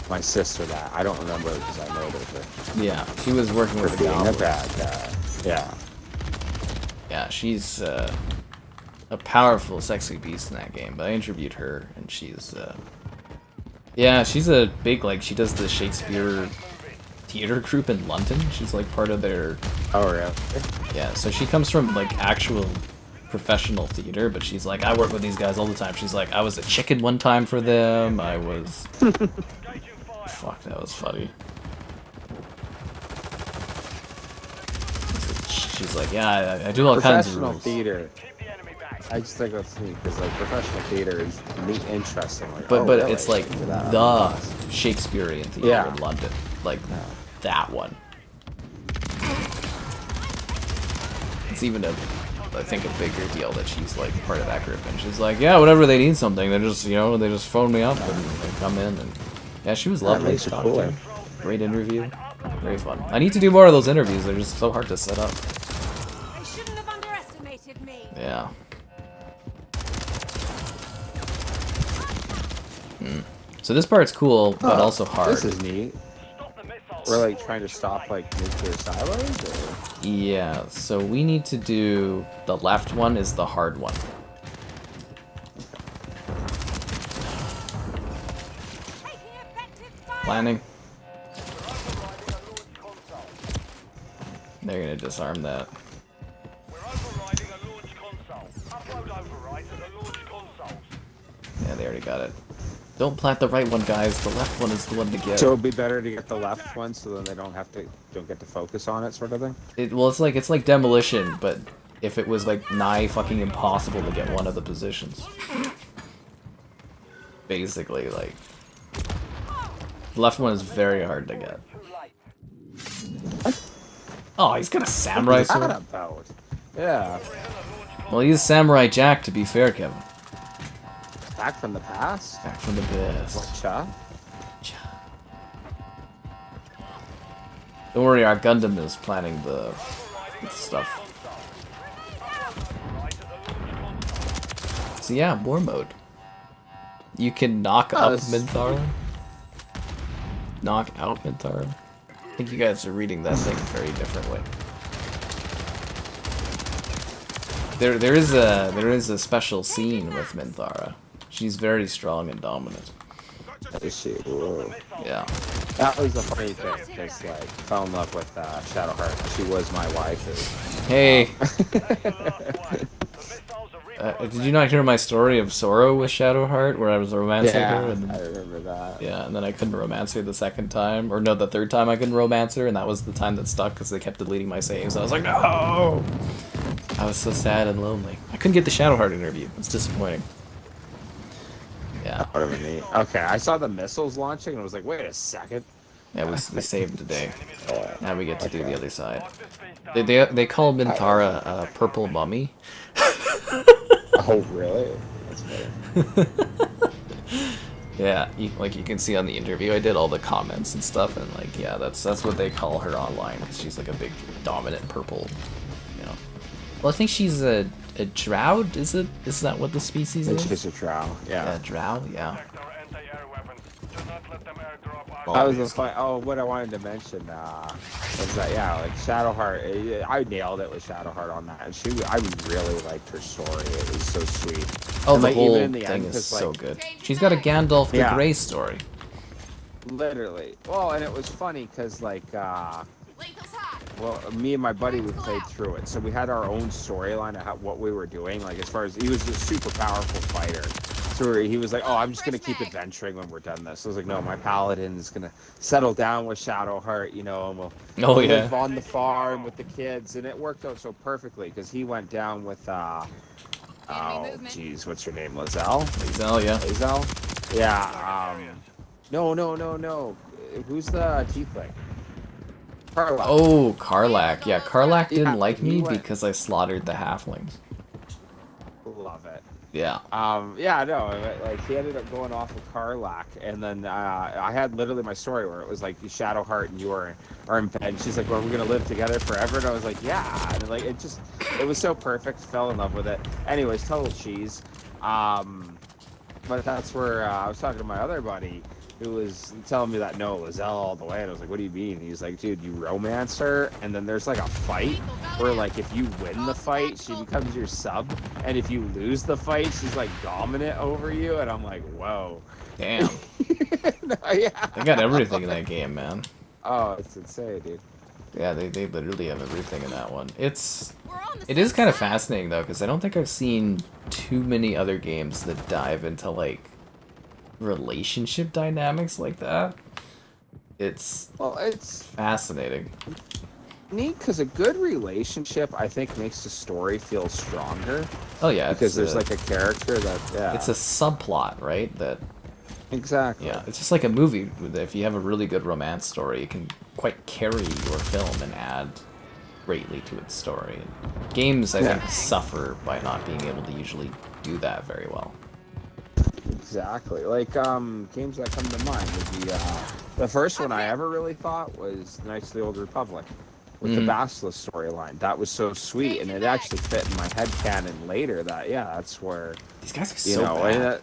my sister that. I don't remember because I murdered her. Yeah, she was working with For the being a goblins. bad guy. Yeah. Yeah, she's a powerful, sexy beast in that game. But I interviewed her, and she's yeah, she's a big, like, she does the Shakespeare theater group in London. She's like part of their, Oh, really? yeah, so she comes from like actual professional theater, but she's like, I work with these guys all the time. She's like, I was a chicken one time for them. I was fuck, that was funny. She's like, yeah, I do all kinds of Professional rules. theater. I just think that's neat because like professional theater is neat, interesting. Like, But oh, but really? it's like Look at that. the Shakespearean theater Yeah. in London, like that one. It's even I think a bigger deal that she's like part of that group, and she's like, yeah, whenever they need something, they just they just phone me up and they come in, and yeah, she was lovely makes to it talk cooler. to. Great interview, very fun. I need to do more of those interviews. They're just so hard to set up. They shouldn't have underestimated me. Yeah. So this part's cool, but also hard. This is neat. We're like trying to stop like nuclear silos, or? Yeah, so we need to do the left one is the hard one. Planning. They're gonna disarm that. We're overriding a launch console. Upload override to the launch consoles. Yeah, they already got it. Don't plant the right one, guys. The left one is the one to get. So it'd be better to get the left one, so then they don't get to focus on it, sort of thing. Well, it's like Demolition, but if it was like nigh fucking impossible to get one of the positions. Basically, like the left one is very hard to get. Oh, he's got a samurai What's that sword. about? Yeah. Well, he's Samurai Jack, to be fair, Kevin. Back from the past? Back from the past. Cha? Don't worry, our Gundam is planning the stuff. So yeah, war mode. You can knock up Minthara. Knock out Minthara. I think you guys are reading that thing a very different way. There is a special scene with Minthara. She's very strong and dominant. Is she? Whoa. Yeah. That was the funny thing, because like, fell in love with Shadowheart. She was my wife. Hey. Did you not hear my story of Sorrow with Shadowheart, where I was romancing her? And, I remember that. yeah, and then I couldn't romance her the second time, or no, the third time I couldn't romance her, and that was the time that stuck because they kept deleting my saves. I was like, no! I was so sad and lonely. I couldn't get the Shadowheart interview. It's disappointing. Yeah. That would have been neat. Okay, I saw the missiles launching and I was like, wait a second. Yeah, we saved today. Now we get to do the other side. They call Minthara a purple mummy. Oh, really? That's funny. Yeah, you can see on the interview, I did all the comments and stuff, and like, yeah, that's what they call her online, because she's like a big dominant purple, you know. Well, I think she's a drow. Is that what the species is? She's a drow. Yeah. Drow. Yeah. That was the fun. Oh, what I wanted to mention was that like Shadowheart. I nailed it with Shadowheart on that, and I really liked her story. It was so sweet. Oh, and, the like, whole even in the thing end, is like, so good. She's got a Gandalf the Grey story. Literally. Well, and it was funny because like, well, me and my buddy, we played through it, so we had our own storyline of what we were doing. Like, as far as he was a super powerful fighter. So he was like, oh, I'm just going to keep adventuring when we're done this. So I was like, no, my paladin is going to settle down with Shadowheart, you know, and we'll live on the farm with the kids. And it worked out so perfectly because he went down with, oh, geez, what's her name? Lizelle? Lizelle, yeah. Lizelle? Yeah, no. Who's the tiefling? Karlach. Oh, Karlach. Yeah, Karlach didn't like me because I slaughtered the halflings. Love it. Yeah. Yeah, no, like he ended up going off with Karlach, and then I had literally my story where it was like Shadowheart and you are in bed. She's like, "Well, we're gonna live together forever," and I was like, "Yeah," and like it was so perfect. Fell in love with it. Anyways, total cheese. But that's where I was talking to my other buddy, who was telling me that no, Lizelle all the way, and I was like, what do you mean? And he's like, dude, you romance her, and then there's like a fight where like if you win the fight, she becomes your sub, and if you lose the fight, she's like dominant over you, and I'm like, whoa. Damn. No, yeah. They got everything in that game, man. Oh, it's insane, dude. Yeah, they literally have everything in that one. It is kind of fascinating though, because I don't think I've seen too many other games that dive into like relationship dynamics like that. It's fascinating. Neat, because a good relationship, I think, makes the story feel stronger. Oh yeah, because there's like a character that it's a subplot, right? Exactly. Yeah, it's just like a movie. If you have a really good romance story, it can quite carry your film and add greatly to its story. And games, I think, suffer by not being able to usually do that very well. Exactly. Like, games that come to mind would be, the first one I ever really thought was Knights of the Old Republic, with the Basilisk storyline. That was so sweet, and it actually fit in my head canon later that, that's where... These guys are so bad.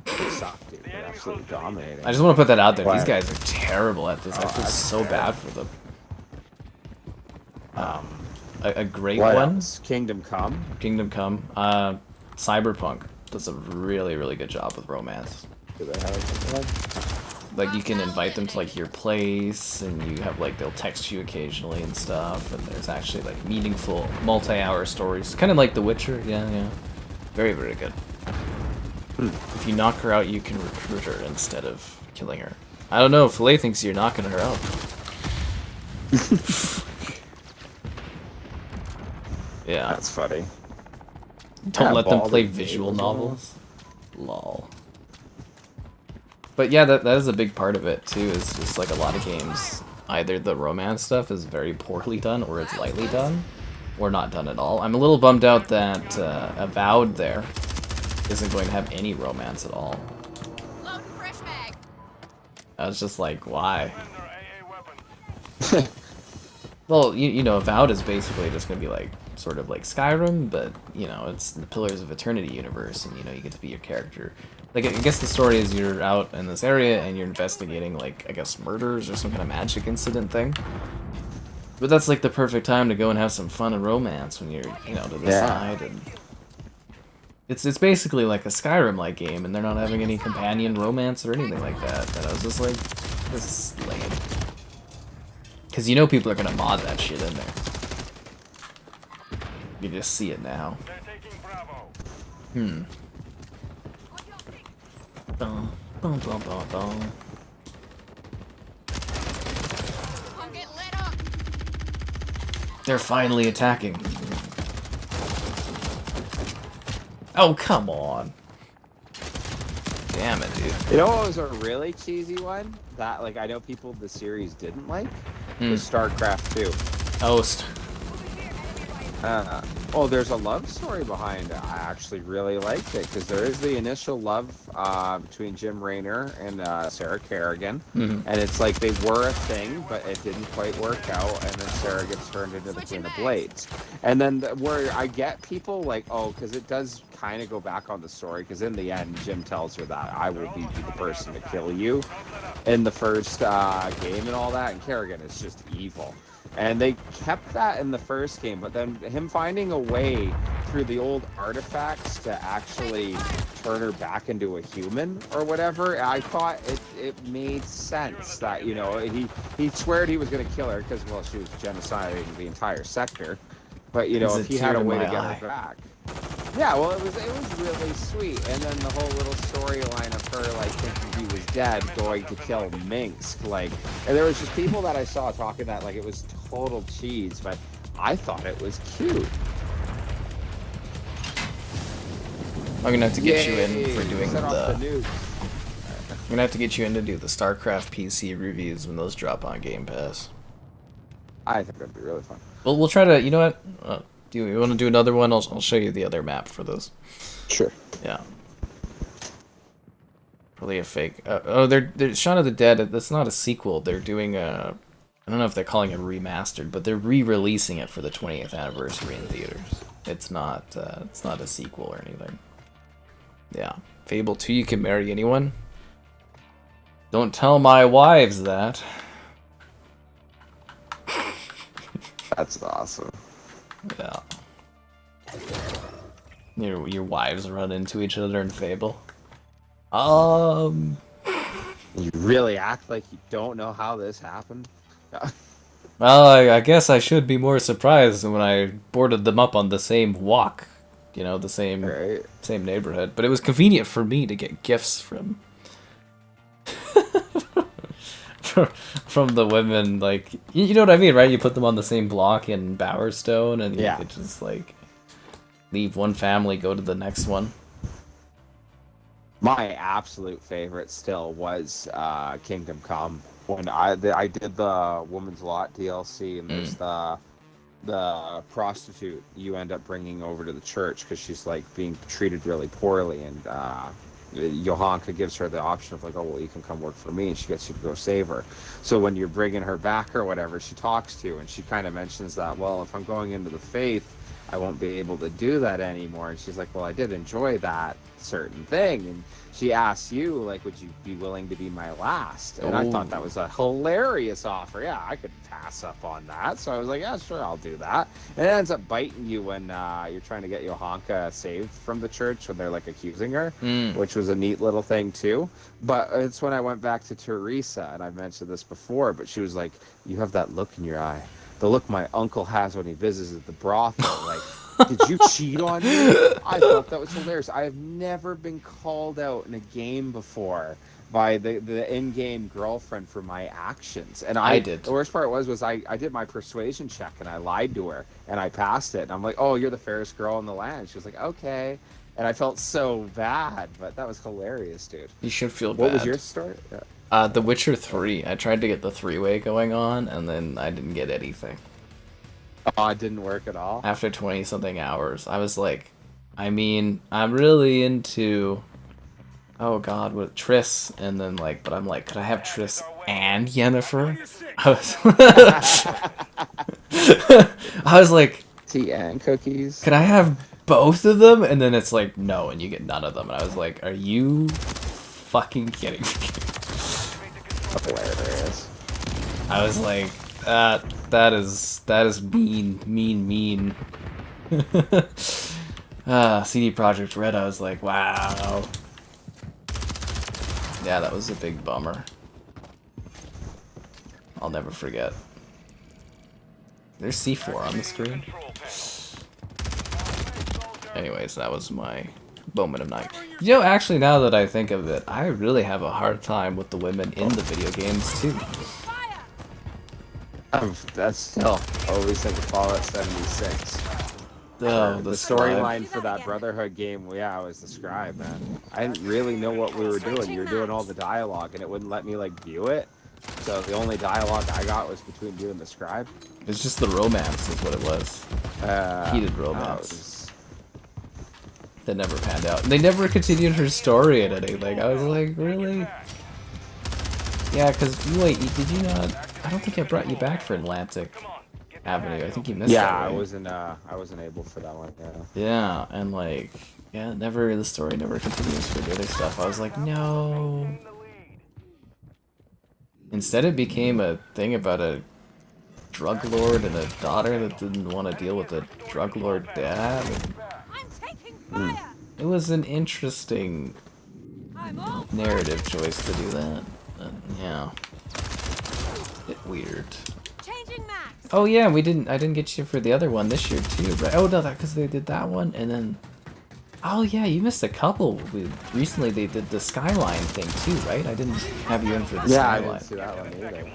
They suck, dude. They're absolutely dominating. I just want to put that out there. What? These guys are terrible at this. I feel that's so bad for them. A great What one. else? Kingdom Come. Kingdom Come. Cyberpunk does a really, really good job with romance. Do they have one? Like, you can invite them to, like, your place, and you have, like, they'll text you occasionally and stuff, and there's actually, like, meaningful, multi-hour stories. Kind of like The Witcher, yeah. Very, very good. If you knock her out, you can recruit her instead of killing her. I don't know, Filet thinks you're knocking her out. Yeah. That's funny. Don't let them play Balding visual Age as well. novels. Lol. But yeah, that is a big part of it too, is just like a lot of games, either the romance stuff is very poorly done, or it's lightly done, or not done at all. I'm a little bummed out that Avowed there isn't going to have any romance at all. I was just like, why? Well, you know, Avowed is basically just going to be like, sort of like Skyrim, but, you know, it's the Pillars of Eternity universe, and, you know, you get to be your character. Like, I guess the story is you're out in this area, and you're investigating, like, I guess murders or some kind of magic incident thing. But that's, like, the perfect time to go and have some fun and romance when you're, you know, to the side, and... It's basically like a Skyrim-like game, and they're not having any companion romance or anything like that, and I was just like, this is lame. Because you know people are gonna mod that shit in there. You just see it now. Dun, dun, dun, dun, dun. They're finally attacking. Oh, come on. Damn it, dude. You know what was a really cheesy one? That, like, I know people the series didn't like? Was StarCraft 2. Oh, Oh, there's a love story behind it. I actually really liked it, because there is the initial love between Jim Raynor and Sarah Kerrigan. And it's like they were a thing, but it didn't quite work out, and then Sarah gets turned into the Queen of Blades. And then where I get people like, oh, because it does kind of go back on the story, because in the end, Jim tells her that I will be the person to kill you in the first game and all that, and Kerrigan is just evil. And they kept that in the first game, but then him finding a way through the old artifacts to actually turn her back into a human or whatever, I thought it made sense that, you know, he sweared he was going to kill her because, well, she was genociding the entire sector. But, you know, if he had a way to get her back. Yeah, well, it was really sweet. And then the whole little storyline of her, like, thinking he was dead, going to kill Minsk, like, and there was just people that I saw talking that, like, it was total cheese, but I thought it was cute. I'm gonna have to get you in for doing Set off the nukes. I'm gonna have to get you in to do the StarCraft PC reviews when those drop on Game Pass. I think that'd be really fun. Well, we'll try to, you know what? Do you want to do another one? I'll show you the other map for those. Sure. Yeah. Probably a fake. Oh, they're Shaun of the Dead. That's not a sequel. They're doing a. I don't know if they're calling it remastered, but they're re-releasing it for the 20th anniversary in theaters. It's not a sequel or anything. Yeah. Fable 2, you can marry anyone. Don't tell my wives that. That's awesome. Yeah. Your wives run into each other in Fable. You really act like you don't know how this happened? Well, I guess I should be more surprised when I boarded them up on the same walk. You know, the same neighborhood. But it was convenient for me to get gifts from from the women, like, you know what I mean, right? You put them on the same block in Bowerstone, and you could just, like, leave one family, go to the next one. My absolute favorite still was Kingdom Come. When I did the Woman's Lot DLC, and there's the prostitute you end up bringing over to the church because she's, like, being treated really poorly, and Johanka gives her the option of, like, oh, well, you can come work for me, and she gets you to go save her. So when you're bringing her back or whatever, she talks to you, and she kind of mentions that, well, if I'm going into the faith, I won't be able to do that anymore. And she's like, well, I did enjoy that certain thing. And she asked you, like, would you be willing to be my last? And I thought that was a hilarious offer. Yeah, I could pass up on that. So I was like, yeah, sure, I'll do that. And it ends up biting you when you're trying to get Johanka saved from the church when they're like accusing her, which was a neat little thing too. But it's when I went back to Teresa, and I've mentioned this before, but she was like, you have that look in your eye. The look my uncle has when he visits at the brothel. Like, did you cheat on me? I thought that was hilarious. I have never been called out in a game before by the in-game girlfriend for my actions. And I did. The worst part was I did my persuasion check and I lied to her and I passed it. And I'm like, oh, you're the fairest girl in the land. She was like, okay. And I felt so bad, but that was hilarious, dude. You should feel bad. What was your story? The Witcher 3. I tried to get the three-way going on, and then I didn't get anything. Oh, it didn't work at all? After 20-something hours. I was like, I mean, I'm really into, oh god, with Triss, and then like, but I'm like, could I have Triss and Yennefer? I was like, tea and cookies. Could I have both of them? And then it's like, no, and you get none of them. And I was like, are you fucking kidding me? Hilarious. I was like, that is mean. CD Projekt Red, I was like, wow. Yeah, that was a big bummer. I'll never forget. There's C4 on the screen. Anyways, that was my moment of night. You know, actually, now that I think of it, I really have a hard time with the women in the video games, too. That's still always think of Fallout 76. The storyline for that Brotherhood game, yeah, was the scribe, man. I didn't really know what we were doing. You were doing all the dialogue, and it wouldn't let me, like, view it. So the only dialogue I got was between you and the scribe. It's just the romance is what it was. Heated romance. That never panned out. They never continued her story in anything. I was like, really? Yeah, because, wait, did you not... I don't think I brought you back for Atlantic Avenue. I think you missed that. Yeah, right? I wasn't able for that one, yeah. Yeah, and like, yeah, the story never continues for the other stuff. I was like, no. Instead it became a thing about a drug lord and a daughter that didn't want to deal with a drug lord dad. It was an interesting narrative choice to do that. Yeah. Bit weird. Oh yeah, I didn't get you for the other one this year too, right? Oh no, that because they did that one and then. Oh yeah, you missed a couple. Recently they did the Skyline thing too, right? I didn't have you in for the Skyline. Yeah, I didn't see that one either.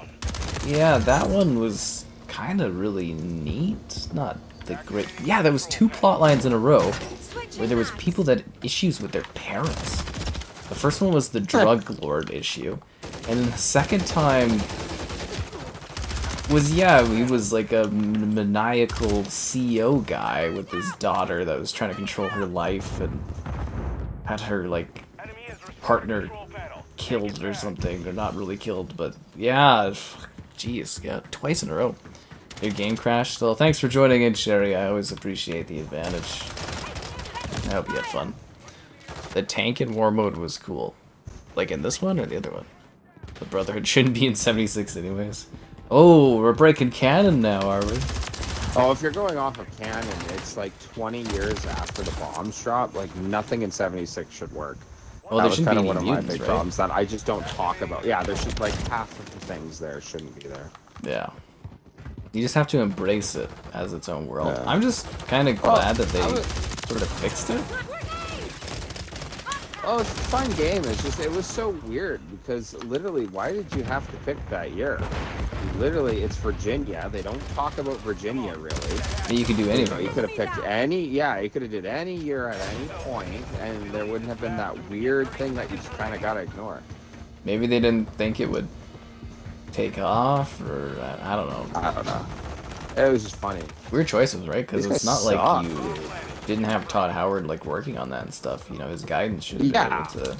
Yeah, that one was kind of really neat. Not the great. Yeah, there was 2 plot lines in a row where there was people that had issues with their parents. The first one was the drug lord issue, and then the second time was, yeah, he was like a maniacal CEO guy with his daughter that was trying to control her life and had her, like, partner killed or something. They're not really killed, but yeah, jeez, yeah, twice in a row. Your game crashed. So thanks for joining in, Sherry. I always appreciate the advantage. I hope you had fun. The tank in war mode was cool. Like in this one or the other one? The Brotherhood shouldn't be in 76 anyways. Oh, we're breaking canon now, are we? Oh, if you're going off of canon, it's like 20 years after the bombs drop. Like, nothing in 76 should work. Well, that was kind of one of my mutants, big problems that I just don't talk about. Yeah, there's just like half of the things there shouldn't be there. Yeah. You just have to embrace it as its own world. Yeah. I'm just kind of glad that they sort of fixed it. Oh, it's a fun game. It's just, it was so weird because literally, why did you have to pick that year? Literally, it's Virginia. They don't talk about Virginia really. You could do anything. You could have picked any, yeah, you could have did any year at any point, and there wouldn't have been that weird thing that you just kind of gotta ignore. Maybe they didn't think it would take off, or I don't know. I don't know. It was just funny. Weird choices, right? Because it's not like you didn't have Todd Howard like working on that and stuff. You know, his guidance should have been able to.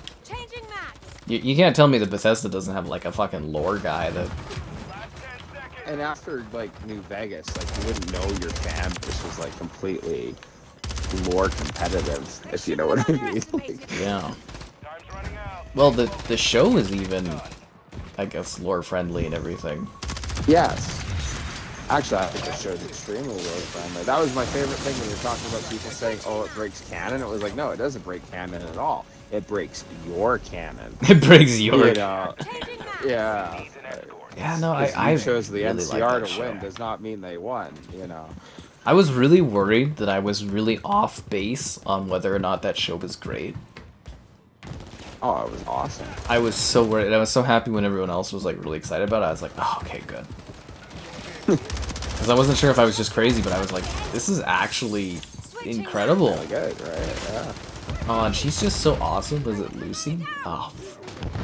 You can't tell me that Bethesda doesn't have like a fucking lore guy that and after like New Vegas, like you wouldn't know your fan base was like completely lore competitive, if you know what I mean. Like, Yeah. Time's running out. Well, the show is even, I guess, lore friendly and everything. yes. Actually, I think the show's extremely lore friendly. That was my favorite thing when you're talking about people saying, "Oh, it breaks canon." It was like, no, it doesn't break canon at all. It breaks your canon. It breaks your. You know, yeah. Yeah, no, If I you chose the really NCR like that to win show. does not mean they won. You know. I was really worried that I was really off base on whether or not that show was great. Oh, it was awesome. I was so worried. I was so happy when everyone else was like really excited about it. I was like, oh, okay, good. Because I wasn't sure if I was just crazy, but I was like, this is actually incredible. Really good, right? Yeah. Oh, and she's just so awesome. Was it Lucy? Oh,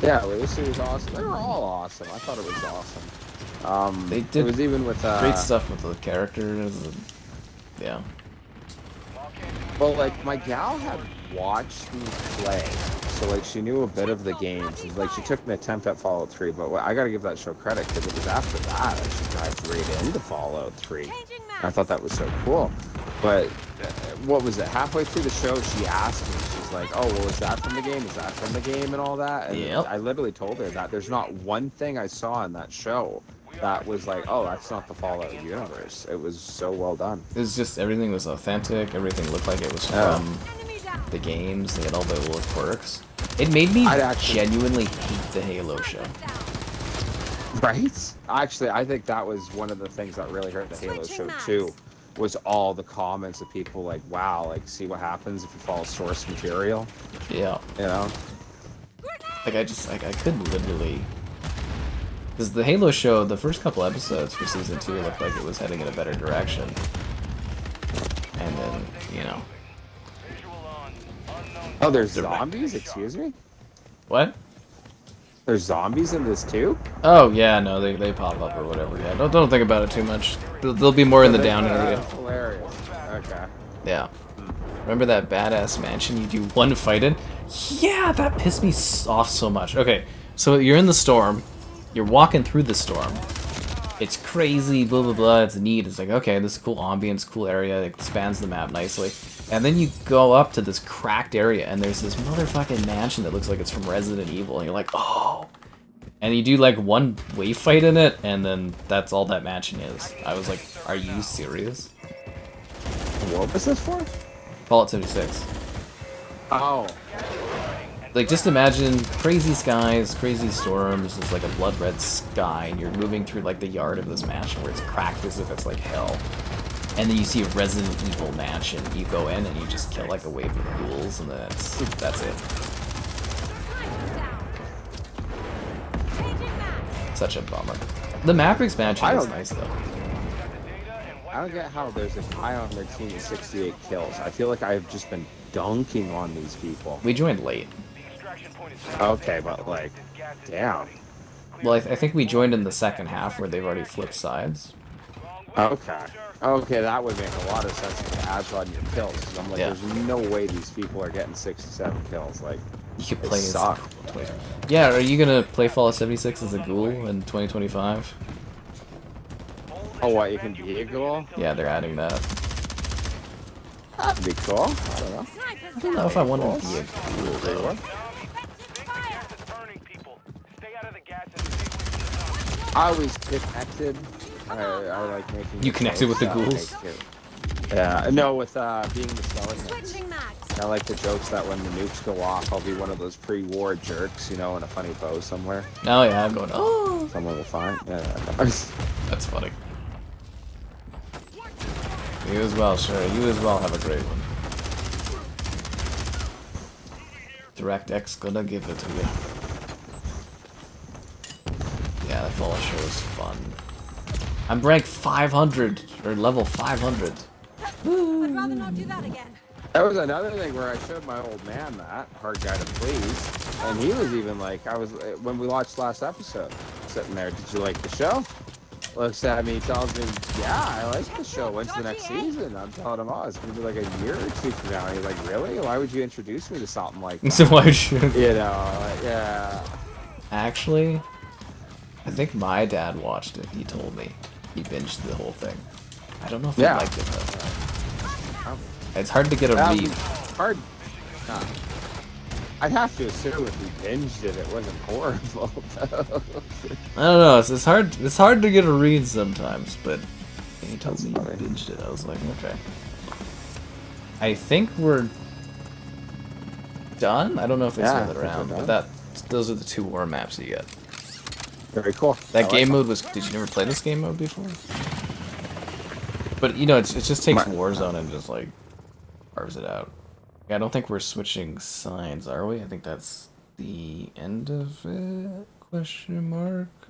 Yeah, Lucy was awesome. They were all awesome. I thought it was awesome. They did It was even with great stuff with the characters. And, yeah. Well, like my gal had watched me play, so like she knew a bit of the games. Like she took an attempt at Fallout 3, but I gotta give that show credit because it was after that she dived right into Fallout 3. I thought that was so cool. But what was it? Halfway through the show, she asked me. She's like, "Oh, well, is that from the game? Is that from the game?" and all that. And Yep. I literally told her that there's not one thing I saw in that show that was like, "Oh, that's not the Fallout universe." It was so well done. It was just, everything was authentic. Everything looked like it was Yeah. from the games. They had all the little quirks. It made me I'd actually- genuinely hate the Halo show. Right? Actually, I think that was one of the things that really hurt the Halo show too, was all the comments of people like, wow, like, see what happens if you follow source material, Yeah. you know? Like, I couldn't literally... Because the Halo show, the first couple episodes for Season 2 looked like it was heading in a better direction. And then, you know... Oh, there's Direct. zombies? Excuse me? What? There's zombies in this too? Oh, yeah, no, they pop up or whatever. Yeah, don't think about it too much. There'll be more in the down area. That's hilarious. Okay. Yeah. Remember that badass mansion you do one fight in? Yeah, that pissed me off so much. Okay, so you're in the storm. You're walking through the storm. It's crazy, blah, blah, blah. It's neat. It's like, okay, this is cool ambience, cool area. It expands the map nicely. And then you go up to this cracked area, and there's this motherfucking mansion that looks like it's from Resident Evil. And you're like, oh. And you do like one wave fight in it, and then that's all that mansion is. I was like, are you serious? What was this for? Fallout 76. Oh. Like, just imagine crazy skies, crazy storms, it's like a blood red sky, and you're moving through, like, the yard of this mansion where it's cracked as if it's, like, hell. And then you see a Resident Evil mansion. You go in and you just kill, like, a wave of ghouls, and then that's it. Such a bummer. The map expansion is nice, though. I don't get how there's a guy on their team with 68 kills. I feel like I've just been dunking on these people. We joined late. Okay, but like, damn. Well, I think we joined in the second half where they've already flipped sides. Okay. Okay, that would make a lot of sense if it adds on your kills. 'Cause I'm like, Yeah. there's no way these people are getting 67 kills. Like, You could they play as suck. Yeah, are you gonna play Fallout 76 as a ghoul in 2025? Oh, what, you can be a ghoul? Yeah, they're adding that. That'd be cool. I don't know. I don't know if I want to be a ghoul, though. I was connected. I like making. You connected with the jokes that ghouls? make it- Yeah, no, with being the skeletons. Switching mags. I like the jokes that when the nukes go off, I'll be one of those pre-war jerks, you know, in a funny pose somewhere. Oh yeah, I'm going, oh! Someone will find. Yeah. That's funny. You as well, sure. You as well have a great one. DirectX gonna give it to you. Yeah, that Fallout show is fun. I'm rank 500, or level 500. I'd rather not do that again. That was another thing where I showed my old man that hard guy to please, and he was even like, when we watched last episode, sitting there, did you like the show? Looks at me, tells me, yeah, I like the show. When's the next season? I'm telling him, oh, it's gonna be like a year or two from now. And he's like, really? Why would you introduce me to something like that? So why should... You know, like, yeah. Actually, I think my dad watched it. He told me. he binged the whole thing. I don't know if Yeah. I liked it though. It's hard to get a read. Hard. I'd have to assume if we binged it wasn't horrible. Though. I don't know. It's hard. It's hard to get a read sometimes. But he told me he funny. binged it. I was like, okay. I think we're done. I don't know if it's Yeah, I another think we're round, but done. those are the 2 war maps you get. Very cool. That I game like mode was. Did you never play this game mode before? But you know, it just takes Warzone and just like carves it out. Yeah, I don't think we're switching sides, are we? I think that's the end of it? Question mark.